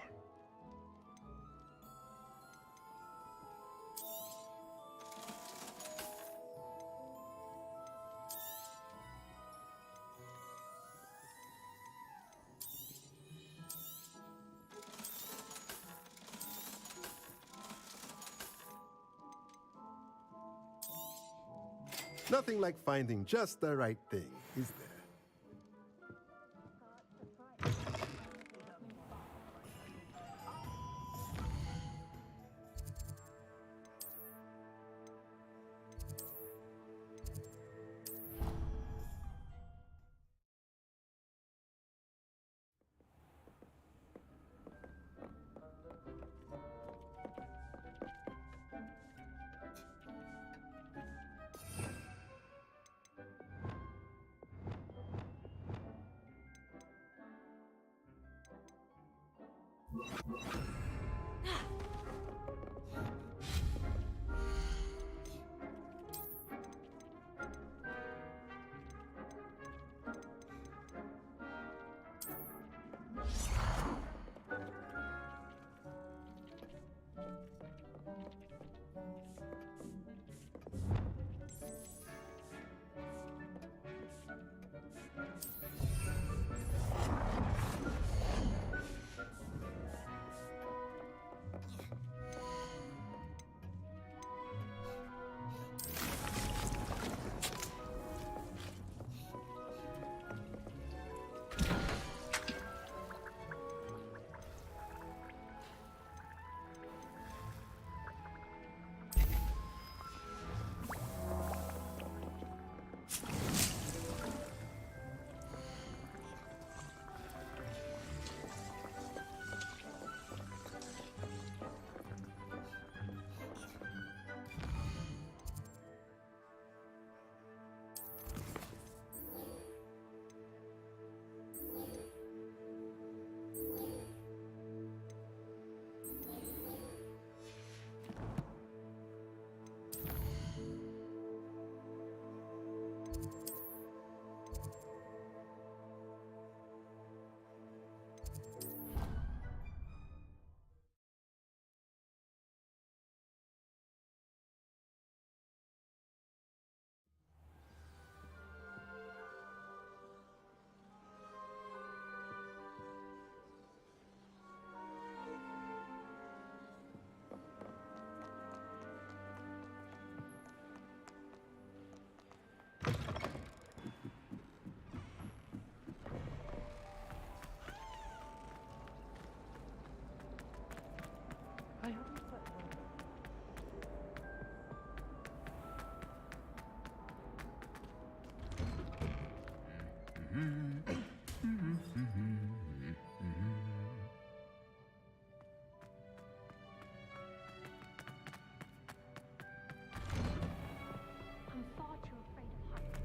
Nothing like finding just the right thing, is there?
far too afraid of heights.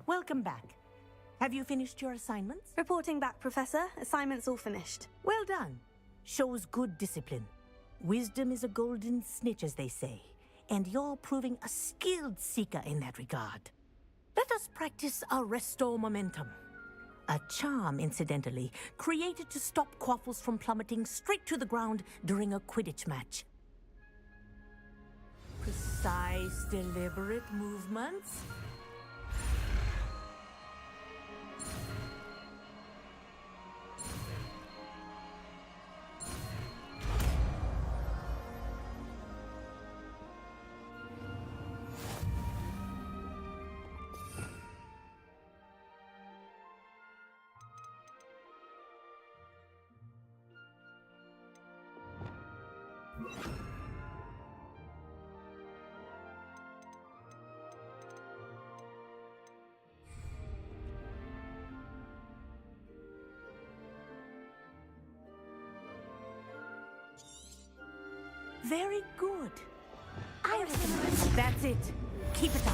Welcome back. Have you finished your assignments?
Reporting back, Professor. Assignments all finished.
Well done. Shows good discipline. Wisdom is a golden snitch, as they say, and you're proving a skilled seeker in that regard. Let us practice Arresto Momentum. A charm, incidentally, created to stop quaffles from plummeting straight to the ground during a Quidditch match. Precise, deliberate movements. Very good. That's it. Keep it up.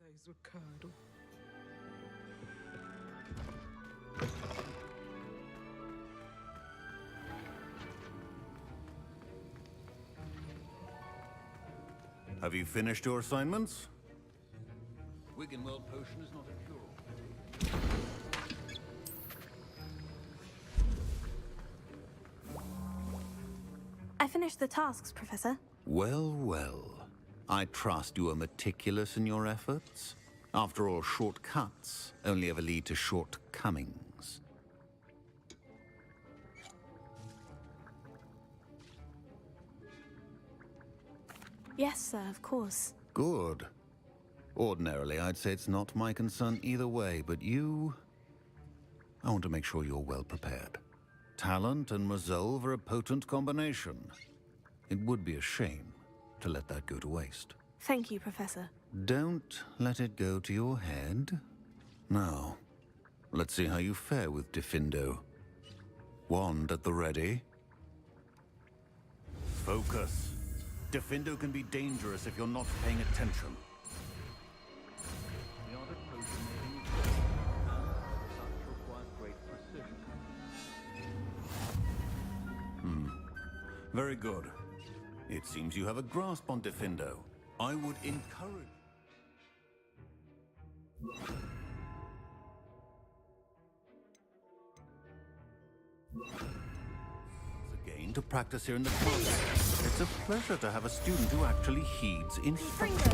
Those would curdle.
Have you finished your assignments?
Wiggenweld potion is not a cure.
I finished the tasks, Professor.
Well, well. I trust you are meticulous in your efforts. After all, shortcuts only ever lead to shortcomings.
Yes, sir, of course.
Good. Ordinarily, I'd say it's not my concern either way, but you... I want to make sure you're well prepared. Talent and resolve are a potent combination. It would be a shame to let that go to waste.
Thank you, Professor.
Don't let it go to your head. Now, let's see how you fare with Diffindo. Wand at the ready.
Focus. Diffindo can be dangerous if you're not paying attention. The art of potion making requires great precision.
Very good. It seems you have a grasp on Diffindo. I would encourage... Again, to practice here in the class. It's a pleasure to have a student who actually heeds instruction.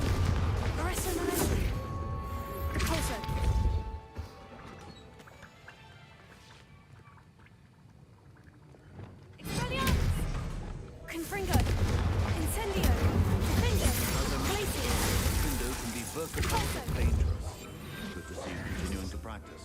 Confringo! Incendio! Defender!
Diffindo can be versatile and dangerous. Good to see you continuing to practice.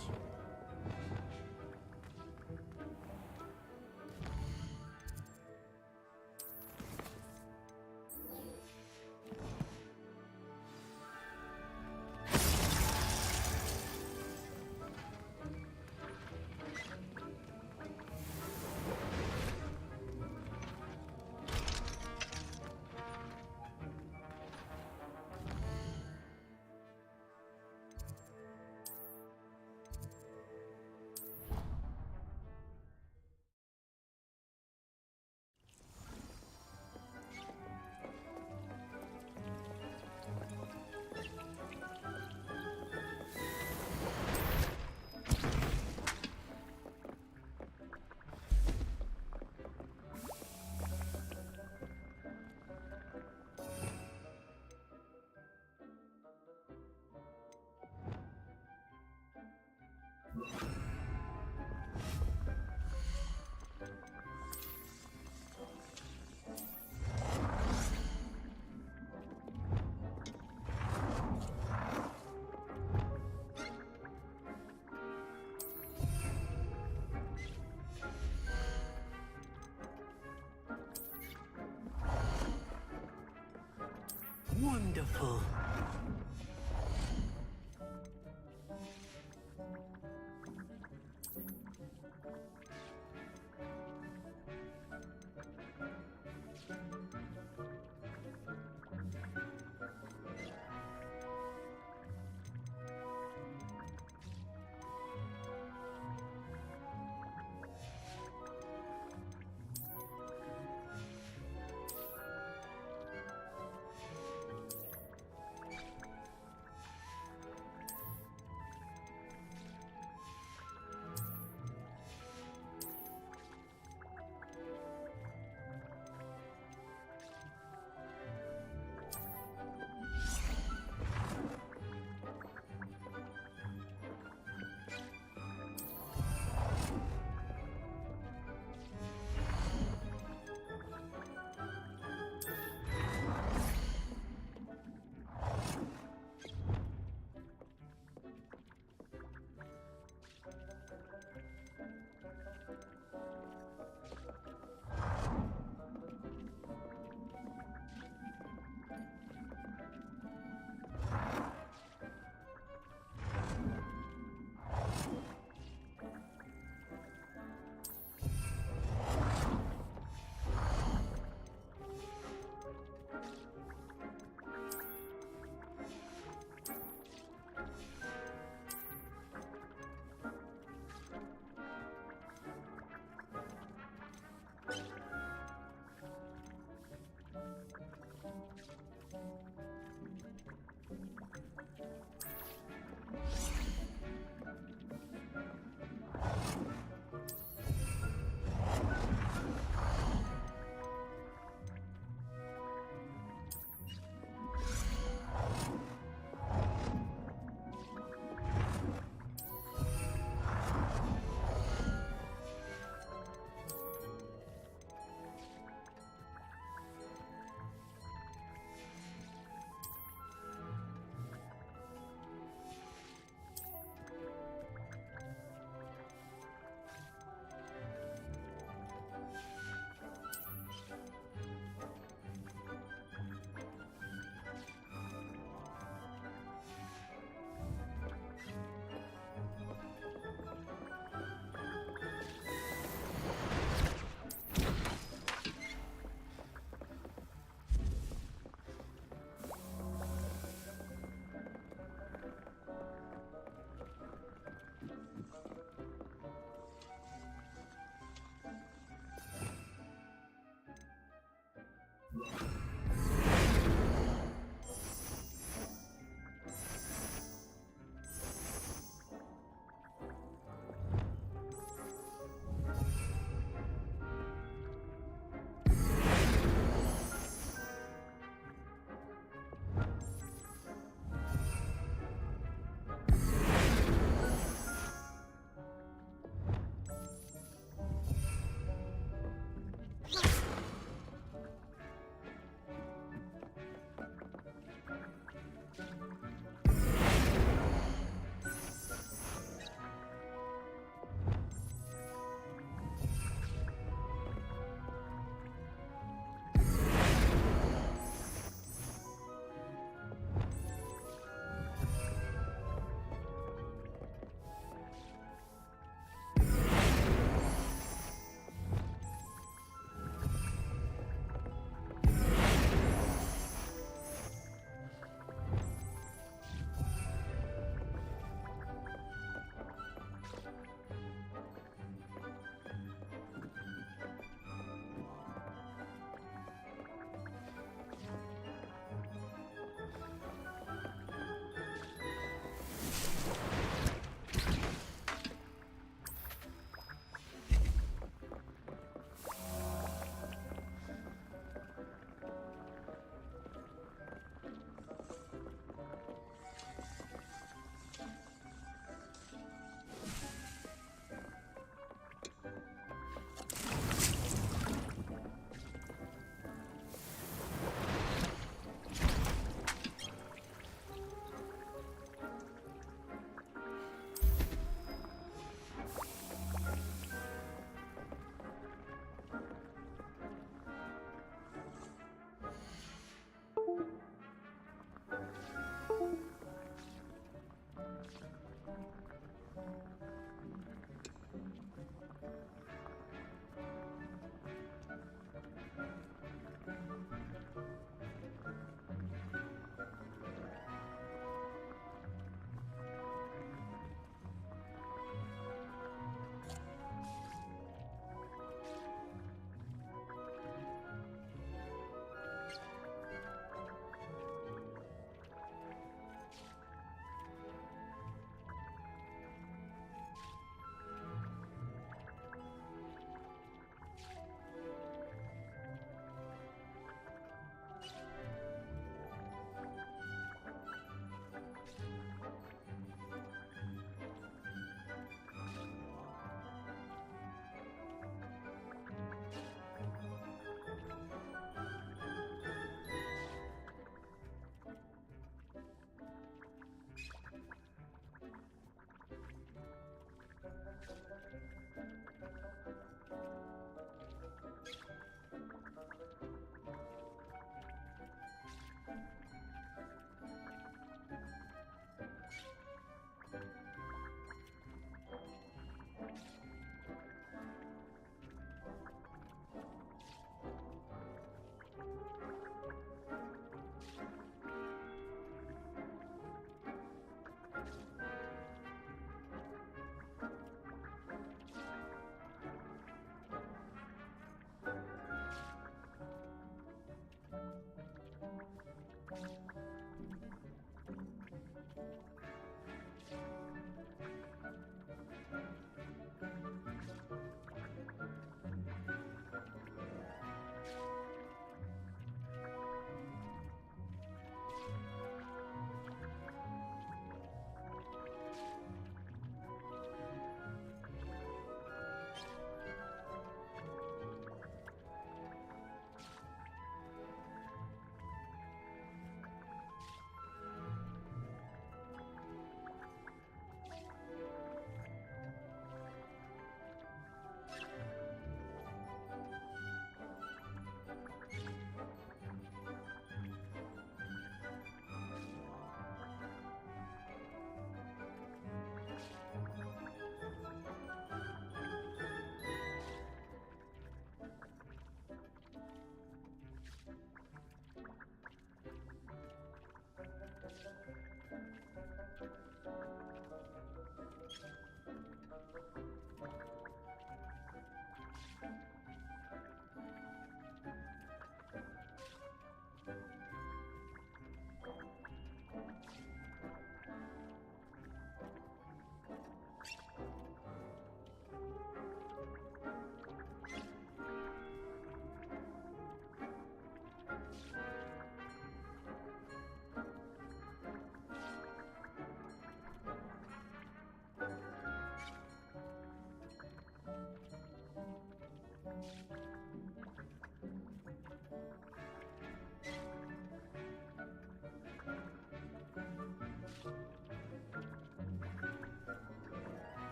Wonderful.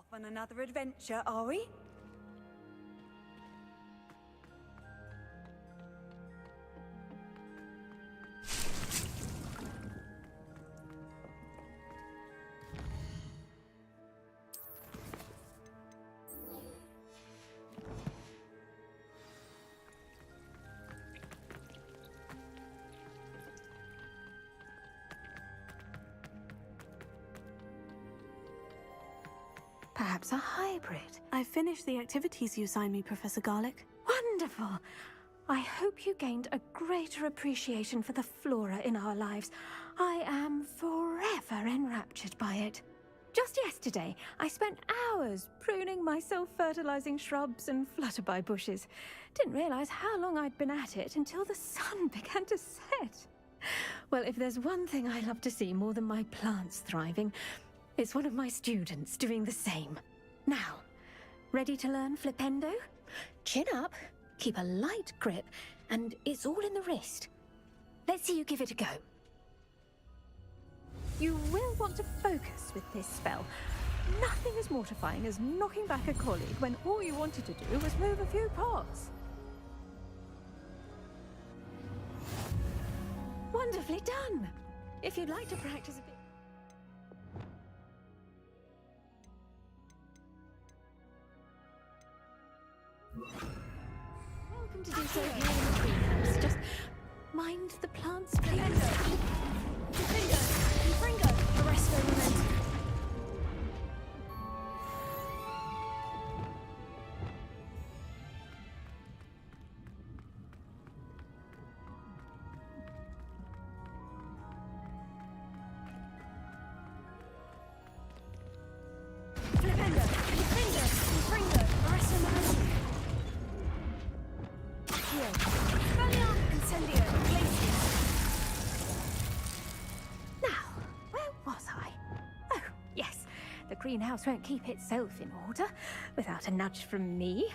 Off on another adventure, are we?
Perhaps a hybrid.
I finished the activities you assigned me, Professor Garlick.
Wonderful! I hope you gained a greater appreciation for the flora in our lives. I am forever enraptured by it. Just yesterday, I spent hours pruning my self-fertilizing shrubs and flutterby bushes. Didn't realize how long I'd been at it until the sun began to set. Well, if there's one thing I love to see more than my plants thriving, it's one of my students doing the same. Now, ready to learn Flipendo? Chin up, keep a light grip, and it's all in the wrist. Let's see you give it a go. You will want to focus with this spell. Nothing as mortifying as knocking back a colleague when all you wanted to do was move a few pots. Wonderfully done! If you'd like to practice a bit... Welcome to do so here in the greenhouse. Just mind the plants, please. Fringo, arresto momentum. Greenhouse won't keep itself in order without a nudge from me.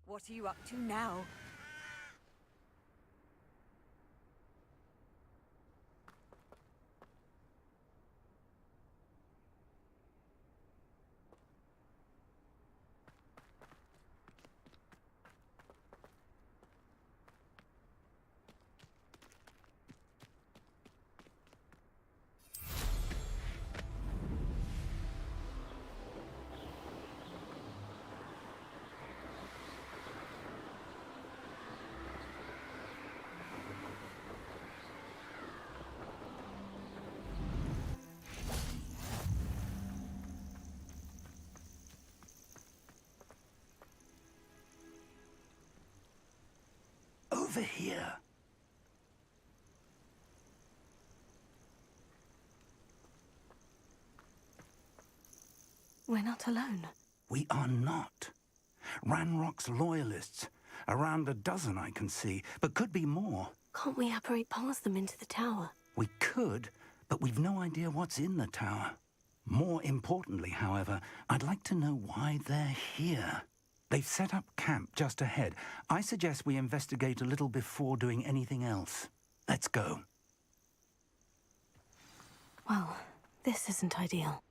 What are you up to now?
Over here.
We're not alone.
We are not. Ranrock's loyalists. Around a dozen I can see, but could be more.
Can't we apparate past them into the tower?
We could, but we've no idea what's in the tower. More importantly, however, I'd like to know why they're here. They've set up camp just ahead. I suggest we investigate a little before doing anything else. Let's go.
Well, this isn't ideal.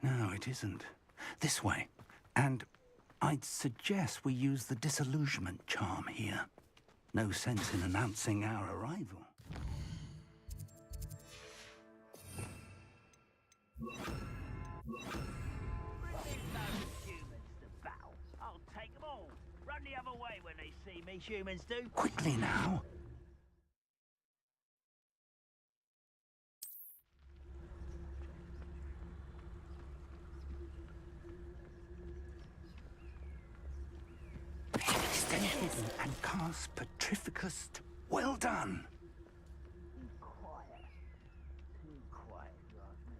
No, it isn't. This way. And I'd suggest we use the disillusionment charm here. No sense in announcing our arrival.
I'll take them all. Run the other way when they see me, humans do.
Quickly now. And Cars Petrificus. Well done.
Too quiet. Too quiet, you ask me.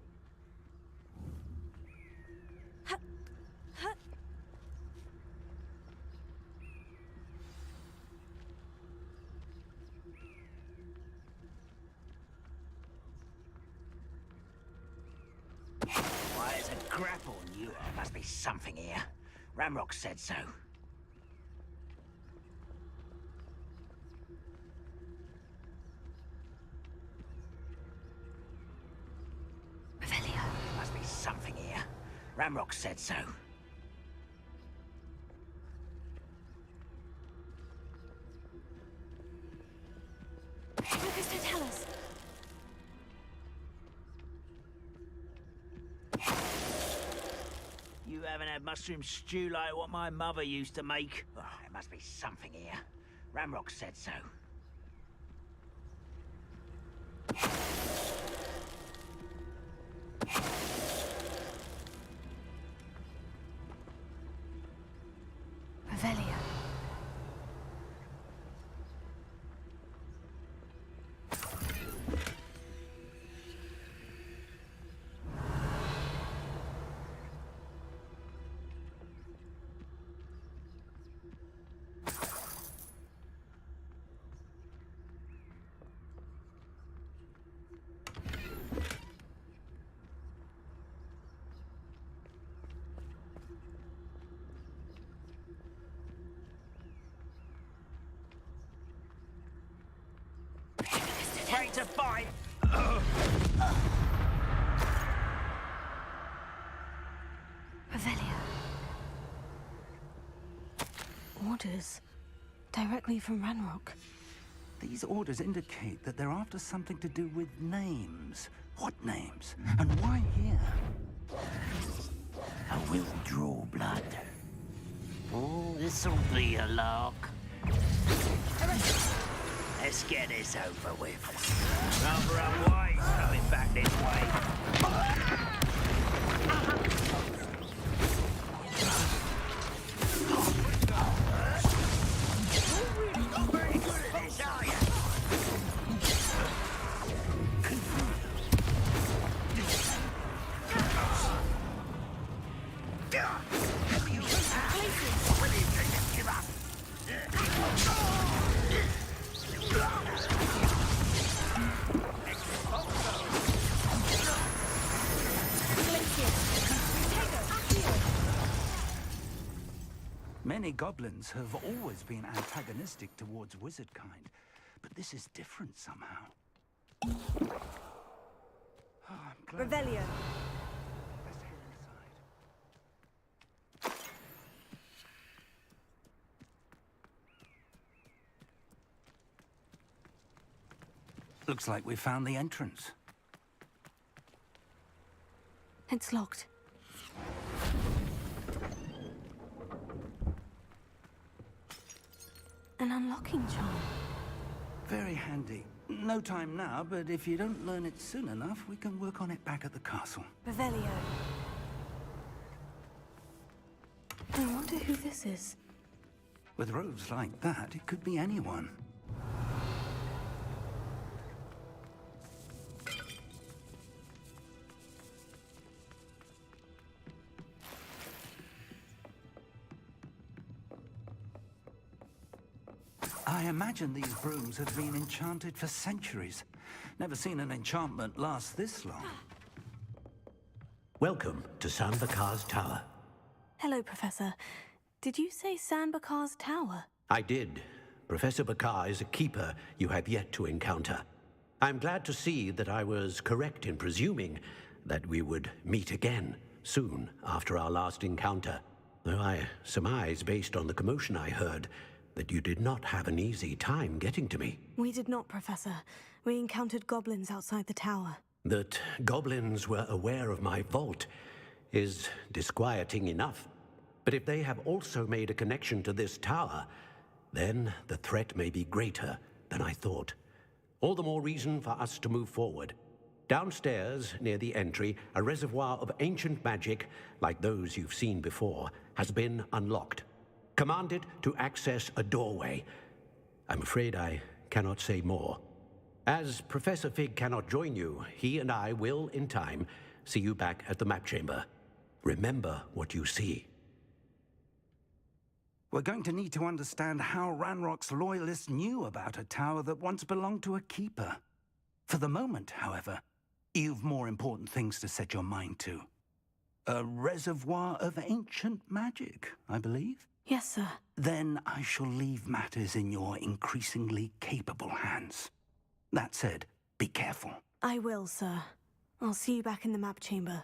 Why, there's a grapple on you. There must be something here. Ramrock said so.
Revelio.
Must be something here. Ramrock said so.
Focus to tell us.
You haven't had mushroom stew like what my mother used to make? Oh, there must be something here. Ramrock said so.
Revelio.
Ready to fight!
Revelio. Orders. Directly from Ranrock.
These orders indicate that they're after something to do with names. What names? And why here?
I will draw blood. Oh, this'll be a lark. Let's get this over with. Rather unwise coming back this way. You're not very good at this, are you? Give up.
Many goblins have always been antagonistic towards wizard kind, but this is different somehow. Oh, I'm glad.
Revelio.
Let's head inside. Looks like we found the entrance.
It's locked. An unlocking charm.
Very handy. No time now, but if you don't learn it soon enough, we can work on it back at the castle.
Revelio. I wonder who this is.
With robes like that, it could be anyone. I imagine these brooms have been enchanted for centuries. Never seen an enchantment last this long.
Welcome to Sanbakar's Tower.
Hello, Professor. Did you say Sanbakar's Tower?
I did. Professor Bakar is a keeper you have yet to encounter. I'm glad to see that I was correct in presuming that we would meet again soon after our last encounter. Though I surmise, based on the commotion I heard, that you did not have an easy time getting to me.
We did not, Professor. We encountered goblins outside the tower.
That goblins were aware of my vault is disquieting enough. But if they have also made a connection to this tower, then the threat may be greater than I thought. All the more reason for us to move forward. Downstairs, near the entry, a reservoir of ancient magic, like those you've seen before, has been unlocked. Command it to access a doorway. I'm afraid I cannot say more. As Professor Fig cannot join you, he and I will, in time, see you back at the map chamber. Remember what you see.
We're going to need to understand how Ranrock's loyalists knew about a tower that once belonged to a keeper. For the moment, however, you've more important things to set your mind to. A reservoir of ancient magic, I believe?
Yes, sir.
Then I shall leave matters in your increasingly capable hands. That said, be careful.
I will, sir. I'll see you back in the map chamber.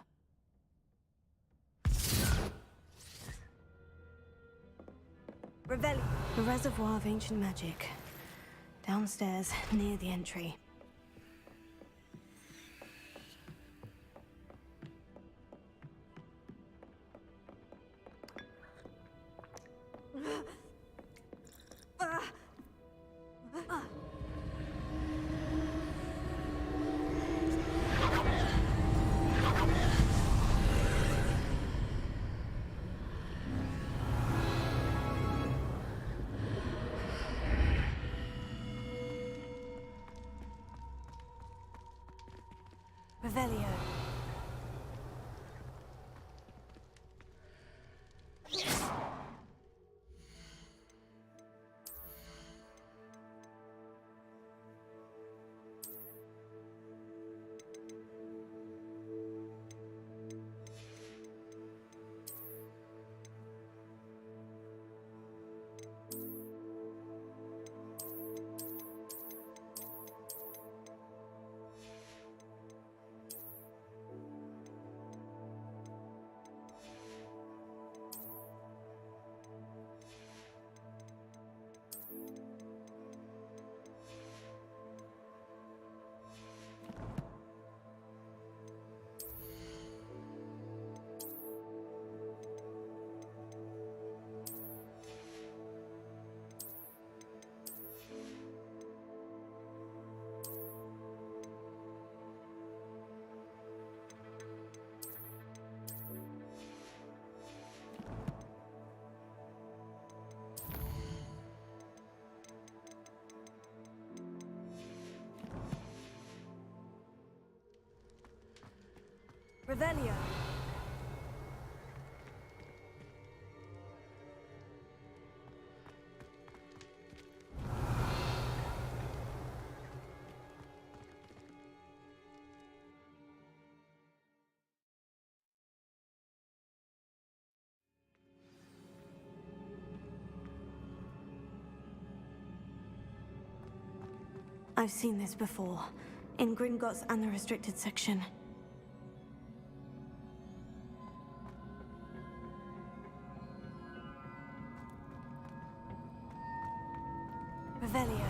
Revelio. The reservoir of ancient magic. Downstairs, near the entry. Revelio. Revelio. I've seen this before, in Gringotts and the restricted section. Revelio.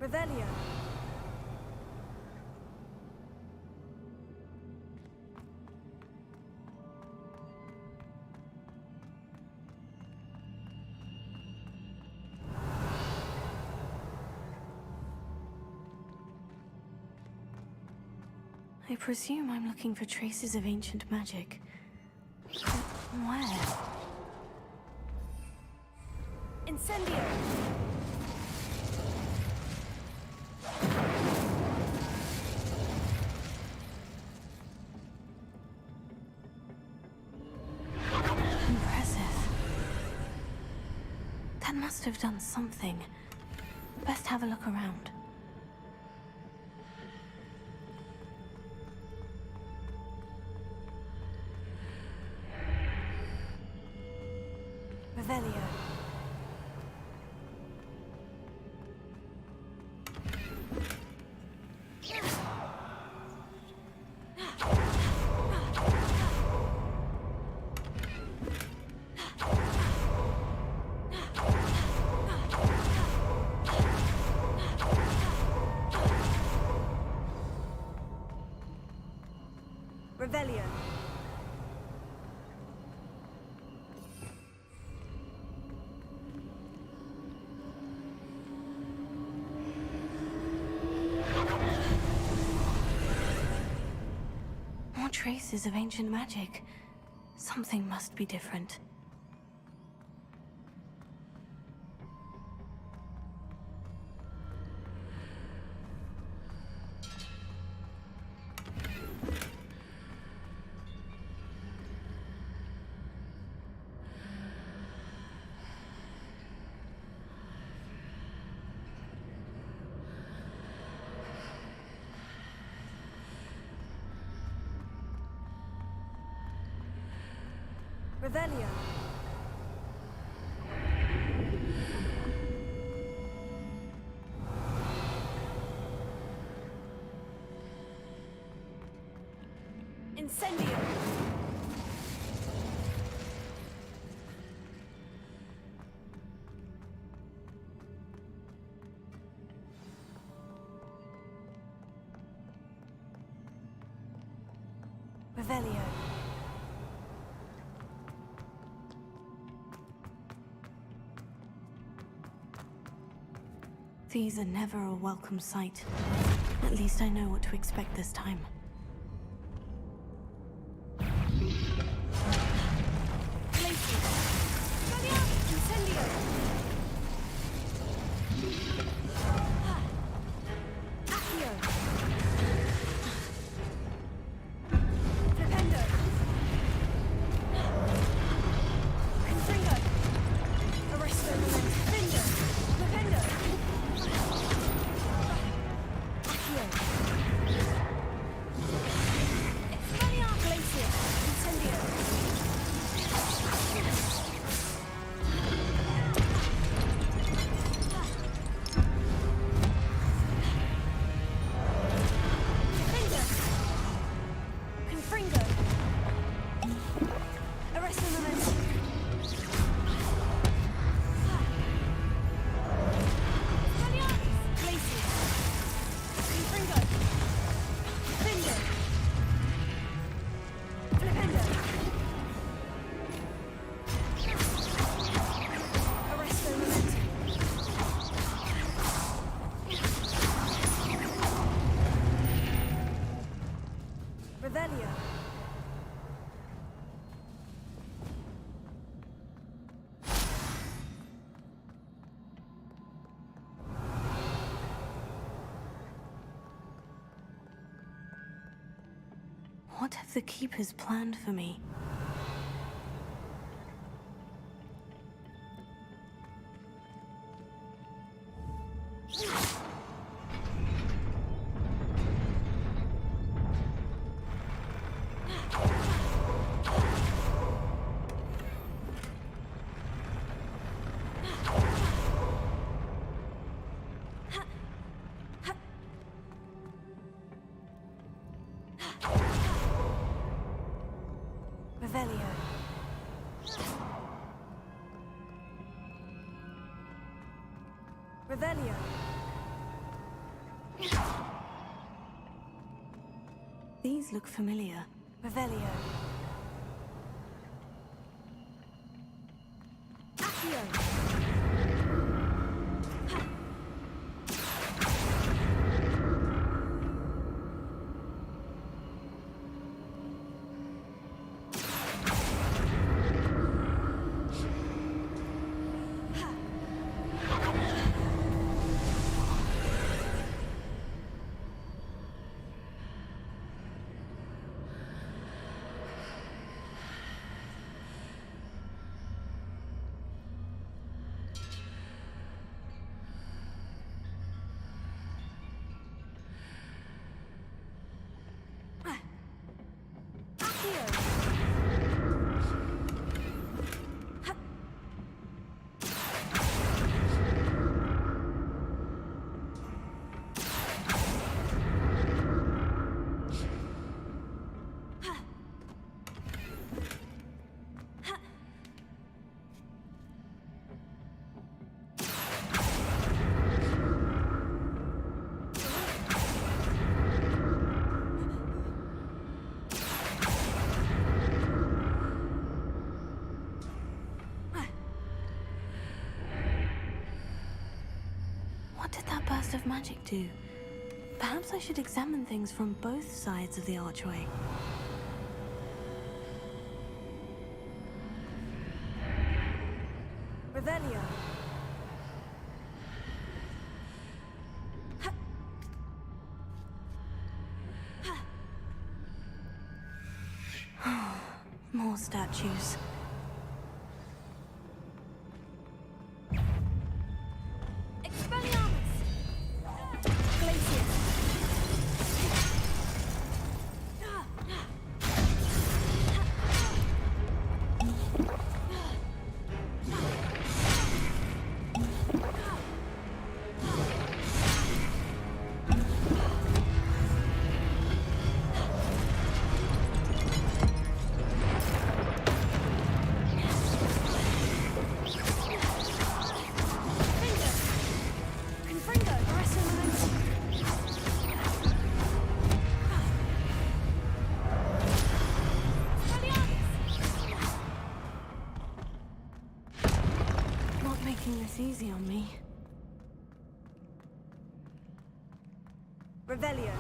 Revelio. I presume I'm looking for traces of ancient magic. But where? Incendio! Must have done something. Best have a look around. Revelio. Revelio. More traces of ancient magic. Something must be different. Revelio. Incendio. Revelio. These are never a welcome sight. At least I know what to expect this time. Revelio. What have the Keepers planned for me? Revelio. Revelio. These look familiar. Revelio. Accio. of magic do? Perhaps I should examine things from both sides of the archway. Revelio. More statues. This easy on me. Revelio.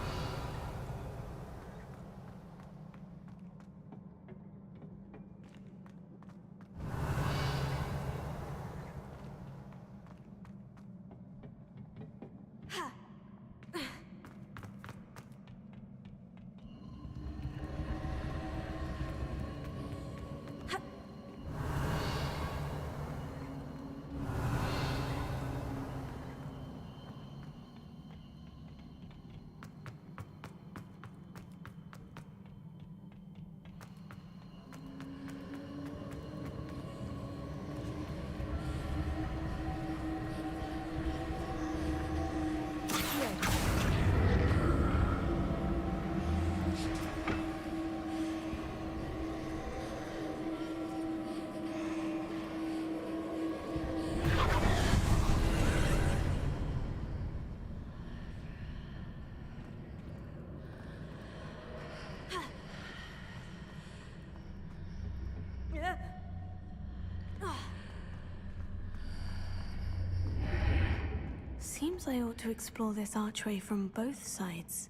Seems I ought to explore this archway from both sides.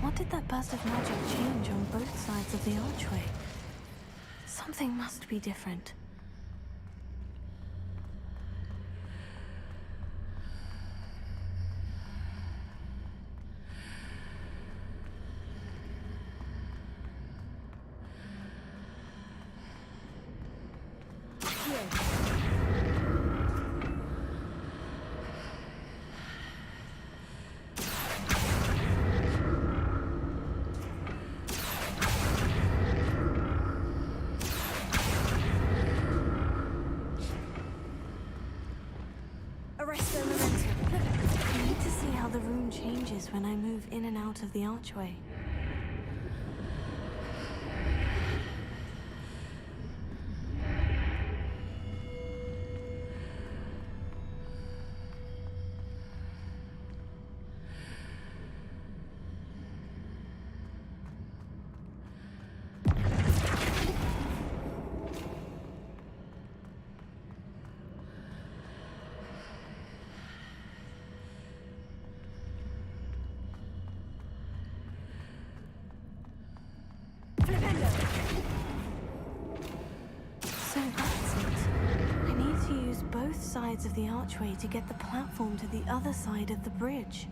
What did that burst of magic change on both sides of the archway? Something must be different. I need to see how the room changes when I move in and out of the archway. So that's it. I need to use both sides of the archway to get the platform to the other side of the bridge.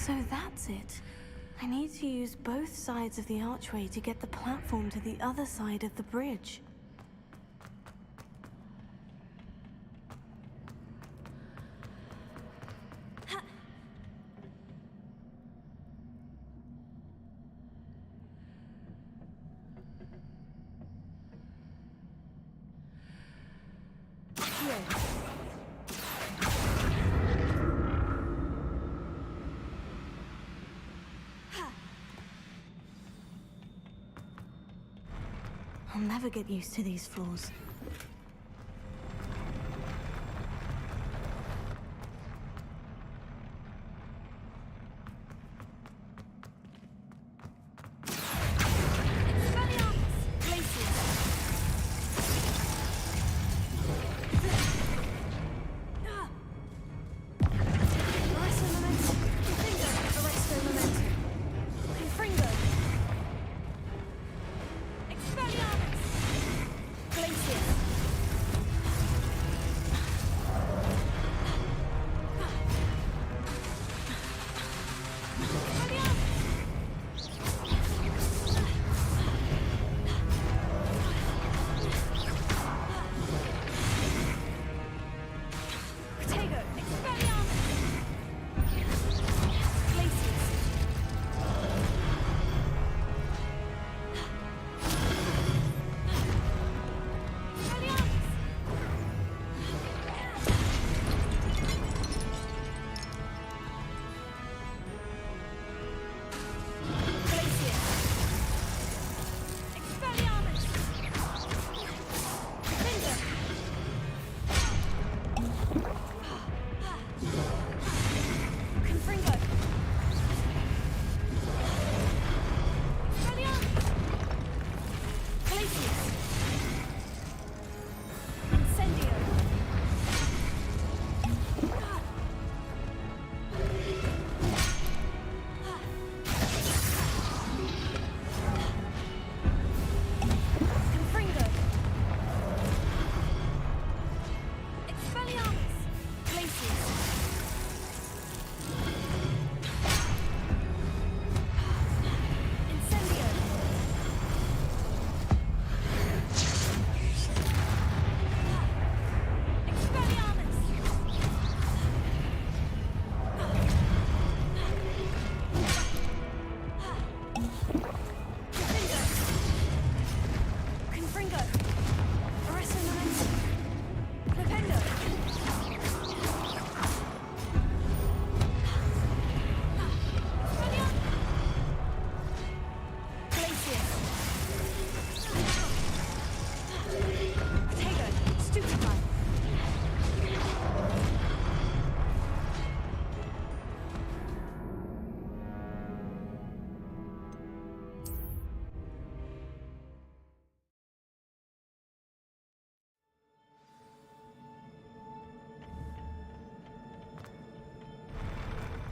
So that's it. I need to use both sides of the archway to get the platform to the other side of the bridge. I'll never get used to these floors.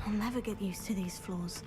I'll never get used to these floors.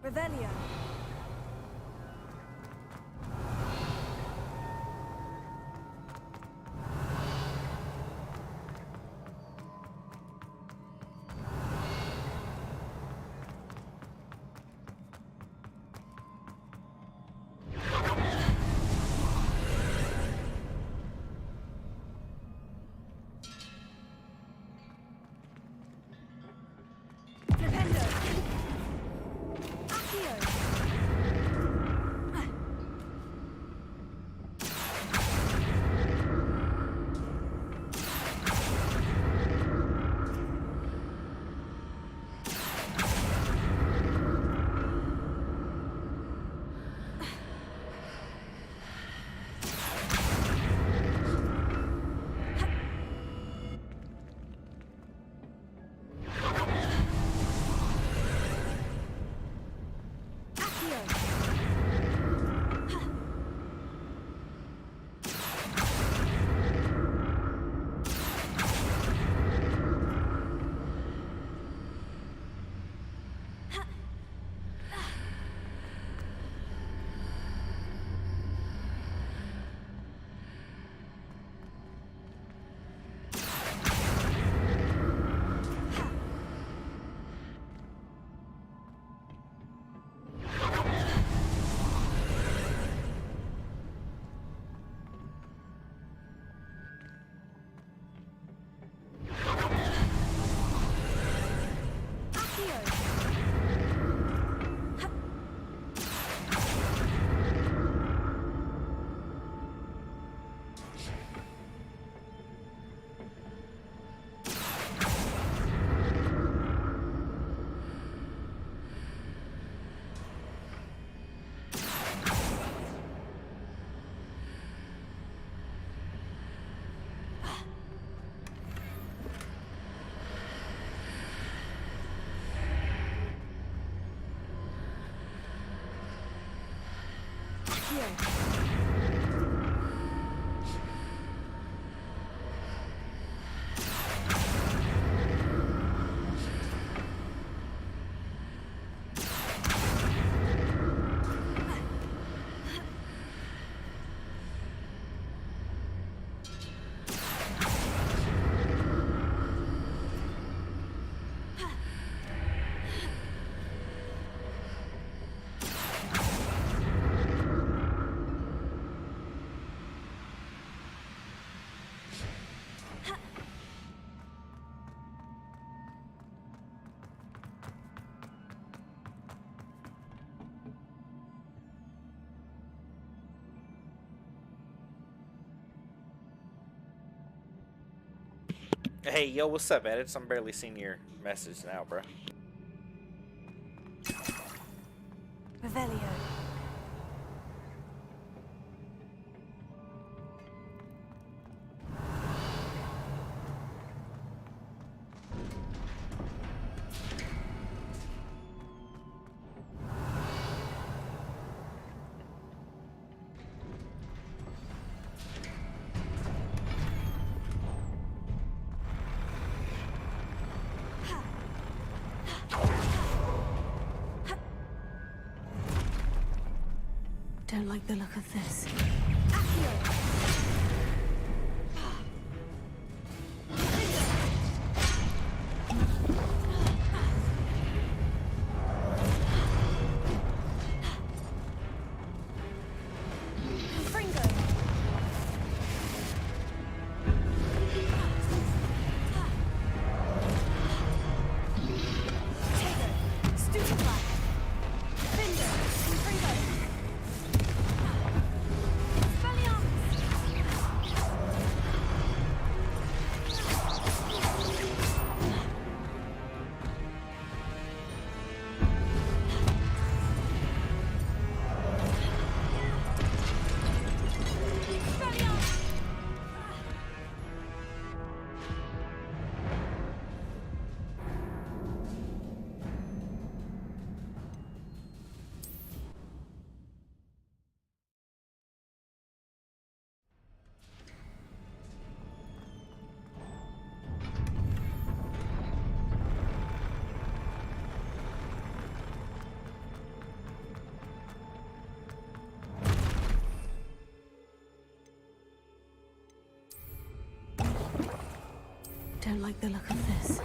Revelio.
Hey, yo, what's up, edits? I'm barely seeing your message now, bro.
Revelio. Don't like the look of this. Spelliarmus! like the look of this.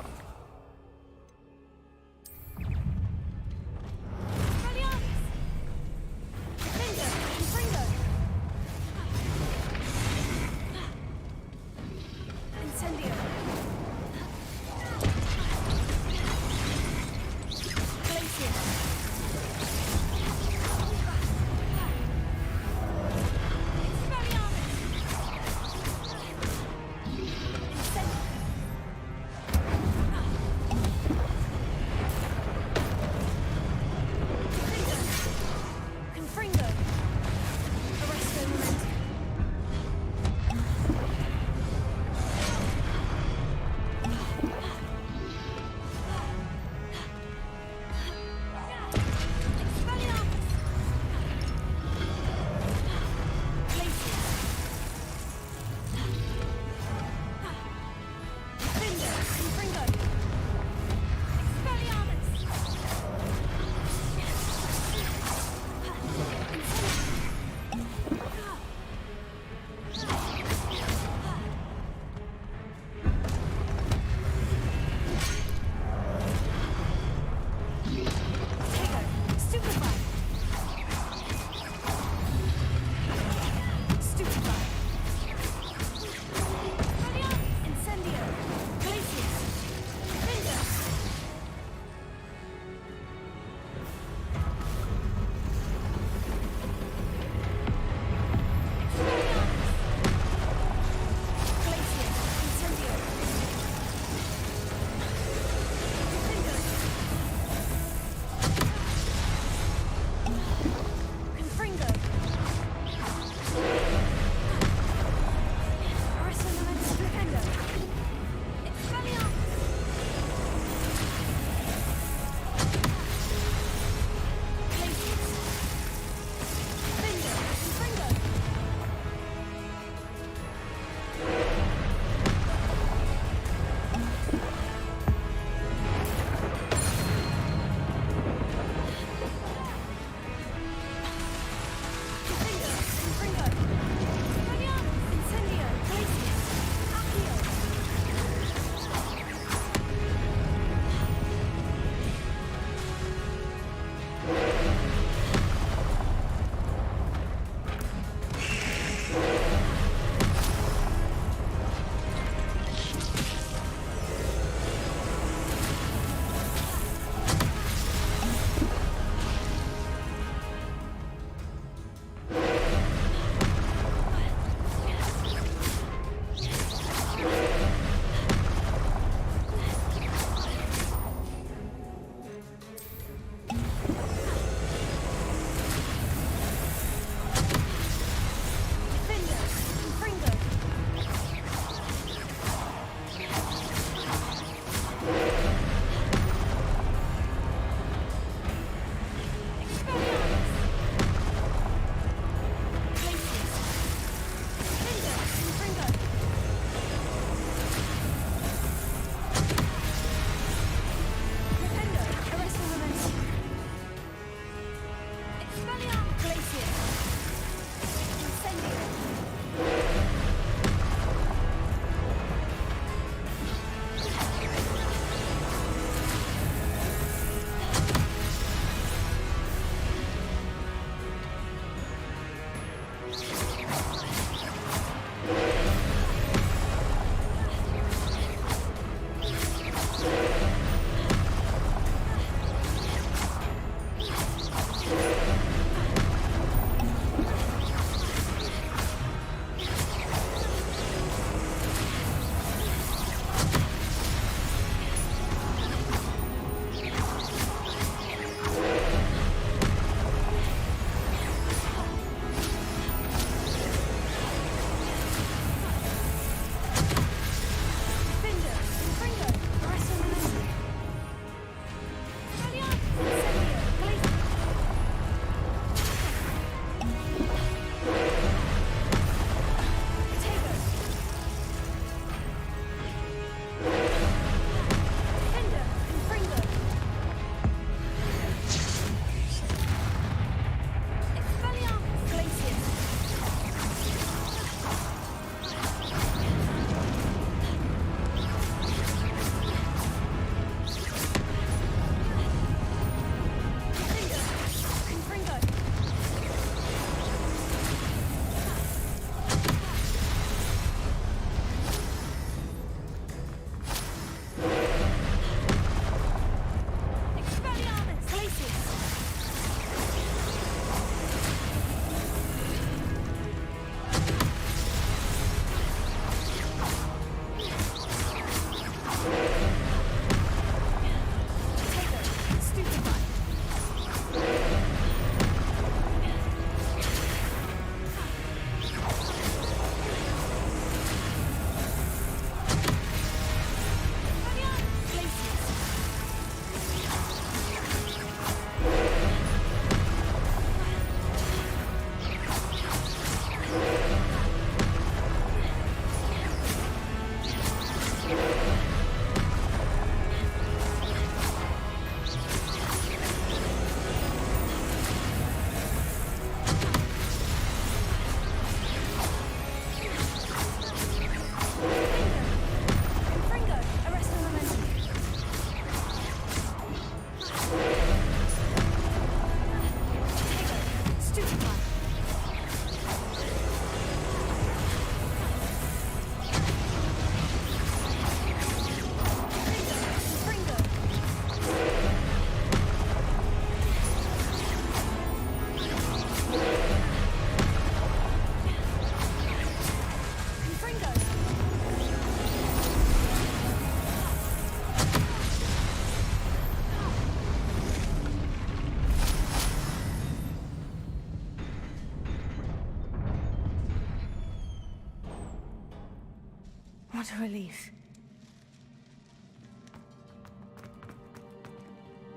What a relief.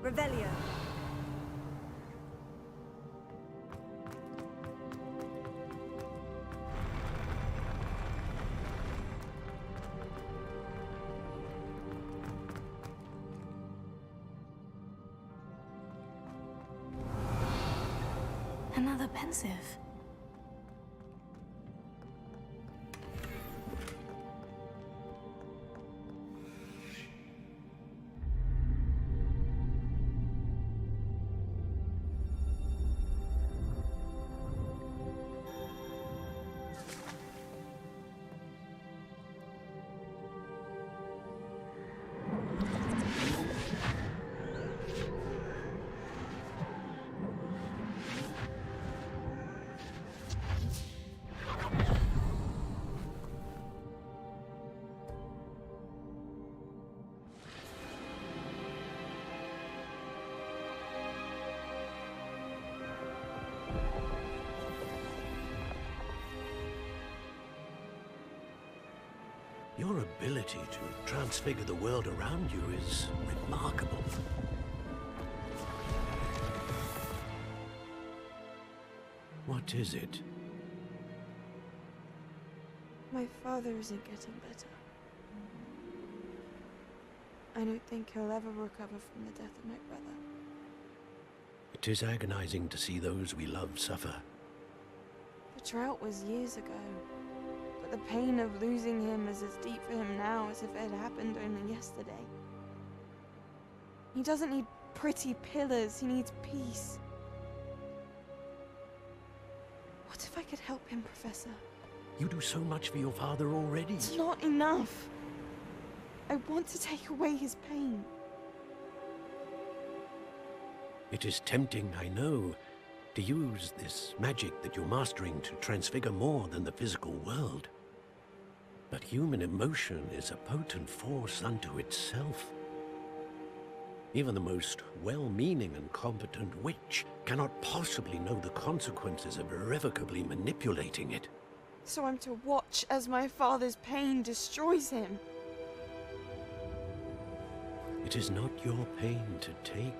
Revelio. Another pensive.
Your ability to transfigure the world around you is remarkable. What is it?
My father isn't getting better. I don't think he'll ever recover from the death of my brother.
It is agonizing to see those we love suffer.
The drought was years ago, but the pain of losing him is as deep for him now as if it had happened only yesterday. He doesn't need pretty pillars, he needs peace. What if I could help him, Professor?
You do so much for your father already.
It's not enough. I want to take away his pain.
It is tempting, I know, to use this magic that you're mastering to transfigure more than the physical world. But human emotion is a potent force unto itself. Even the most well-meaning and competent witch cannot possibly know the consequences of irrevocably manipulating it.
So I'm to watch as my father's pain destroys him.
It is not your pain to take.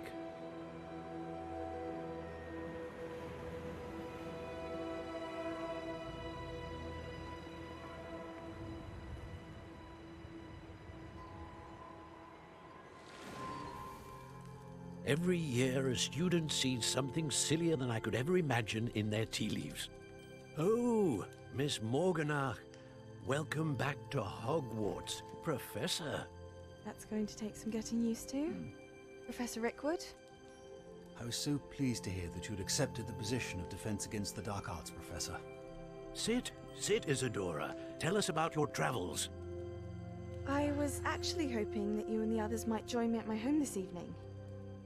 Every year, a student sees something sillier than I could ever imagine in their tea leaves. Oh, Miss Morganach, welcome back to Hogwarts, Professor.
That's going to take some getting used to. Professor Rickwood?
I was so pleased to hear that you'd accepted the position of Defense Against the Dark Arts, Professor.
Sit, Isadora. Tell us about your travels.
I was actually hoping that you and the others might join me at my home this evening.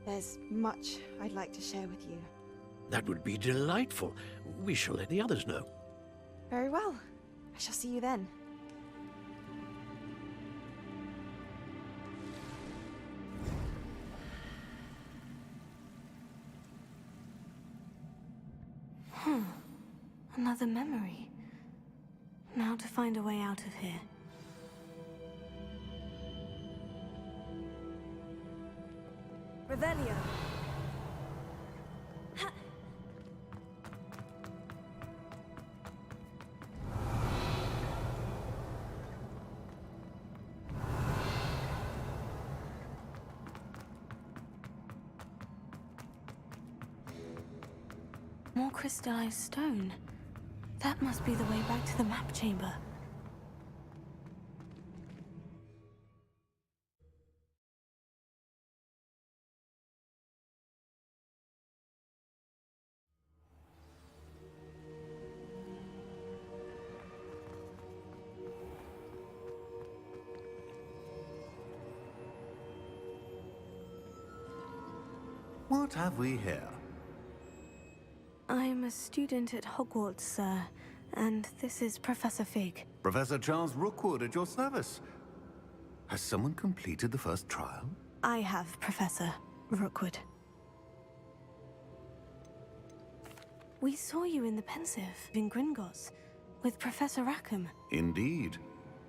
There's much I'd like to share with you.
That would be delightful. We shall let the others know.
Very well. I shall see you then.
Another memory. Now to find a way out of here. Revelio. More crystallized stone. That must be the way back to the map chamber.
What have we here?
I'm a student at Hogwarts, sir, and this is Professor Fig.
Professor Charles Rookwood at your service. Has someone completed the first trial?
I have, Professor Rookwood. We saw you in the Pensive in Gringotts with Professor Rackham.
Indeed.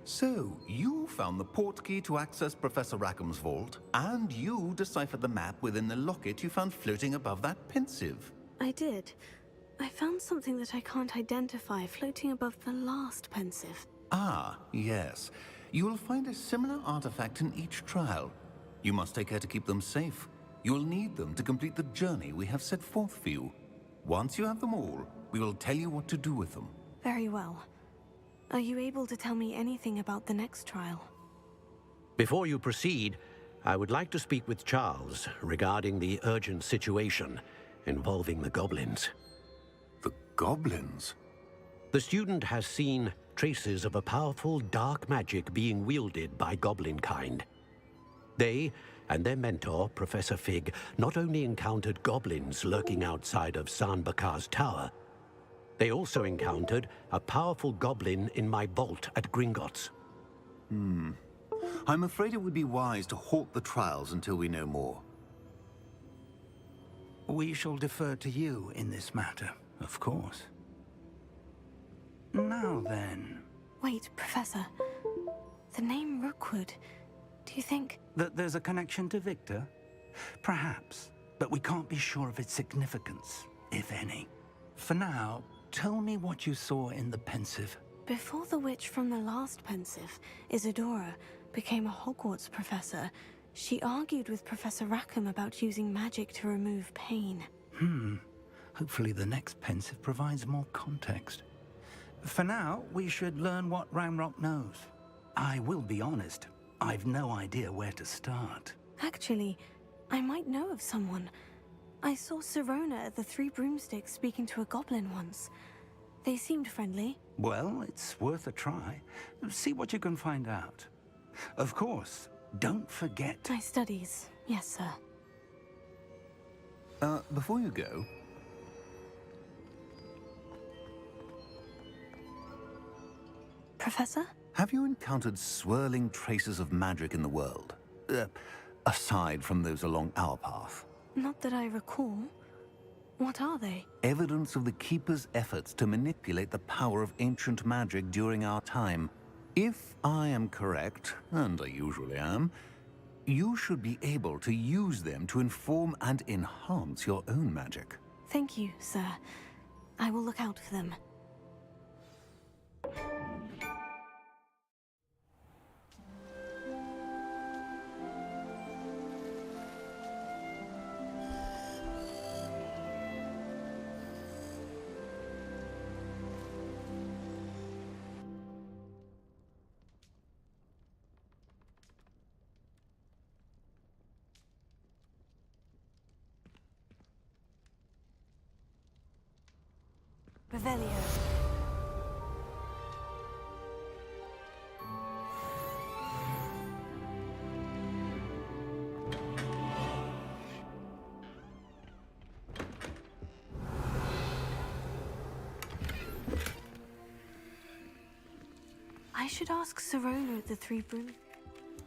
So, you found the port key to access Professor Rackham's vault, and you deciphered the map within the locket you found floating above that pensive.
I did. I found something that I can't identify floating above the last pensive.
Ah, yes. You will find a similar artifact in each trial. You must take care to keep them safe. You will need them to complete the journey we have set forth for you. Once you have them all, we will tell you what to do with them.
Very well. Are you able to tell me anything about the next trial?
Before you proceed, I would like to speak with Charles regarding the urgent situation involving the goblins.
The goblins?
The student has seen traces of a powerful dark magic being wielded by goblin kind. They and their mentor, Professor Fig, not only encountered goblins lurking outside of Sanbakar's tower, they also encountered a powerful goblin in my vault at Gringotts.
I'm afraid it would be wise to halt the trials until we know more.
We shall defer to you in this matter, of course. Now then...
Wait, Professor. The name Rookwood. Do you think...
That there's a connection to Victor? Perhaps, but we can't be sure of its significance, if any. For now, tell me what you saw in the pensive.
Before the witch from the last pensive, Isadora, became a Hogwarts professor, she argued with Professor Rackham about using magic to remove pain.
Hopefully the next pensive provides more context. For now, we should learn what Ranrock knows. I will be honest, I've no idea where to start.
Actually, I might know of someone. I saw Sirona at the Three Broomsticks speaking to a goblin once. They seemed friendly.
Well, it's worth a try. See what you can find out. Of course, don't forget...
My studies, yes, sir.
Before you go...
Professor?
Have you encountered swirling traces of magic in the world? Aside from those along our path?
Not that I recall. What are they?
Evidence of the Keeper's efforts to manipulate the power of ancient magic during our time. If I am correct, and I usually am, you should be able to use them to inform and enhance your own magic.
Thank you, sir. I will look out for them. Revelio. I should ask Sirona at the Three Broom.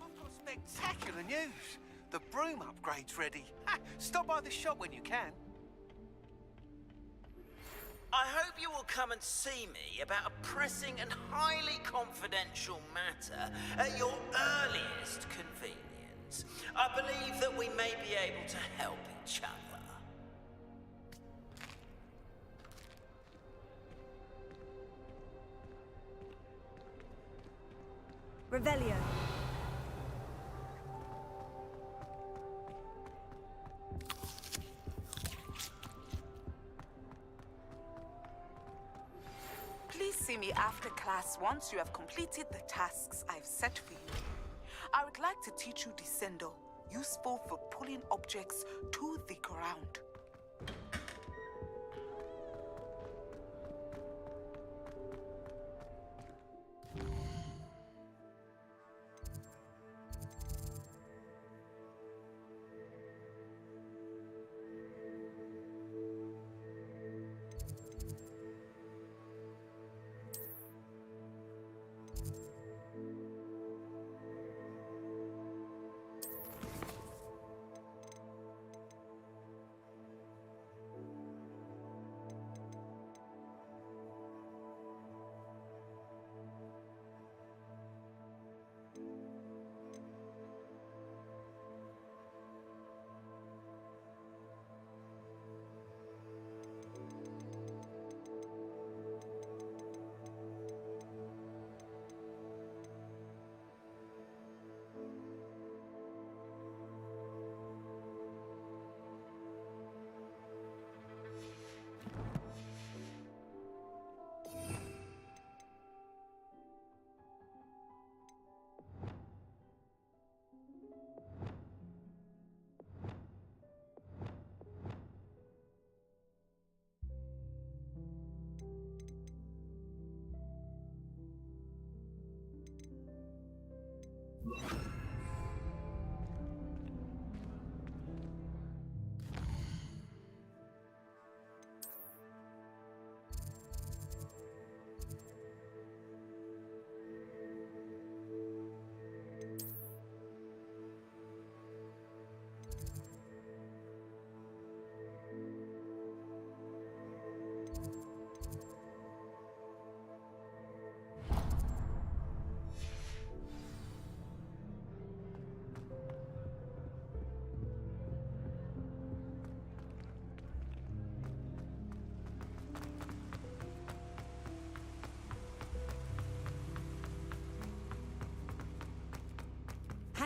I've got spectacular news. The broom upgrade's ready. Stop by the shop when you can.
I hope you will come and see me about a pressing and highly confidential matter at your earliest convenience. I believe that we may be able to help each other.
Revelio.
Please see me after class once you have completed the tasks I've set for you. I would like to teach you Descendo, useful for pulling objects to the ground.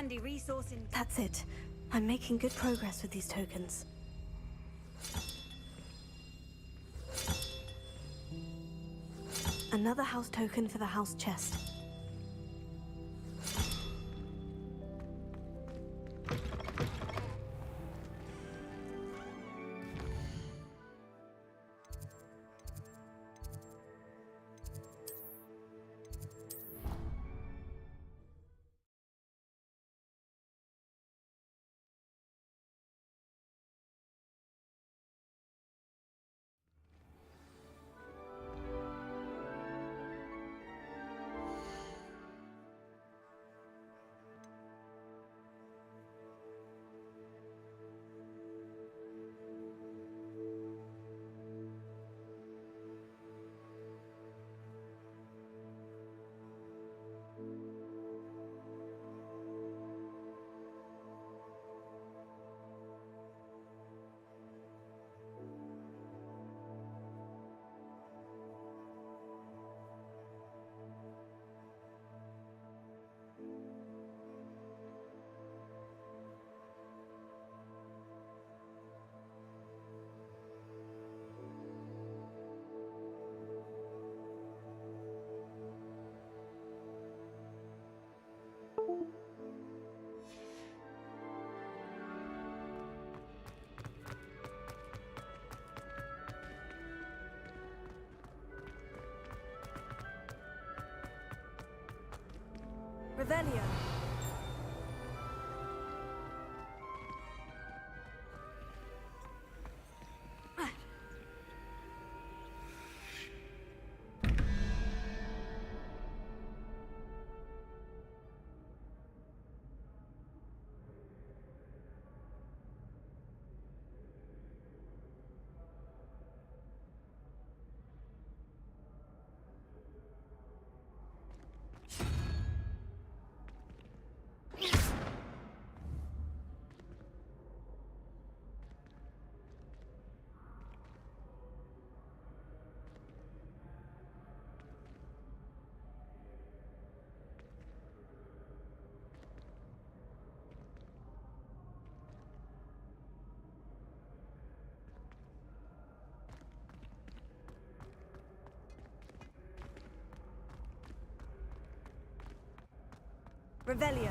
handy resource in...
That's it. I'm making good progress with these tokens. Another house token for the house chest. Revelio. Revelio.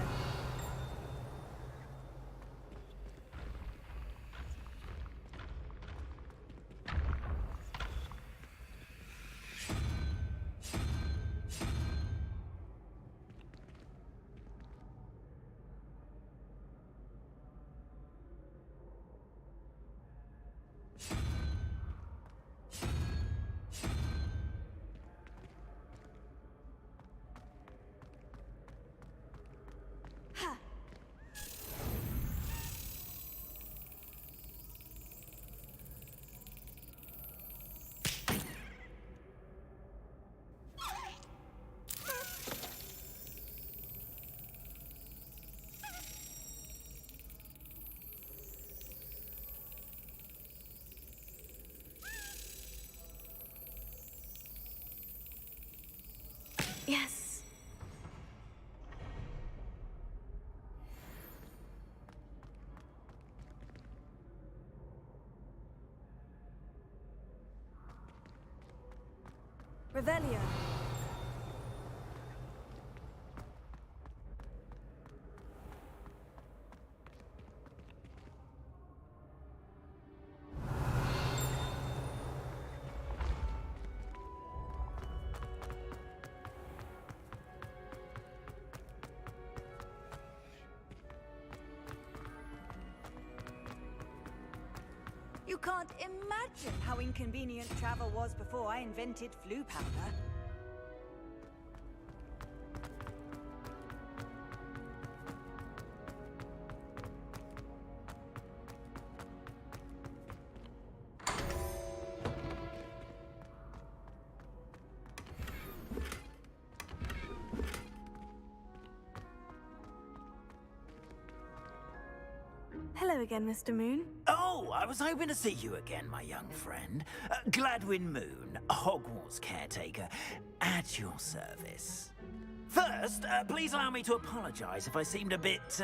Yes. Revelio.
You can't imagine how inconvenient travel was before I invented flu powder.
Hello again, Mr. Moon.
Oh, I was hoping to see you again, my young friend. Gladwin Moon, Hogwarts caretaker, at your service. First, please allow me to apologise if I seemed a bit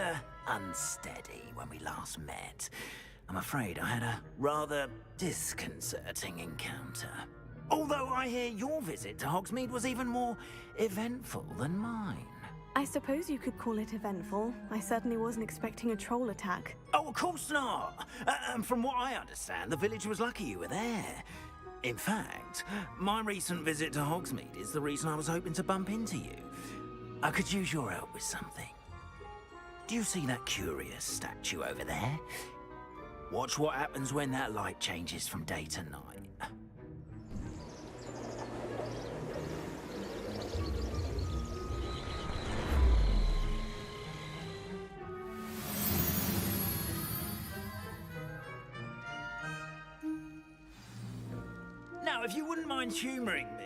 unsteady when we last met. I'm afraid I had a rather disconcerting encounter. Although I hear your visit to Hogsmeade was even more eventful than mine.
I suppose you could call it eventful. I certainly wasn't expecting a troll attack.
Oh, of course not. And from what I understand, the village was lucky you were there. In fact, my recent visit to Hogsmeade is the reason I was hoping to bump into you. I could use your help with something. Do you see that curious statue over there? Watch what happens when that light changes from day to night. Now, if you wouldn't mind humouring me...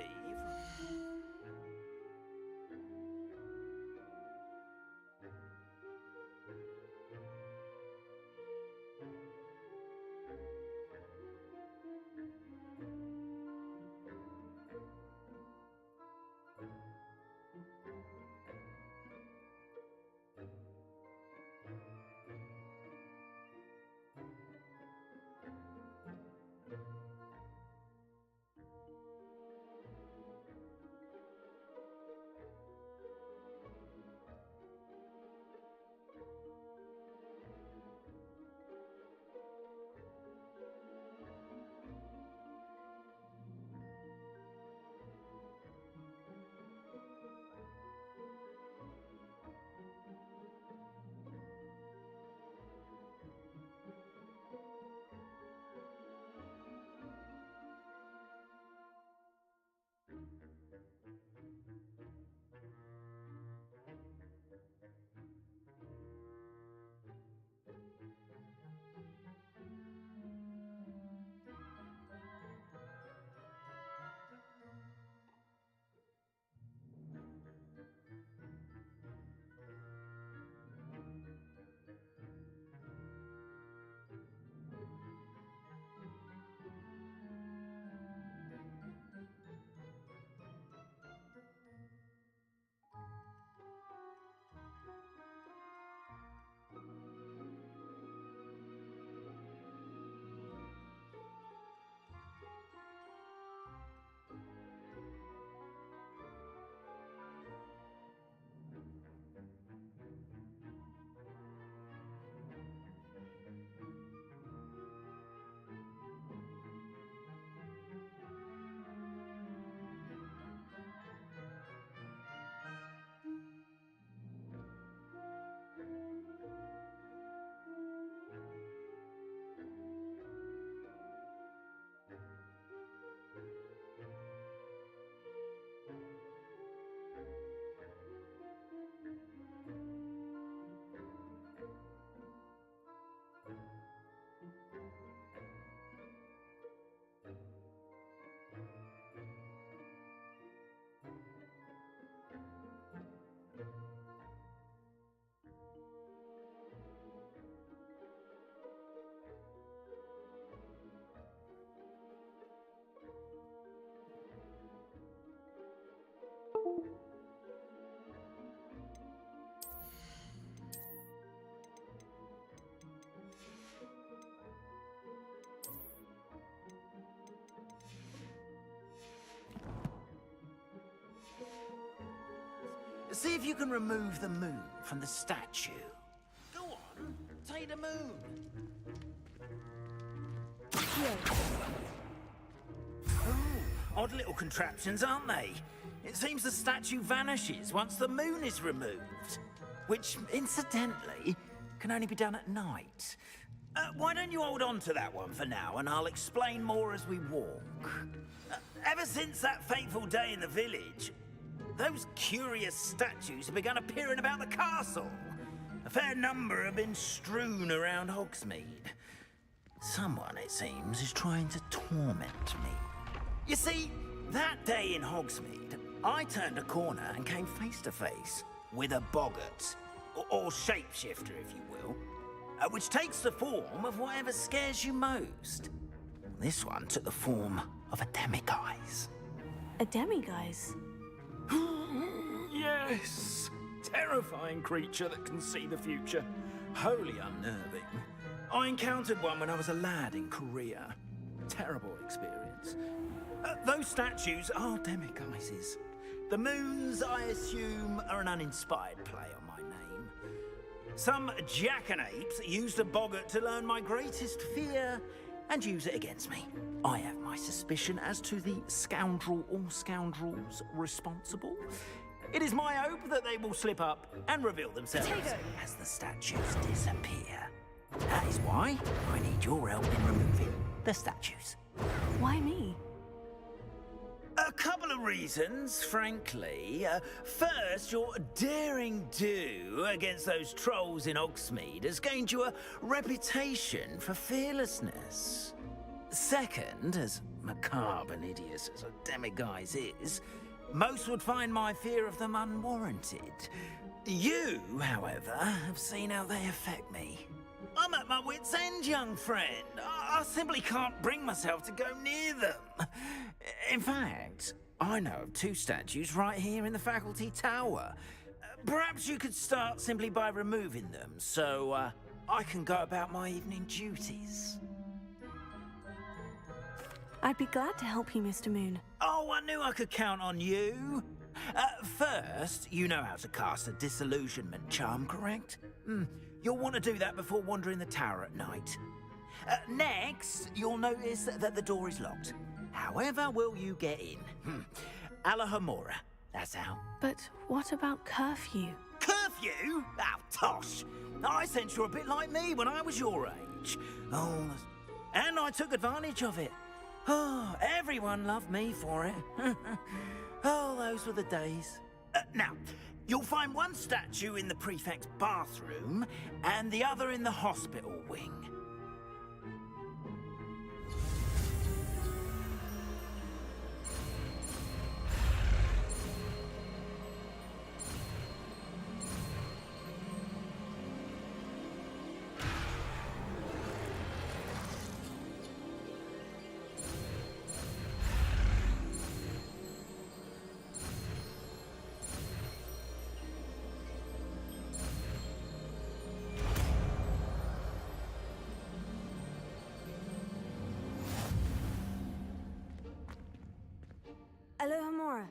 See if you can remove the moon from the statue. Go on, take the moon. Ooh, odd little contraptions, aren't they? It seems the statue vanishes once the moon is removed. Which, incidentally, can only be done at night. Why don't you hold on to that one for now, and I'll explain more as we walk. Ever since that fateful day in the village, those curious statues have begun appearing about the castle. A fair number have been strewn around Hogsmeade. Someone, it seems, is trying to torment me. You see, that day in Hogsmeade, I turned a corner and came face to face with a boggart, or shapeshifter, if you will, which takes the form of whatever scares you most. This one took the form of a demiguise.
A demiguise?
Yes! Terrifying creature that can see the future. Wholly unnerving. I encountered one when I was a lad in Korea. Terrible experience. Those statues are demiguises. The moons, I assume, are an uninspired play on my name. Some jackanapes used a boggart to learn my greatest fear and use it against me. I have my suspicion as to the scoundrel or scoundrels responsible. It is my hope that they will slip up and reveal themselves as the statues disappear. That is why I need your help in removing the statues.
Why me?
A couple of reasons, frankly. First, your daring do against those trolls in Hogsmeade has gained you a reputation for fearlessness. Second, as macabre and hideous as a demiguise is, most would find my fear of them unwarranted. You, however, have seen how they affect me. I'm at my wit's end, young friend. I simply can't bring myself to go near them. In fact, I know of 2 statues right here in the faculty tower. Perhaps you could start simply by removing them, so I can go about my evening duties.
I'd be glad to help you, Mr. Moon.
Oh, I knew I could count on you. First, you know how to cast a disillusionment charm, correct? You'll want to do that before wandering the tower at night. Next, you'll notice that the door is locked. However will you get in? Alahomora, that's how.
But what about curfew?
Curfew? Oh, tosh. I sense you're a bit like me when I was your age. Oh, and I took advantage of it. Oh, everyone loved me for it. Oh, those were the days. Now, you'll find one statue in the prefect's bathroom and the other in the hospital wing.
Alohomora.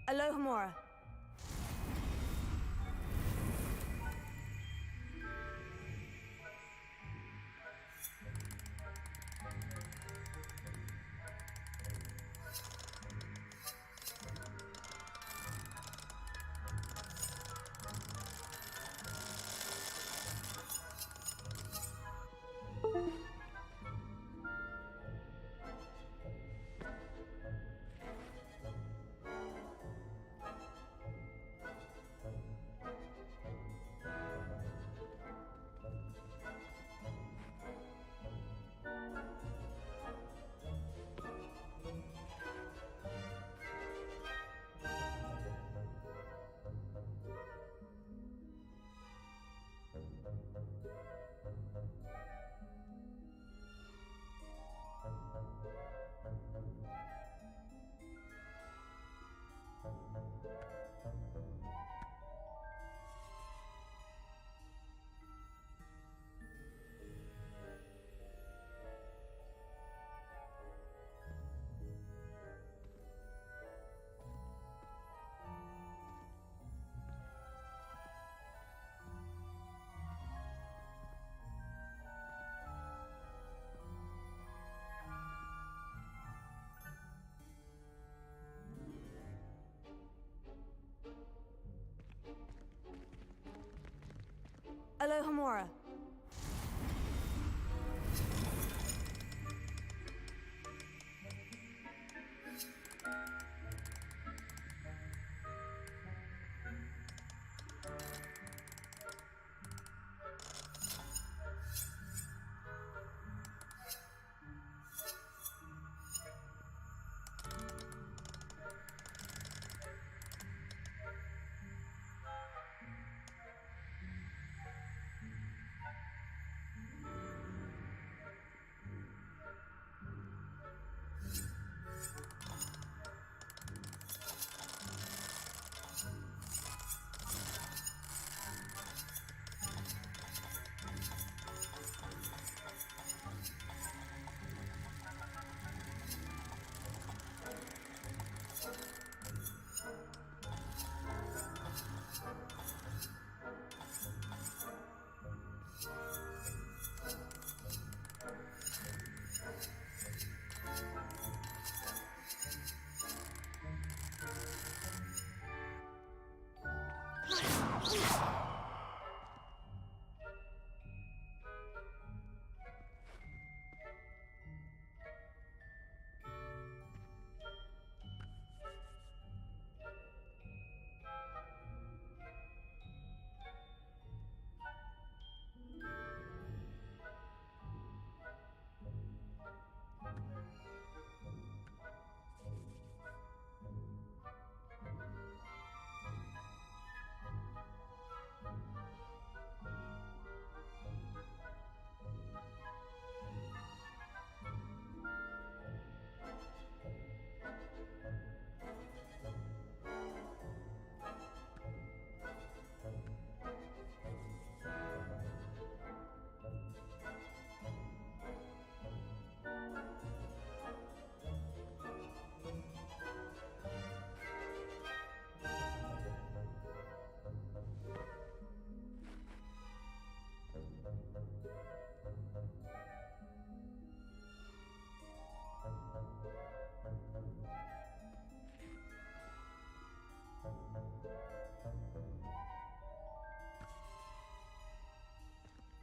Alohomora.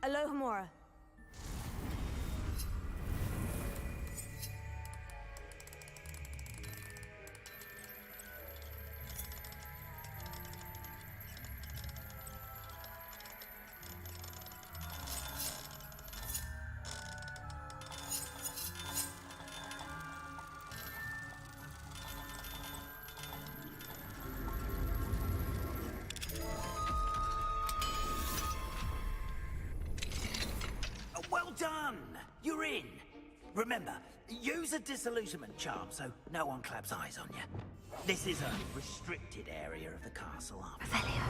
Alohomora.
Well done! You're in. Remember, use a disillusionment charm so no one claps eyes on you. This is a restricted area of the castle,
Revelio.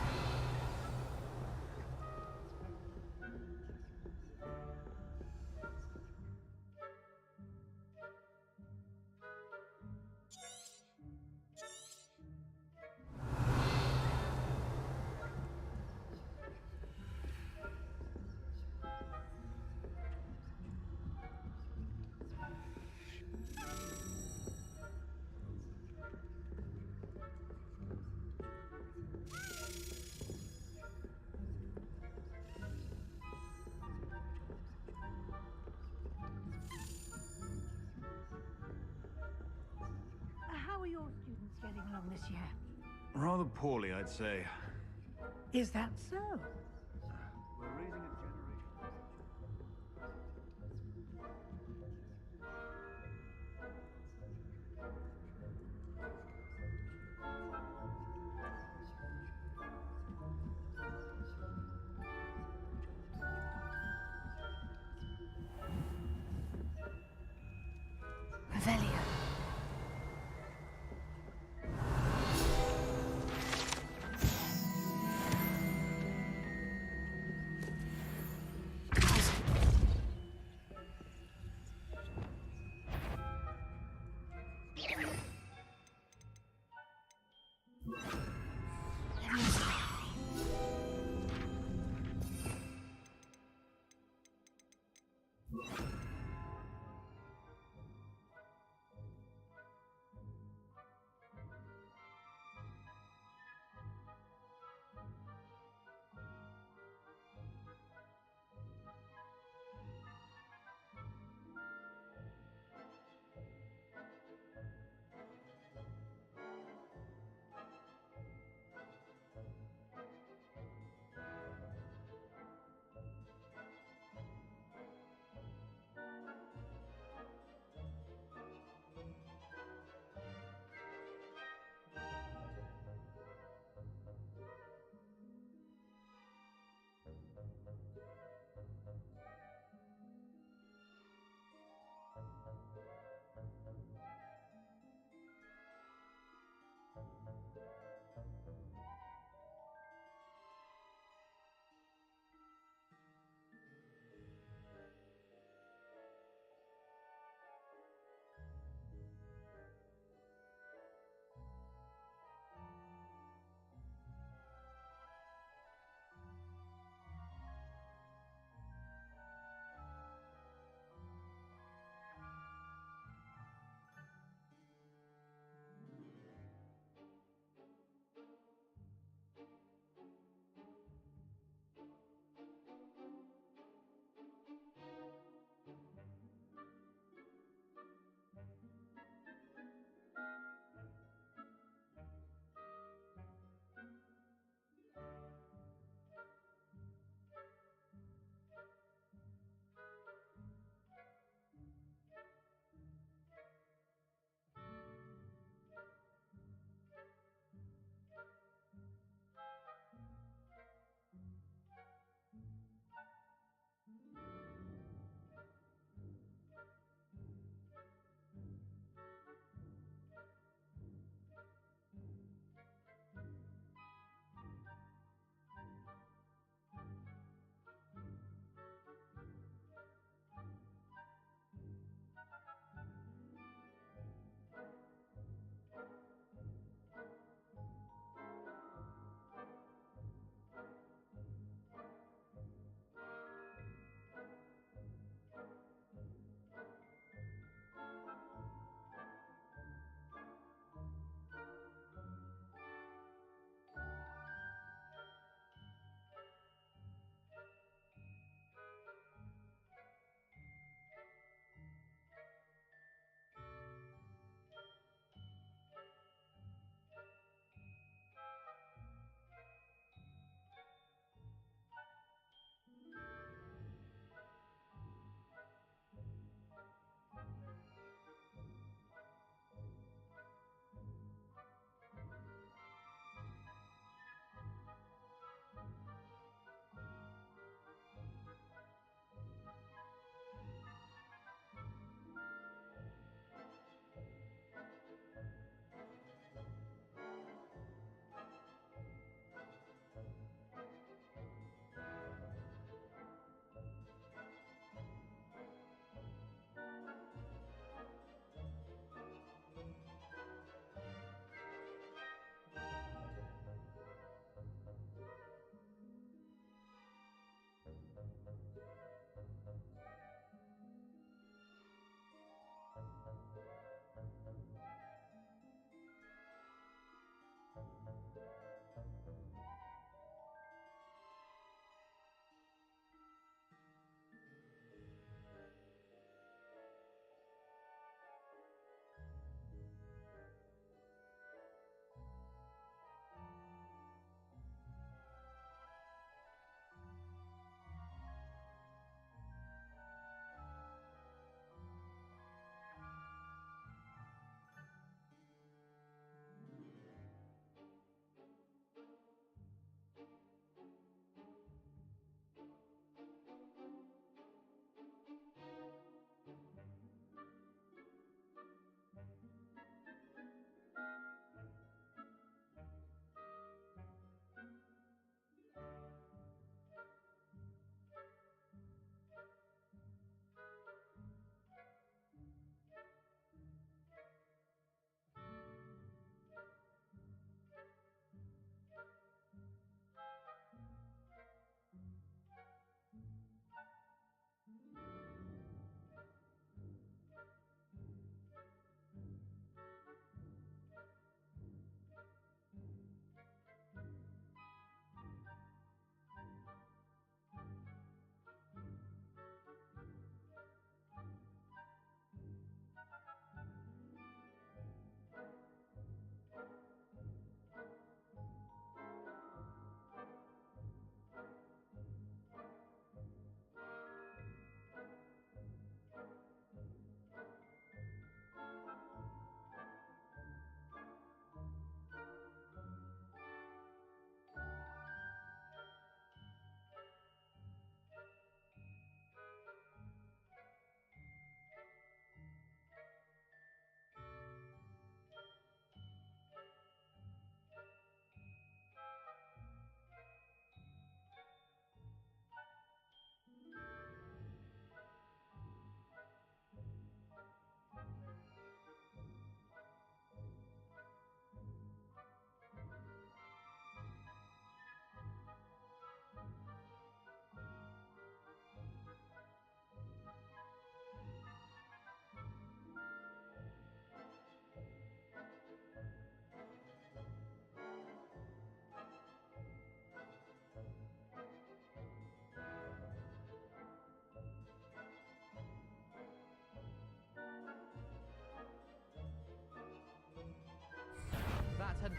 How are your students getting along this year?
Rather poorly, I'd say.
Is that so?
We're raising a generation.
Revelio.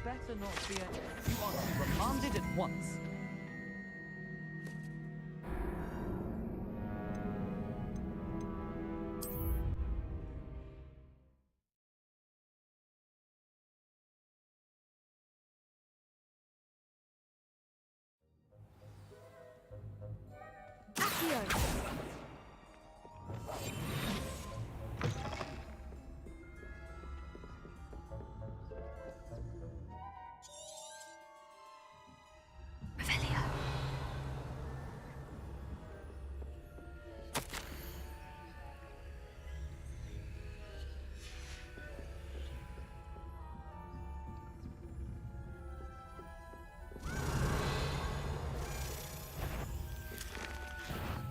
better not be a... You are to be remanded at once.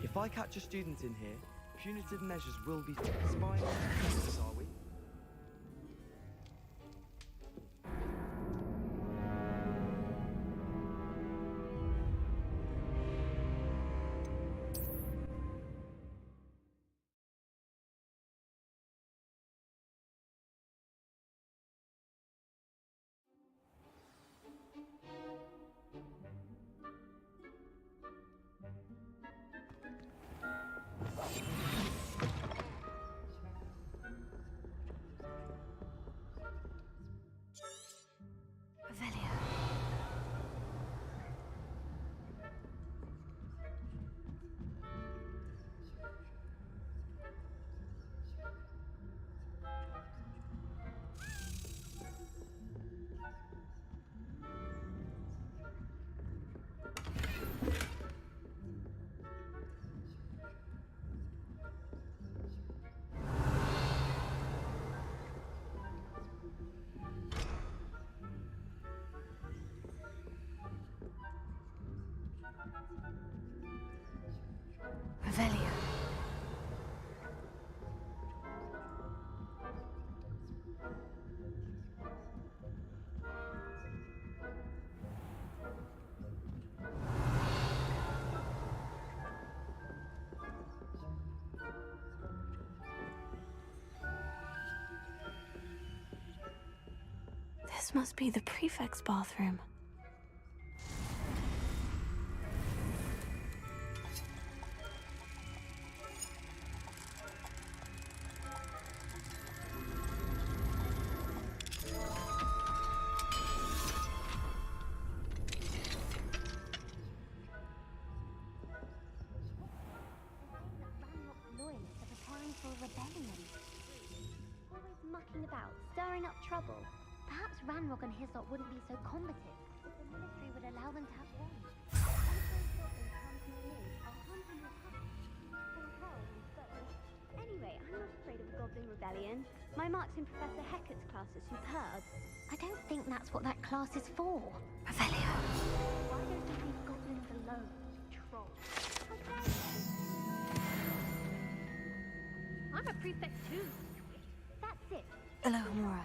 If I catch a student in here, punitive measures will be spying on professors, are we?
Revelio. This must be the prefect's bathroom.
Loyalists are preparing for a rebellion. Always mucking about, stirring up trouble. Perhaps Ranrock and Hislop wouldn't be so combative if the military would allow them to have guns. Anyway, I'm not afraid of a goblin rebellion. My marks in Professor Hecat's class are superb. I don't think that's what that class is for.
Revelio.
Why don't you leave goblins alone, troll? I'm a prefect too. That's it.
Alohomora.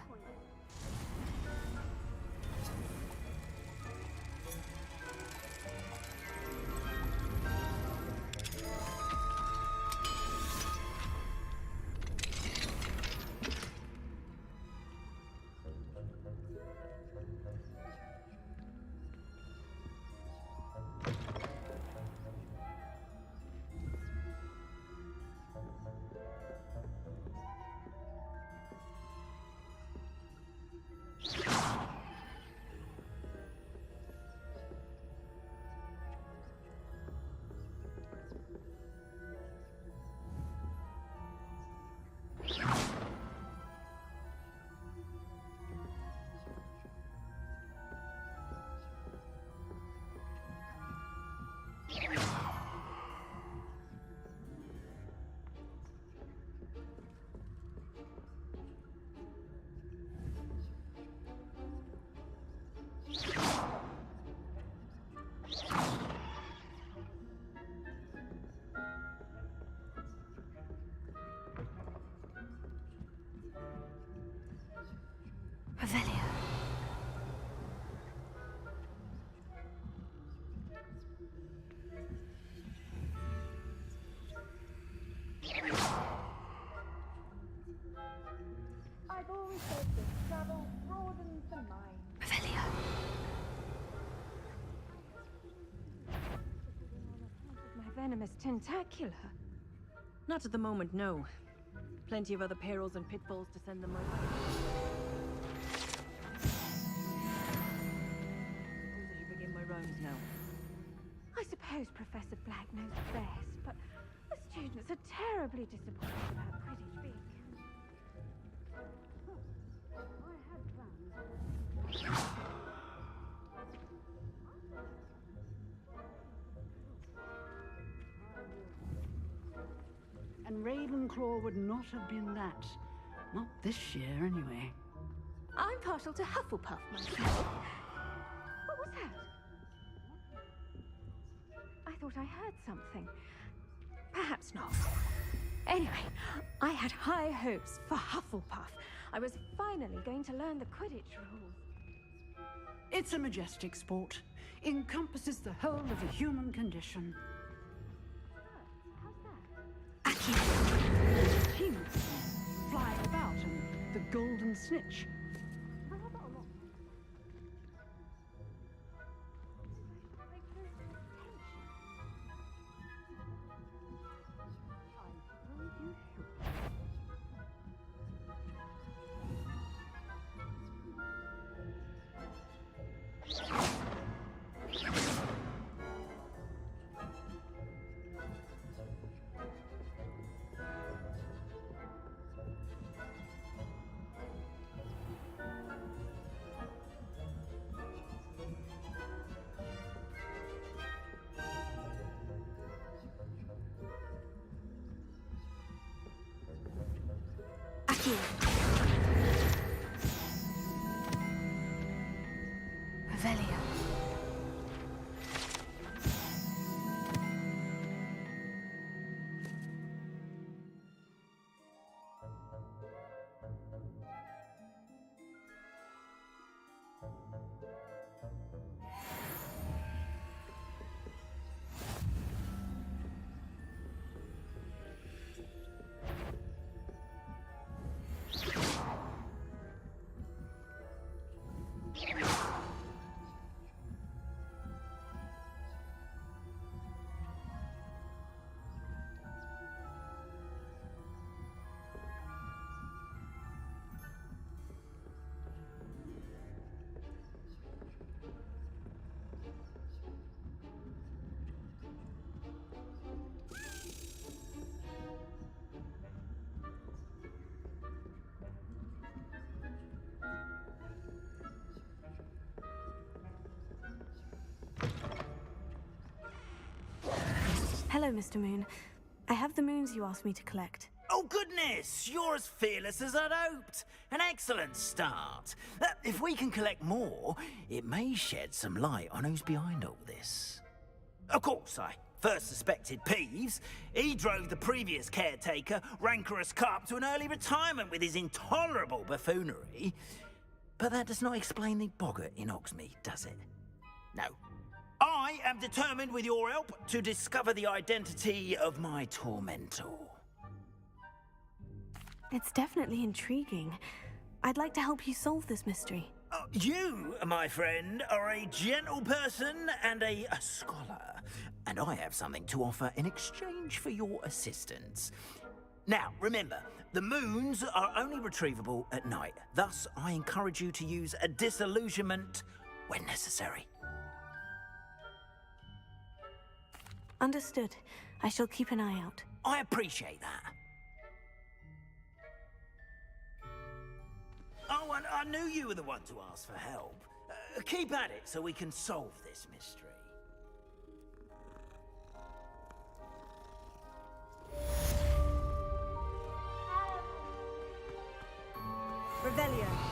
Revelio.
venomous tentacular.
Not at the moment, no. Plenty of other perils and pitfalls to send them over. Suppose I should begin my rounds now.
I suppose Professor Black knows best, but the students are terribly disappointed about Quidditch being
And Ravenclaw would not have been that. Not this year, anyway.
I'm partial to Hufflepuff myself. What was that? I thought I heard something. Perhaps not. Anyway, I had high hopes for Hufflepuff. I was finally going to learn the Quidditch rules.
It's a majestic sport. Encompasses the whole of the human condition. Humans flying about and the golden snitch.
Revelio.
Hello, Mr. Moon. I have the moons you asked me to collect.
Oh, goodness! You're as fearless as I'd hoped. An excellent start. If we can collect more, it may shed some light on who's behind all this. Of course, I first suspected Peeves. He drove the previous caretaker, Rancorous Carp, to an early retirement with his intolerable buffoonery. But that does not explain the boggart in Hogsmeade, does it? No. I am determined, with your help, to discover the identity of my tormentor.
It's definitely intriguing. I'd like to help you solve this mystery.
You, my friend, are a gentle person and a scholar, and I have something to offer in exchange for your assistance. Now, remember, the moons are only retrievable at night. Thus, I encourage you to use a disillusionment when necessary.
Understood. I shall keep an eye out.
I appreciate that. Oh, and I knew you were the one to ask for help. Keep at it so we can solve this mystery.
Revelio.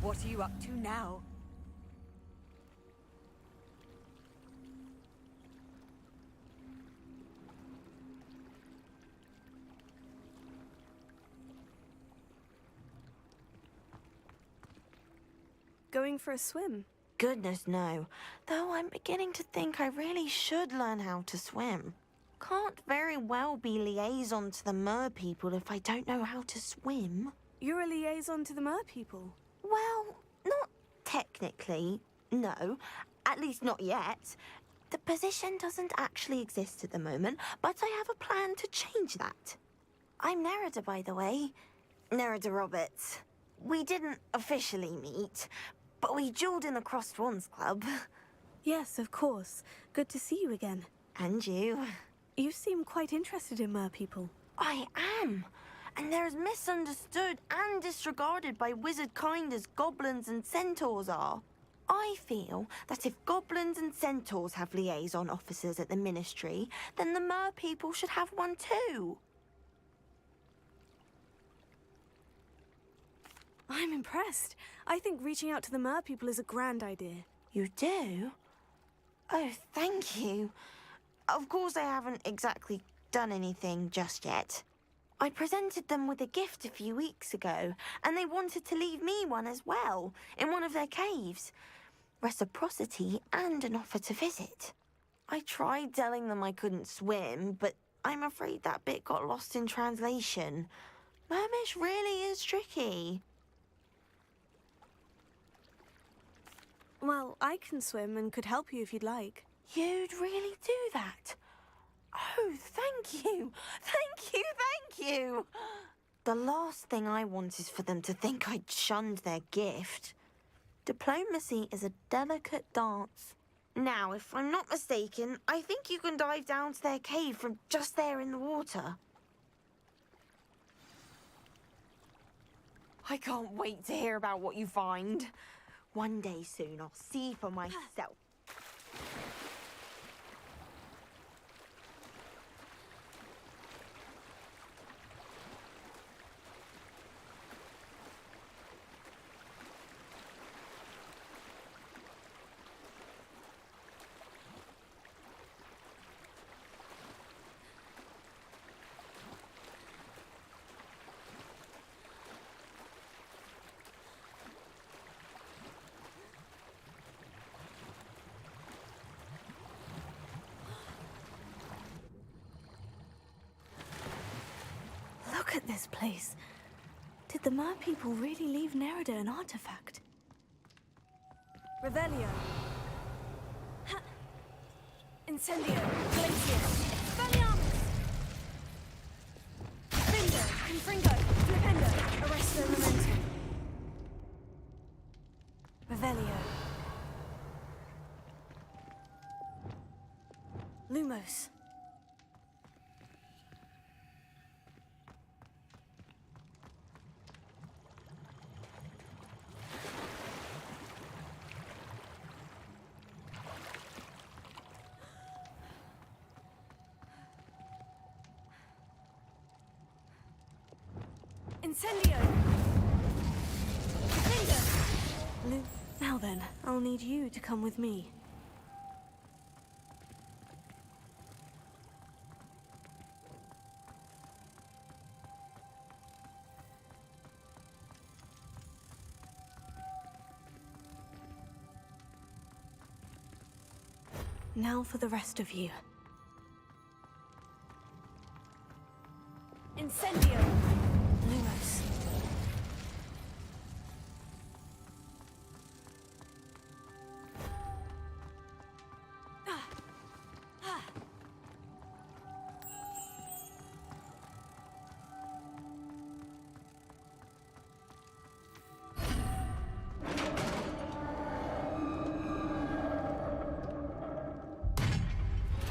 What are you up to now?
Going for a swim?
Goodness, no. Though I'm beginning to think I really should learn how to swim. Can't very well be liaison to the mer people if I don't know how to swim.
You're a liaison to the mer people?
Well, not technically, no. At least not yet. The position doesn't actually exist at the moment, but I have a plan to change that. I'm Nerida, by the way. Nerida Roberts. We didn't officially meet, but we duelled in the Crossed Wands Club.
Yes, of course. Good to see you again.
And you.
You seem quite interested in mer people.
I am. And they're as misunderstood and disregarded by wizard kind as goblins and centaurs are. I feel that if goblins and centaurs have liaison officers at the Ministry, then the mer people should have one too.
I'm impressed. I think reaching out to the mer people is a grand idea.
You do? Oh, thank you. Of course I haven't exactly done anything just yet. I presented them with a gift a few weeks ago, and they wanted to leave me one as well, in one of their caves. Reciprocity and an offer to visit. I tried telling them I couldn't swim, but I'm afraid that bit got lost in translation. Mermish really is tricky.
Well, I can swim and could help you if you'd like.
You'd really do that? Oh, thank you! Thank you, thank you! The last thing I want is for them to think I'd shunned their gift. Diplomacy is a delicate dance. Now, if I'm not mistaken, I think you can dive down to their cave from just there in the water. I can't wait to hear about what you find. One day soon, I'll see for myself.
Look at this place. Did the mer people really leave Nerida an artifact? Revelio. Ha. Incendio. Glacius. Expelliarmus. Findo. Confringo. Flipendo. Arresto Momentum. Revelio. Lumos. Incendio! Findo! Now then, I'll need you to come with me. Now for the rest of you. Incendio! Lumos.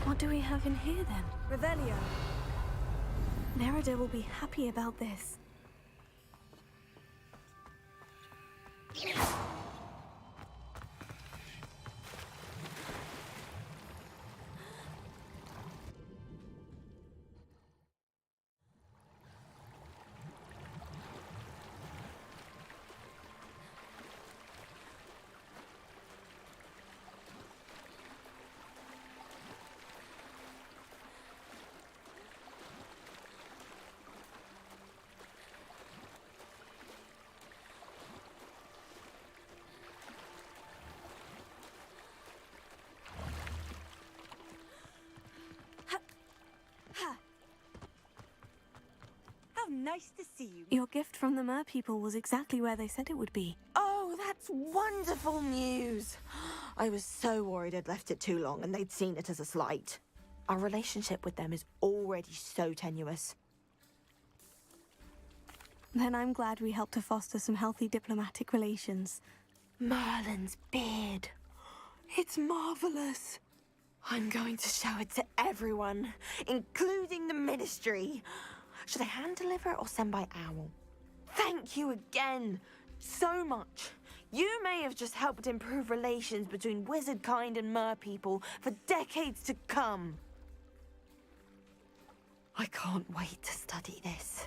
What do we have in here then? Revelio. Nerida will be happy about this.
nice to see you.
Your gift from the Mer people was exactly where they said it would be.
Oh, that's wonderful news. I was so worried I'd left it too long and they'd seen it as a slight. Our relationship with them is already so tenuous.
Then I'm glad we helped to foster some healthy diplomatic relations.
Merlin's beard. It's marvelous. I'm going to show it to everyone, including the Ministry. Should I hand deliver it or send by owl? Thank you again so much. You may have just helped improve relations between wizard kind and mer people for decades to come. I can't wait to study this.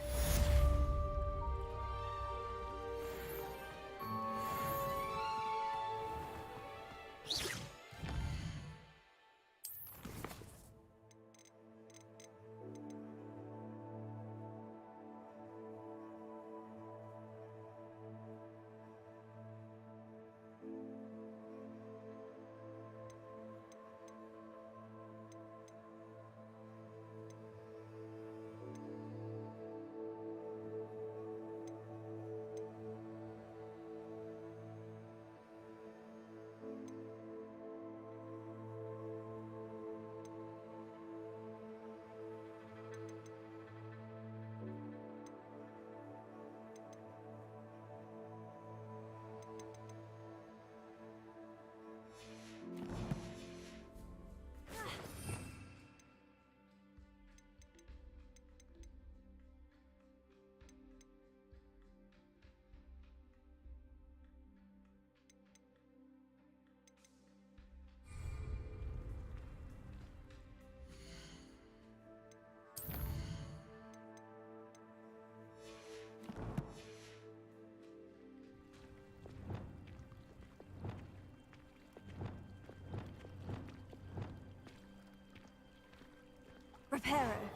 Reparo.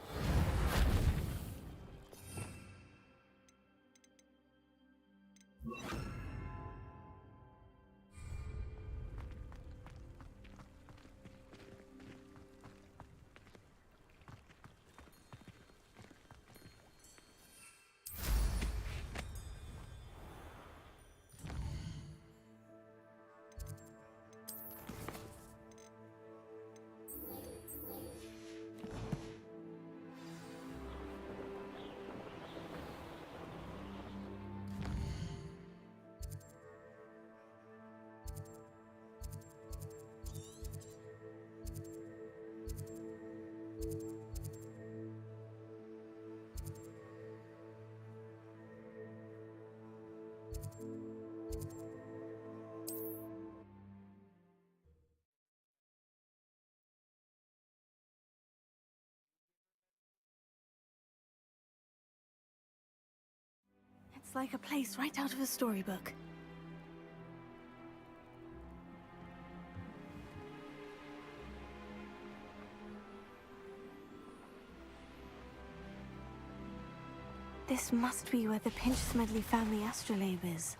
It's like a place right out of a storybook. This must be where the Pinch-Smedley family astrolabe is.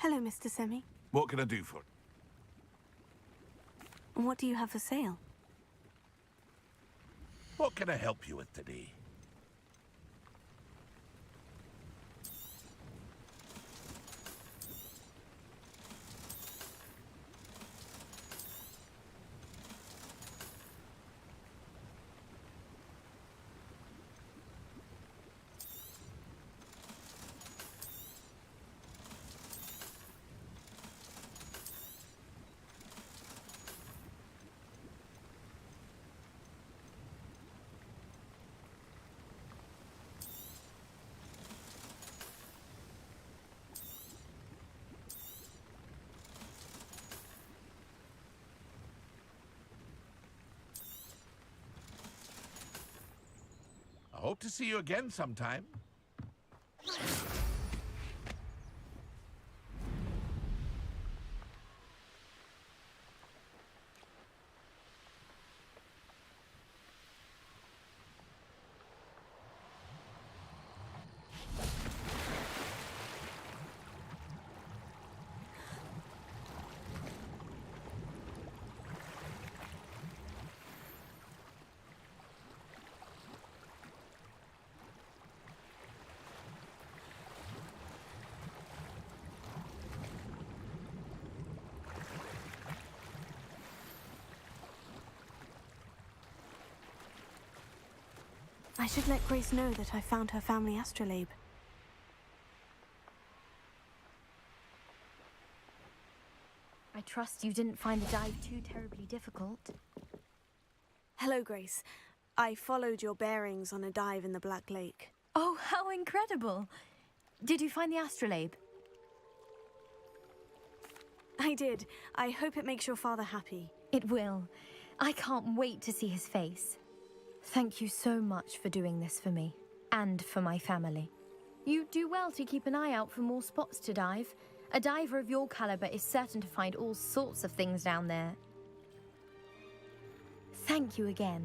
Hello, Mr. Semi.
What can I do for you?
And what do you have for sale?
What can I help you with today? Hope to see you again sometime.
I should let Grace know that I found her family astrolabe.
I trust you didn't find the dive too terribly difficult.
Hello, Grace. I followed your bearings on a dive in the Black Lake.
Oh, how incredible! Did you find the astrolabe?
I did. I hope it makes your father happy.
It will. I can't wait to see his face. Thank you so much for doing this for me, and for my family. You do well to keep an eye out for more spots to dive. A diver of your caliber is certain to find all sorts of things down there. Thank you again,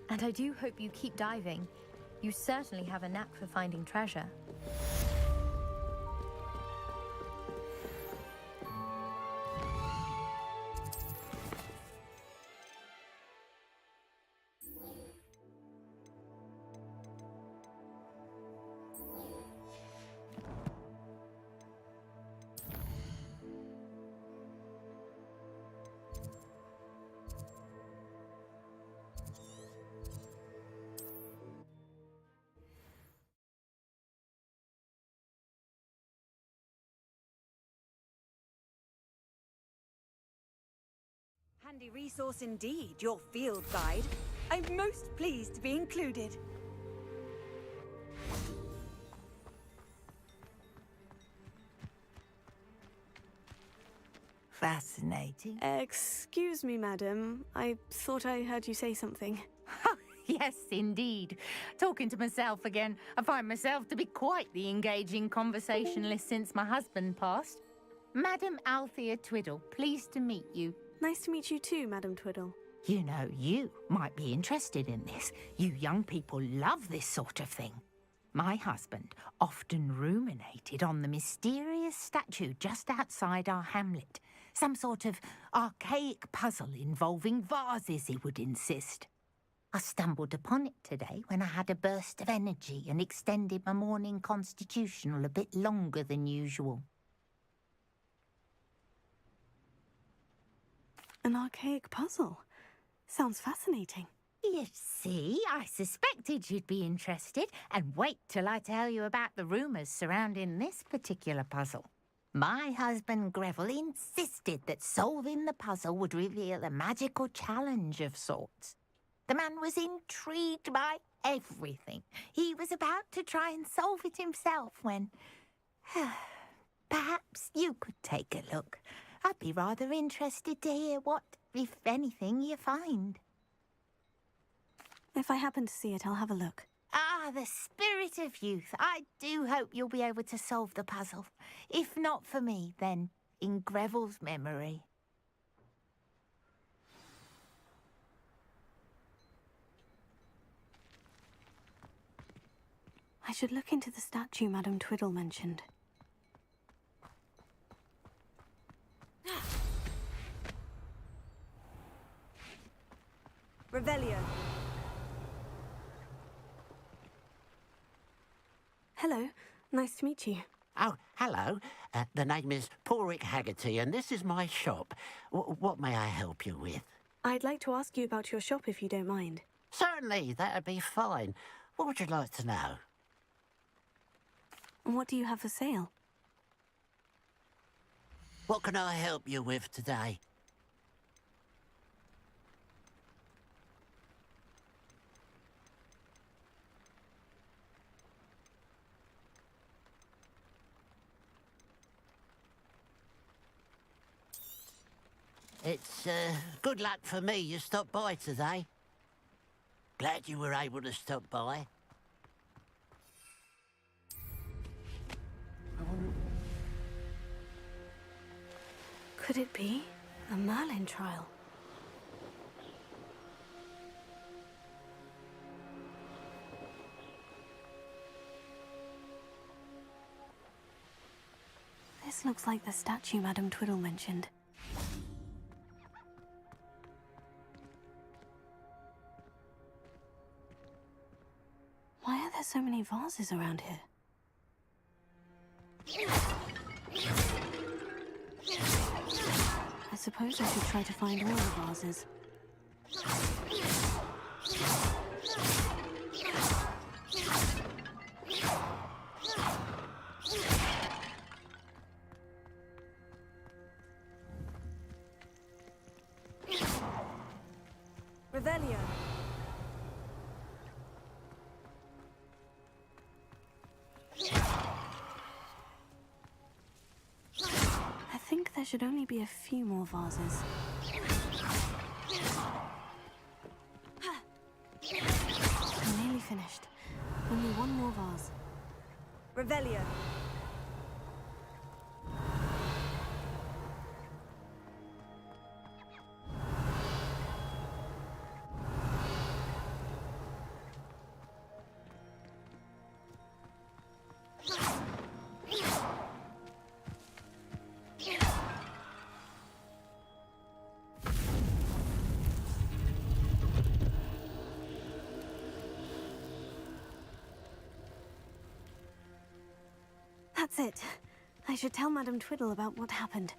and I do hope you keep diving. You certainly have a knack for finding treasure.
Handy resource indeed, your field guide. I'm most pleased to be included.
Fascinating.
Excuse me, madam. I thought I heard you say something.
Yes, indeed. Talking to myself again. I find myself to be quite the engaging conversationalist since my husband passed. Madam Althea Twiddle, pleased to meet you.
Nice to meet you too, Madam Twiddle.
You know, you might be interested in this. You young people love this sort of thing. My husband often ruminated on the mysterious statue just outside our hamlet. Some sort of archaic puzzle involving vases, he would insist. I stumbled upon it today when I had a burst of energy and extended my morning constitutional a bit longer than usual.
An archaic puzzle. Sounds fascinating.
You see, I suspected you'd be interested, and wait till I tell you about the rumours surrounding this particular puzzle. My husband Greville insisted that solving the puzzle would reveal a magical challenge of sorts. The man was intrigued by everything. He was about to try and solve it himself when... Perhaps you could take a look. I'd be rather interested to hear what, if anything, you find.
If I happen to see it, I'll have a look.
Ah, the spirit of youth. I do hope you'll be able to solve the puzzle. If not for me, then in Greville's memory.
I should look into the statue Madam Twiddle mentioned.
Revelio.
Hello. Nice to meet you.
Oh, hello. The name is Porrick Haggerty, and this is my shop. What may I help you with?
I'd like to ask you about your shop if you don't mind.
Certainly, that'd be fine. What would you like to know?
What do you have for sale?
What can I help you with today? It's good luck for me you stopped by today. Glad you were able to stop by.
Could it be a Merlin trial? This looks like the statue Madame Twiddle mentioned. Why are there so many vases around here? I suppose I should try to find all the vases. Revelio. I think there should only be a few more vases. I'm nearly finished. Only one more vase. Revelio. That's it. I should tell Madame Twiddle about what happened.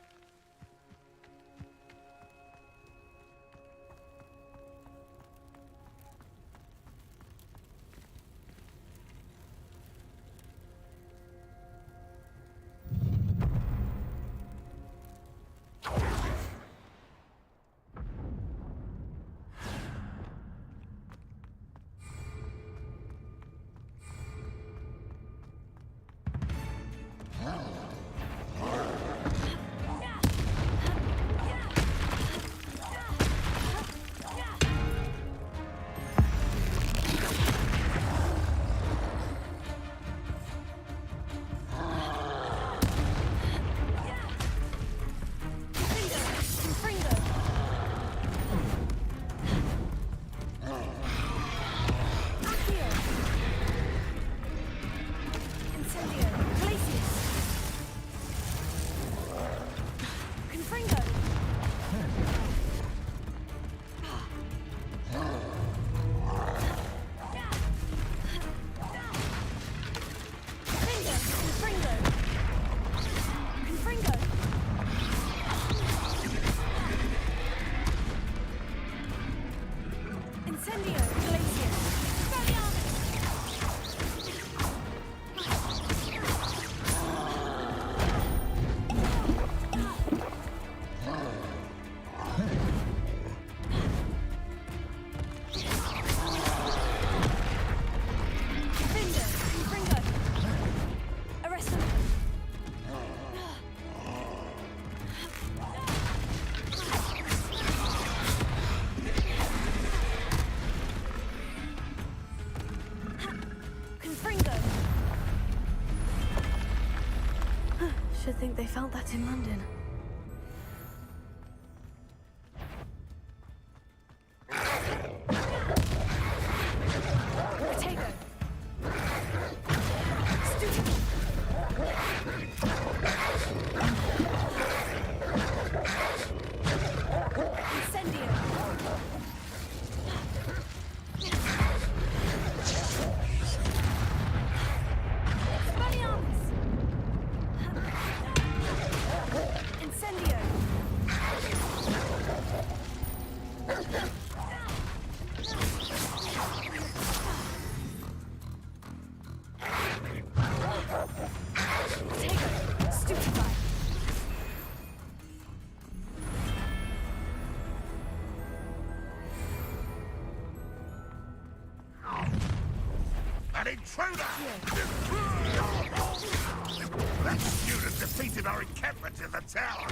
Should think they felt that in London. Potato. Incendio. Expelliarmus. Incendio. Potato. Stupefy.
An intruder! That student defeated our encampment in the tower!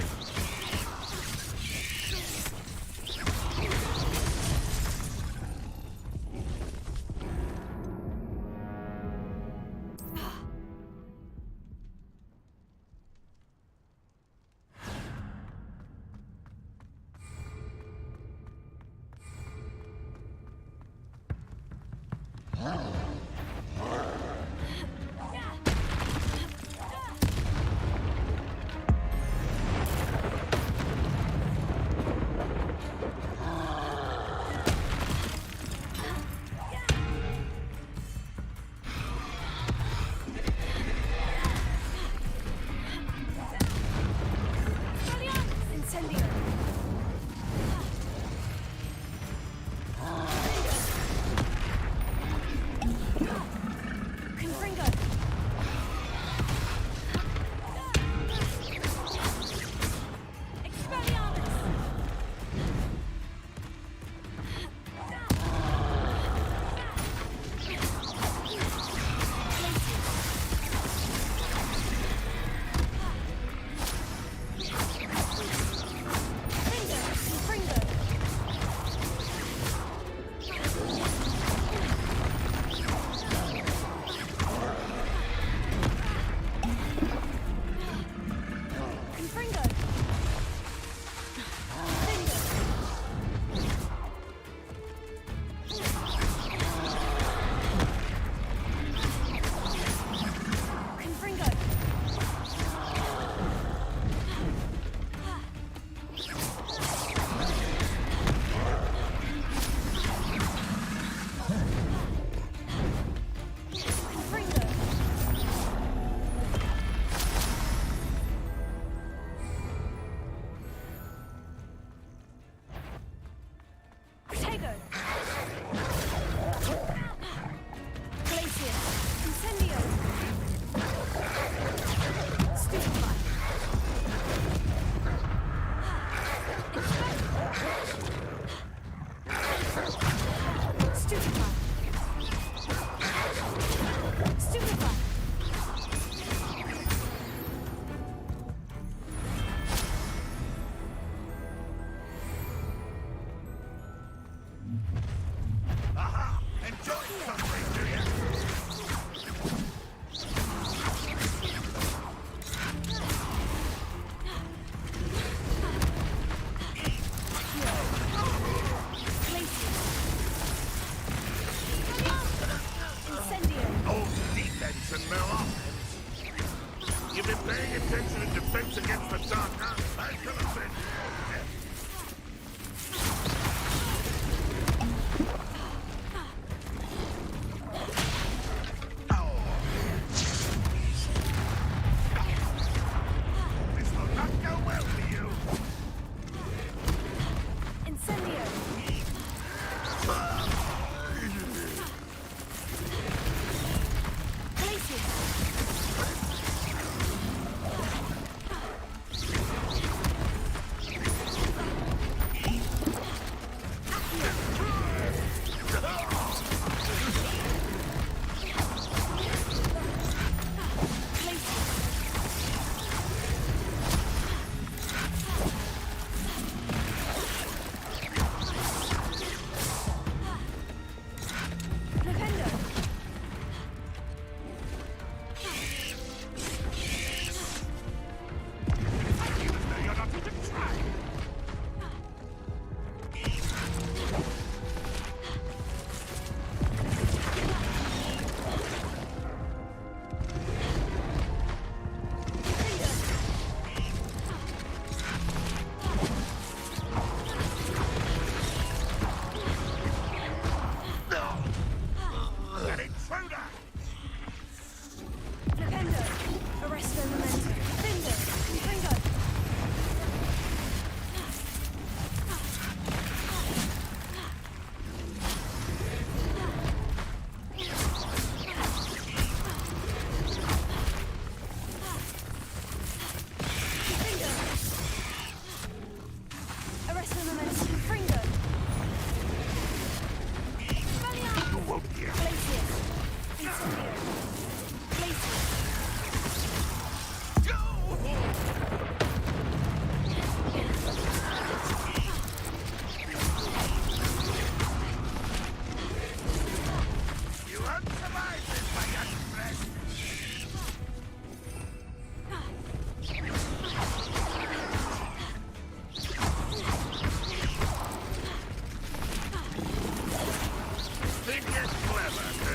Think you're clever, do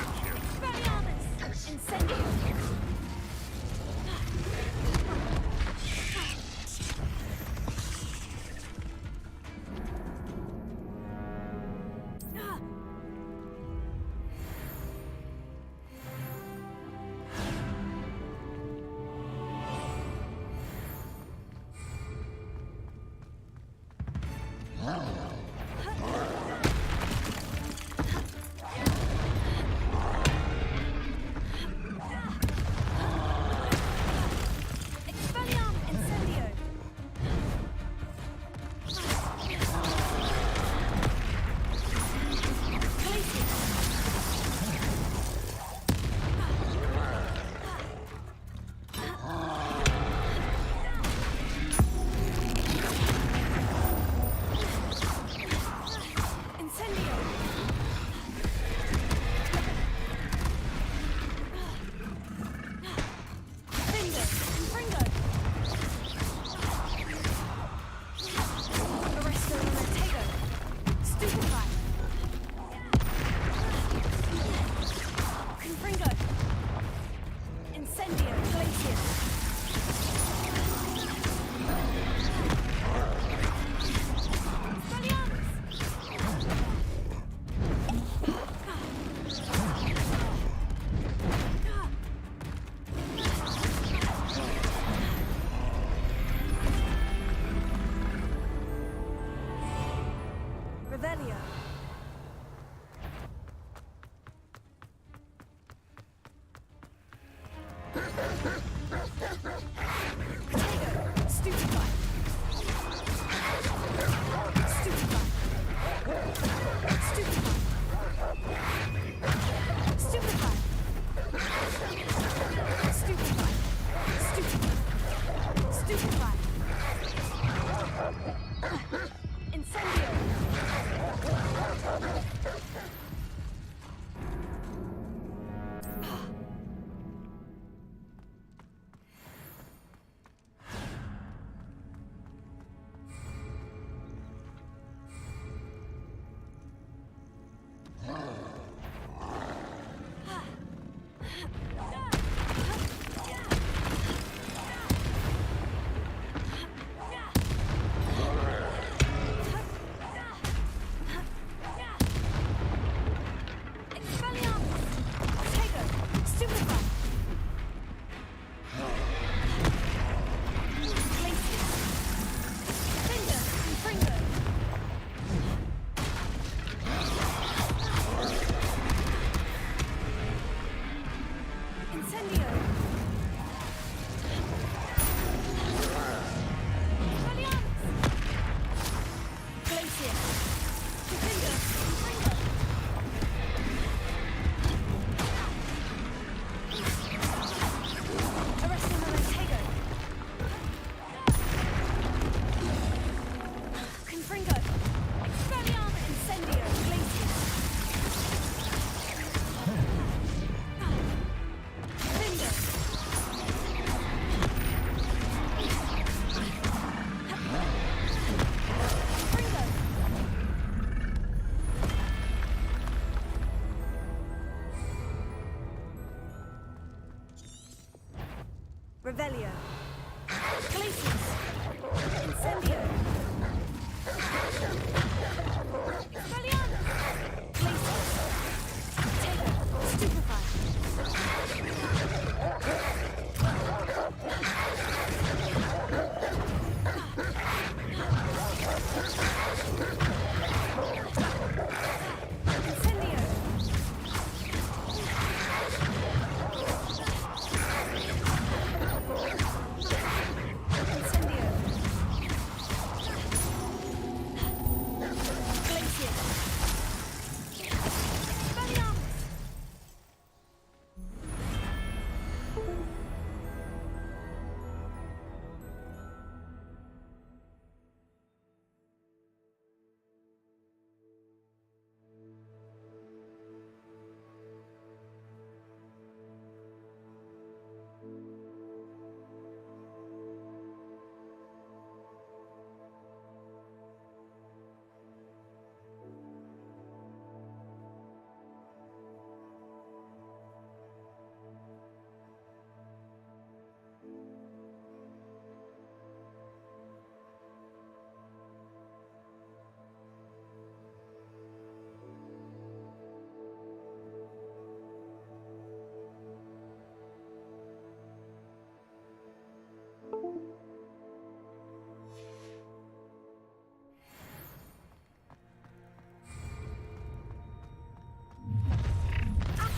Revelio. Glacius. Incendio. Expelliarmus. Glacius. Potato. Stupefy.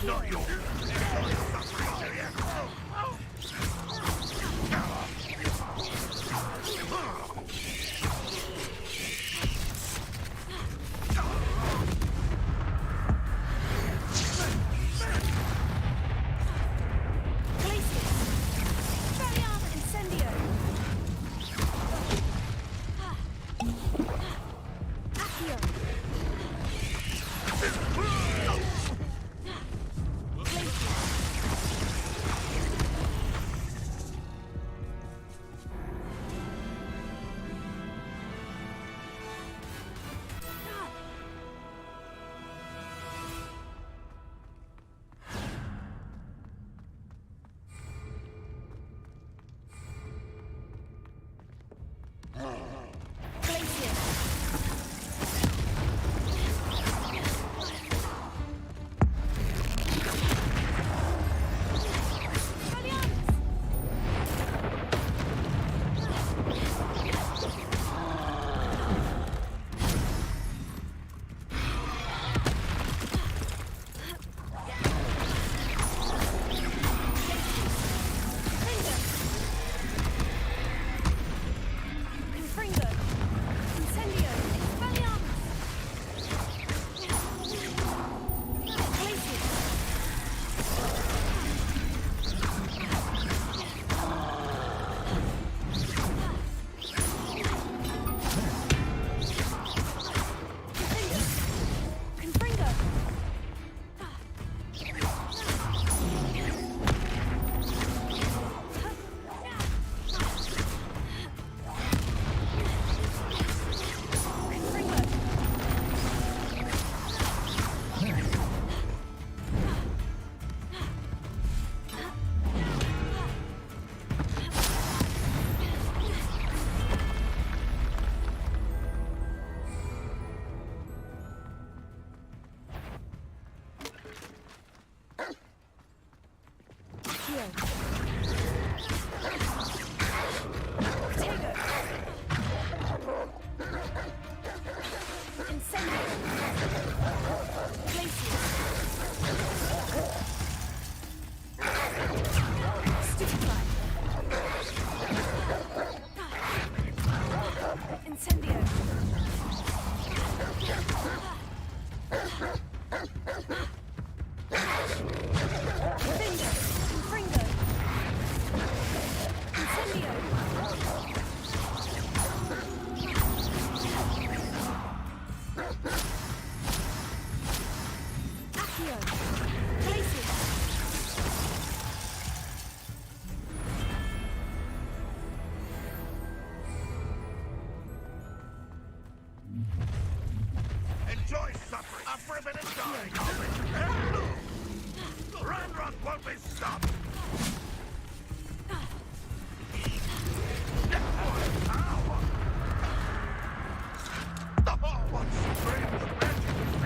not your... Enjoy suffering. Up for a bit of dying. Ranrock won't be stopped. What strange magic is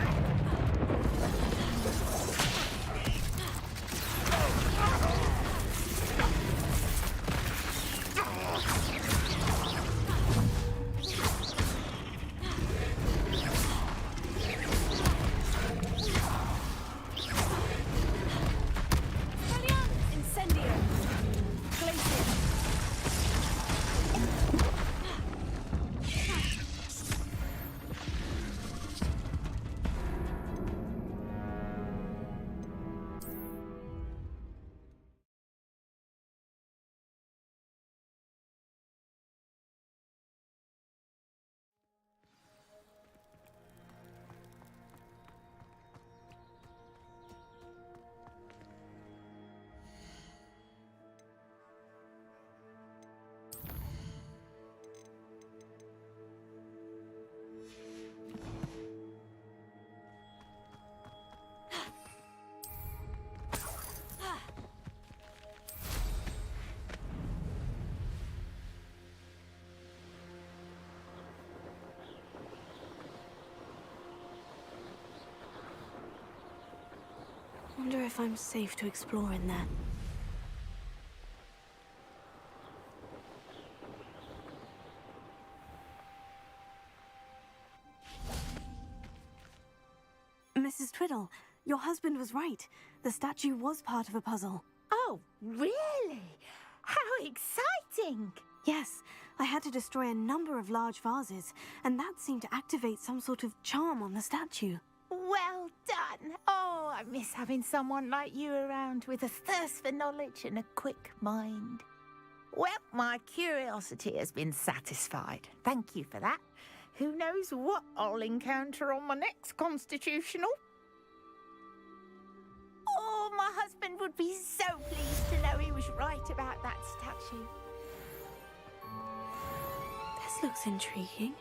Wonder if I'm safe to explore in there. Mrs. Twiddle, Your husband was right. The statue was part of a puzzle.
Oh, really? How exciting!
Yes, I had to destroy a number of large vases, and that seemed to activate some sort of charm on the statue.
Well done! Oh, I miss having someone like you around with a thirst for knowledge and a quick mind. Well, my curiosity has been satisfied. Thank you for that. Who knows what I'll encounter on my next constitutional? Oh, my husband would be so pleased to know he was right about that statue.
This looks intriguing.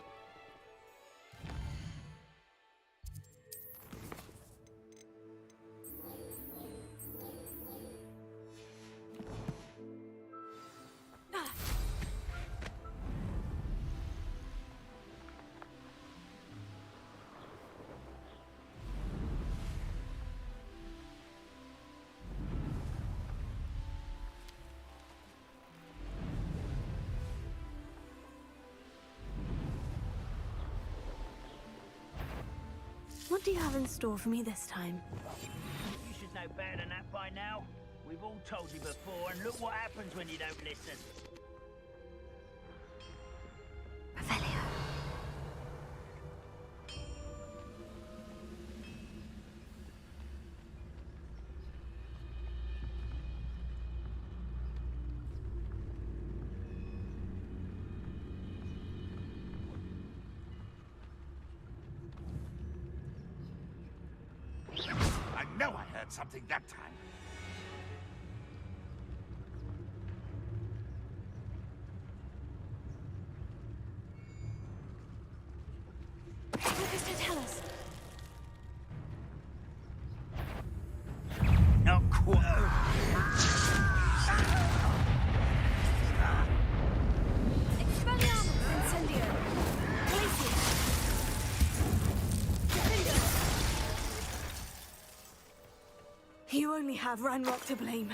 What do you have in store for me this time?
You should know better than that by now. We've all told you before, and look what happens when you don't listen.
I know I heard something that time.
What does it tell us?
Not quite.
Expelliarmus, Incendio. Glacius. Defender. You only have Ranrock to blame.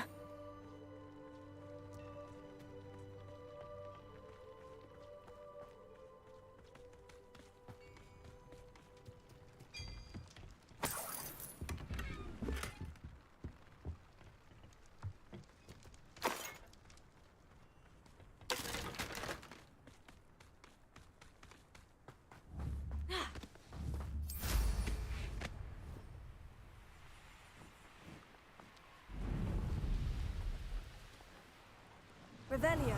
Revelio.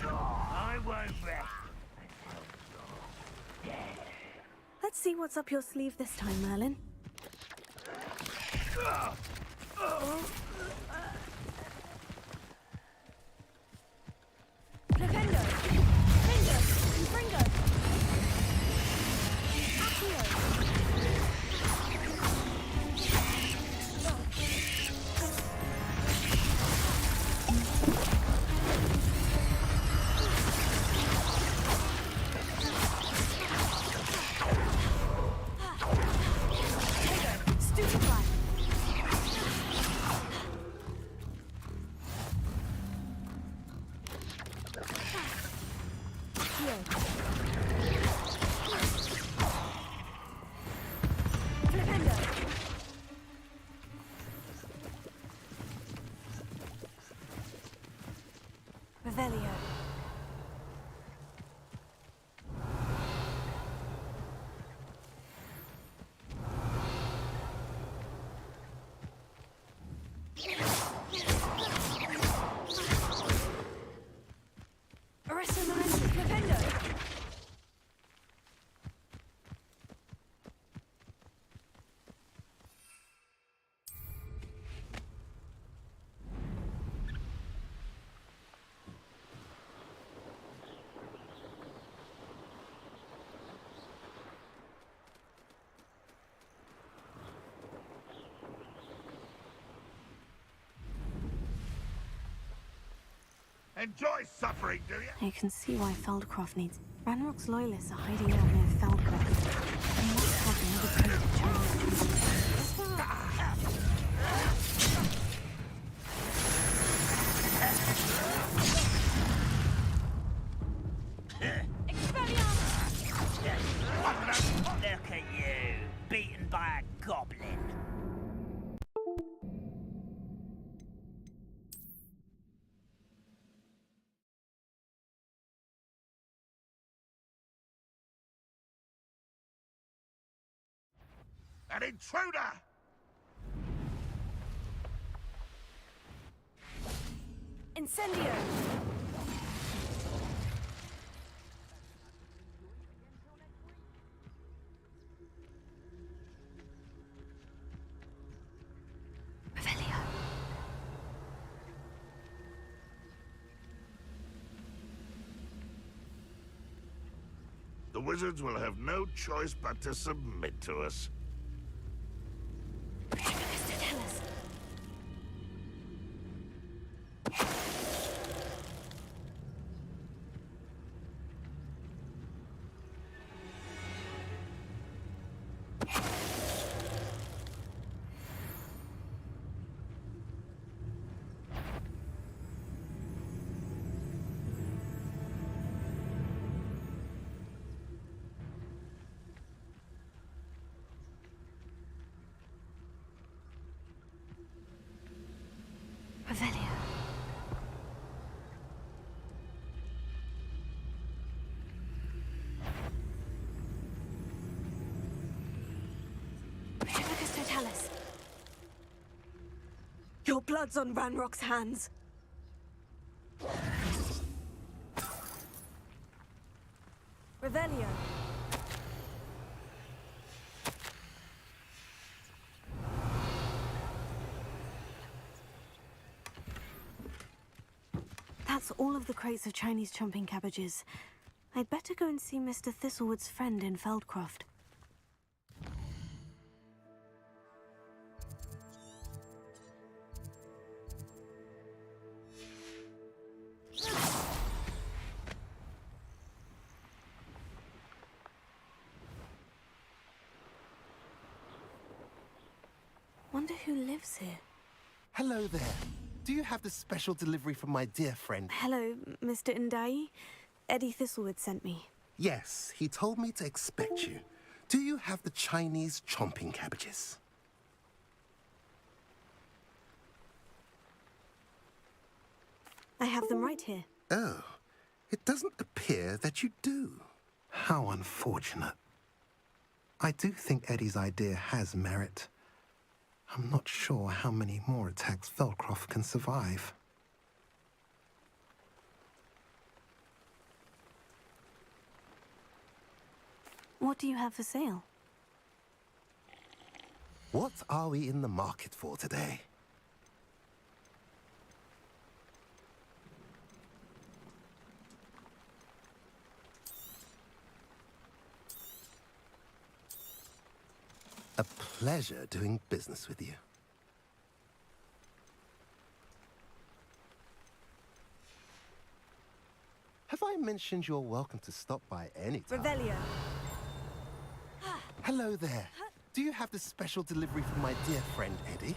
I won't rest.
Let's see what's up your sleeve this time, Merlin. Defendo! Defendo! Confringo! Accio! Stupefy! Flipendo! Revelio. Arresto Momentum, Defender!
Enjoy suffering, do you?
You can see why Feldcroft needs... Ranrock's loyalists are hiding out near Feldcroft. They must have another trace of Charles.
Look at you, beaten by a goblin.
An intruder!
Incendio!
The wizards will have no choice but to submit to us.
Revelio. Retribus Totalis. Your blood's on Ranrock's hands. Revelio. That's all of the crates of Chinese chomping cabbages. I'd better go and see Mr. Thistlewood's friend in Feldcroft. Wonder who lives here.
Hello there. Do you have the special delivery from my dear friend?
Hello, Mr. Ndai. Eddie Thistlewood sent me.
Yes, he told me to expect you. Do you have the Chinese chomping cabbages?
I have them right here.
Oh, it doesn't appear that you do. How unfortunate. I do think Eddie's idea has merit. I'm not sure how many more attacks Feldcroft can survive.
What do you have for sale?
What are we in the market for today? A pleasure doing business with you. Have I mentioned you're welcome to stop by any time?
Revelio.
Hello there. Do you have the special delivery from my dear friend Eddie?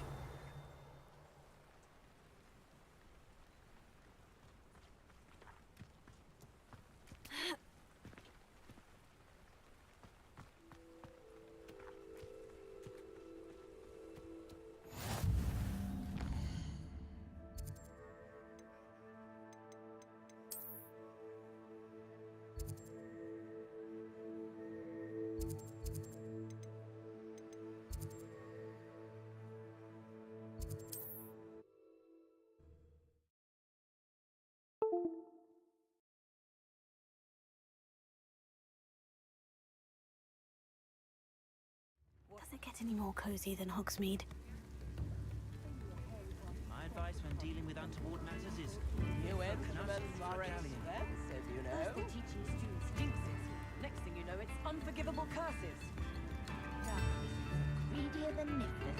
get any more cozy than Hogsmeade.
My advice when dealing with untoward matters is...
You instruments are expensive, you know.
First they're teaching students jinxes. Next thing you know, it's unforgivable curses.
Greedier than Niffler.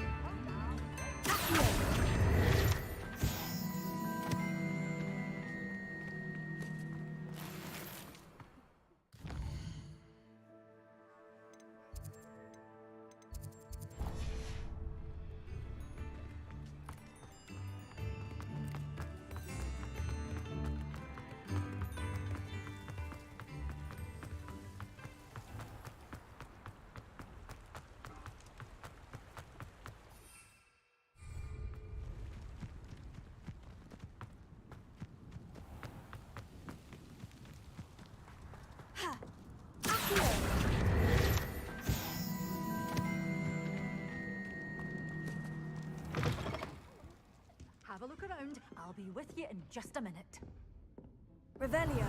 Have a look around. I'll be with you in just a minute.
Revelio.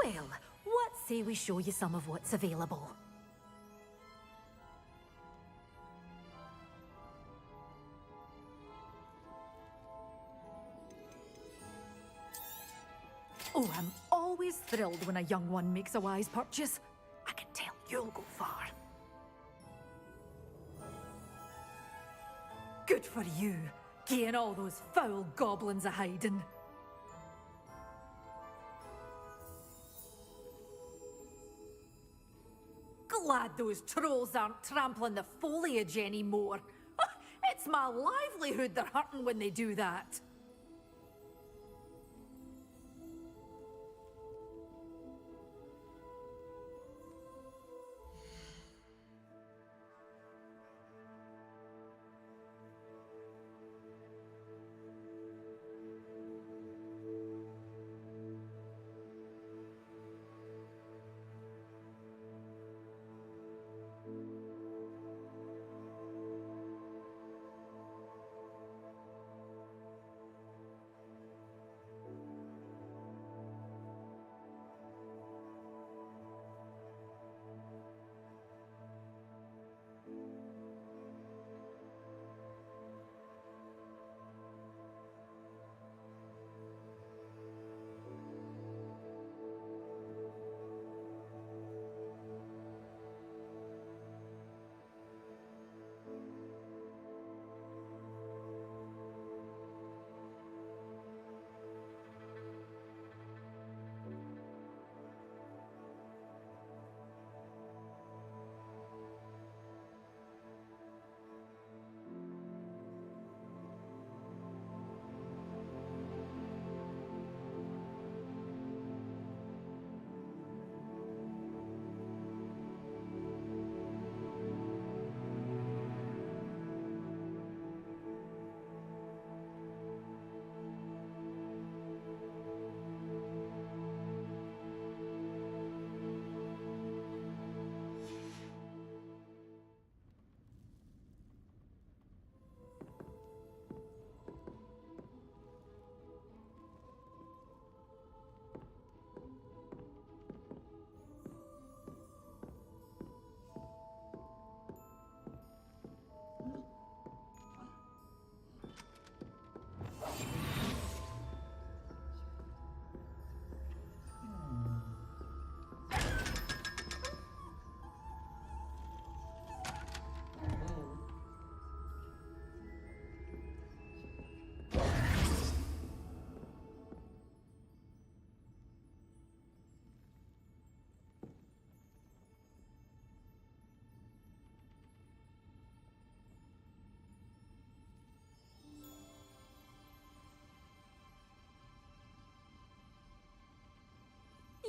Well, what say we show you some of what's available? Oh, I'm always thrilled when a young one makes a wise purchase. I can tell you'll go far. Good for you, getting all those foul goblins a hiding. Glad those trolls aren't trampling the foliage anymore. It's my livelihood they're hurting when they do that.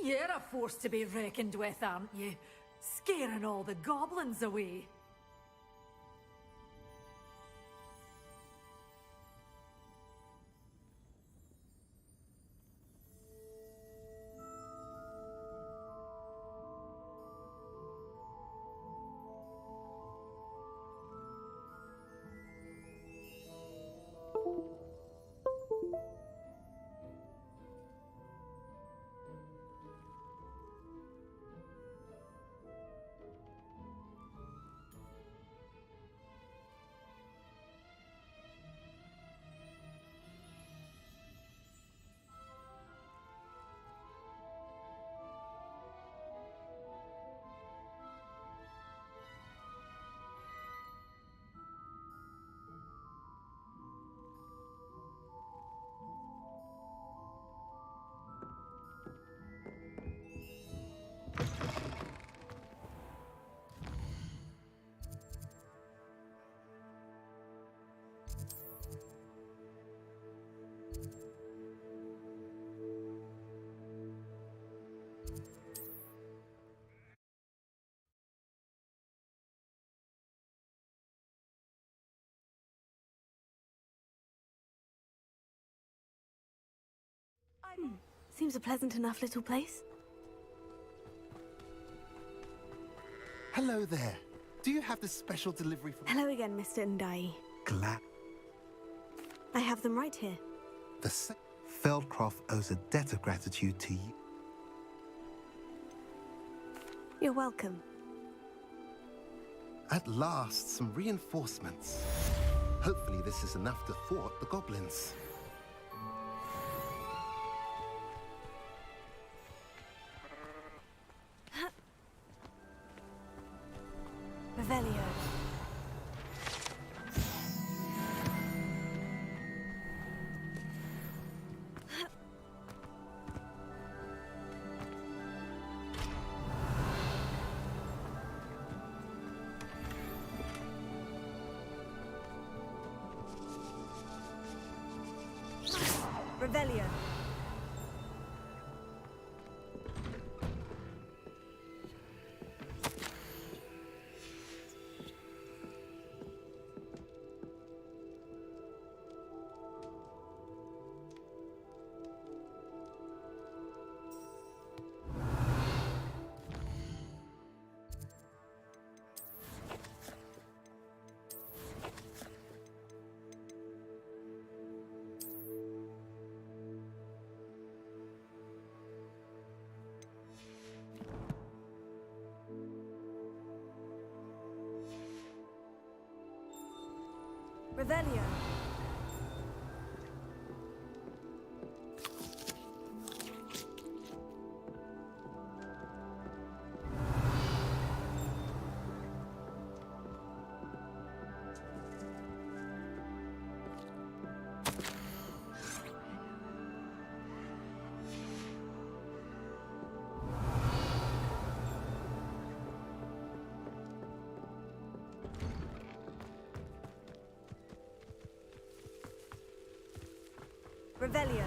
You're a force to be reckoned with, aren't you? Scaring all the goblins away.
Seems a pleasant enough little place.
Hello there. Do you have this special delivery for me?
Hello again, Mr. Ndai.
Glad.
I have them right here.
Feldcroft owes a debt of gratitude to you.
You're welcome.
At last, some reinforcements. Hopefully this is enough to thwart the goblins.
Revelio. Revelio. Revelio. Revelio.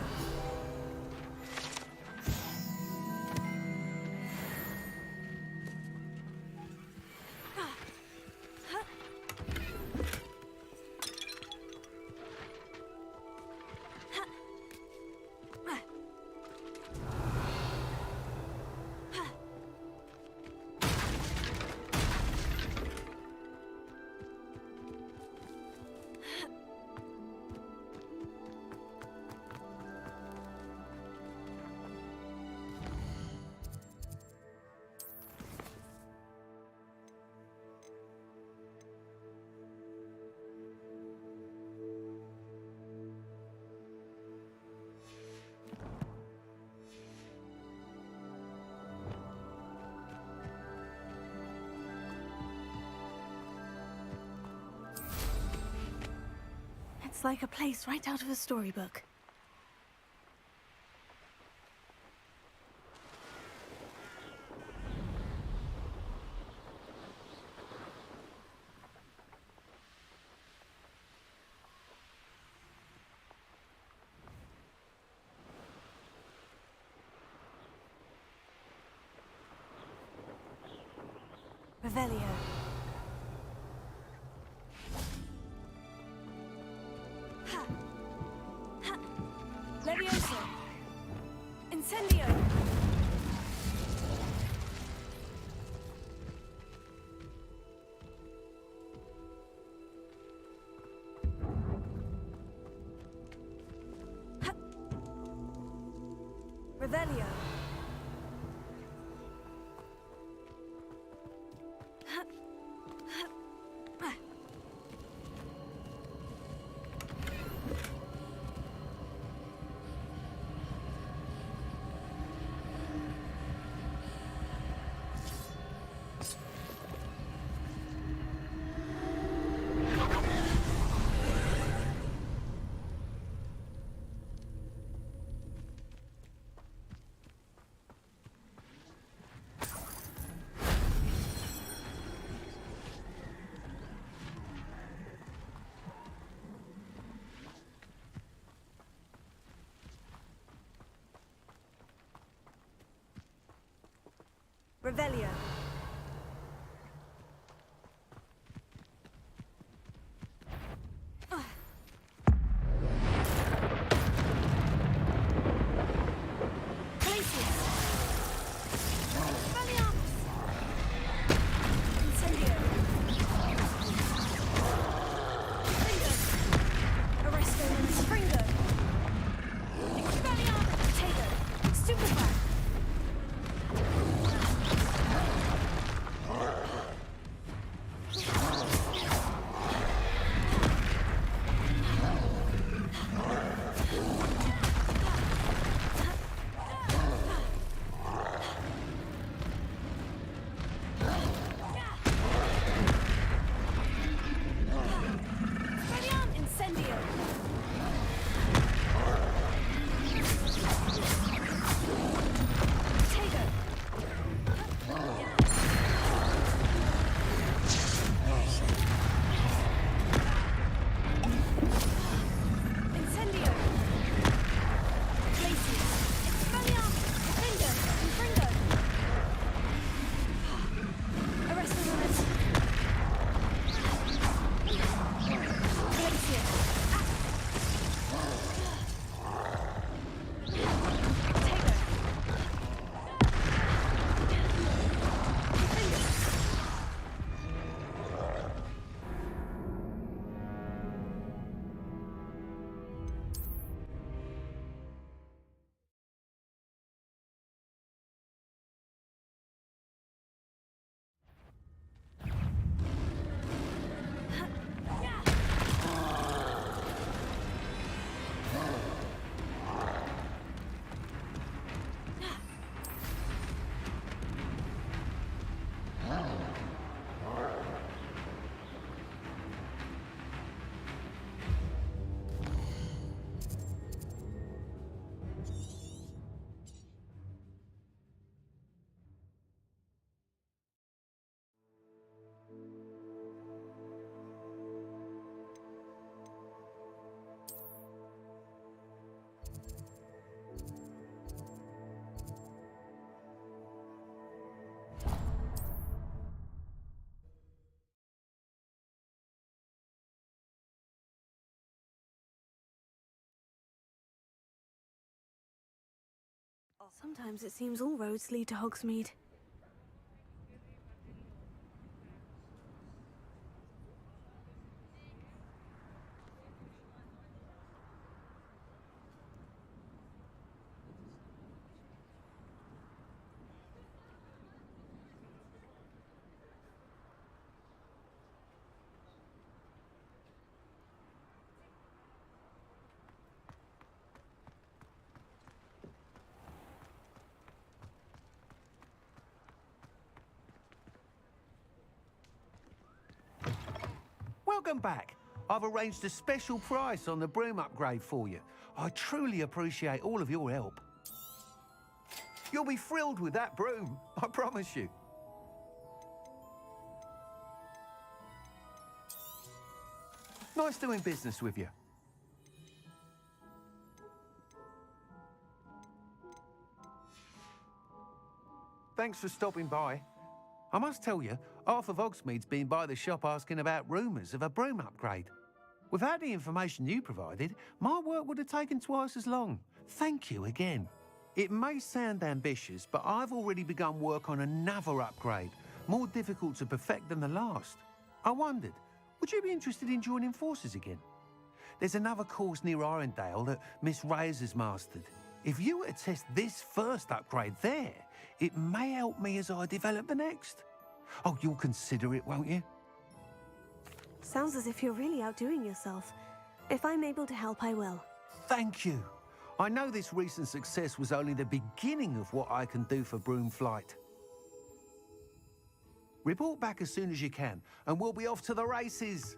It's like a place right out of a storybook. Revelio. Levioso! Incendio! Revelio! Revelio. Sometimes it seems all roads lead to Hogsmeade.
Welcome back. I've arranged a special price on the broom upgrade for you. I truly appreciate all of your help. You'll be thrilled with that broom, I promise you. Nice doing business with you. Thanks for stopping by. I must tell you, half of Hogsmeade's been by the shop asking about rumours of a broom upgrade. Without the information you provided, my work would have taken twice as long. Thank you again. It may sound ambitious, but I've already begun work on another upgrade, more difficult to perfect than the last. I wondered, would you be interested in joining forces again? There's another course near Irondale that Miss Reyes has mastered. If you were to test this first upgrade there, it may help me as I develop the next. Oh, you'll consider it, won't you?
Sounds as if you're really outdoing yourself. If I'm able to help, I will.
Thank you. I know this recent success was only the beginning of what I can do for Broomflight. Report back as soon as you can, and we'll be off to the races.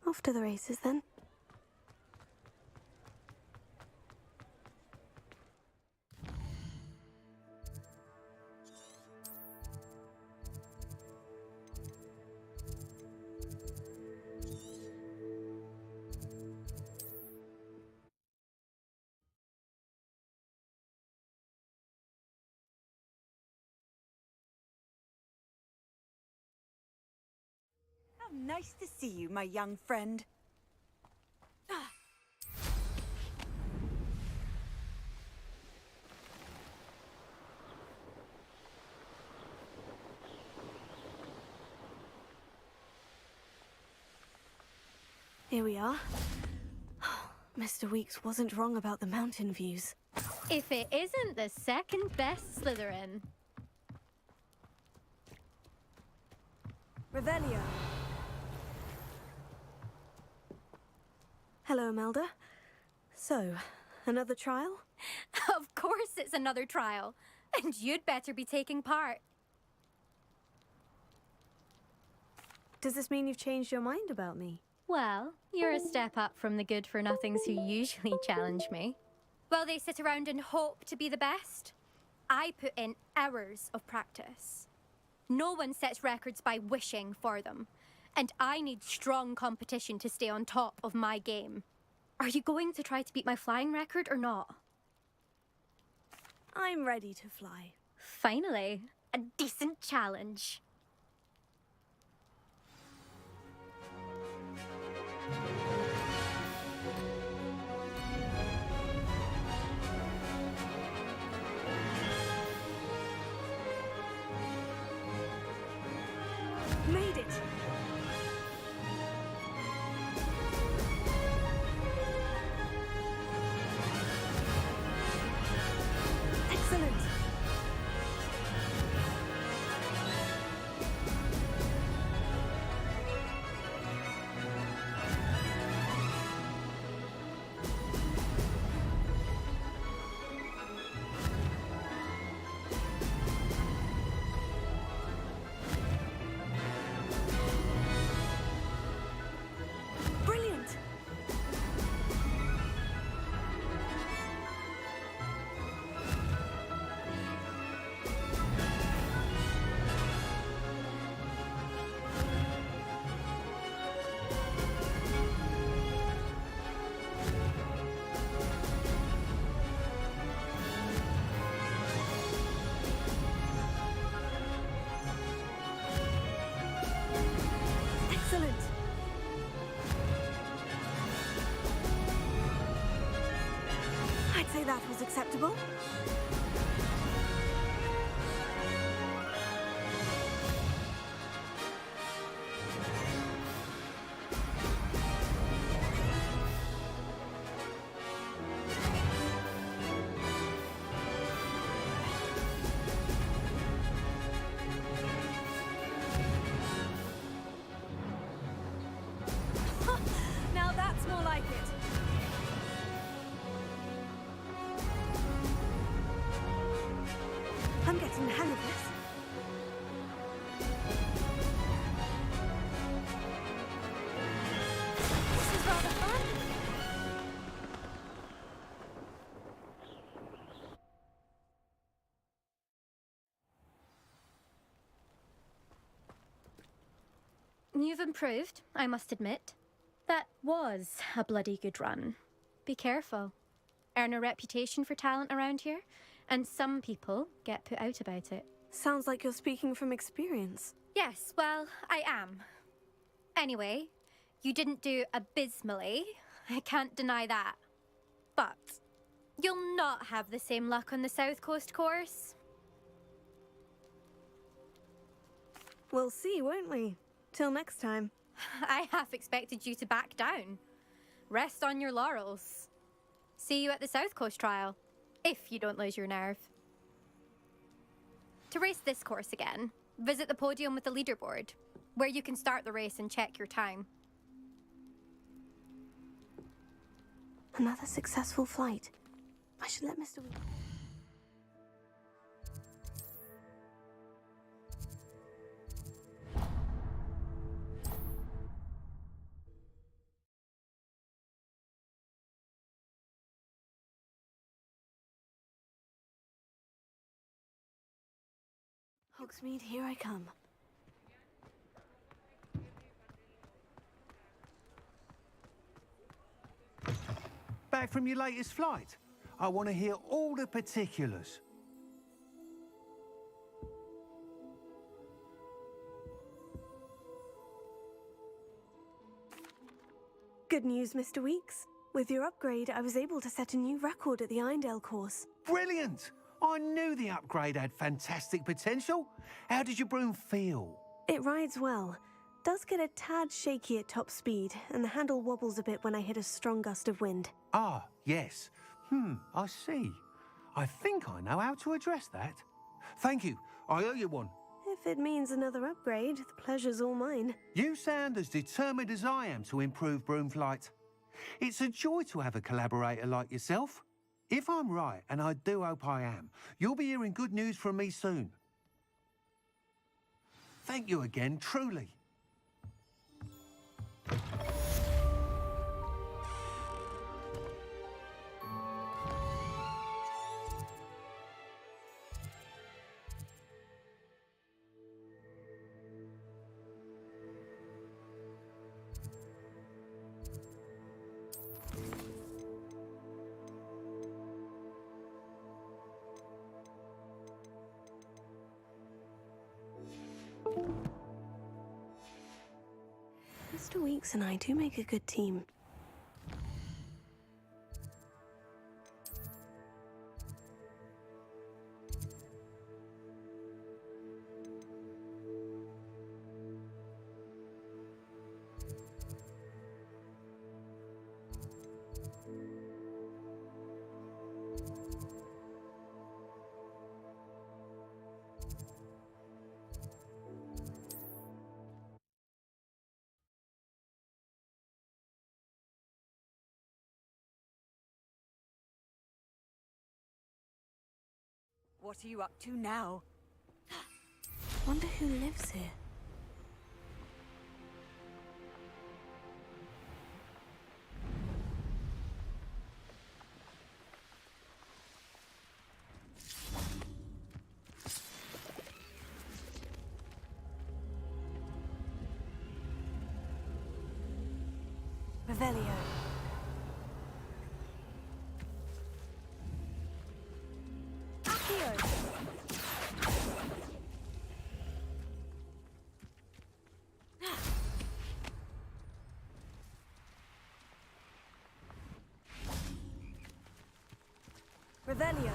Off to the races then.
Nice to see you, my young friend.
Here we are. Mr. Weeks wasn't wrong about the mountain views.
If it isn't the second best Slytherin.
Revelio. Hello, Imelda. So, another trial?
Of course it's another trial. And you'd better be taking part.
Does this mean you've changed your mind about me?
Well, you're a step up from the good-for-nothings who usually challenge me. While they sit around and hope to be the best, I put in hours of practice. No one sets records by wishing for them, and I need strong competition to stay on top of my game. Are you going to try to beat my flying record or not?
I'm ready to fly.
Finally, a decent challenge.
Made it! Excellent! Brilliant! Excellent! I'd say that was acceptable. Now that's more like it. I'm getting the hang of this. This is rather fun.
You've improved, I must admit. That was a bloody good run. Be careful. Earn a reputation for talent around here, and some people get put out about it.
Sounds like you're speaking from experience.
Yes, well, I am. Anyway, you didn't do abysmally. I can't deny that. But you'll not have the same luck on the South Coast course.
We'll see, won't we? Till next time.
I half expected you to back down. Rest on your laurels. See you at the South Coast trial, if you don't lose your nerve. To race this course again, visit the podium with the leaderboard, where you can start the race and check your time.
Another successful flight. I should let Mr. Hogsmeade, here I come.
Back from your latest flight? I want to hear all the particulars.
Good news, Mr. Weeks. With your upgrade, I was able to set a new record at the Irondale course.
Brilliant! I knew the upgrade had fantastic potential. How did your broom feel?
It rides well. Does get a tad shaky at top speed, and the handle wobbles a bit when I hit a strong gust of wind.
Ah, yes. I see. I think I know how to address that. Thank you. I owe you one.
If it means another upgrade, the pleasure's all mine.
You sound as determined as I am to improve broom flight. It's a joy to have a collaborator like yourself. If I'm right, and I do hope I am, you'll be hearing good news from me soon. Thank you again, truly.
Mr. Weeks and I do make a good team.
What are you up to now?
Wonder who lives here. Revelio. Revelio.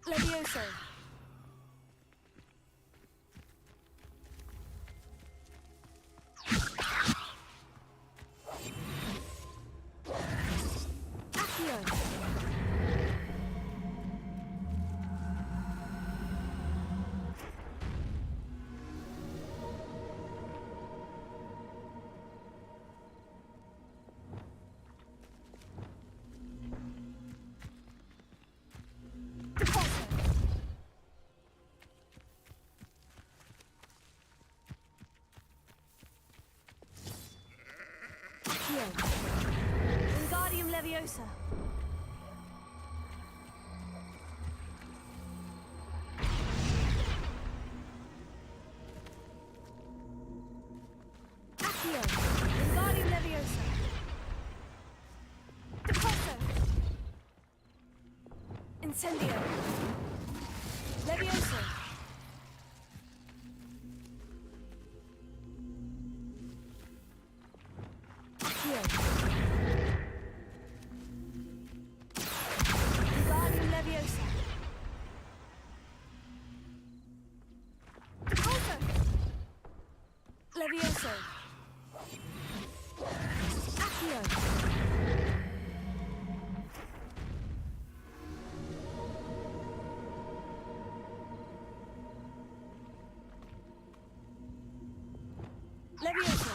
Levioso. Wingardium Leviosa. Accio. Wingardium Leviosa. Deposso. Incendio. Leviosa. Wingardium Leviosa. Also. Levioso. Accio. Levioso.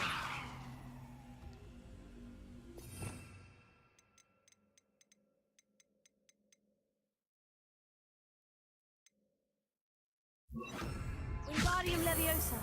Wingardium Leviosa.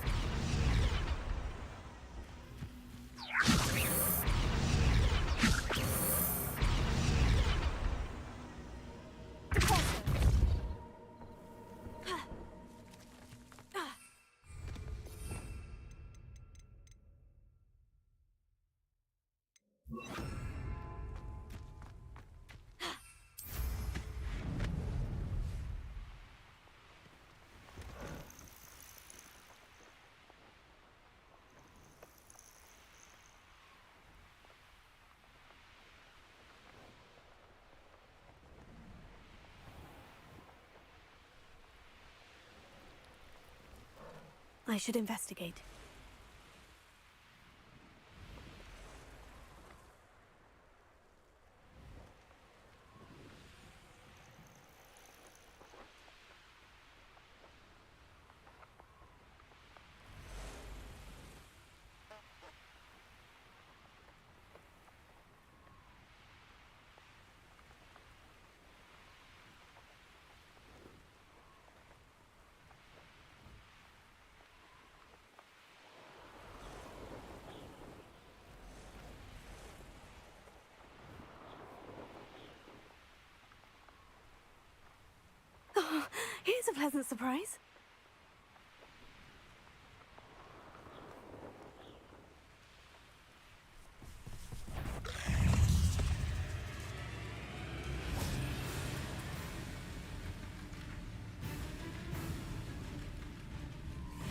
I should investigate. Oh, here's a pleasant surprise.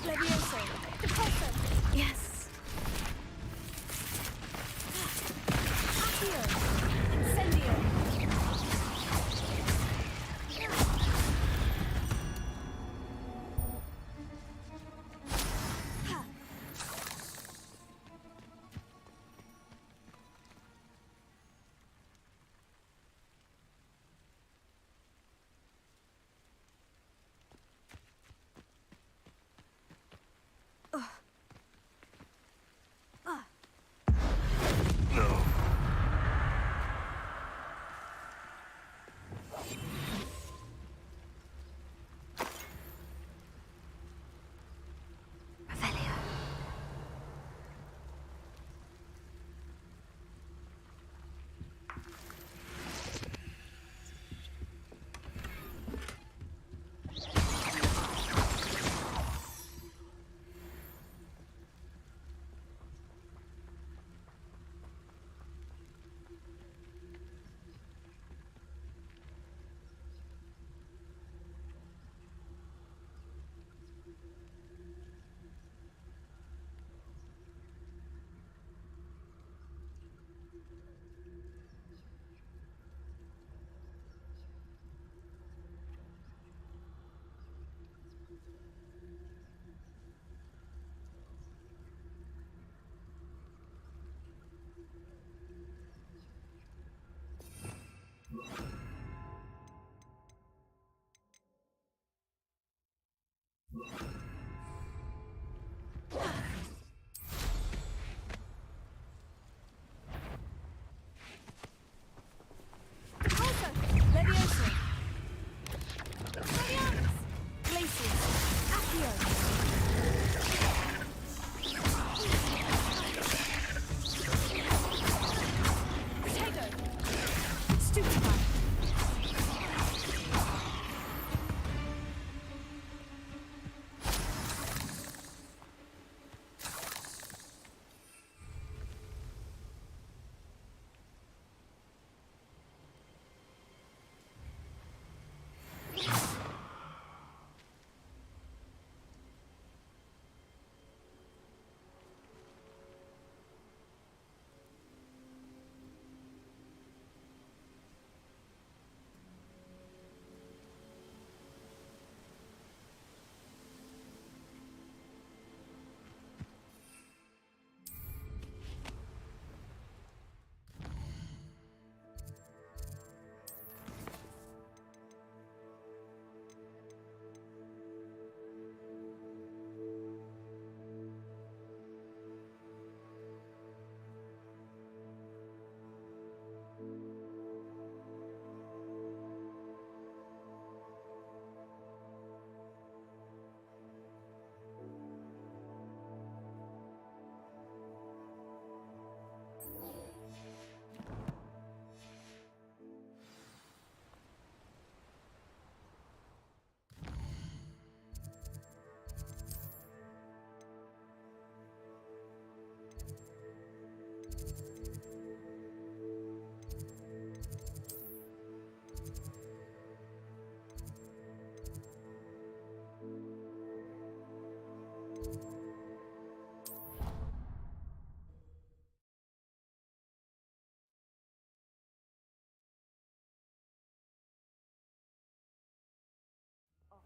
Levioso. Repulsor. Yes. Accio. Incendio.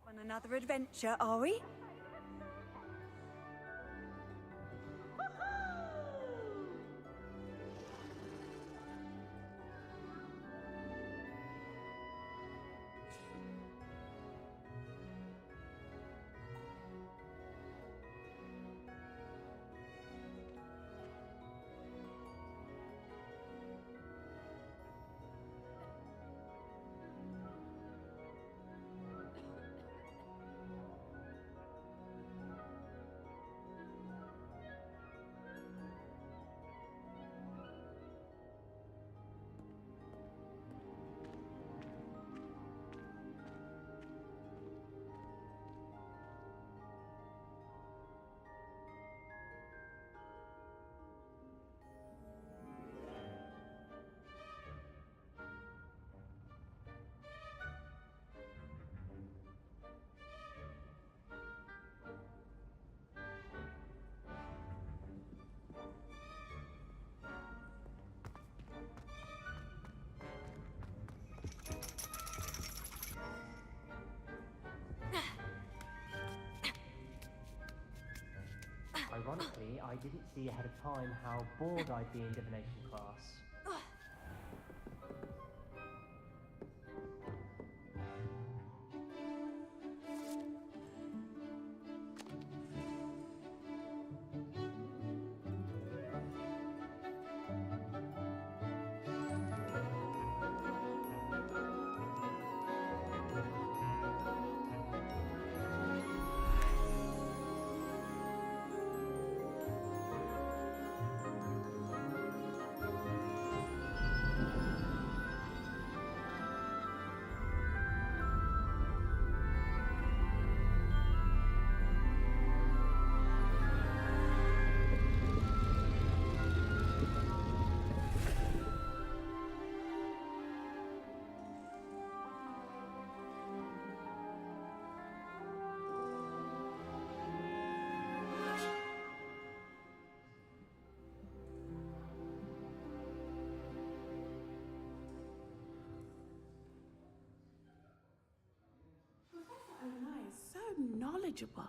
On another adventure, are we?
Ironically, I didn't see ahead of time how bored I'd be in divination class.
So knowledgeable.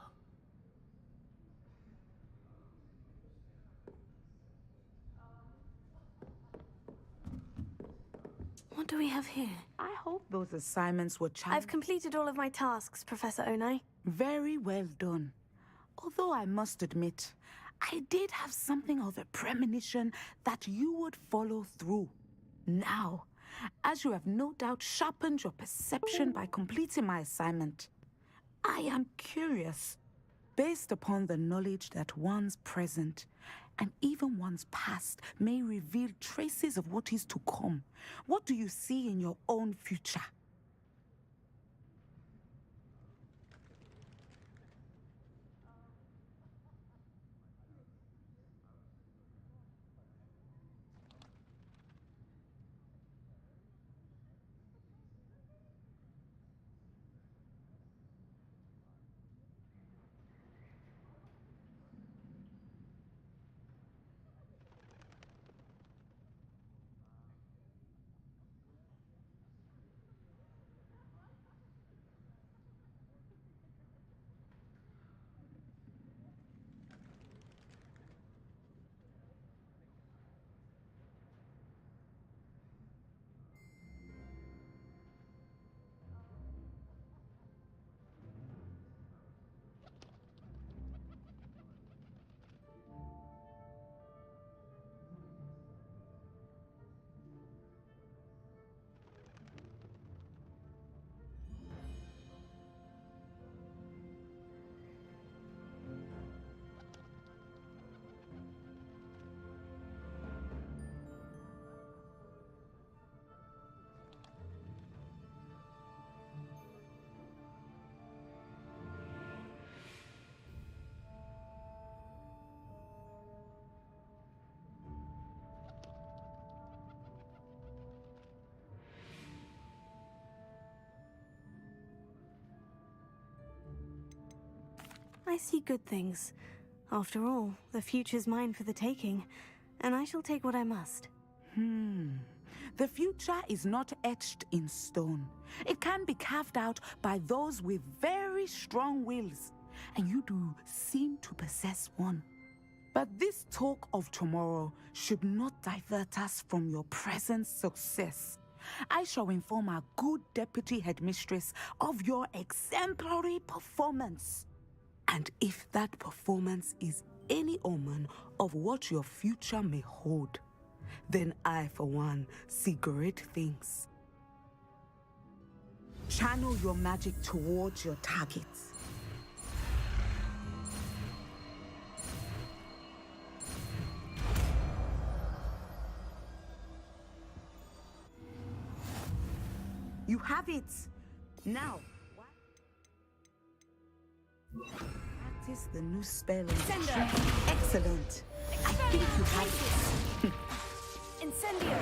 What do we have here?
I hope those assignments were challenging.
I've completed all of my tasks, Professor Onai.
Very well done. Although I must admit, I did have something of a premonition that you would follow through. Now, as you have no doubt sharpened your perception by completing my assignment, I am curious, based upon the knowledge that one's present and even one's past may reveal traces of what is to come. What do you see in your own future?
I see good things. After all, the future's mine for the taking, and I shall take what I must.
The future is not etched in stone. It can be carved out by those with very strong wills, and you do seem to possess one. But this talk of tomorrow should not divert us from your present success. I shall inform our good deputy headmistress of your exemplary performance. And if that performance is any omen of what your future may hold, then I, for one, see great things. Channel your magic towards your targets. You have it! Now, practice the new spell on
Sender.
Excellent! I think you have it.
Incendio!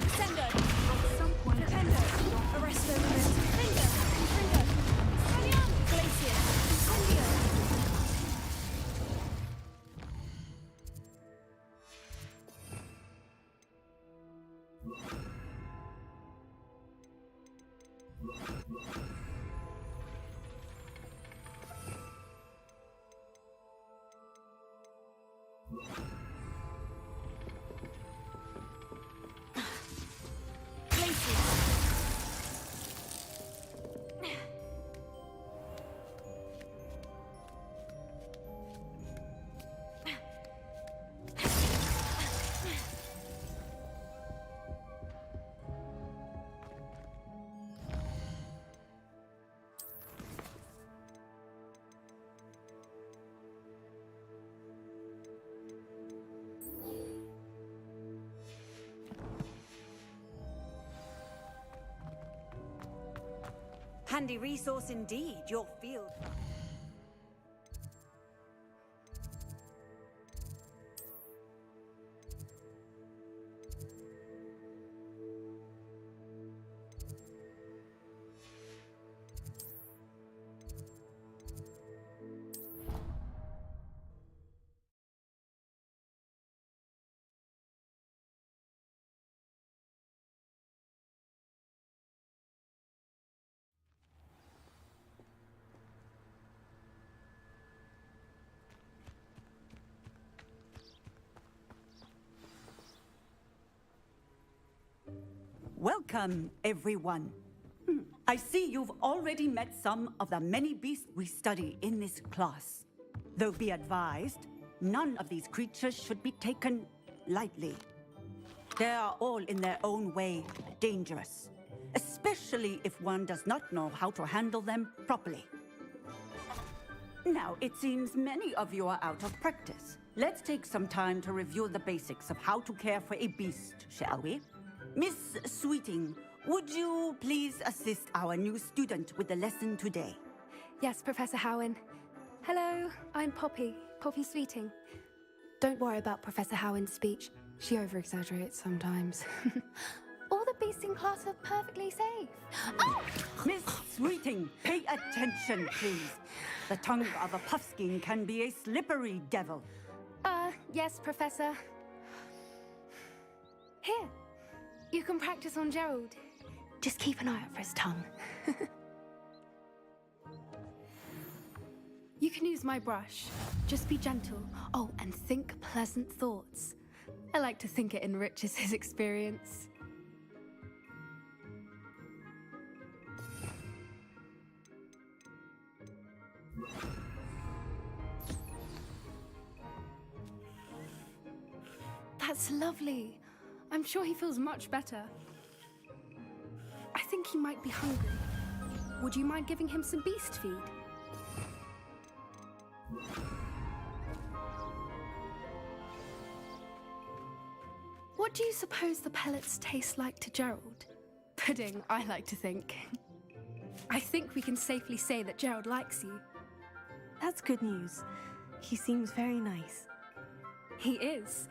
Sender! At some point, Nintendo! Arresto Movement! Finger! Finger! Sonion! Glacier! Incendio!
Handy resource indeed, your field.
Welcome, everyone. I see you've already met some of the many beasts we study in this class. Though be advised, none of these creatures should be taken lightly. They are all in their own way dangerous, especially if one does not know how to handle them properly. Now, it seems many of you are out of practice. Let's take some time to review the basics of how to care for a beast, shall we? Miss Sweeting, would you please assist our new student with the lesson today?
Yes, Professor Howen. Hello, I'm Poppy Sweeting. Don't worry about Professor Howen's speech. She over-exaggerates sometimes. All the beasts in class are perfectly safe. Oh!
Miss Sweeting, pay attention, please. The tongue of a puffskein can be a slippery devil.
Yes, Professor. Here, you can practice on Gerald. Just keep an eye out for his tongue. You can use my brush. Just be gentle. Oh, and think pleasant thoughts. I like to think it enriches his experience. That's lovely. I'm sure he feels much better. I think he might be hungry. Would you mind giving him some beast feed? What do you suppose the pellets taste like to Gerald? Pudding, I like to think. I think we can safely say that Gerald likes you.
That's good news. He seems very nice.
He is.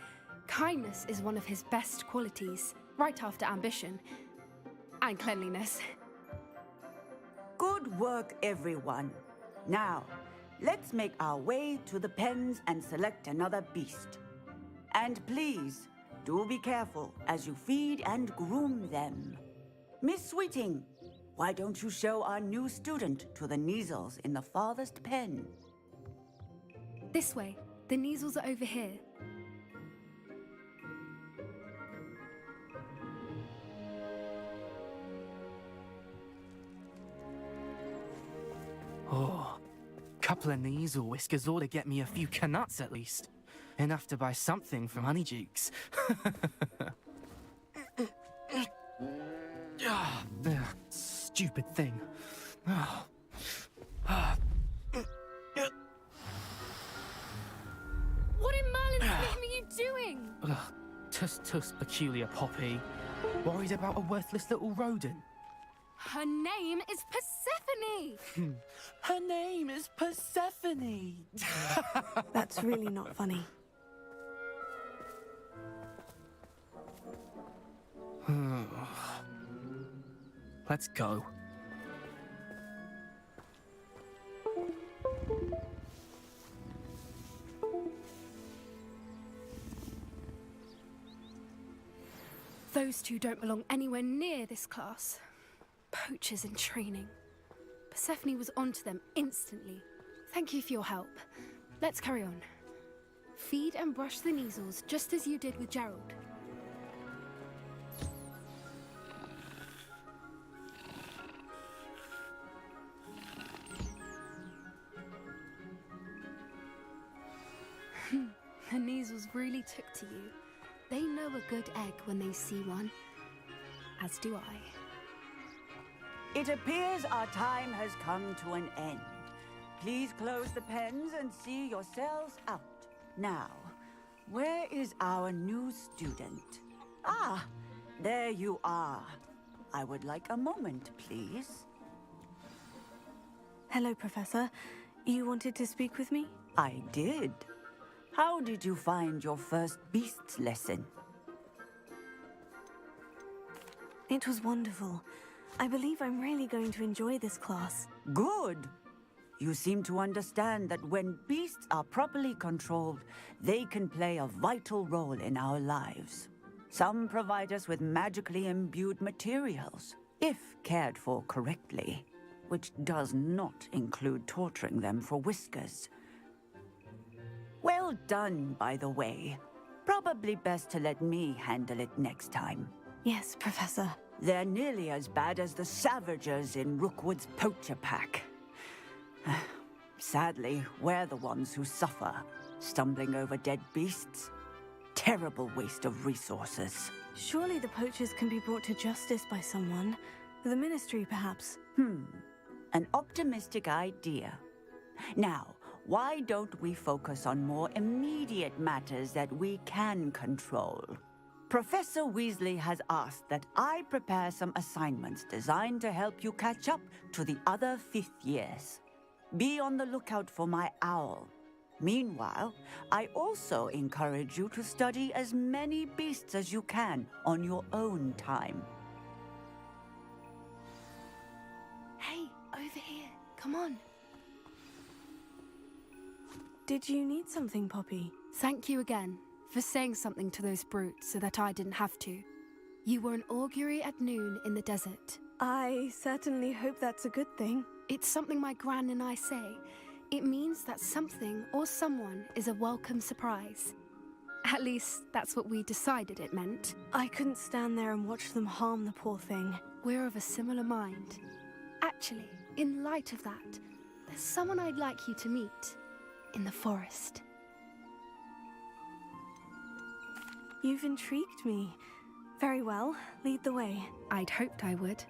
Kindness is one of his best qualities, right after ambition. And cleanliness.
Good work, everyone. Now, let's make our way to the pens and select another beast. And please, do be careful as you feed and groom them. Miss Sweeting, why don't you show our new student to the Neasels in the farthest pen?
This way. The Neasels are over here.
Oh, couple of Neasel whiskers ought to get me a few canuts at least. Enough to buy something from Honeydukes. Stupid thing.
What in Merlin's name are you doing?
Tuss, peculiar Poppy. Worried about a worthless little rodent.
Her name is Persephone!
Her name is Persephone!
That's really not funny.
Let's go.
Those two don't belong anywhere near this class. poachers in training. Persephone was onto them instantly. Thank you for your help. Let's carry on. Feed and brush the Neasels just as you did with Gerald. The Neasels really took to you. They know a good egg when they see one. As do I.
It appears our time has come to an end. Please close the pens and see yourselves out. Now, where is our new student? Ah, there you are. I would like a moment, please.
Hello, Professor. You wanted to speak with me?
I did. How did you find your first beasts lesson?
It was wonderful. I believe I'm really going to enjoy this class.
Good. You seem to understand that when beasts are properly controlled, they can play a vital role in our lives. Some provide us with magically imbued materials, if cared for correctly, which does not include torturing them for whiskers. Well done, by the way. Probably best to let me handle it next time.
Yes, Professor.
They're nearly as bad as the Savagers in Rookwood's poacher pack. Sadly, we're the ones who suffer, stumbling over dead beasts. Terrible waste of resources.
Surely the poachers can be brought to justice by someone. The Ministry, perhaps.
An optimistic idea. Now, why don't we focus on more immediate matters that we can control? Professor Weasley has asked that I prepare some assignments designed to help you catch up to the other 5th years. Be on the lookout for my owl. Meanwhile, I also encourage you to study as many beasts as you can on your own time.
Hey, over here. Come on.
Did you need something, Poppy?
Thank you again for saying something to those brutes so that I didn't have to. You were an augury at noon in the desert.
I certainly hope that's a good thing.
It's something my gran and I say. It means that something or someone is a welcome surprise. At least, that's what we decided it meant.
I couldn't stand there and watch them harm the poor thing.
We're of a similar mind. Actually, in light of that, there's someone I'd like you to meet. In the forest.
You've intrigued me. Very well, lead the way.
I'd hoped I would.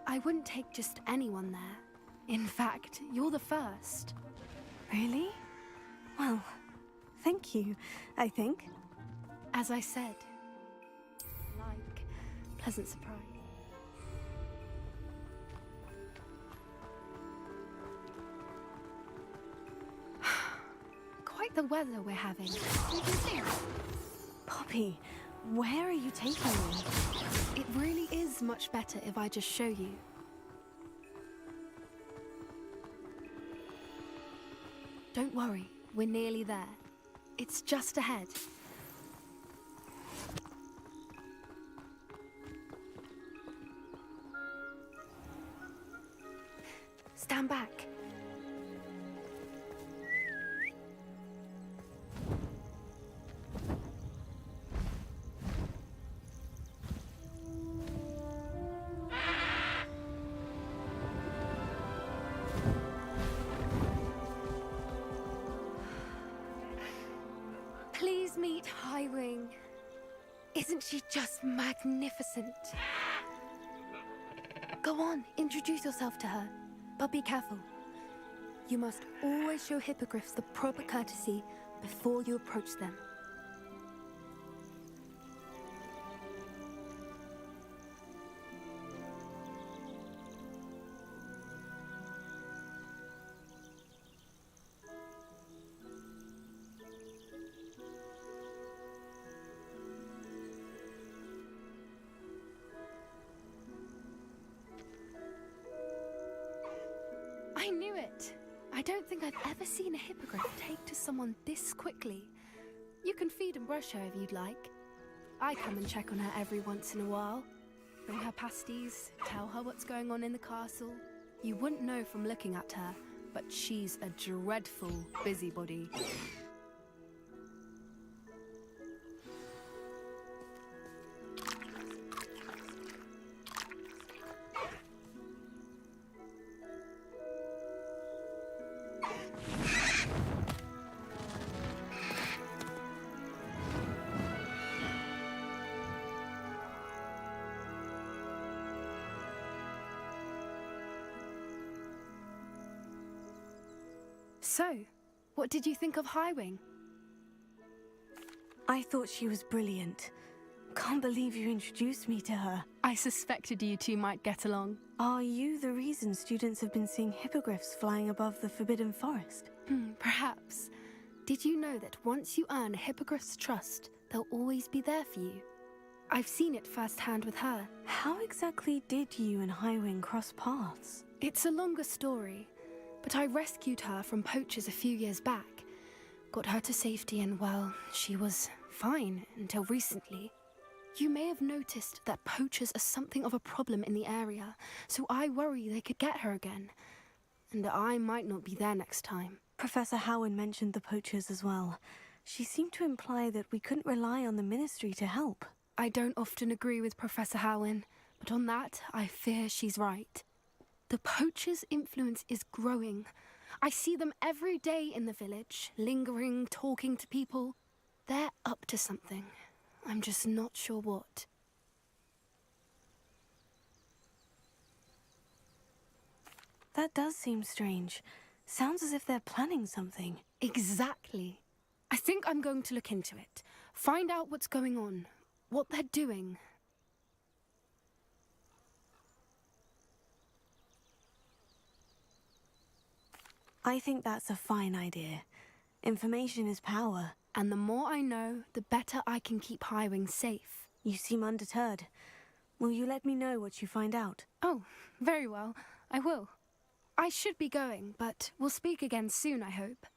I wouldn't take just anyone there. In fact, you're the first.
Really? Well, thank you, I think.
As I said, like pleasant surprise. Quite the weather we're having.
Poppy, where are you taking me?
It really is much better if I just show you. Don't worry, we're nearly there. It's just ahead. Stand back. Please meet Highwing. Isn't she just magnificent? Go on, introduce yourself to her. But be careful. You must always show hippogriffs the proper courtesy before you approach them. I knew it! I don't think I've ever seen a hippogriff take to someone this quickly. You can feed and brush her if you'd like. I come and check on her every once in a while. Bring her pasties, tell her what's going on in the castle. You wouldn't know from looking at her, but she's a dreadful busybody. So, what did you think of Highwing?
I thought she was brilliant. Can't believe you introduced me to her.
I suspected you two might get along.
Are you the reason students have been seeing hippogriffs flying above the Forbidden Forest?
Perhaps. Did you know that once you earn a hippogriff's trust, they'll always be there for you? I've seen it firsthand with her.
How exactly did you and Highwing cross paths?
It's a longer story, but I rescued her from poachers a few years back. Got her to safety and, well, she was fine until recently. You may have noticed that poachers are something of a problem in the area, so I worry they could get her again. And I might not be there next time.
Professor Howen mentioned the poachers as well. She seemed to imply that we couldn't rely on the Ministry to help.
I don't often agree with Professor Howen, but on that, I fear she's right. The poachers' influence is growing. I see them every day in the village, lingering, talking to people. They're up to something. I'm just not sure what.
That does seem strange. Sounds as if they're planning something.
Exactly. I think I'm going to look into it. Find out what's going on, what they're doing.
I think that's a fine idea. Information is power.
And the more I know, the better I can keep Highwing safe.
You seem undeterred. Will you let me know what you find out?
Oh, very well. I will. I should be going, but we'll speak again soon, I hope.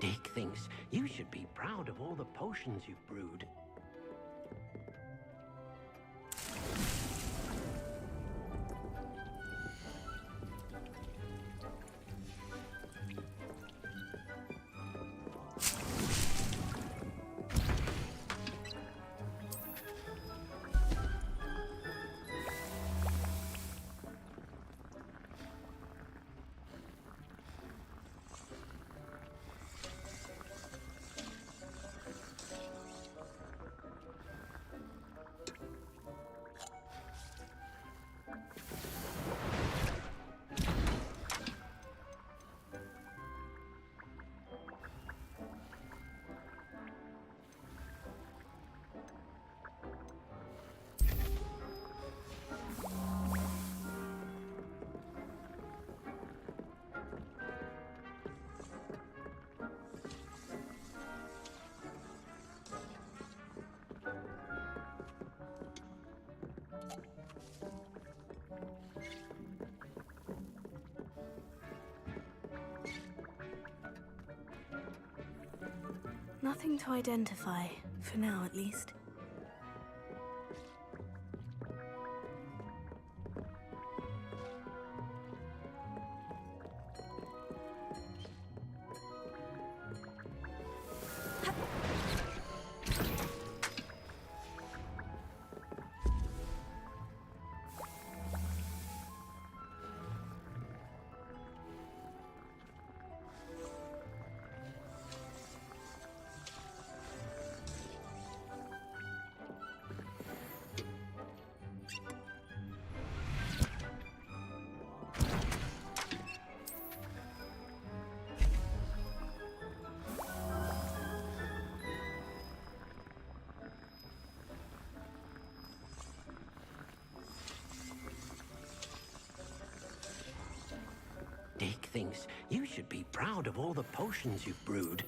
Dick thinks you should be proud of all the potions you've brewed.
Nothing to identify, for now at least.
Dick thinks you should be proud of all the potions you've brewed.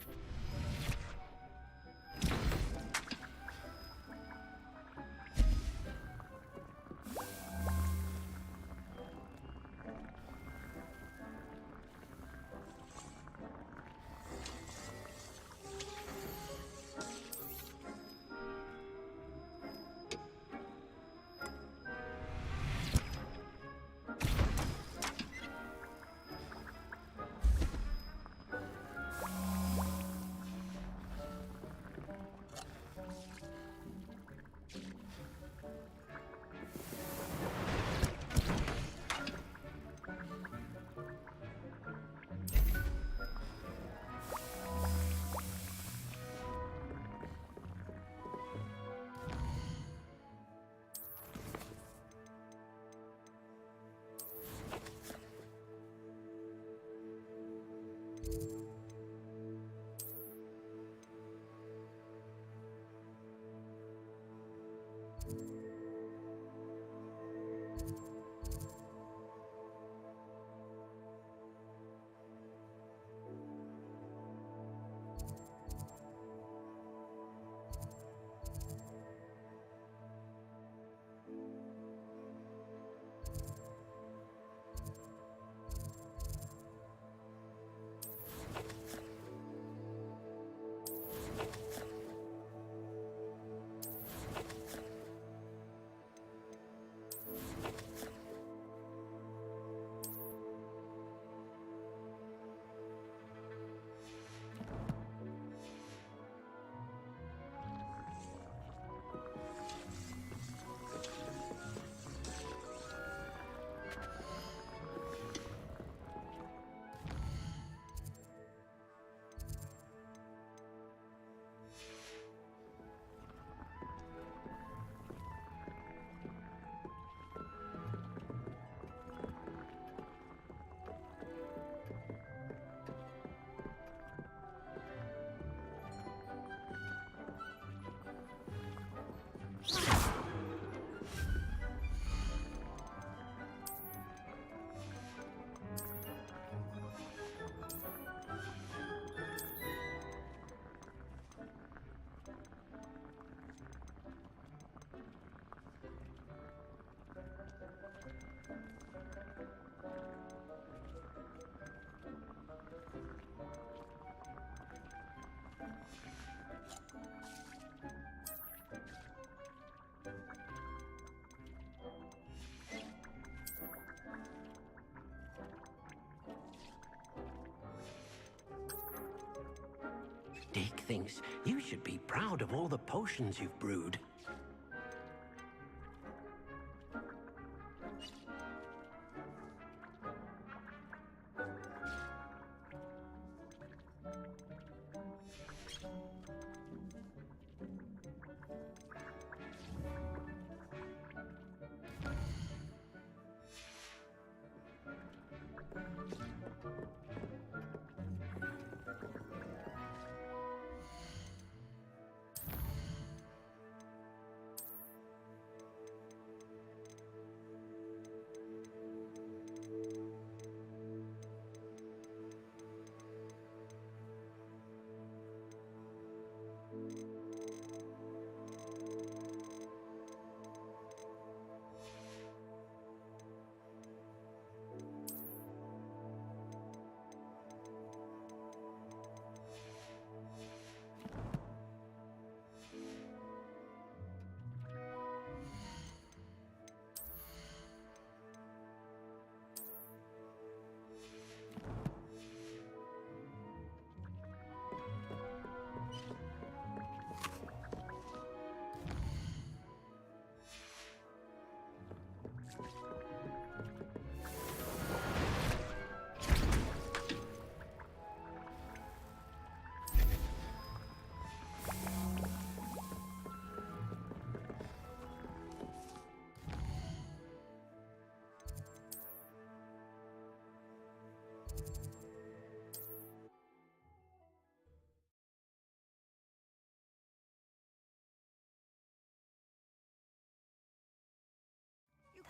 thinks you should be proud of all the potions you've brewed.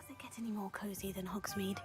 Does it get any more cozy than Hogsmeade?